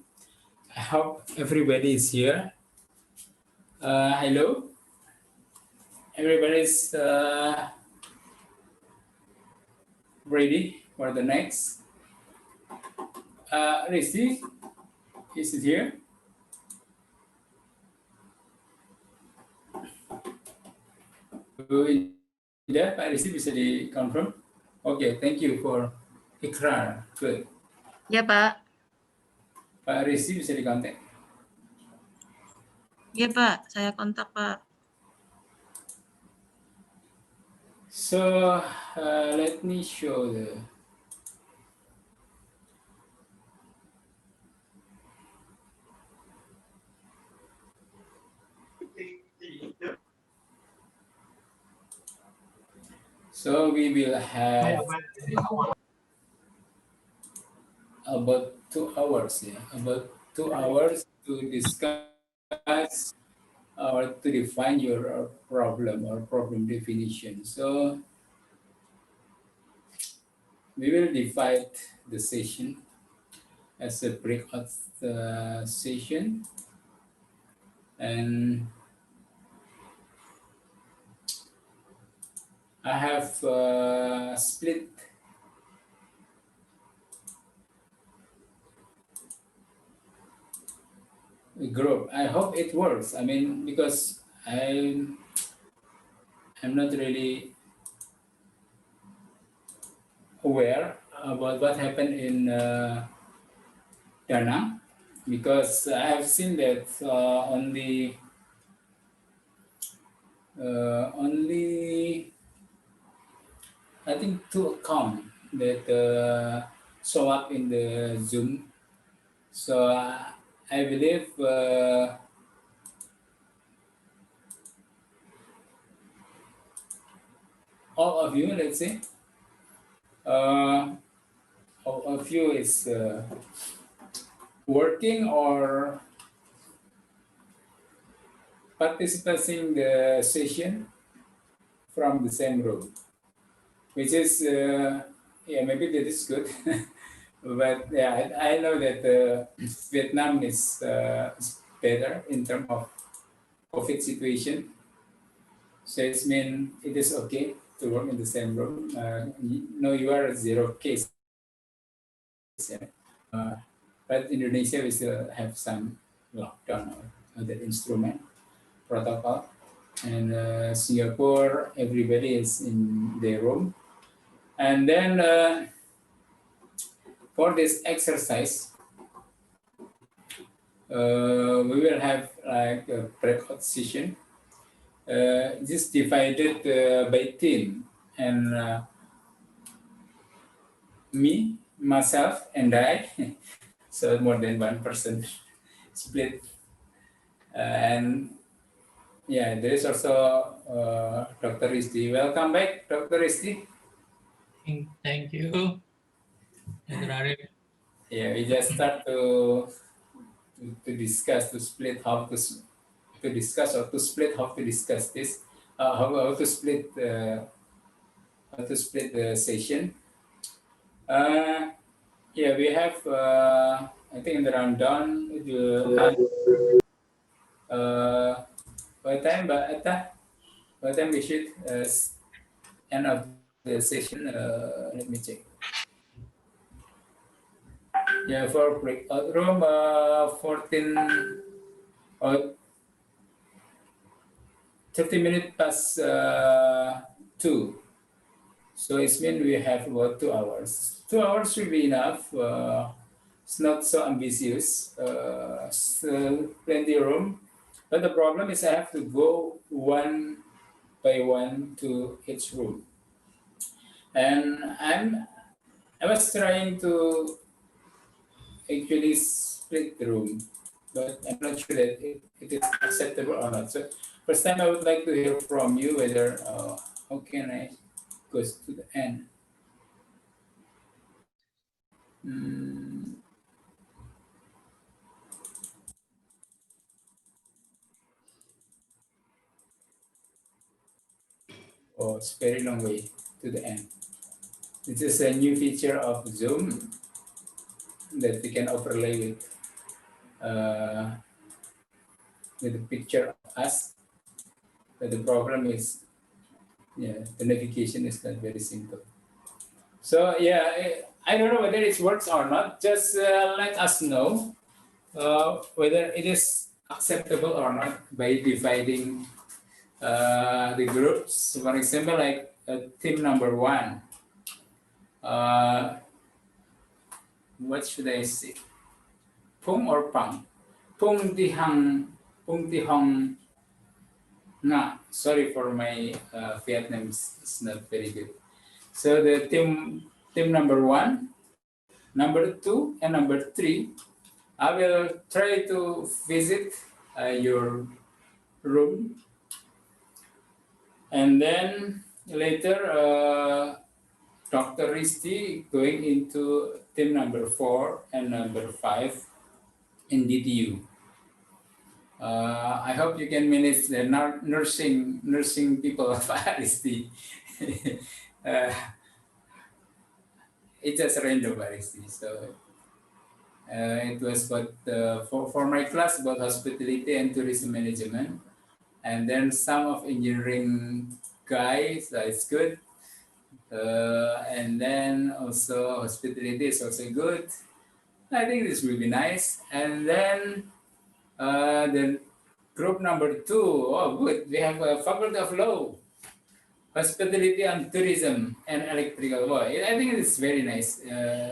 Speaker 5: I hope everybody is here. Hello, everybody's ready for the next. Rizky, is it here? Sudah, Pak Rizky bisa di-confirm? Okay, thank you for ikrar. Good.
Speaker 14: Ya, Pak.
Speaker 5: Pak Rizky bisa dikontak.
Speaker 14: Iya, Pak. Saya kontak, Pak.
Speaker 5: So, let me show the So we will have about 2 hours, yeah, about 2 hours to discuss or to define your problem or problem definition. So we will divide the session as a breakout session, and I have split a group. I hope it works. I mean, because I'm not really aware about what happened in Dana, because I have seen that only I think 2 accounts that show up in the Zoom. So I believe all of you, let's say, all of you is working or participating in the session from the same room, which is, yeah, maybe that is good. But yeah, I know that Vietnam is better in terms of COVID situation. So it means it is okay to work in the same room. No, you are 0 case. Yeah. But Indonesia, we still have some lockdown or other instrument protocol. And Singapore, everybody is in their room. And then for this exercise, we will have like a breakout session, just divided by team. And me, myself, and I, so more than one person split. And yeah, there is also Dr. Risti. Welcome back, Dr. Risti.
Speaker 6: Thank you, Dr. Arif.
Speaker 5: Yeah, we just start to discuss, to split how to discuss or to split how to discuss this, how to split the session. Yeah, we have I think in the rundown what time, but what time we should end of the session? Let me check. Yeah, for breakout room 14 or 30 minutes past 2. So it's mean we have about 2 hours. 2 hours should be enough. It's not so ambitious. Still plenty of room. But the problem is I have to go one by one to each room. And I was trying to actually split the room, but I'm not sure that it is acceptable or not. So first time I would like to hear from you whether how can I go to the end. Oh, it's very long way to the end. This is a new feature of Zoom that we can overlay with a picture of us. But the problem is, yeah, the navigation is not very simple. So yeah, I don't know whether it works or not. Just let us know whether it is acceptable or not by dividing the groups. For example, like team number 1. What should I say? Pung or Pang? Pung Tihong Nga. Sorry for my Vietnamese is not very good. So the team number 1, number 2, and number 3, I will try to visit your room, and then later Dr. Risti going into team number 4 and number 5 in DTU. I hope you can manage the nursing people of Risti. It's just random Risti. So it was about for my class about hospitality and tourism management, and then some of engineering guys. It's good. And then also hospitality is also good. I think this will be nice. And then the group number 2, oh good, we have a Faculty of Law, Hospitality and Tourism, and Electrical. Well, I think it's very nice,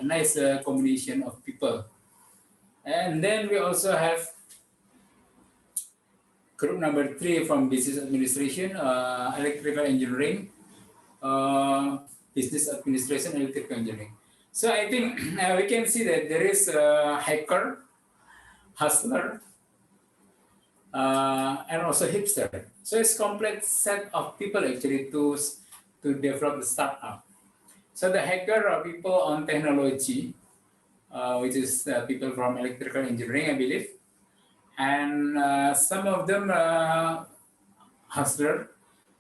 Speaker 5: nice combination of people. And then we also have group number 3 from Business Administration, Electrical Engineering, Business Administration, Electrical Engineering. So I think we can see that there is a hacker, hustler, and also hipster. So it's a complete set of people actually to develop the startup. So the hacker are people on technology, which is people from electrical engineering, I believe. And some of them hustler,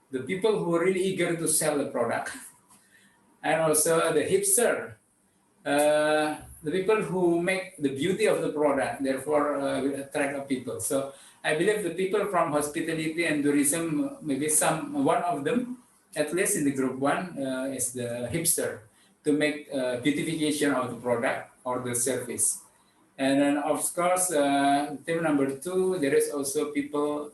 Speaker 5: the people who are really eager to sell the product. And also the hipster, the people who make the beauty of the product, therefore will attract people. So I believe the people from hospitality and tourism, maybe one of them, at least in the group 1, is the hipster, to make beautification of the product or the service. And then of course, team number 2, there is also people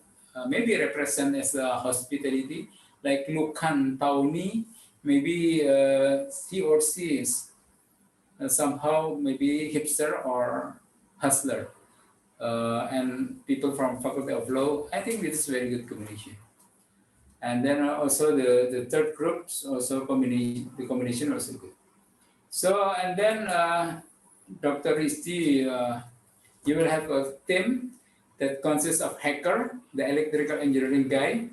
Speaker 5: maybe represent as the hospitality, like Lukan Tauni, maybe he or she is somehow maybe hipster or hustler. And people from Faculty of Law, I think this is very good combination. And then also the third groups, also the combination also good. So, and then Dr. Risti, you will have a team that consists of hacker, the electrical engineering guy,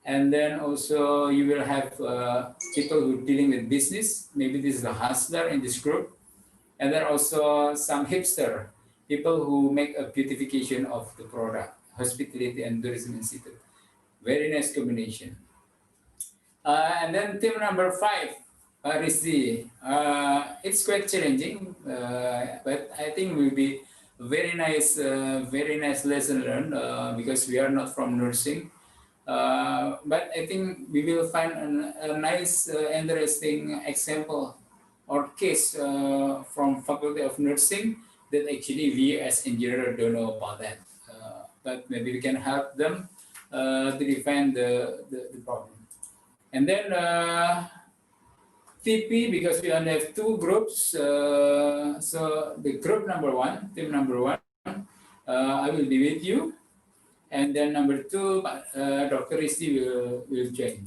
Speaker 5: and then also you will have people who are dealing with business. Maybe this is a hustler in this group. And then also some hipster, people who make a beautification of the product, hospitality and tourism institute. Very nice combination. And then team number 5, Risti. It's quite challenging, but I think will be very nice lesson learned because we are not from nursing. But I think we will find a nice, interesting example or case from Faculty of Nursing that actually we as engineers don't know about that. But maybe we can help them to define the problem. And then TP, because we only have 2 groups. So the group number 1, team number 1, I will be with you. And then number 2, Dr. Risti will join.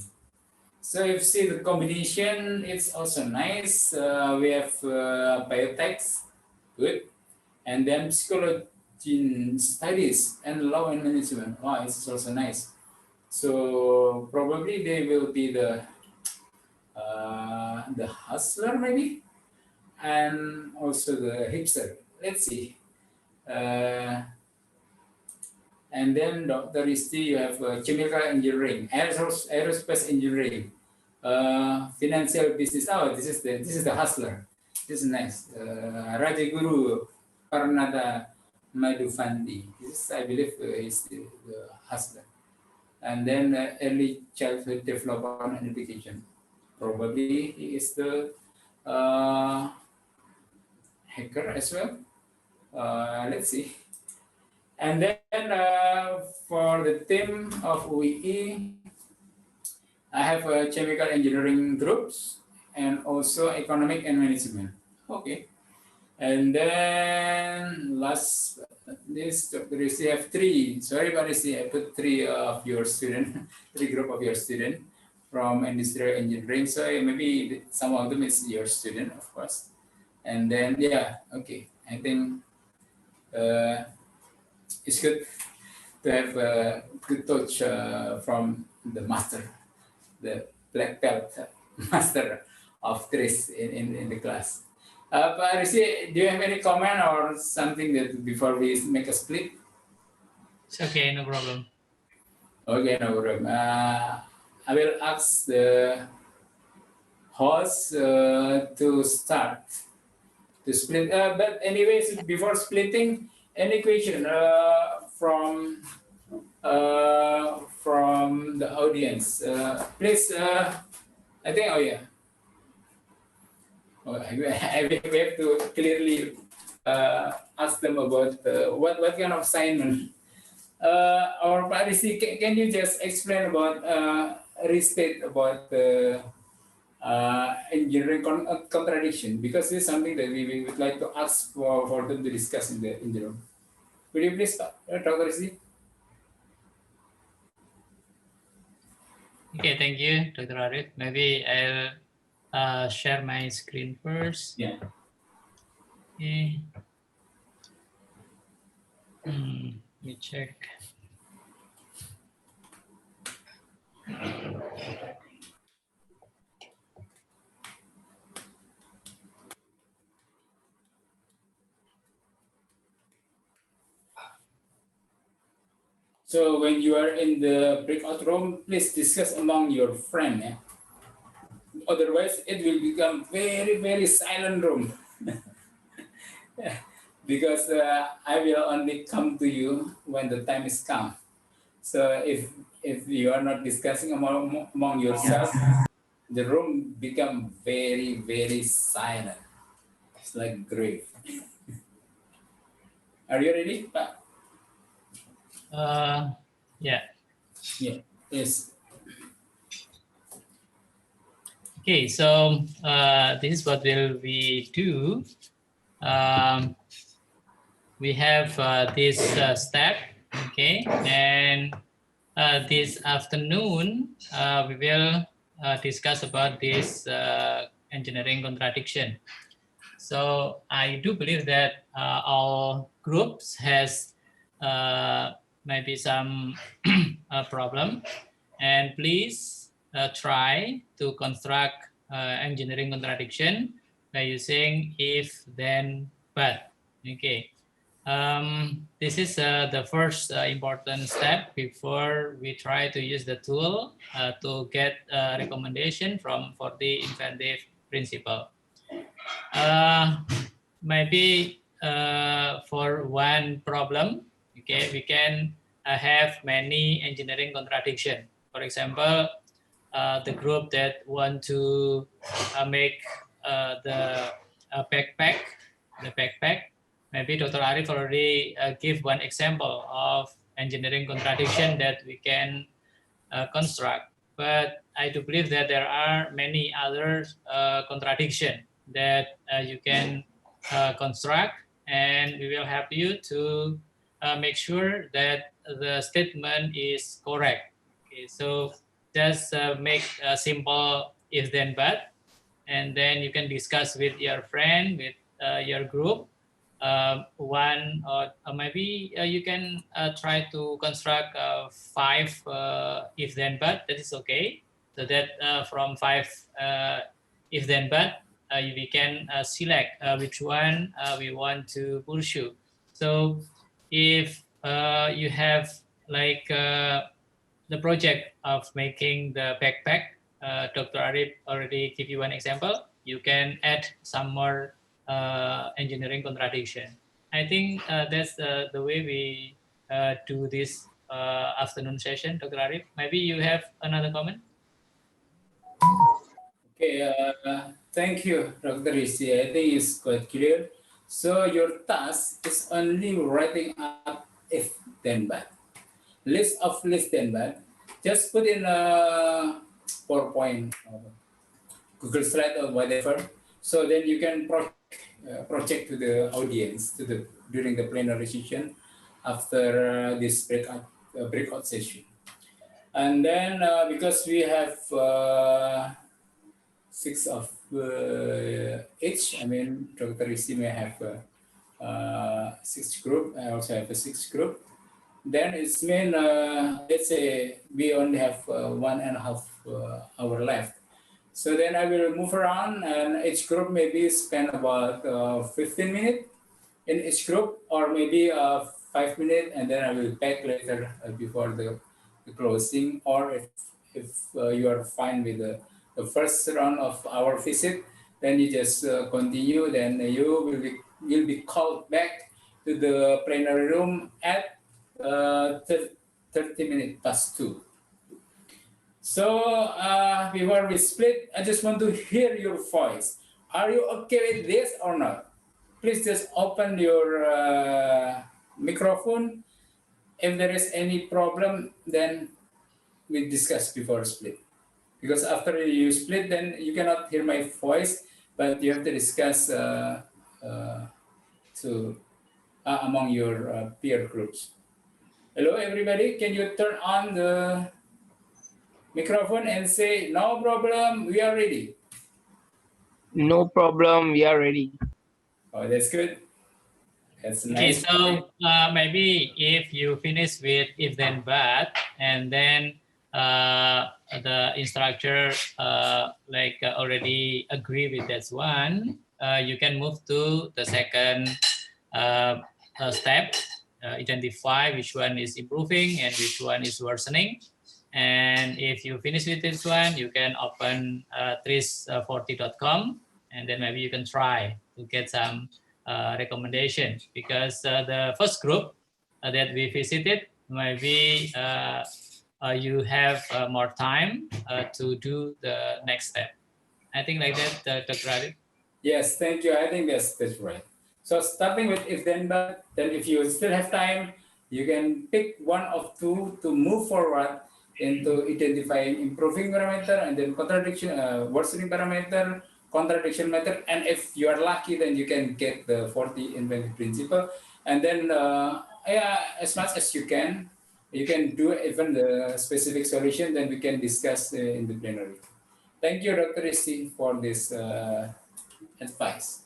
Speaker 5: So if you see the combination, it's also nice. We have biotech, good. And then psychology studies and law and management. Wow, it's also nice. So probably they will be the hustler maybe, and also the hipster. Let's see. And then Dr. Risti, you have chemical engineering, aerospace engineering, financial business. Oh, this is the hustler. This is nice. Raja Guru Parnada Madhufandi. This is, I believe, is the hustler. And then early childhood development and education. Probably he is the hacker as well. Let's see. And then for the team of UII, I have chemical engineering groups and also economic and management. Okay. And then last but not least, Dr. Rizzi have three. Sorry, but Rizzi, I put three of your student, three group of your student from industrial engineering. So maybe some of them is your student, of course. And then, yeah, okay. I think it's good to have a good touch from the master, the black belt master of Chris in the class. Pak Rizzi, do you have any comment or something that before we make a split?
Speaker 6: It's okay, no problem.
Speaker 5: Okay, no problem. I will ask the host to start to split. But anyways, before splitting, any question from the audience? Please, I think, oh yeah. Oh, we have to clearly ask them about what kind of assignment. Or Pak Rizzi, can you just explain about restate about engineering contradiction? Because this is something that we would like to ask for them to discuss in the room. Could you please, Dr. Rizzi?
Speaker 6: Okay, thank you, Dr. Arif. Maybe I'll share my screen first.
Speaker 5: Yeah.
Speaker 6: Okay. Let me check.
Speaker 5: So when you are in the breakout room, please discuss among your friends. Yeah? Otherwise, it will become very, very silent room. Because I will only come to you when the time is come. So if you are not discussing among yourself, the room become very, very silent. It's like grave. Are you ready, Pak?
Speaker 6: Yeah.
Speaker 5: Yeah. Yes.
Speaker 6: Okay, so this is what will we do. We have this step, okay, and this afternoon we will discuss about this engineering contradiction. So I do believe that all groups has maybe some problem, and please try to construct engineering contradiction by using if, then, but. Okay. This is the first important step before we try to use the tool to get a recommendation for the inventive principle. Maybe for one problem, okay, we can have many engineering contradiction. For example, the group that want to make the backpack. Maybe Dr. Arif already give one example of engineering contradiction that we can construct. But I do believe that there are many other contradiction that you can construct, and we will help you to make sure that the statement is correct. Okay, so just make a simple if then but, and then you can discuss with your friend, with your group. One or maybe you can try to construct 5 if then but, that is okay. So that from 5 if then but we can select which one we want to pursue. So if you have like the project of making the backpack, Dr. Arif already give you one example. You can add some more engineering contradiction. I think that's the way we do this afternoon session, Dr. Arif. Maybe you have another comment?
Speaker 5: Okay, thank you, Dr. Rizzi. I think it's quite clear. So your task is only writing up if then but. List of list then but. Just put in a PowerPoint, Google Slide or whatever. So then you can project to the audience during the plenary session after this breakout session. And then because we have 6 of each, I mean, Dr. Rizzi may have 6 group. I also have a 6 group. Then it's mean, let's say we only have 1.5 hour left. So then I will move around and each group maybe spend about 15 minutes in each group, or maybe 5 minutes, and then I will back later before the closing. Or if you are fine with the first round of our visit, then you just continue. Then you will be called back to the plenary room at 30 minutes past 2. So before we split, I just want to hear your voice. Are you okay with this or not? Please just open your microphone. If there is any problem, then we discuss before split. Because after you split, then you cannot hear my voice, but you have to discuss among your peer groups. Hello, everybody. Can you turn on the microphone and say, no problem, we are ready?
Speaker 10: No problem, we are ready.
Speaker 5: Oh, that's good. That's
Speaker 6: Okay,
Speaker 5: nice.
Speaker 6: so maybe if you finish with if then but, and then the instructor already agree with that one, you can move to the second step, identify which one is improving and which one is worsening. And if you finish with this one, you can open tris40.com, and then maybe you can try to get some recommendation, because the first group that we visited, maybe you have more time to do the next step. I think like that, Dr. Ravi.
Speaker 5: Yes, thank you. I think that's right. So starting with if then but, then if you still have time, you can pick one of two to move forward into identifying improving parameter and then contradiction, worsening parameter, contradiction method. And if you are lucky, then you can get the 40 inventive principle. And then as much as you can do even the specific solution, then we can discuss in the plenary. Thank you, Dr. Rizzi, for this advice.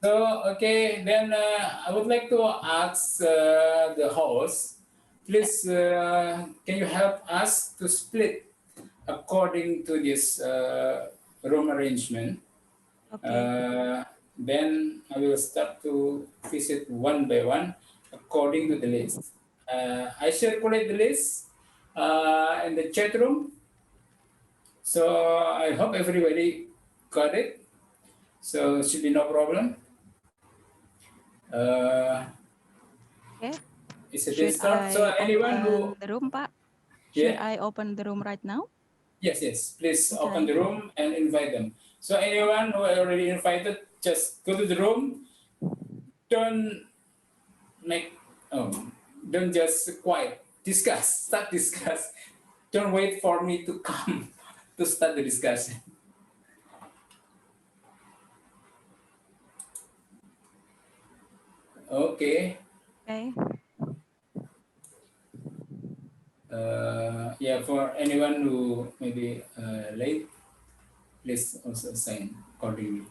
Speaker 5: So, okay, then I would like to ask the host, please, can you help us to split according to this room arrangement?
Speaker 13: Okay.
Speaker 5: Then I will start to visit one by one according to the list. I circulate the list in the chat room. So I hope everybody got it. So it should be no problem.
Speaker 13: Okay.
Speaker 5: Is it
Speaker 13: Should
Speaker 5: start? So
Speaker 13: I
Speaker 5: anyone who
Speaker 13: open the room, Pak? Should
Speaker 5: yeah?
Speaker 13: I open the room right now?
Speaker 5: Yes, please
Speaker 13: Okay.
Speaker 5: open the room and invite them. So anyone who already invited, just go to the room. Don't don't just quiet. Start discuss. Don't wait for me to come to start the discussion. Okay.
Speaker 13: Okay.
Speaker 5: Yeah, for anyone who may be late, please also sign accordingly.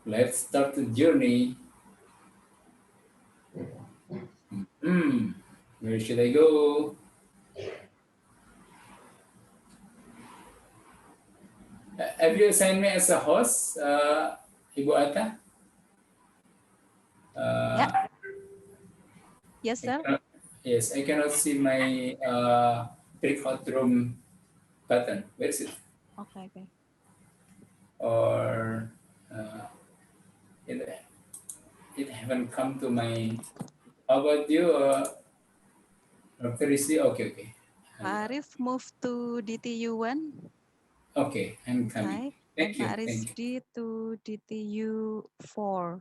Speaker 5: Let's start the journey. Where should I go? Have you assigned me as a host, Ibu Atta?
Speaker 13: Yes, sir.
Speaker 5: Yes, I cannot see my record room button. Where is it?
Speaker 13: Okay, okay.
Speaker 5: Or it haven't come to my. How about you, Dr. Rizli? Okay, okay.
Speaker 13: Pak Arif move to DTU1.
Speaker 5: Okay, I'm coming.
Speaker 13: Okay. And
Speaker 5: Thank you.
Speaker 13: Pak
Speaker 5: Thank you.
Speaker 13: Rizdi to DTU4.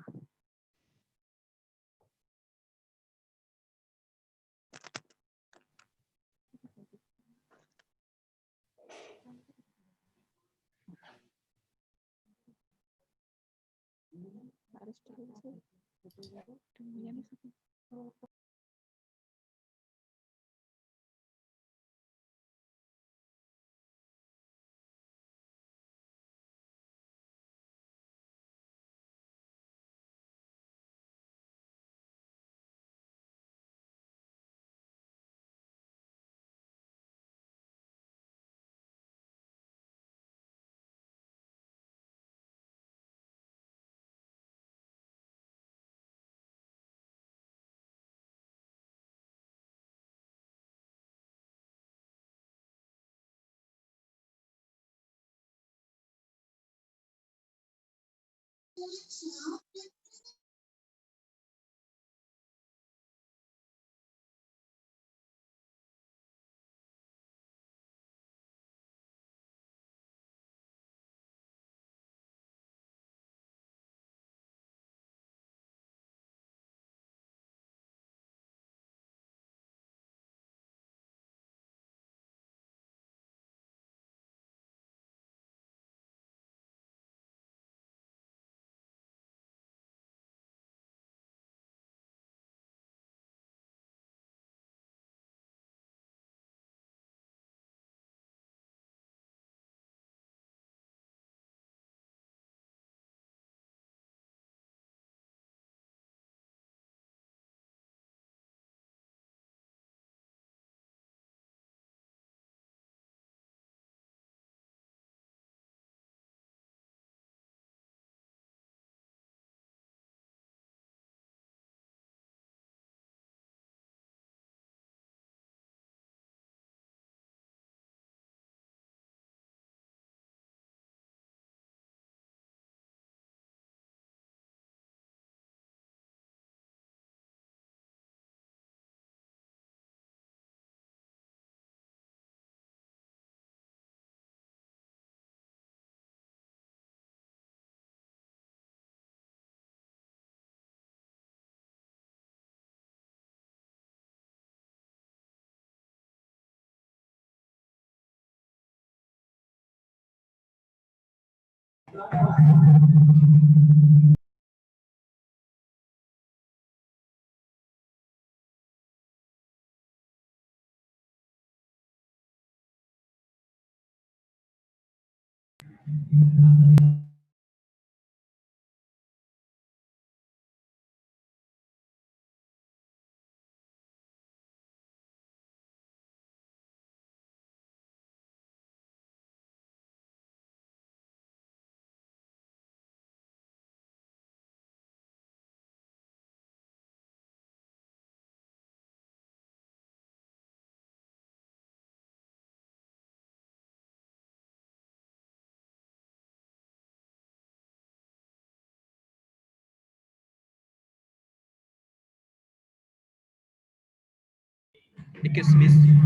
Speaker 15: Excuse me.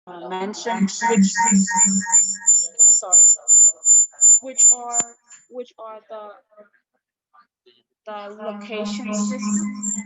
Speaker 2: Mention which are the location systems.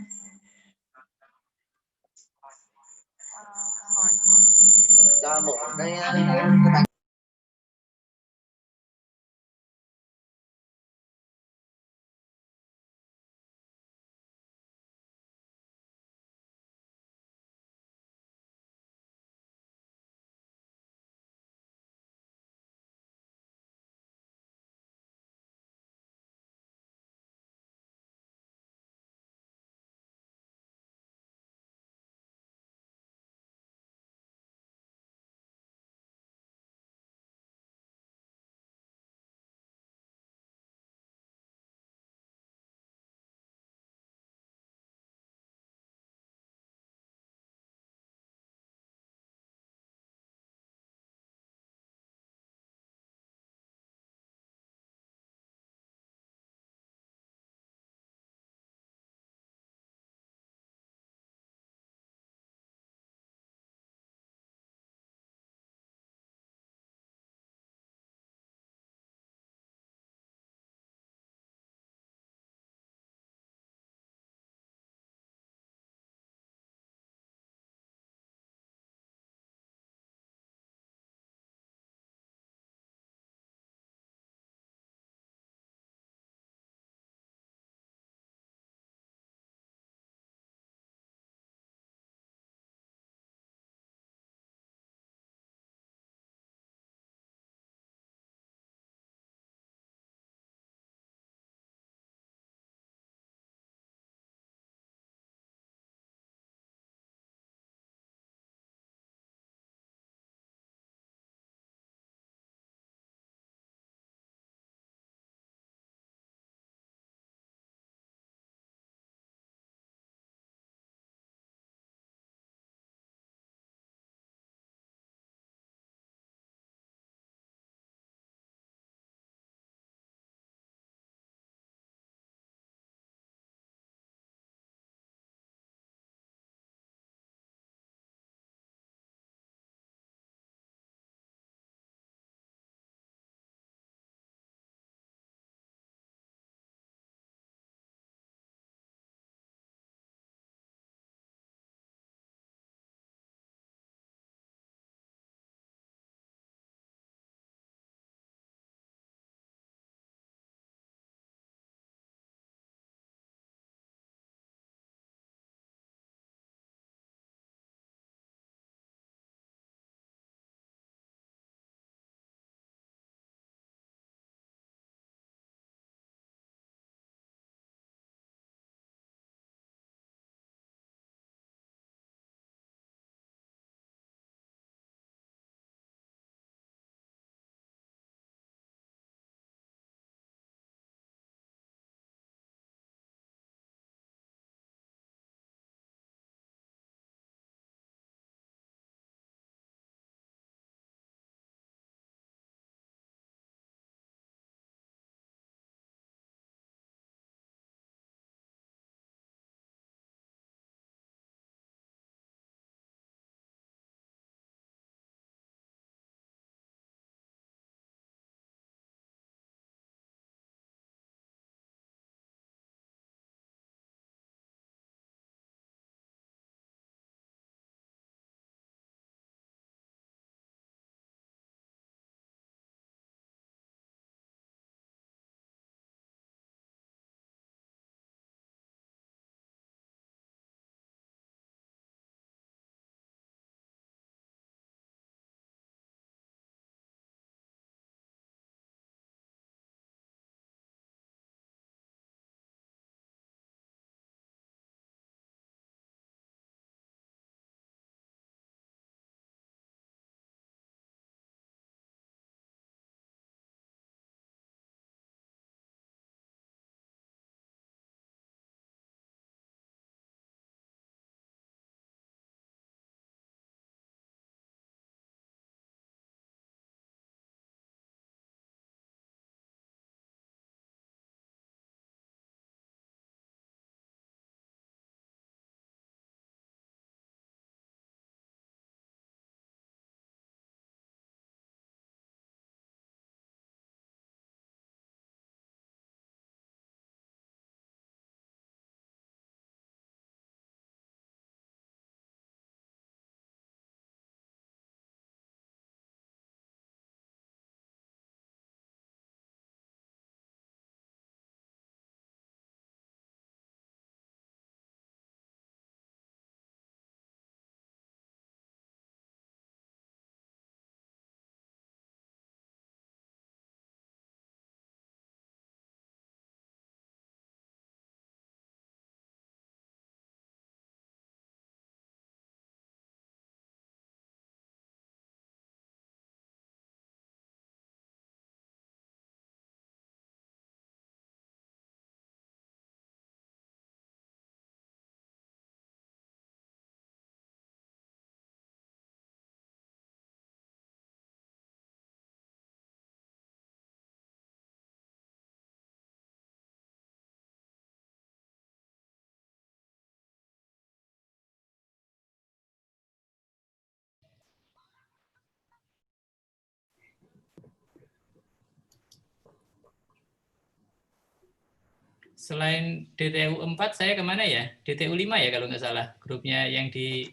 Speaker 6: selain DTU 4 saya kemana ya? DTU 5 ya kalau nggak salah grupnya yang di.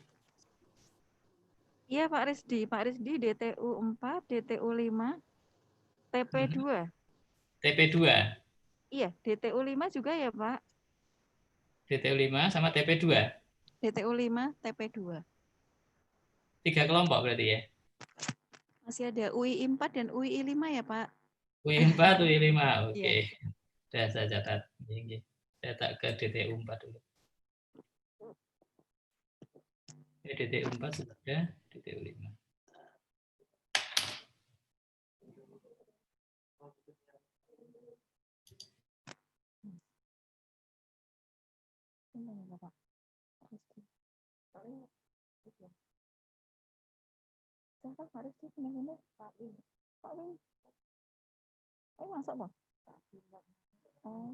Speaker 13: Iya Pak Risdi DTU 4, DTU 5, TP2.
Speaker 6: TP2.
Speaker 13: Iya, DTU 5 juga ya Pak.
Speaker 6: DTU 5 sama TP2.
Speaker 13: DTU 5, TP2.
Speaker 6: 3 kelompok berarti ya?
Speaker 13: Masih ada UI 4 dan UI 5 ya Pak?
Speaker 6: UI 4, UI 5, oke.
Speaker 13: Iya.
Speaker 6: Sudah saya catat. Saya tak ke DTU 4 dulu. DTU 4 sudah, DTU 5.
Speaker 13: Masuk Bang. Oh.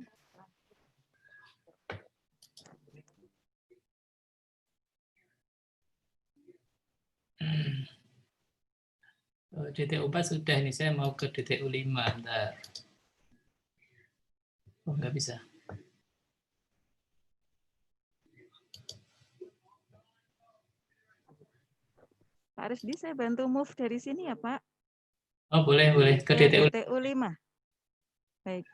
Speaker 6: DTU 4 sudah nih, saya mau ke DTU 5 ntar. Oh, nggak bisa.
Speaker 13: Pak Risdi, saya bantu move dari sini ya Pak.
Speaker 6: Oh boleh ke DTU.
Speaker 13: DTU 5. Baik.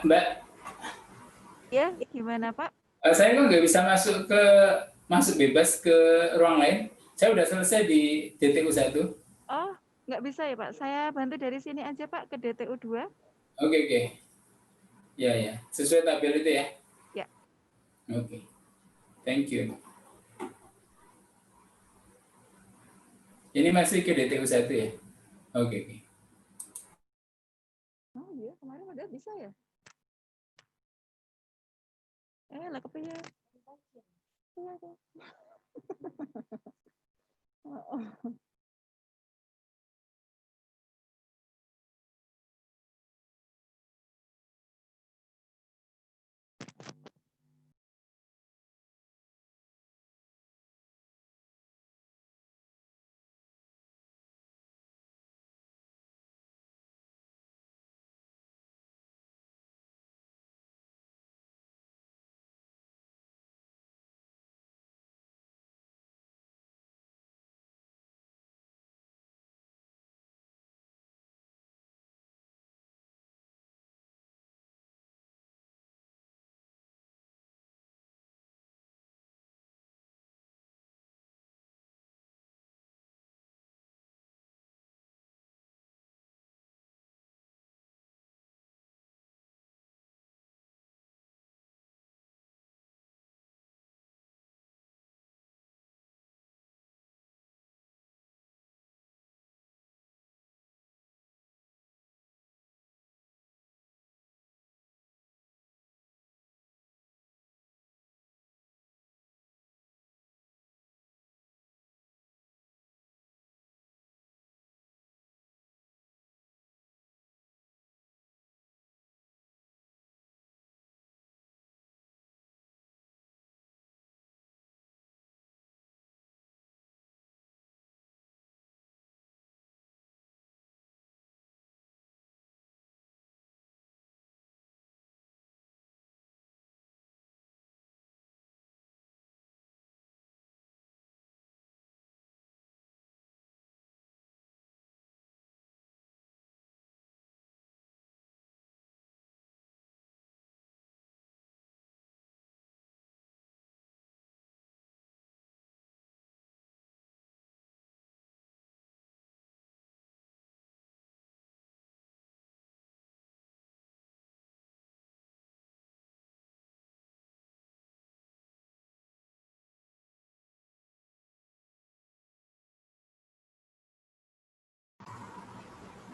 Speaker 5: Mbak.
Speaker 13: Ya, gimana Pak?
Speaker 5: Saya kok nggak bisa masuk bebas ke ruang lain. Saya udah selesai di DTU 1.
Speaker 13: Oh, nggak bisa ya Pak. Saya bantu dari sini aja Pak ke DTU 2.
Speaker 5: Oke. Ya. Sesuai tabel itu ya?
Speaker 13: Ya.
Speaker 5: Oke. Thank you. Ini masih ke DTU 1 ya? Oke.
Speaker 13: Oh iya, kemarin udah bisa ya? Lah kepiye? Iya.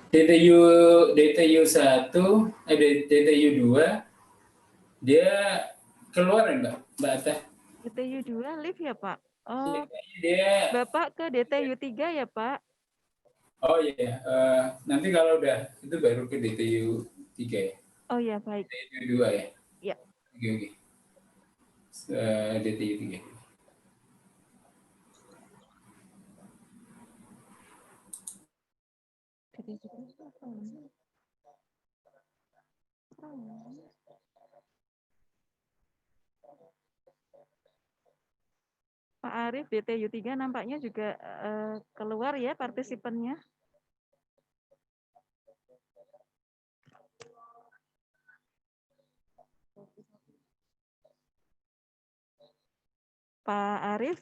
Speaker 5: DTU DTU 1, DTU 2 dia keluar ya Mbak Atta?
Speaker 13: DTU 2 lift ya Pak? Oh,
Speaker 5: Dia
Speaker 13: Bapak ke DTU 3 ya Pak?
Speaker 5: oh iya, nanti kalau udah itu baru ke DTU 3 ya?
Speaker 13: Oh ya baik.
Speaker 5: DTU 2 ya?
Speaker 13: Ya.
Speaker 5: Oke. DTU 3.
Speaker 13: Pak Arif, DTU 3 nampaknya juga keluar ya partisipannya. Pak Arif.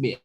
Speaker 10: B.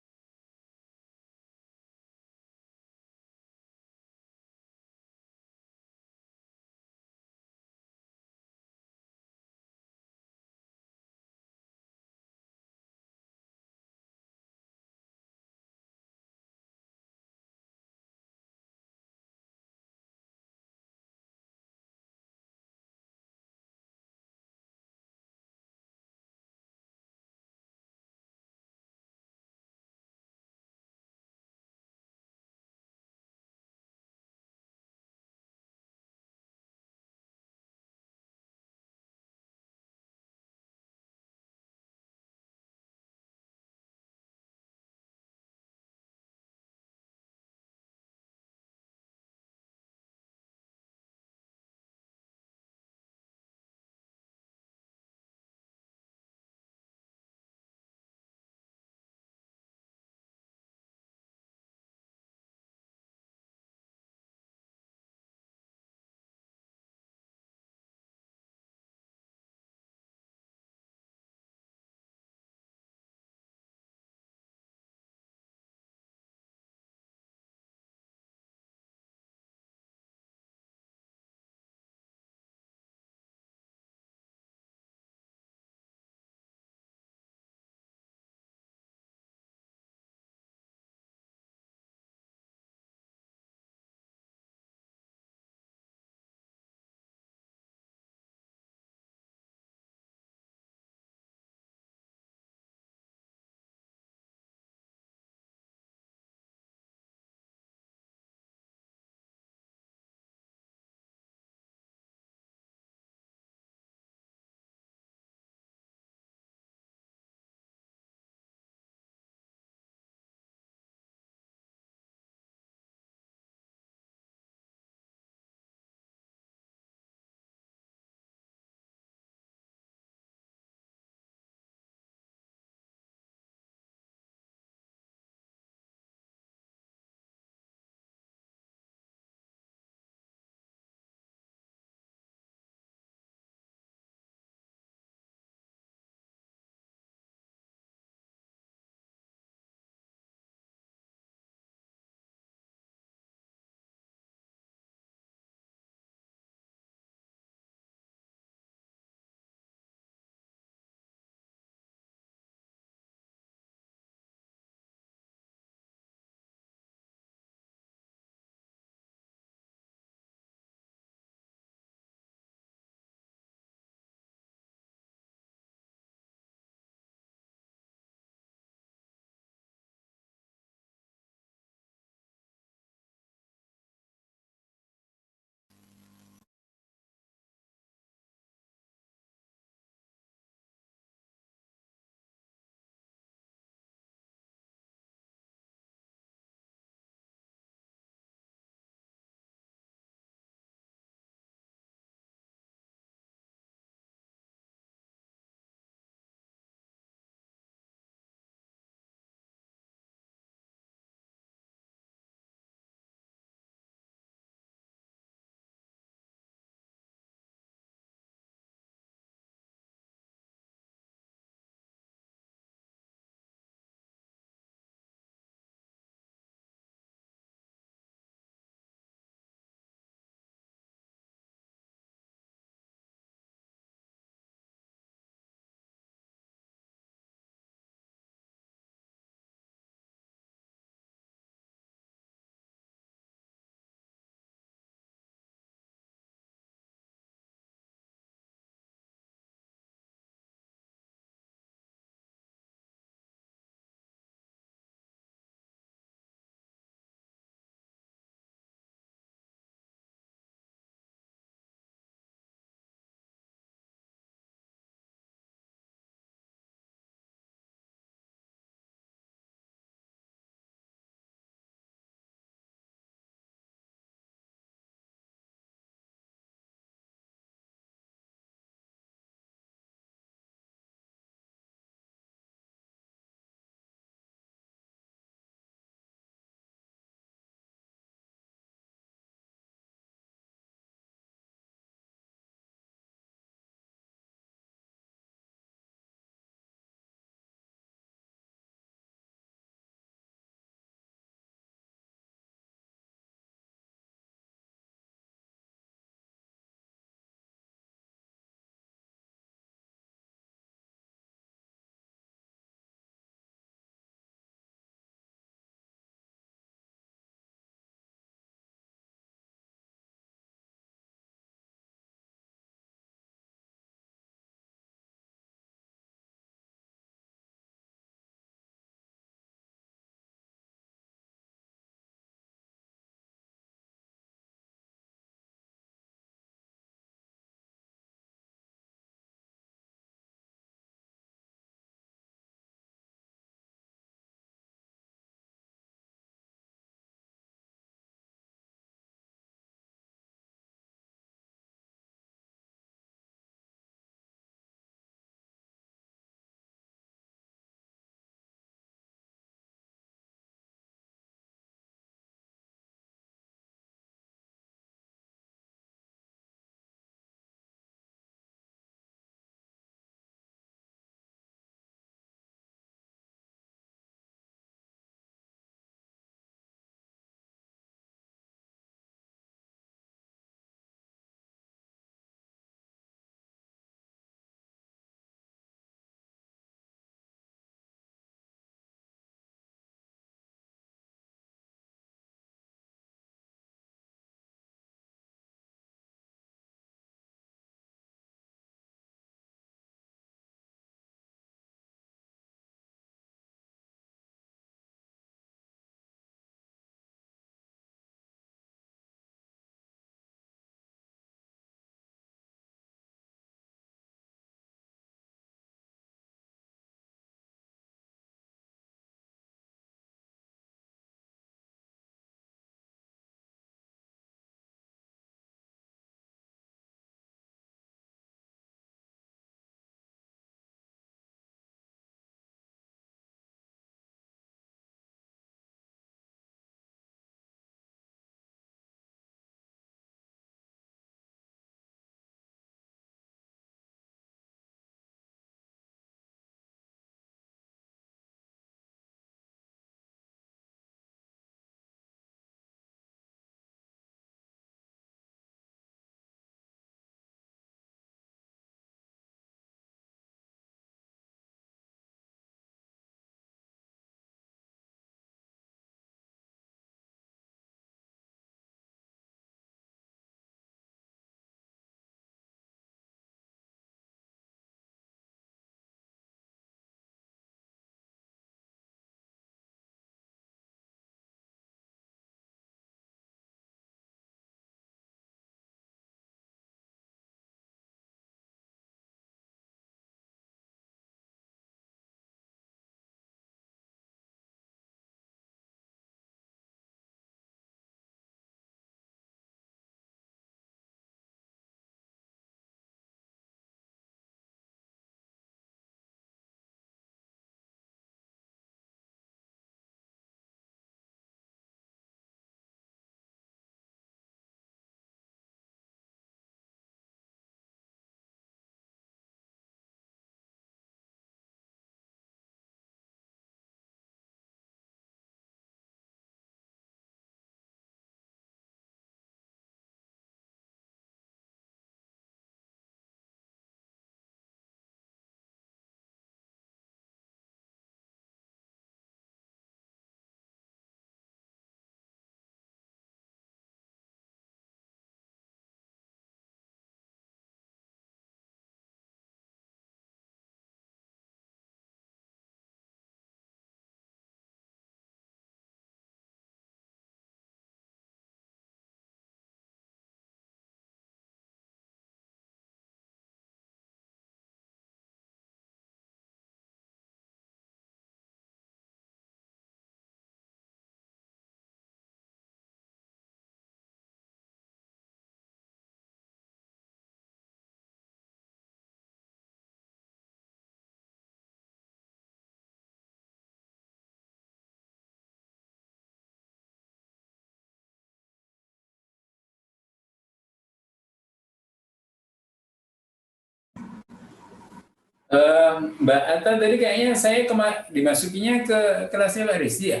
Speaker 5: Mbak Atta tadi kayaknya saya dimasukinya ke kelasnya Mbak Rizdi ya?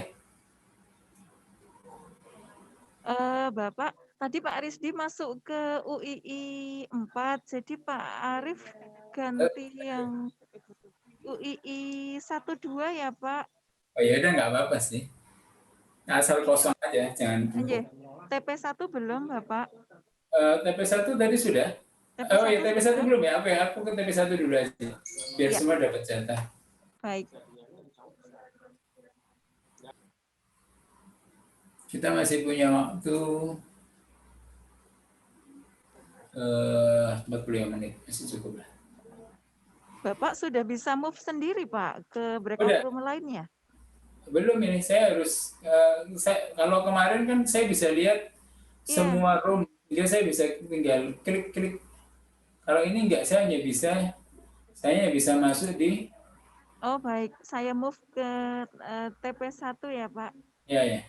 Speaker 13: Bapak, tadi Pak Rizdi masuk ke UII 4, jadi Pak Arif ganti yang UII 1-2 ya Pak?
Speaker 5: Oh ya udah nggak apa-apa sih. Asal kosong aja, jangan
Speaker 13: Anjir,
Speaker 5: empuk.
Speaker 13: TP1 belum Bapak?
Speaker 5: TP1 tadi sudah?
Speaker 13: TP1
Speaker 5: Oh iya, TP1
Speaker 13: sudah?
Speaker 5: belum ya? Oke, aku ke TP1 dulu aja. Biar
Speaker 13: Ya.
Speaker 5: semua dapat jatah.
Speaker 13: Baik.
Speaker 5: Kita masih punya waktu 45 menit, masih cukup lah.
Speaker 13: Bapak sudah bisa move sendiri Pak ke breakout room lainnya?
Speaker 5: Belum ini, saya harus, kalau kemarin kan saya bisa lihat semua room, jadi saya bisa tinggal klik-klik. Kalau ini enggak, saya hanya bisa masuk di...
Speaker 13: Oh baik, saya move ke TP1 ya Pak.
Speaker 5: Ya, ya.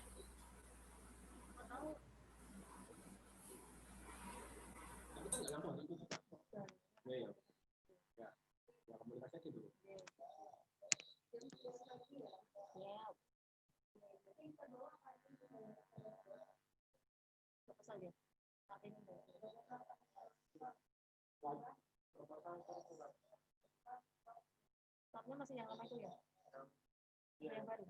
Speaker 1: Masih yang lama itu ya? Yang baru.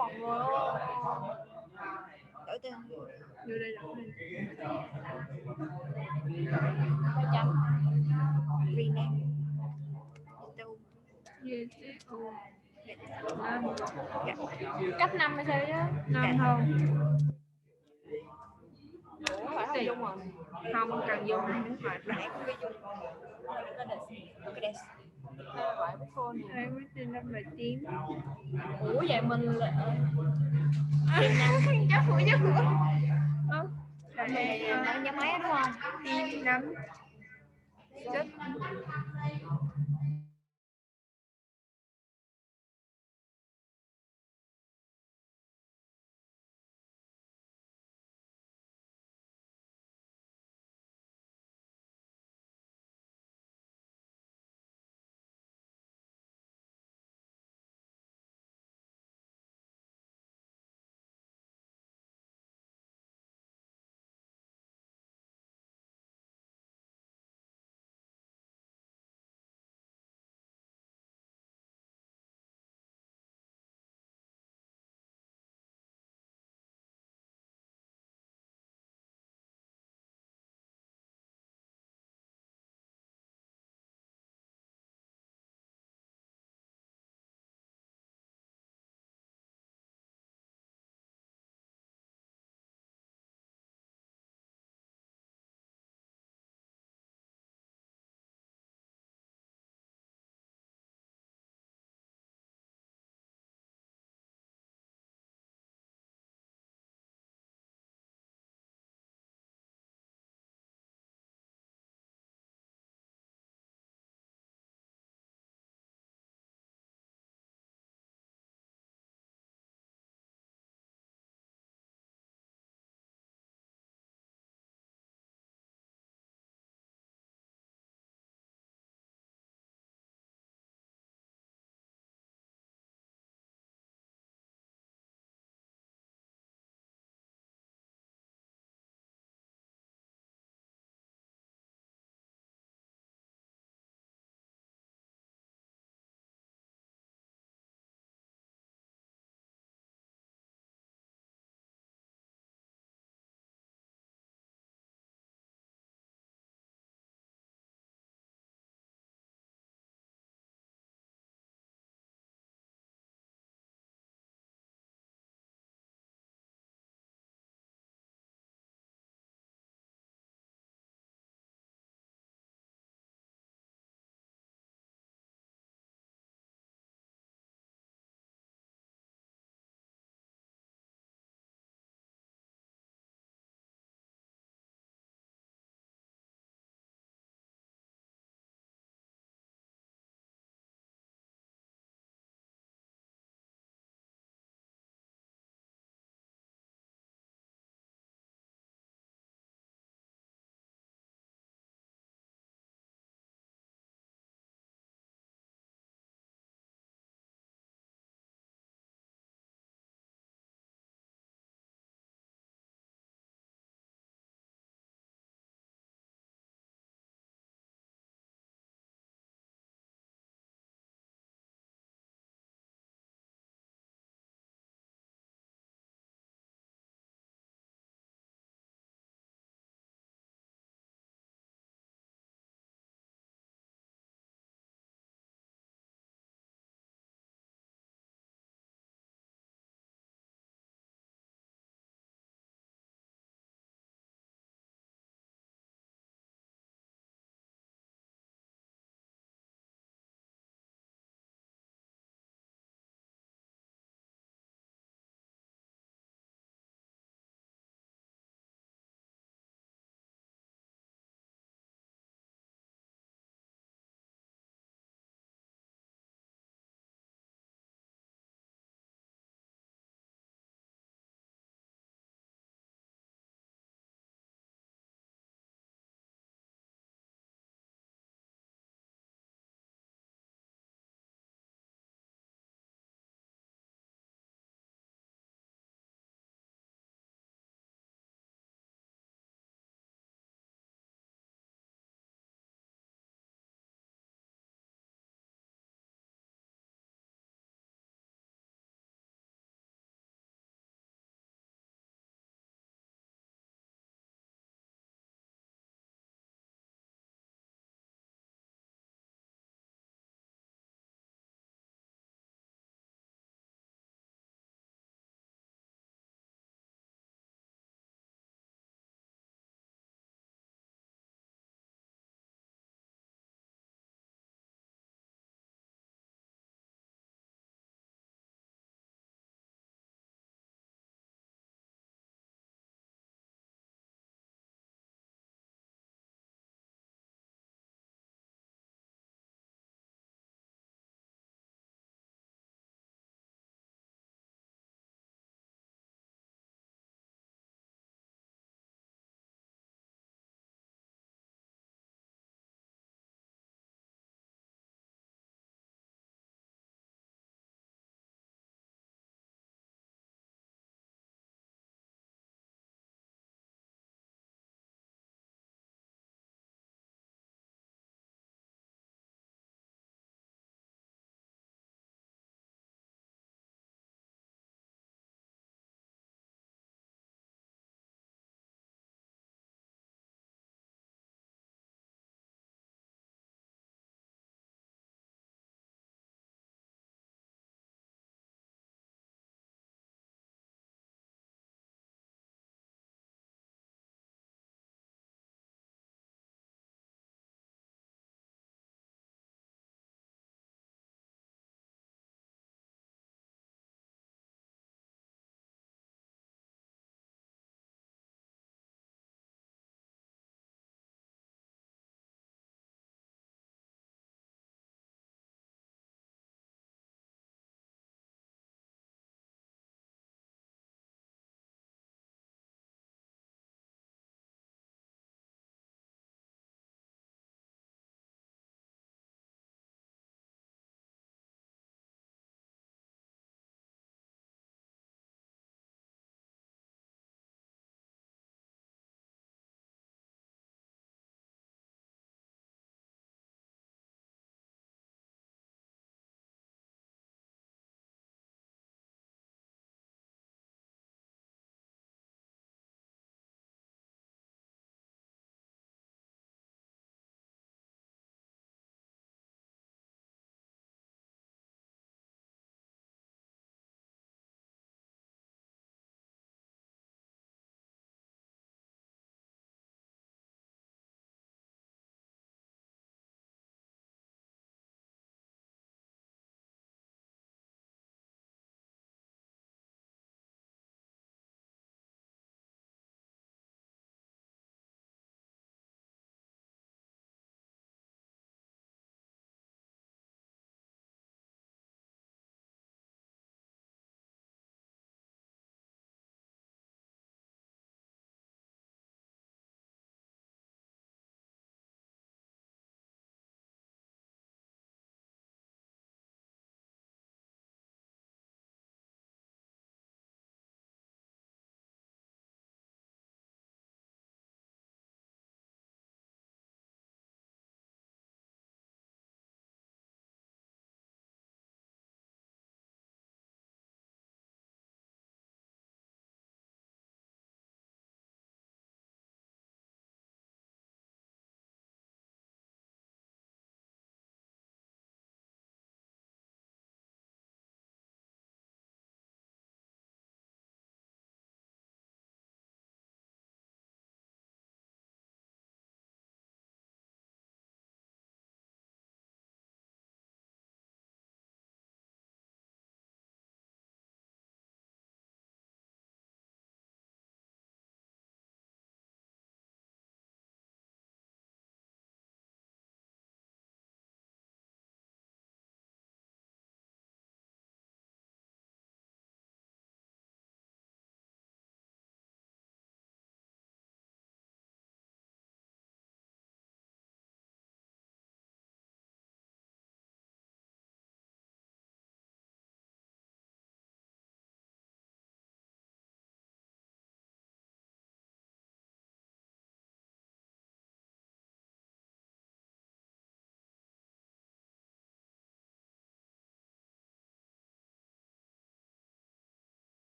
Speaker 16: mọi người ơi. Đổi tên.
Speaker 9: Vô đây đọc hình.
Speaker 16: Chấm. Rename. YouTube.
Speaker 9: YouTube.
Speaker 16: Dạ. Cấp 5 hay sao chứ?
Speaker 9: 5 không?
Speaker 16: Ủa, phải không Dung à?
Speaker 9: Không cần Dung thì nước ngoài.
Speaker 16: Nãy cũng ghi Dung. Ok, đẹp. Loại phone này.
Speaker 9: Everything number team.
Speaker 16: Ủa vậy mình là team 5. Chắc phụ. Mình là đang nhắm máy đúng không?
Speaker 9: Team 5.
Speaker 16: Good.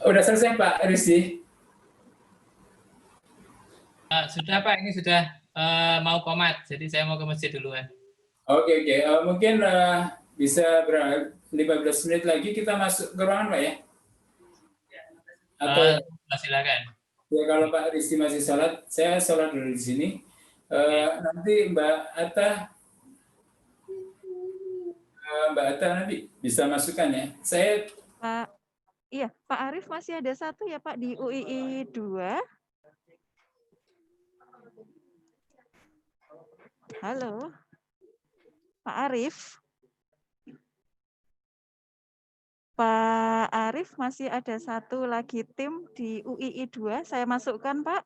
Speaker 5: Udah selesai Pak Rizky?
Speaker 6: Sudah Pak, ini sudah mau komat, jadi saya mau ke masjid duluan.
Speaker 5: Oke. Mungkin bisa 15 menit lagi kita masuk ke ruangan Pak ya? Atau
Speaker 6: silakan.
Speaker 5: ya kalau Pak Rizky masih sholat, saya sholat dulu di sini. Nanti Mbak Atta nanti bisa masukkan ya. Saya
Speaker 13: Pak, iya Pak Arif masih ada satu ya Pak di UII 2. Halo, Pak Arif. Pak Arif masih ada satu lagi tim di UII 2. Saya masukkan Pak.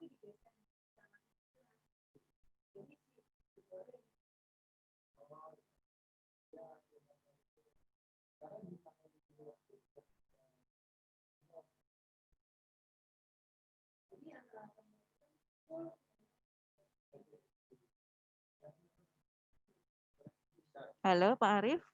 Speaker 13: Halo Pak Arif.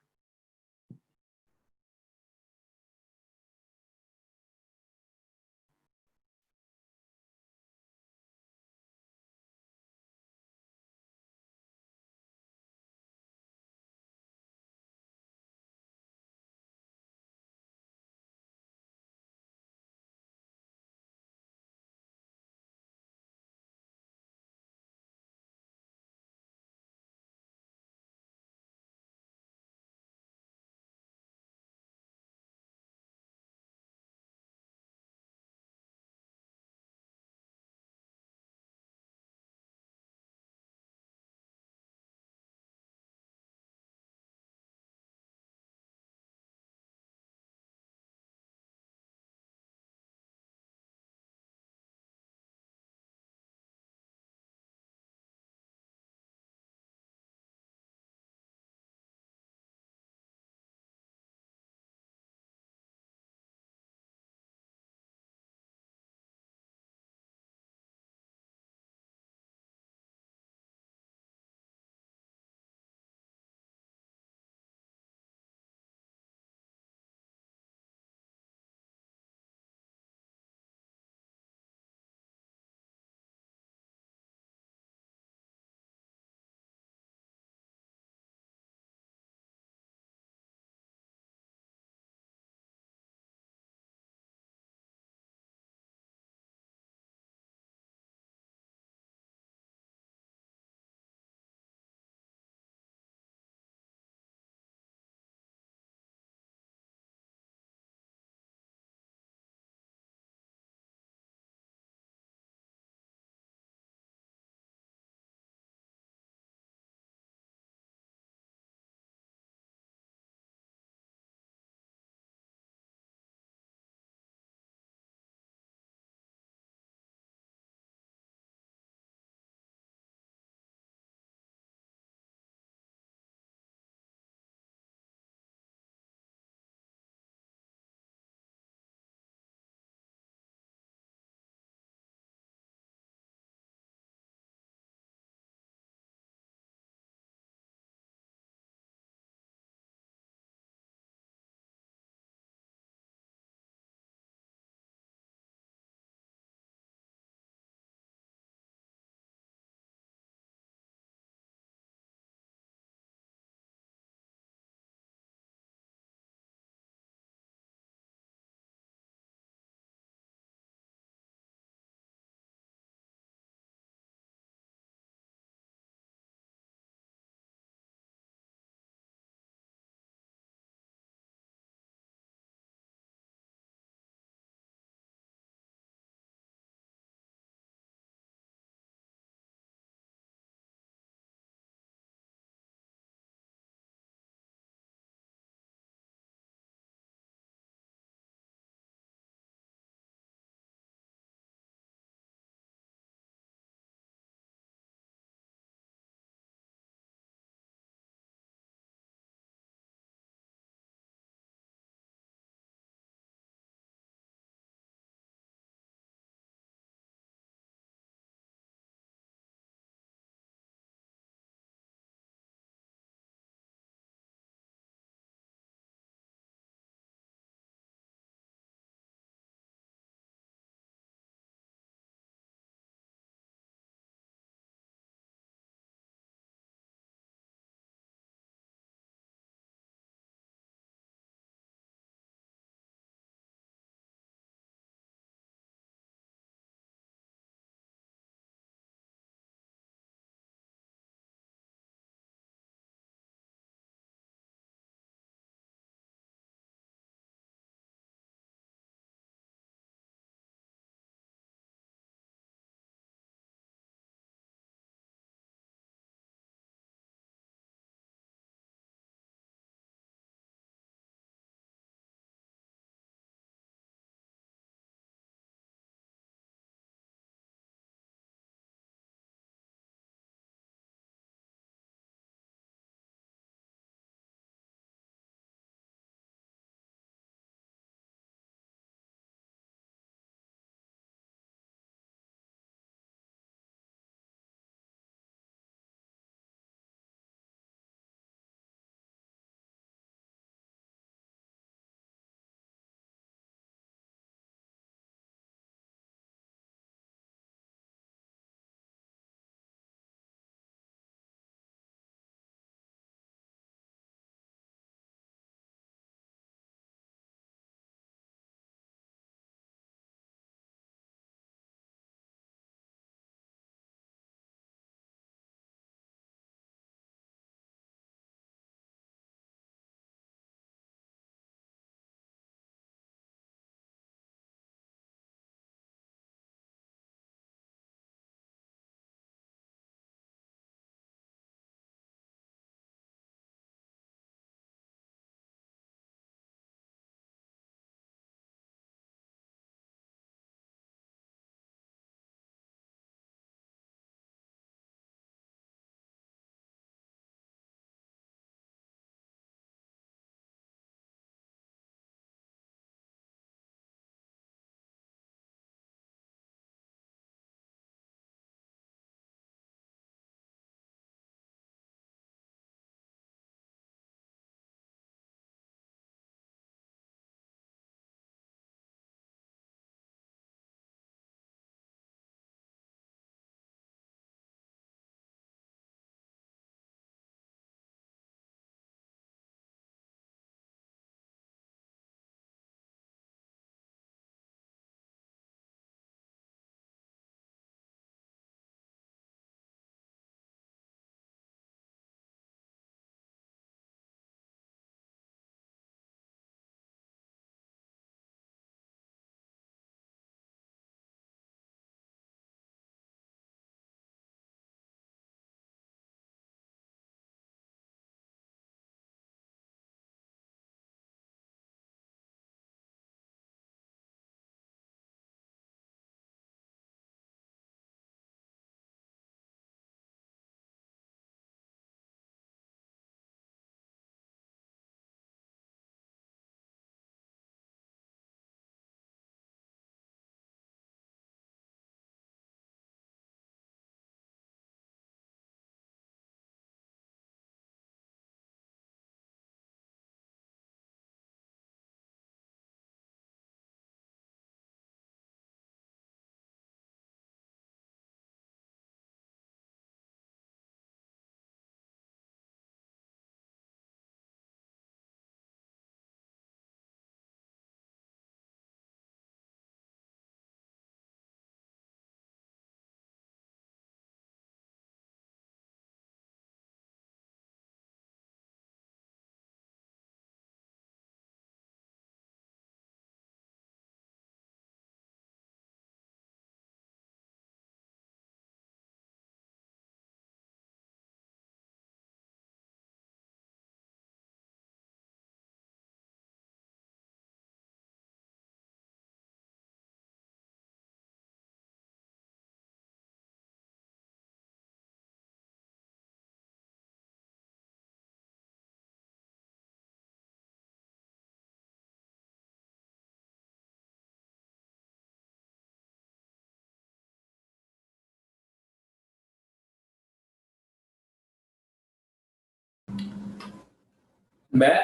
Speaker 5: Mbak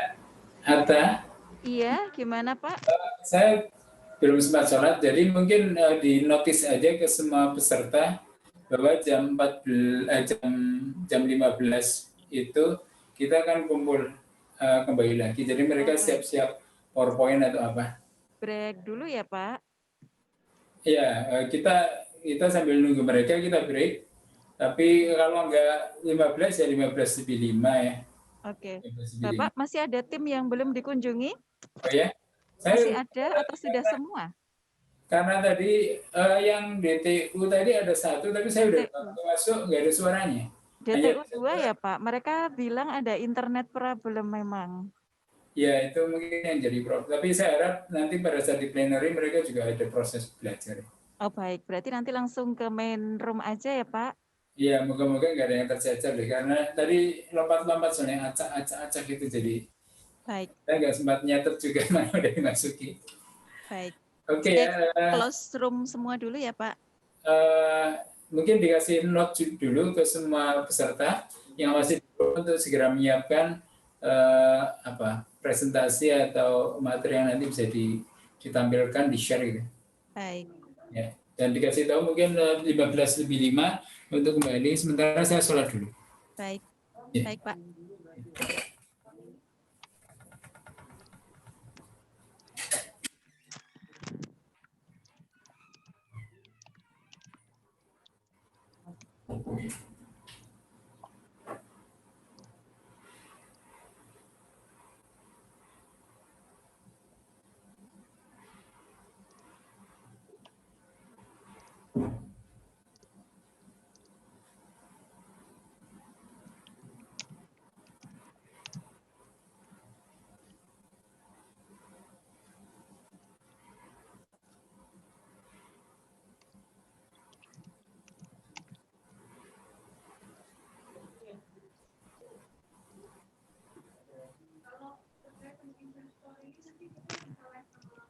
Speaker 5: Atta,
Speaker 13: Iya, gimana Pak?
Speaker 5: saya belum sempat sholat, jadi mungkin di notice aja ke semua peserta bahwa jam 14, jam 15 itu kita akan kumpul kembali lagi. Jadi mereka siap-siap PowerPoint atau apa.
Speaker 13: Break dulu ya Pak.
Speaker 5: Iya, kita sambil nunggu mereka kita break. Tapi kalau nggak 15 ya 15 lebih 5 ya.
Speaker 13: Oke.
Speaker 5: 15 lebih 5.
Speaker 13: Bapak masih ada tim yang belum dikunjungi?
Speaker 5: Oh ya?
Speaker 13: Masih ada atau sudah semua?
Speaker 5: Karena tadi yang DTU tadi ada satu, tapi saya udah masuk nggak ada suaranya.
Speaker 13: DTU 2 ya Pak, mereka bilang ada internet problem memang.
Speaker 5: Ya itu mungkin yang jadi problem. Tapi saya harap nanti pada saat di plenary mereka juga ada proses belajar.
Speaker 13: Oh baik, berarti nanti langsung ke main room aja ya Pak?
Speaker 5: Iya, moga-moga nggak ada yang tercecer deh. Karena tadi lompat-lompat soalnya acak-acak gitu jadi.
Speaker 13: Baik.
Speaker 5: Saya nggak sempat nyatet juga mana udah dimasuki.
Speaker 13: Baik.
Speaker 5: Oke ya.
Speaker 13: Close room semua dulu ya Pak?
Speaker 5: Mungkin dikasih note dulu ke semua peserta yang masih untuk segera menyiapkan presentasi atau materi yang nanti bisa ditampilkan, di-share gitu.
Speaker 13: Baik.
Speaker 5: Ya. Dan dikasih tahu mungkin 15 lebih 5 untuk kembali. Sementara saya sholat dulu.
Speaker 13: Baik.
Speaker 5: Ya.
Speaker 13: Baik Pak.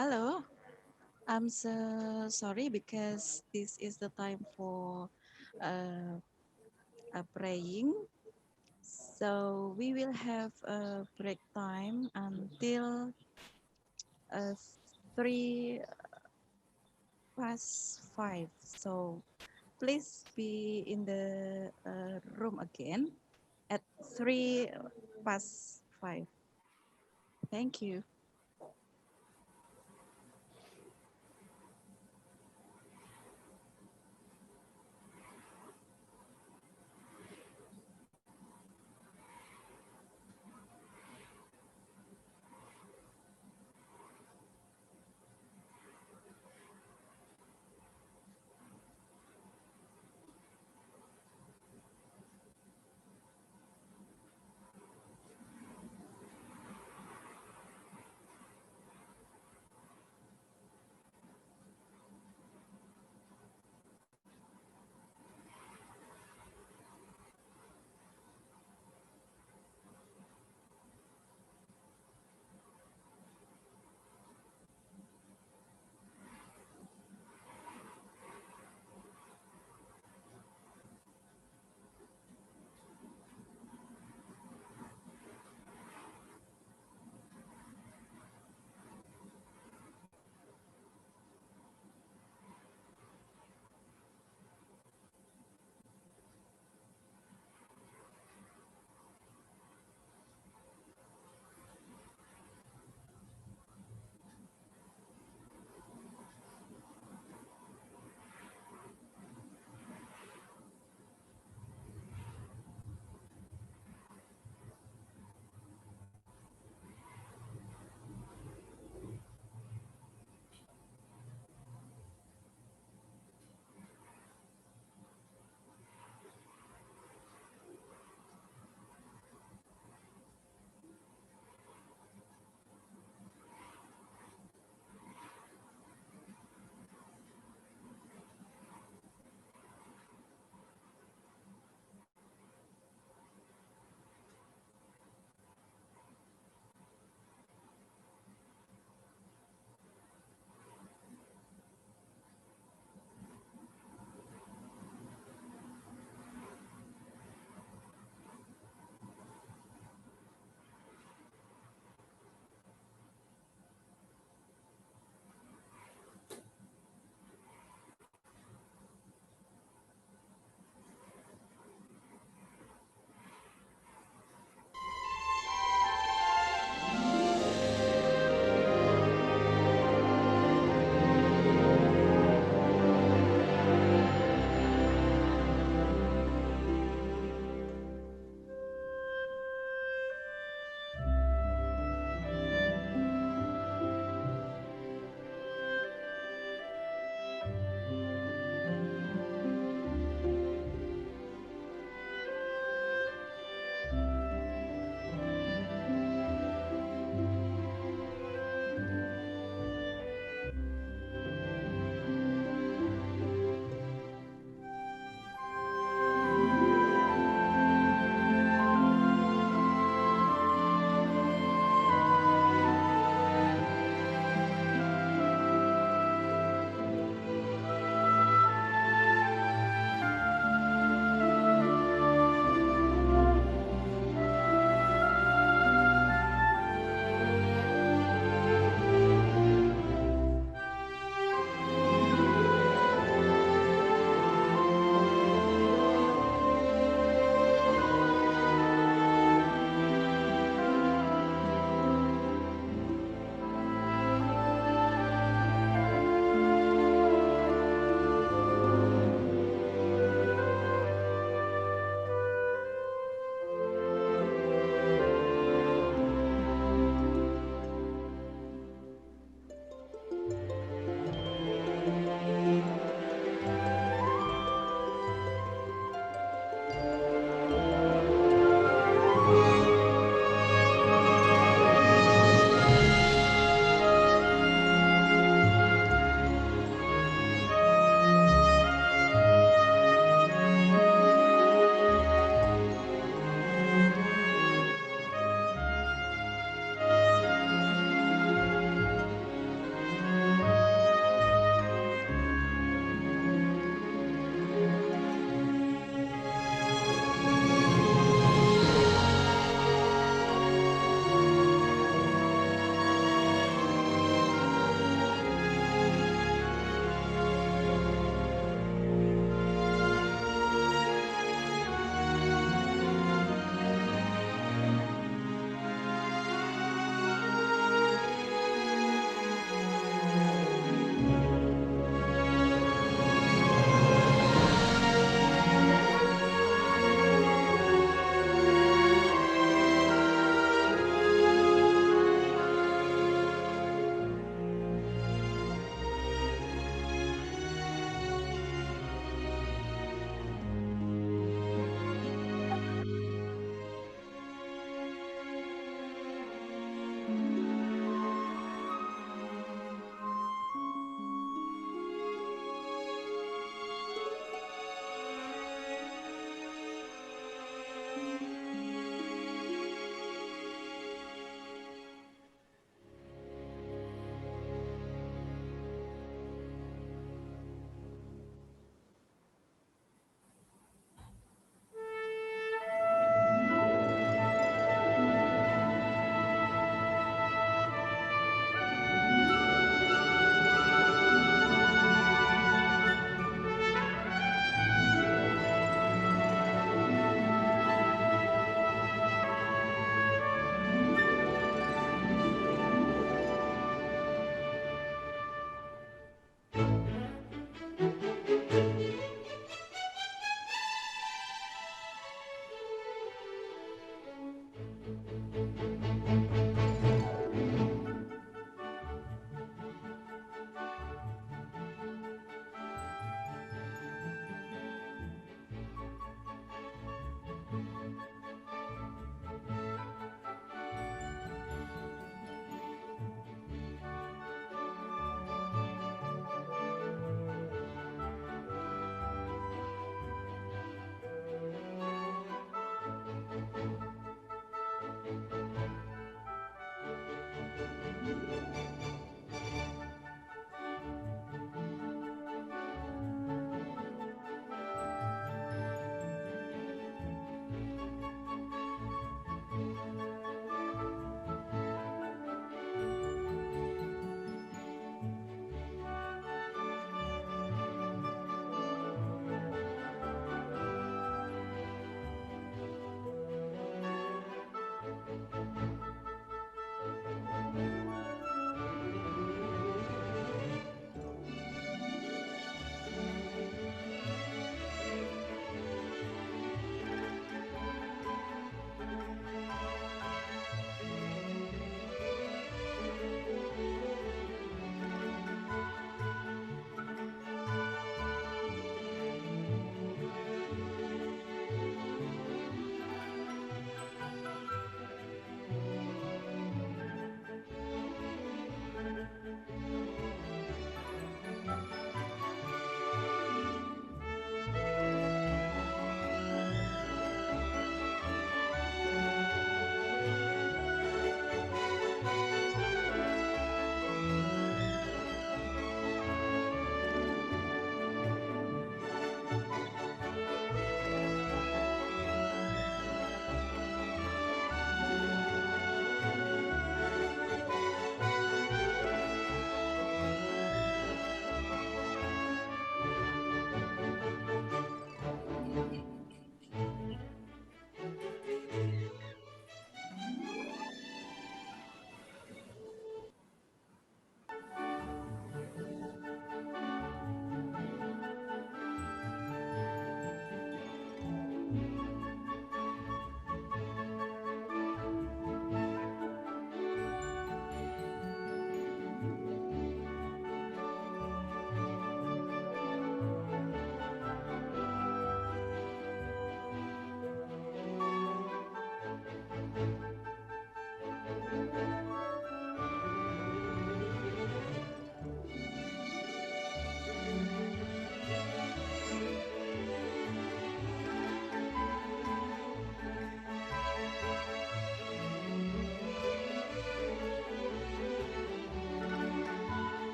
Speaker 13: Hello, I'm so sorry because this is the time for praying. So we will have a break time until 3:05. So please be in the room again at 3:05. Thank you.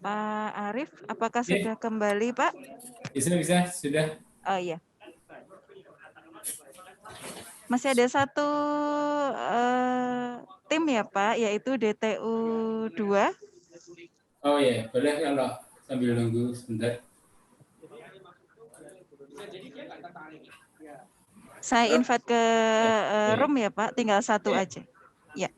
Speaker 13: Pak Arif, apakah
Speaker 5: Ya,
Speaker 13: sudah kembali, Pak?
Speaker 5: bisa, sudah.
Speaker 13: Oh iya. Masih ada satu tim ya, Pak, yaitu DTU 2.
Speaker 5: Oh ya, boleh kalau sambil nunggu sebentar.
Speaker 13: Saya invite ke
Speaker 5: Baik.
Speaker 13: room ya, Pak, tinggal satu
Speaker 5: Ya.
Speaker 13: aja. Ya.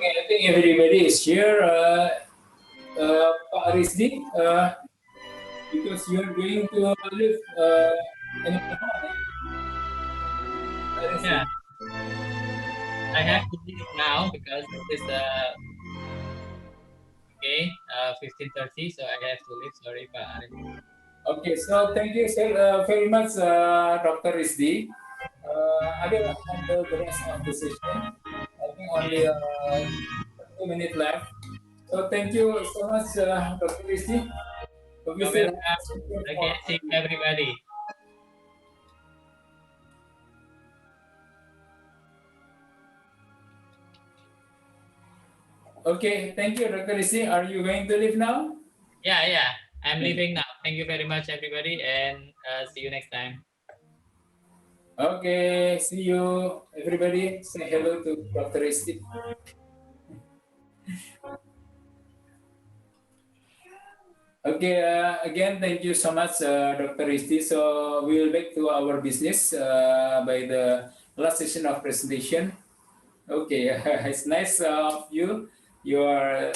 Speaker 5: Okay, I think everybody is here. Pak Rizdi, because you are going to live in Manila, Pak Rizdi?
Speaker 6: Yeah, I have to leave now because it is okay, 15:30, so I have to leave. Sorry, Pak Arif.
Speaker 5: Okay, so thank you very much, Dr. Rizdi. I will handle the rest of the session. I think only 2 minutes left. So thank you so much, Dr. Rizdi. So we
Speaker 6: You're
Speaker 5: still have
Speaker 6: welcome.
Speaker 5: a session
Speaker 6: Okay,
Speaker 5: for
Speaker 6: see you everybody.
Speaker 5: Okay, thank you, Dr. Rizdi. Are you going to leave now?
Speaker 6: Yeah, I'm leaving now. Thank you very much, everybody, and see you next time.
Speaker 5: Okay, see you, everybody. Say hello to Dr. Rizdi. Okay, again, thank you so much, Dr. Rizdi. So we will back to our business by the last session of presentation. Okay, it's nice of you. You are,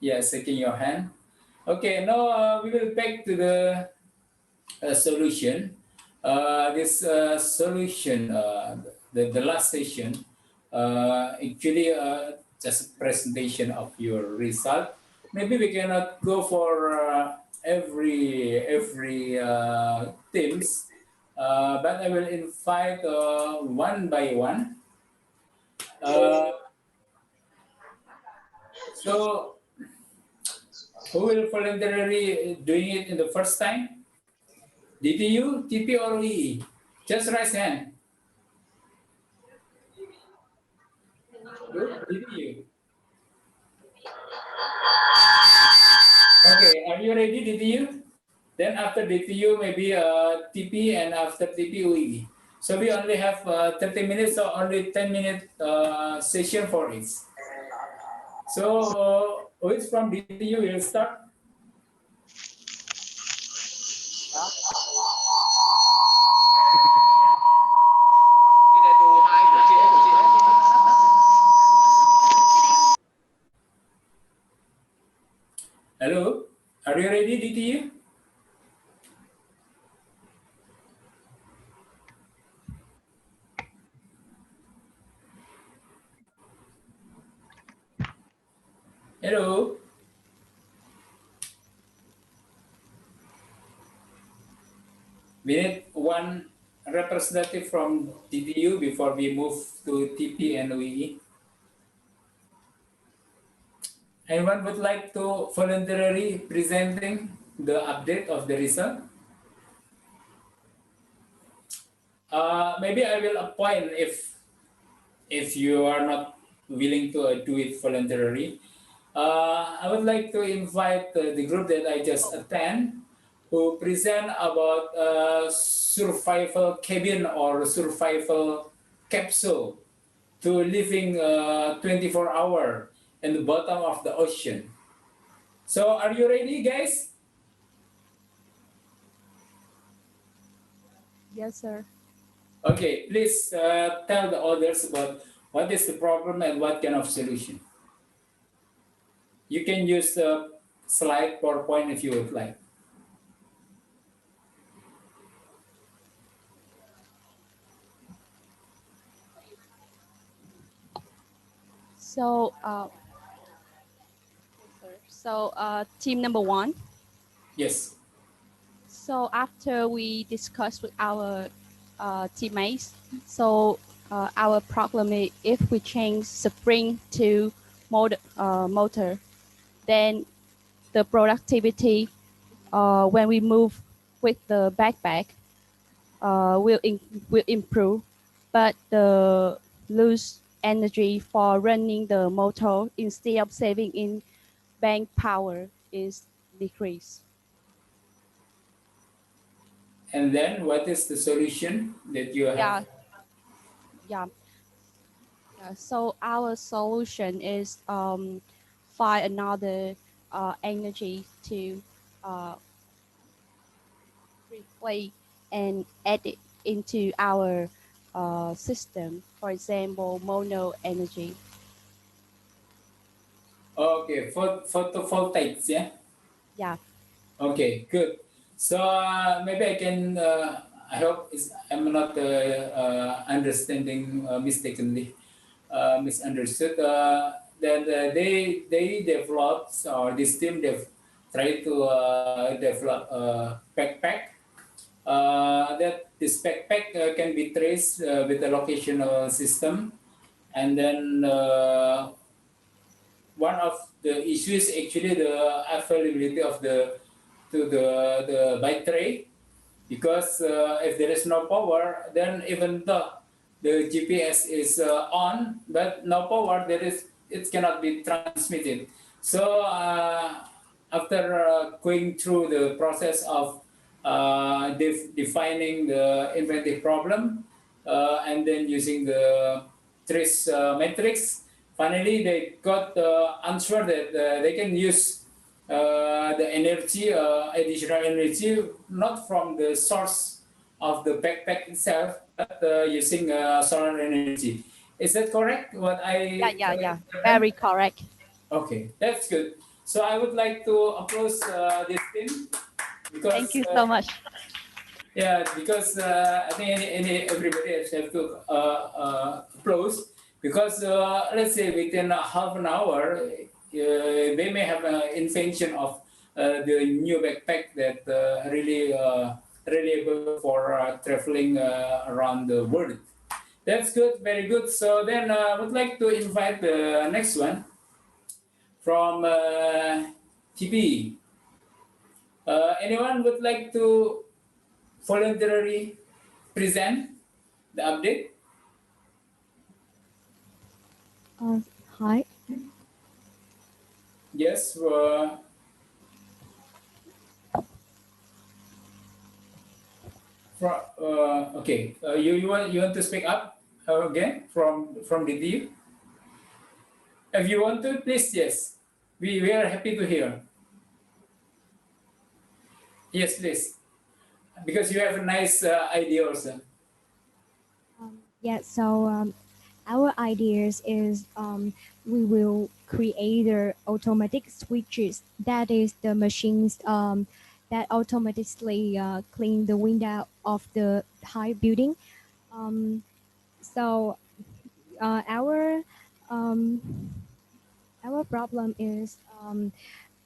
Speaker 5: yeah, shaking your hand. Okay, now we will back to the solution. This solution, the last session, actually just a presentation of your result. Maybe we cannot go for every teams, but I will invite one by one. So who will voluntarily doing it in the first time? DTU, TP, or OE? Just raise hand. Good, DTU. Okay, are you ready, DTU? Then after DTU, maybe TP, and after TP, OE. So we only have 30 minutes, or only 10-minute session for it. So who is from DTU will start? Hello, are you ready, DTU? Hello. We need one representative from DTU before we move to TP and OE. Anyone would like to voluntarily presenting the update of the result? Maybe I will appoint if you are not willing to do it voluntarily. I would like to invite the group that I just attend who present about survival cabin or survival capsule to living 24 hour in the bottom of the ocean. So are you ready, guys?
Speaker 12: Yes, sir.
Speaker 5: Okay, please tell the others about what is the problem and what kind of solution. You can use slide PowerPoint if you would like.
Speaker 12: So, team number one.
Speaker 5: Yes.
Speaker 12: So after we discussed with our teammates, so our problem is if we change spring to motor, then the productivity when we move with the backpack will improve, but the lose energy for running the motor instead of saving in bank power is decreased.
Speaker 5: And then what is the solution that you have?
Speaker 12: Yeah. So our solution is find another energy to replay and add it into our system. For example, mono energy.
Speaker 5: Okay, photovoltaics, yeah?
Speaker 12: Yeah.
Speaker 5: Okay, good. So maybe I can, I hope I'm not understanding mistakenly, misunderstood. That they developed, or this team tried to develop a backpack. That this backpack can be traced with a locational system, and then one of the issues actually the availability of the bike tray, because if there is no power, then even though the GPS is on but no power, it cannot be transmitted. So after going through the process of defining the inventive problem, and then using the trace matrix, finally they got the answer that they can use the energy, additional energy, not from the source of the backpack itself, but using solar energy. Is that correct? What
Speaker 12: Yeah,
Speaker 5: I
Speaker 12: yeah, yeah.
Speaker 5: understand?
Speaker 12: Very correct.
Speaker 5: Okay, that's good. So I would like to applause this team
Speaker 12: Thank
Speaker 5: because
Speaker 12: you so much.
Speaker 5: yeah, because I think everybody has to applause, because let's say within a half an hour, they may have an invention of the new backpack that really reliable for traveling around the world. That's good, very good. So then I would like to invite the next one from TP. Anyone would like to voluntarily present the update?
Speaker 12: Hi.
Speaker 5: Yes. Okay. You want to speak up again from the DTU? If you want to, please, yes. We are happy to hear. Yes, please. Because you have a nice idea also.
Speaker 12: Yeah, so our ideas is we will create the automatic switches. That is the machines that automatically clean the window of the high building. Um, so our problem is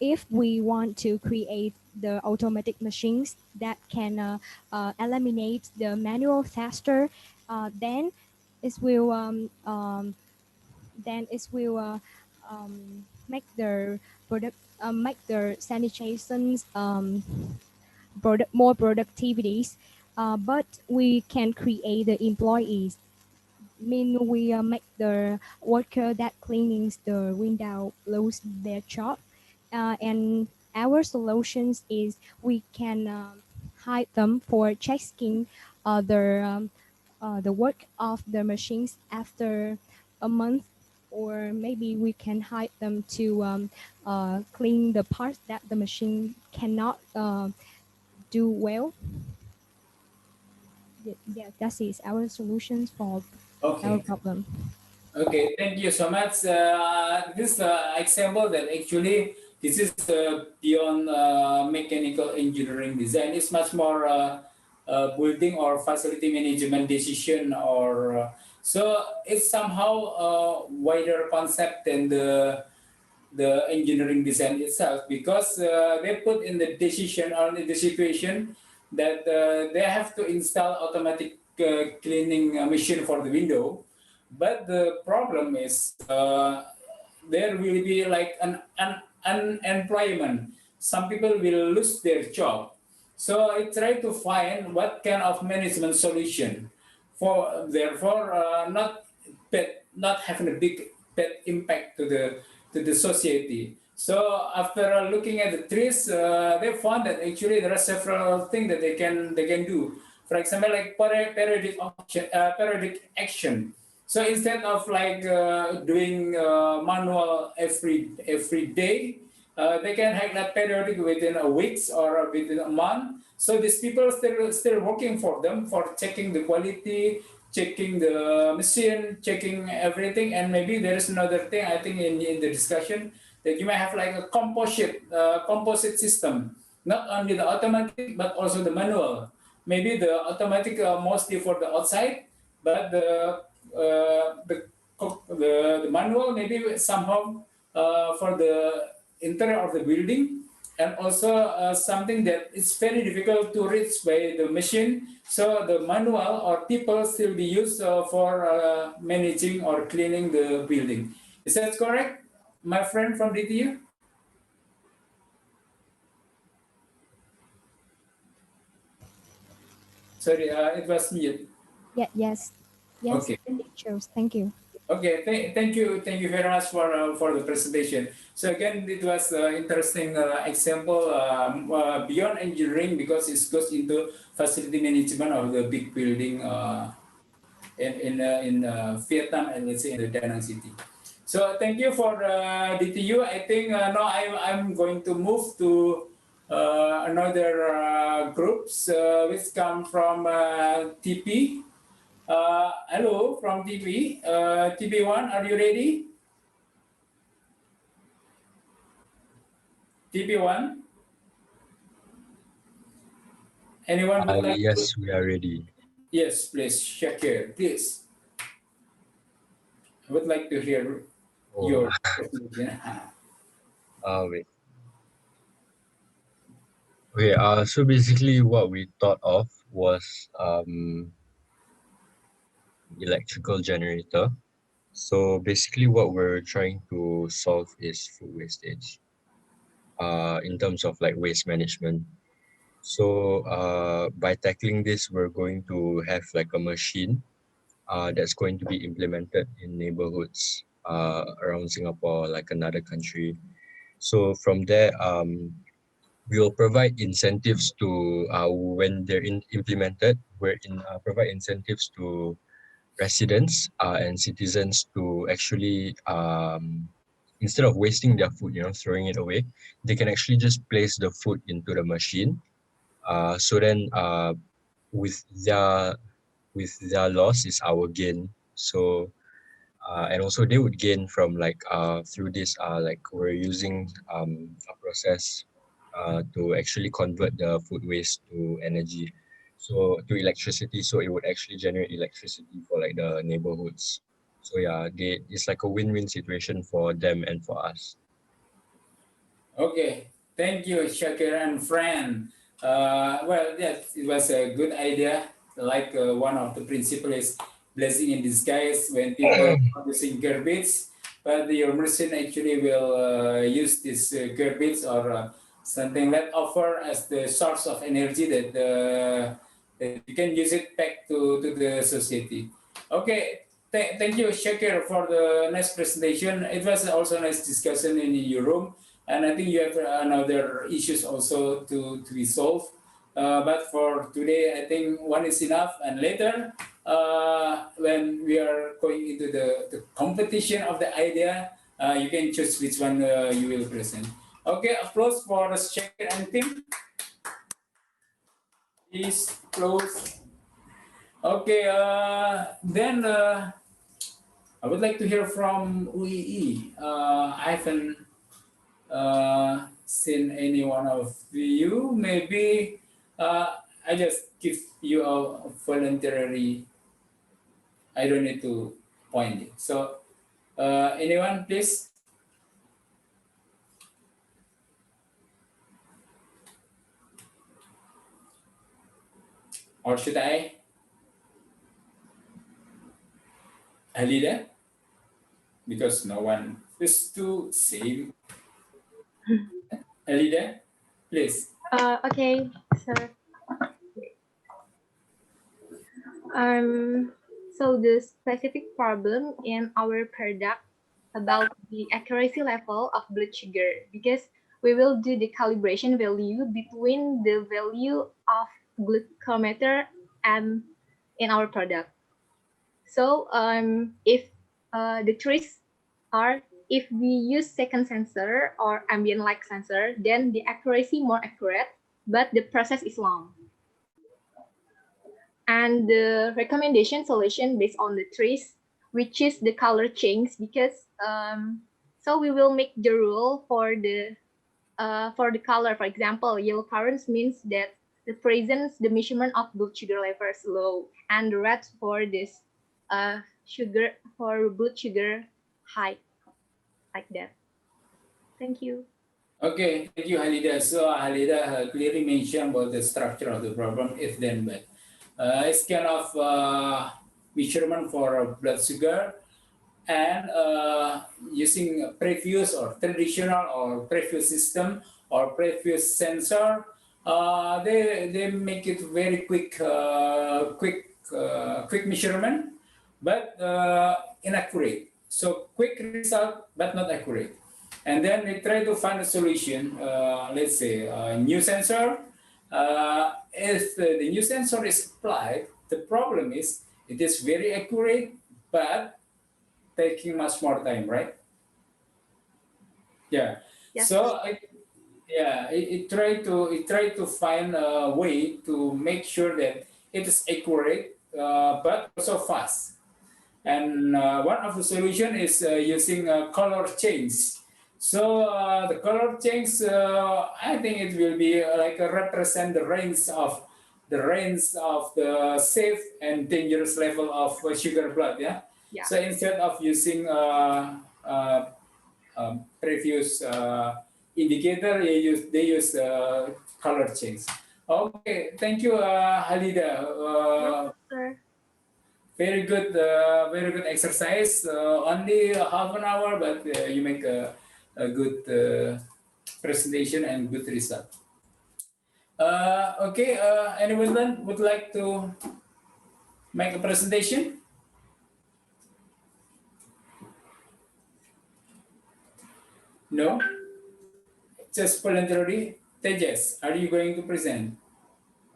Speaker 12: if we want to create the automatic machines that can eliminate the manual faster, then it will make the product make the sanitations more productivities, but we can create the employees. Mean we make the worker that cleans the window lose their job, and our solutions is we can hide them for checking the work of the machines after a month, or maybe we can hide them to clean the parts that the machine cannot do well. Yeah, that is our solutions for our
Speaker 5: Okay.
Speaker 12: problem.
Speaker 5: Okay, thank you so much. This example that actually this is beyond mechanical engineering design. It's much more building or facility management decision, or so it's somehow a wider concept than the engineering design itself, because they put in the decision or in the situation that they have to install automatic cleaning machine for the window. But the problem is there will be like an unemployment. Some people will lose their job. So I try to find what kind of management solution for, therefore not having a big bad impact to the society. So after looking at the trees, they found that actually there are several things that they can do. For example, like periodic action. So instead of like doing manual every day, they can have that periodic within a weeks or within a month. So these people still working for them for checking the quality, checking the machine, checking everything. And maybe there is another thing I think in the discussion that you may have like a composite system, not only the automatic but also the manual. Maybe the automatic mostly for the outside, but the manual maybe somehow for the interior of the building, and also something that is very difficult to reach by the machine. So the manual or people still be used for managing or cleaning the building. Is that correct, my friend from DTU? Sorry, it was mute.
Speaker 12: Yeah, yes. Yes,
Speaker 5: Okay.
Speaker 12: teachers. Thank you.
Speaker 5: Okay, thank you very much for the presentation. So again, it was interesting example beyond engineering, because it goes into facility management of the big building in Vietnam, and let's say in the Da Nang city. So thank you for DTU. I think now I'm going to move to another groups which come from TP. Hello from TP. TP1, are you ready? TP1? Anyone would like to?
Speaker 8: Yes, we are ready.
Speaker 5: Yes, please, Shakir, please. I would like to hear your presentation.
Speaker 8: Wait. Okay, so basically what we thought of was electrical generator. So basically what we're trying to solve is food wastage in terms of like waste management. So by tackling this, we're going to have like a machine that's going to be implemented in neighborhoods around Singapore, like another country. So from there, we will provide incentives to when they're implemented. Provide incentives to residents and citizens to actually instead of wasting their food, throwing it away, they can actually just place the food into the machine. So then with their loss is our gain. So and also they would gain from like through this like we're using a process to actually convert the food waste to energy, so to electricity, so it would actually generate electricity for like the neighborhoods. So yeah, it's like a win-win situation for them and for us.
Speaker 5: Okay, thank you, Shakir and friend. Well, yes, it was a good idea. Like one of the principles is blessing in disguise when people are using garbage, but your machine actually will use this garbage or something left over as the source of energy that you can use it back to the society. Okay, thank you, Shakir, for the nice presentation. It was also a nice discussion in your room. And I think you have another issues also to be solved. But for today, I think one is enough. And later, when we are going into the competition of the idea, you can choose which one you will present. Okay, applause for the Shakir and team. Please close. Okay, then I would like to hear from UII. I haven't seen any one of you. Maybe I just give you a voluntary. I don't need to point it. So anyone, please. Or should I? Alida? Because no one is to say. Alida, please.
Speaker 16: Okay, sir. So the specific problem in our product about the accuracy level of blood sugar, because we will do the calibration value between the value of glucometer and in our product. So if the tricks are, if we use second sensor or ambient light sensor, then the accuracy more accurate, but the process is long. And the recommendation solution based on the trees, which is the color change, because So we will make the rule for the color. For example, yellow currants means that the measurement of blood sugar level is low, and the red for this blood sugar high, like that. Thank you.
Speaker 5: Okay, thank you, Halida. So Halida clearly mentioned about the structure of the problem, if then but. It's kind of measurement for blood sugar and using previous or traditional or previous system or previous sensor. They make it very quick measurement, but inaccurate. So quick result, but not accurate. And then we try to find a solution. Let's say a new sensor. If the new sensor is applied, the problem is it is very accurate, but taking much more time, right? Yeah.
Speaker 16: Yes.
Speaker 5: So it try to find a way to make sure that it is accurate, but also fast. And one of the solution is using color change. So the color change, I think it will be like represent the range of the safe and dangerous level of sugar blood. Yeah.
Speaker 16: Yeah.
Speaker 5: So instead of using previous indicator, they use color change. Okay, thank you, Halida. Very good exercise. Only half an hour, but you make a good presentation and good result. Okay, anyone would like to make a presentation? No? Just voluntarily. Tejas, are you going to present?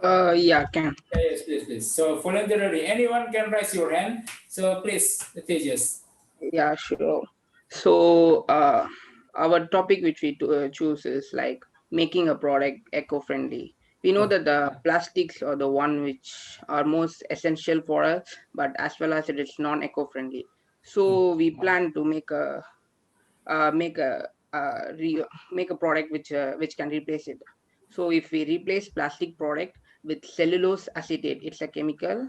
Speaker 10: Yeah, can.
Speaker 5: Yes, please. So voluntarily, anyone can raise your hand. So please, Tejas.
Speaker 10: Yeah, sure. So our topic which we choose is like making a product eco-friendly. We know that the plastics are the one which are most essential for us, but as well as it is non-eco-friendly. So we plan to make a uh, make a make a product which can replace it. So if we replace plastic product with cellulose acetate, it's a chemical,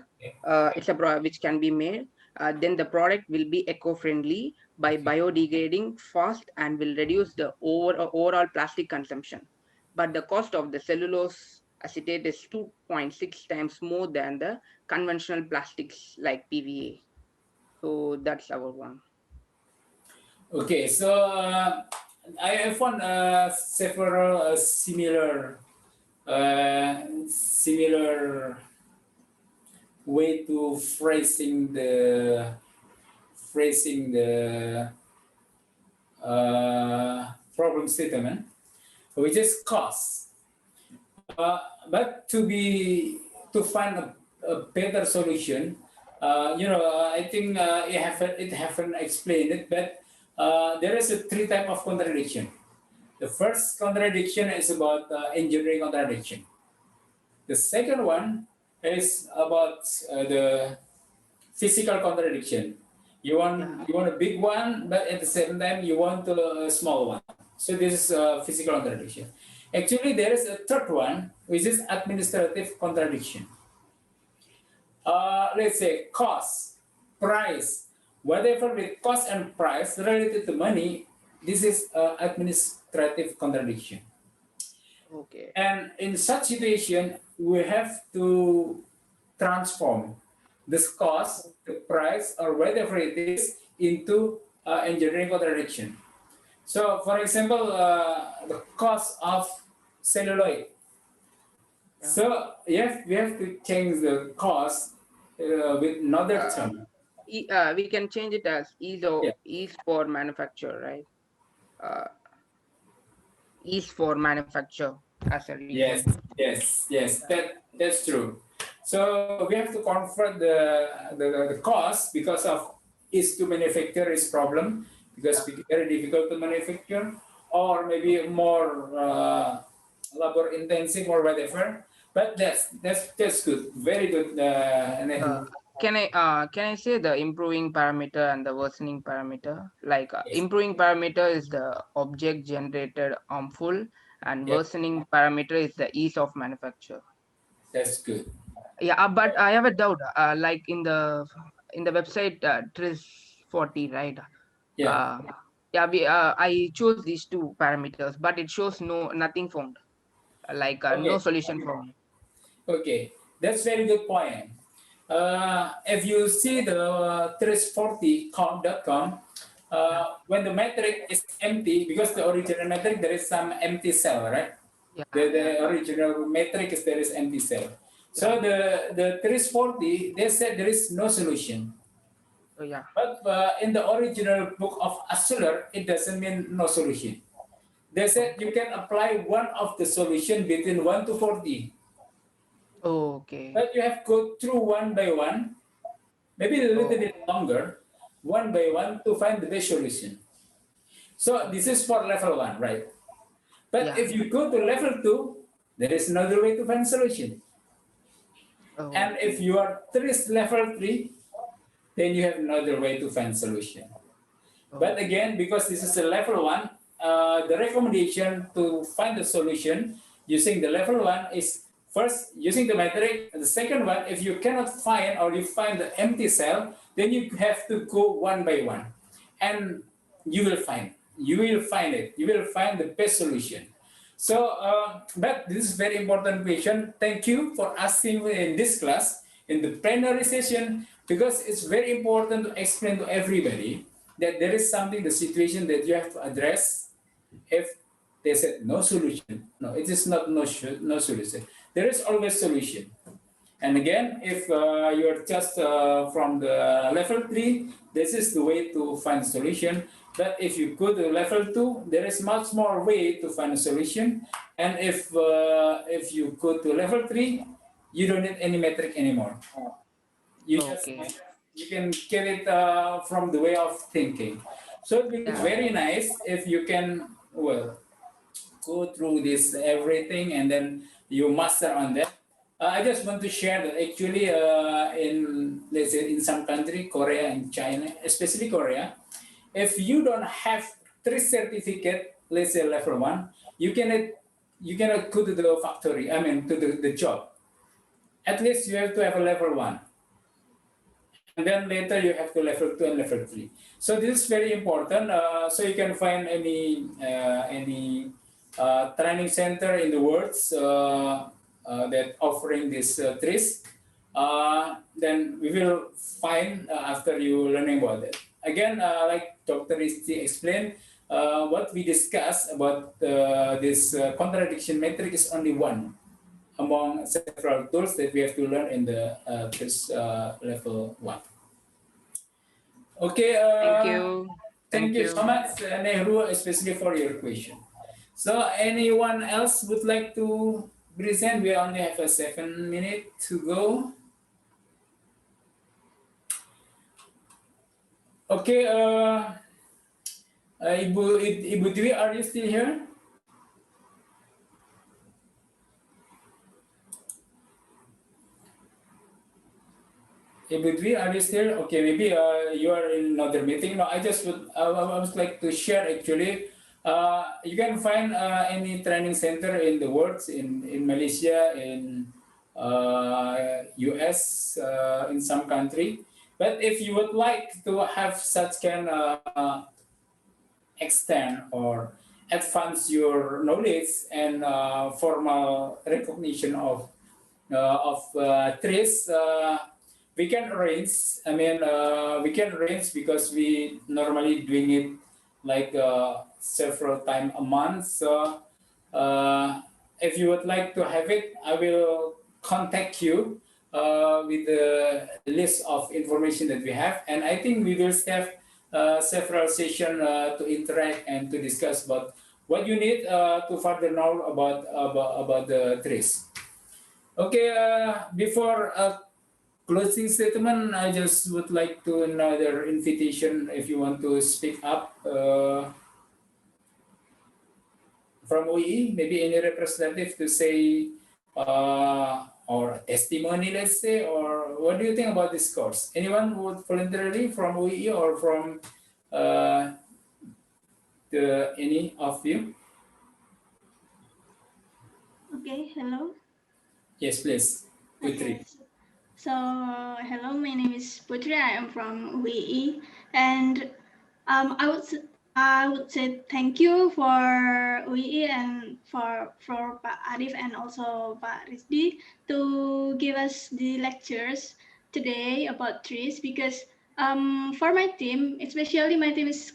Speaker 10: which can be made. Then the product will be eco-friendly by biodegrading fast and will reduce the overall plastic consumption. But the cost of the cellulose acetate is 2.6 times more than the conventional plastics like PVA. So that's our one.
Speaker 5: Okay, so I found several similar way to phrasing the problem statement, which is cost. But to find a better solution, I think it haven't explained it, but there is a three type of contradiction. The first contradiction is about engineering contradiction. The second one is about the physical contradiction. You want a big one, but at the same time you want a small one. So this is a physical contradiction. Actually, there is a third one, which is administrative contradiction. Let's say cost, price, whatever with cost and price related to money, this is administrative contradiction.
Speaker 10: Okay.
Speaker 5: And in such situation, we have to transform this cost, the price, or whatever it is into engineering contradiction. So, for example, the cost of celluloid. So, yes, we have to change the cost with another term.
Speaker 10: We can change it as ease for manufacture, right? Ease for manufacture as a reason.
Speaker 5: Yes. That's true. So we have to convert the cost because of ease to manufacture is problem because it's very difficult to manufacture or maybe more labor intensive or whatever. But that's good, very good.
Speaker 10: can I say the improving parameter and the worsening parameter? Like improving parameter is the object generated harmful, and worsening parameter is the ease of manufacture.
Speaker 5: That's good.
Speaker 10: Yeah, but I have a doubt. Like in the website TRIS 40, right?
Speaker 5: Yeah.
Speaker 10: Yeah, I chose these two parameters, but it shows nothing found, like no
Speaker 5: Okay.
Speaker 10: solution found.
Speaker 5: Okay, that's very good point. If you see the 340.com, when the metric is empty, because the original metric there is some empty cell, right? The original metric is there is empty cell. So the 340, they said there is no solution.
Speaker 10: Oh yeah.
Speaker 5: But in the original book of Asler, it doesn't mean no solution. They said you can apply one of the solution between 1 to 40.
Speaker 10: Okay.
Speaker 5: But you have go through one by one, maybe a little bit longer, one by one to find the best solution. So this is for level 1, right? But if you go to level 2, there is another way to find solution. And if you are level 3, then you have another way to find solution. But again, because this is a level 1, the recommendation to find the solution using the level 1 is first using the metric. The second one, if you cannot find or you find the empty cell, then you have to go one by one, and you will find. You will find it. You will find the best solution. So, but this is very important question. Thank you for asking in this class in the plenary session, because it's very important to explain to everybody that there is something, the situation that you have to address. If they said no solution, no, it is not no solution. There is always solution. And again, if you're just from the level 3, this is the way to find a solution. But if you go to level 2, there is much more way to find a solution. And if you go to level 3, you don't need any metric anymore. You just you can get it from the way of thinking. So it will be very nice if you can go through this everything and then you master on that. I just want to share that actually in, let's say, in some country, Korea and China, especially Korea, if you don't have 3 certificate, let's say level 1, you cannot go to the factory, I mean to the job. At least you have to have a level 1. And then later you have to level 2 and level 3. So this is very important. So you can find any training center in the world that offering this TRIS. Then we will find after you learning about it. Again, like Dr. Isti explained, what we discussed about this contradiction metric is only one among several tools that we have to learn in the TRIS level 1. Okay.
Speaker 10: Thank you.
Speaker 5: Thank you so much, Nehru, especially for your question. So anyone else would like to present? We only have 7 minutes to go. Okay, Ibu Dwi, are you still here? Ibu Dwi, are you still? Okay, maybe you are in another meeting. No, I would like to share actually. You can find any training center in the world, in Malaysia, in US, in some country. But if you would like to have such kind of extend or advance your knowledge and formal recognition of TRIS, we can arrange. I mean, we can arrange because we normally doing it like several times a month. So if you would like to have it, I will contact you with the list of information that we have. And I think we will have several sessions to interact and to discuss about what you need to further know about the TRIS. Okay, before closing statement, I just would like to another invitation if you want to speak up from OEE, maybe any representative to say or testimony, let's say, or what do you think about this course? Anyone who would voluntarily from OEE or from any of you?
Speaker 17: Okay, hello.
Speaker 5: Yes, please. Putri.
Speaker 17: Okay. So, hello, my name is Putri. I am from UAE, and I would say thank you for UAE and for Pak Arif and also Pak Rizdi to give us the lectures today about trees, because for my team, especially my team is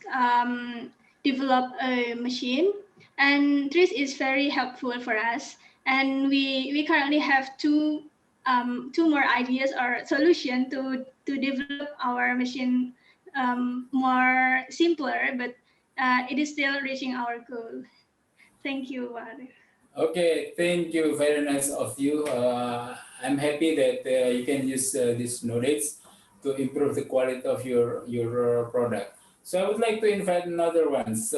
Speaker 17: develop a machine, and trees is very helpful for us, and we currently have two more ideas or solution to develop our machine more simpler, but it is still reaching our goal. Thank you, Arif.
Speaker 5: Okay, thank you. Very nice of you. I'm happy that you can use this knowledge to improve the quality of your product. So I would like to invite another ones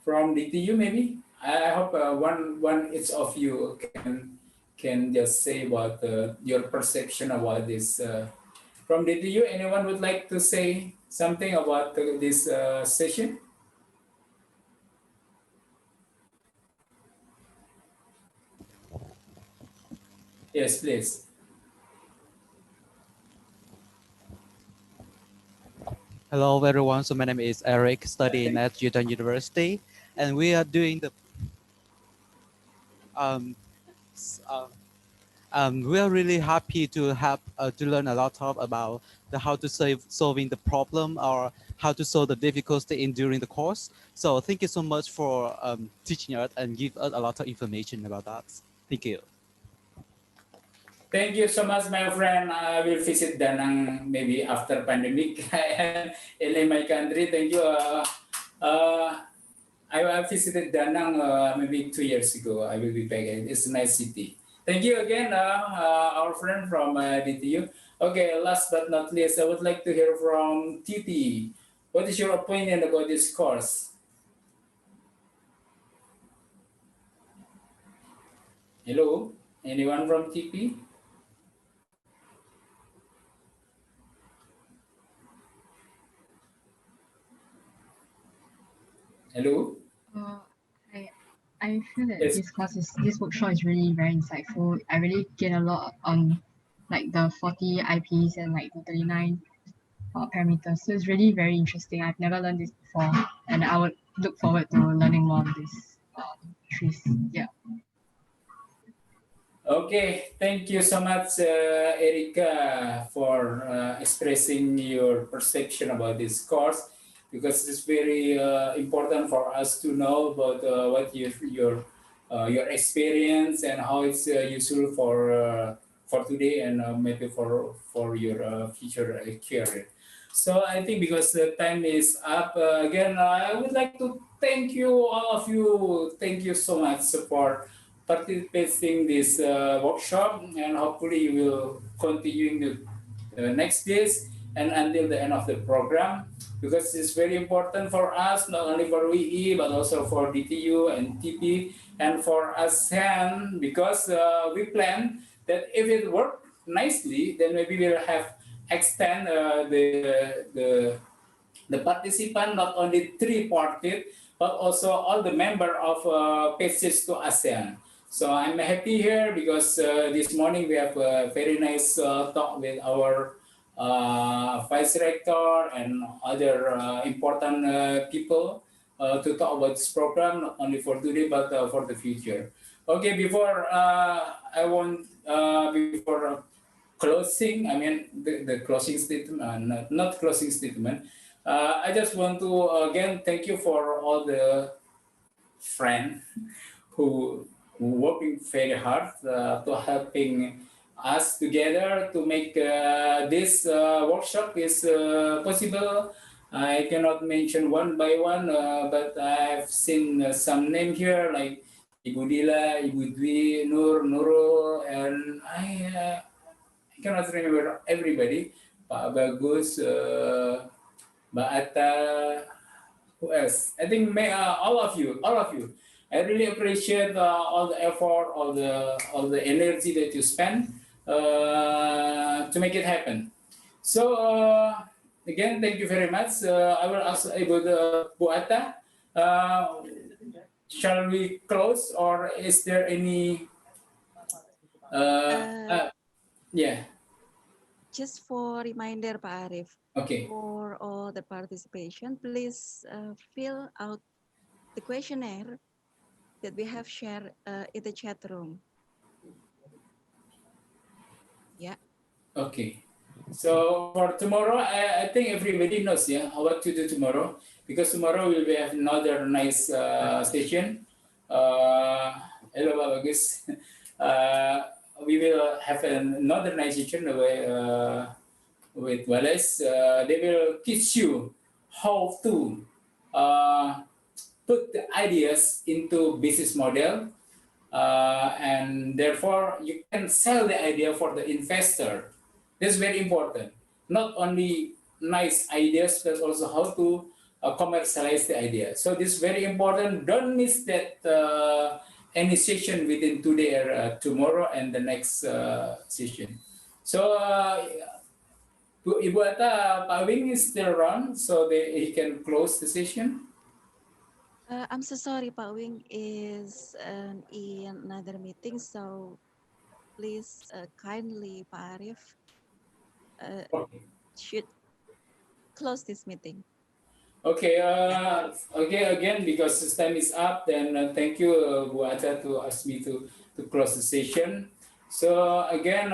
Speaker 5: from DTU maybe. I hope one each of you can just say about your perception about this. From DTU, anyone would like to say something about this session? Yes, please.
Speaker 15: Hello, everyone. So my name is Eric, studying at Utah University, and we are doing the. Um, s- uh, we are really happy to have to learn a lot of about the how to solving the problem or how to solve the difficulty in during the course. So thank you so much for teaching us and give us a lot of information about that. Thank you.
Speaker 5: Thank you so much, my friend. I will visit Danang maybe after pandemic in my country. Thank you. I visited Danang maybe 2 years ago. I will be back. It's a nice city. Thank you again, our friend from DTU. Okay, last but not least, I would like to hear from TT. What is your opinion about this course? Hello, anyone from TP? Hello?
Speaker 18: Uh, I feel that this workshop is really very insightful. I really get a lot on like the 40 IPs and like the 39 parameters. So it's really very interesting. I've never learned this before, and I would look forward to learning more on this trees. Yeah.
Speaker 5: Okay, thank you so much, Erika, for expressing your perception about this course, because it's very important for us to know about what your experience and how it's useful for today and maybe for your future career. So I think because the time is up again, I would like to thank you all of you. Thank you so much for participating this workshop, and hopefully you will continue in the next days and until the end of the program, because it's very important for us, not only for WE but also for DTU and TP and for ASEAN, because we plan that if it works nicely, then maybe we'll have extend the participant not only three parties but also all the member of PACES to ASEAN. So I'm happy here because this morning we have a very nice talk with our vice rector and other important people to talk about this program, not only for today but for the future. Okay, before I want before closing, I mean the closing statement, not closing statement. I just want to again thank you for all the friends who working very hard to helping us together to make this workshop is possible. I cannot mention one by one, but I've seen some name here like Ibu Dila, Ibu Dwi, Nurul, and I cannot remember everybody. Pak Bagus, Mbak Atta, who else? I think all of you. I really appreciate all the effort, all the energy that you spend to make it happen. So again, thank you very much. I will ask Bu Atta, shall we close, or is there any? Yeah.
Speaker 13: Just for reminder, Pak Arif,
Speaker 5: Okay.
Speaker 13: for all the participation, please fill out the questionnaire that we have shared in the chat room. Yeah.
Speaker 5: Okay. So for tomorrow, I think everybody knows, yeah, what to do tomorrow, because tomorrow we will have another nice session. Hello, Pak Bagus. We will have another nice session with Wallace. They will teach you how to put the ideas into business model, and therefore you can sell the idea for the investor. That's very important. Not only nice ideas, but also how to commercialize the idea. So this is very important. Don't miss that any session within today or tomorrow and the next session. So Ibu Atta, Pak Wing is still around, so he can close the session.
Speaker 13: I'm so sorry, Pak Wing is in another meeting, so please kindly, Pak Arif, should close this meeting.
Speaker 5: Okay, okay, again, because this time is up, then thank you, Bu Atta, to ask me to close the session. So again,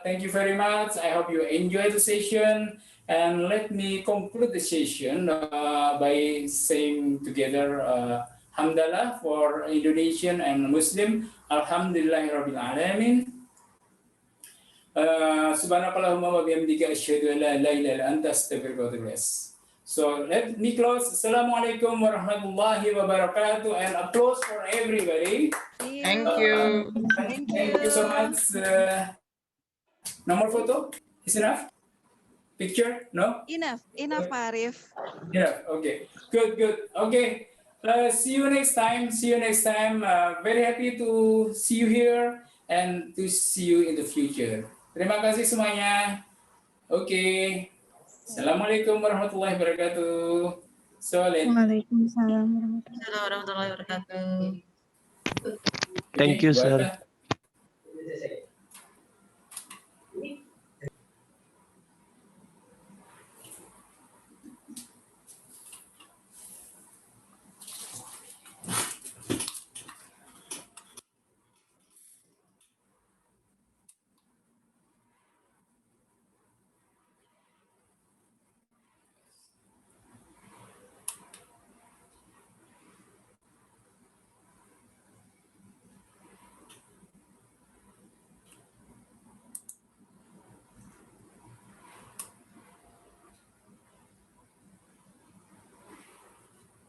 Speaker 5: thank you very much. I hope you enjoy the session. And let me conclude the session by saying together, Hamdalah for Indonesian and Muslim. Alhamdulillahirabbil alamin. Subhanakallahumma wa bihamdika asyhadu an la ilaha illa anta astaghfiruka wa atubu ilaik. So let me close. Assalamualaikum warahmatullahi wabarakatuh, and applause for everybody.
Speaker 10: Thank you.
Speaker 5: Thank you so much. No more photo? Is enough? Picture? No?
Speaker 13: Enough, Pak Arif.
Speaker 5: Yeah. Okay. Good. Okay. See you next time. Very happy to see you here and to see you in the future. Terima kasih semuanya. Okay. Assalamualaikum warahmatullahi wabarakatuh.
Speaker 9: Waalaikumsalam
Speaker 14: warahmatullahi wabarakatuh.
Speaker 19: Thank you, sir.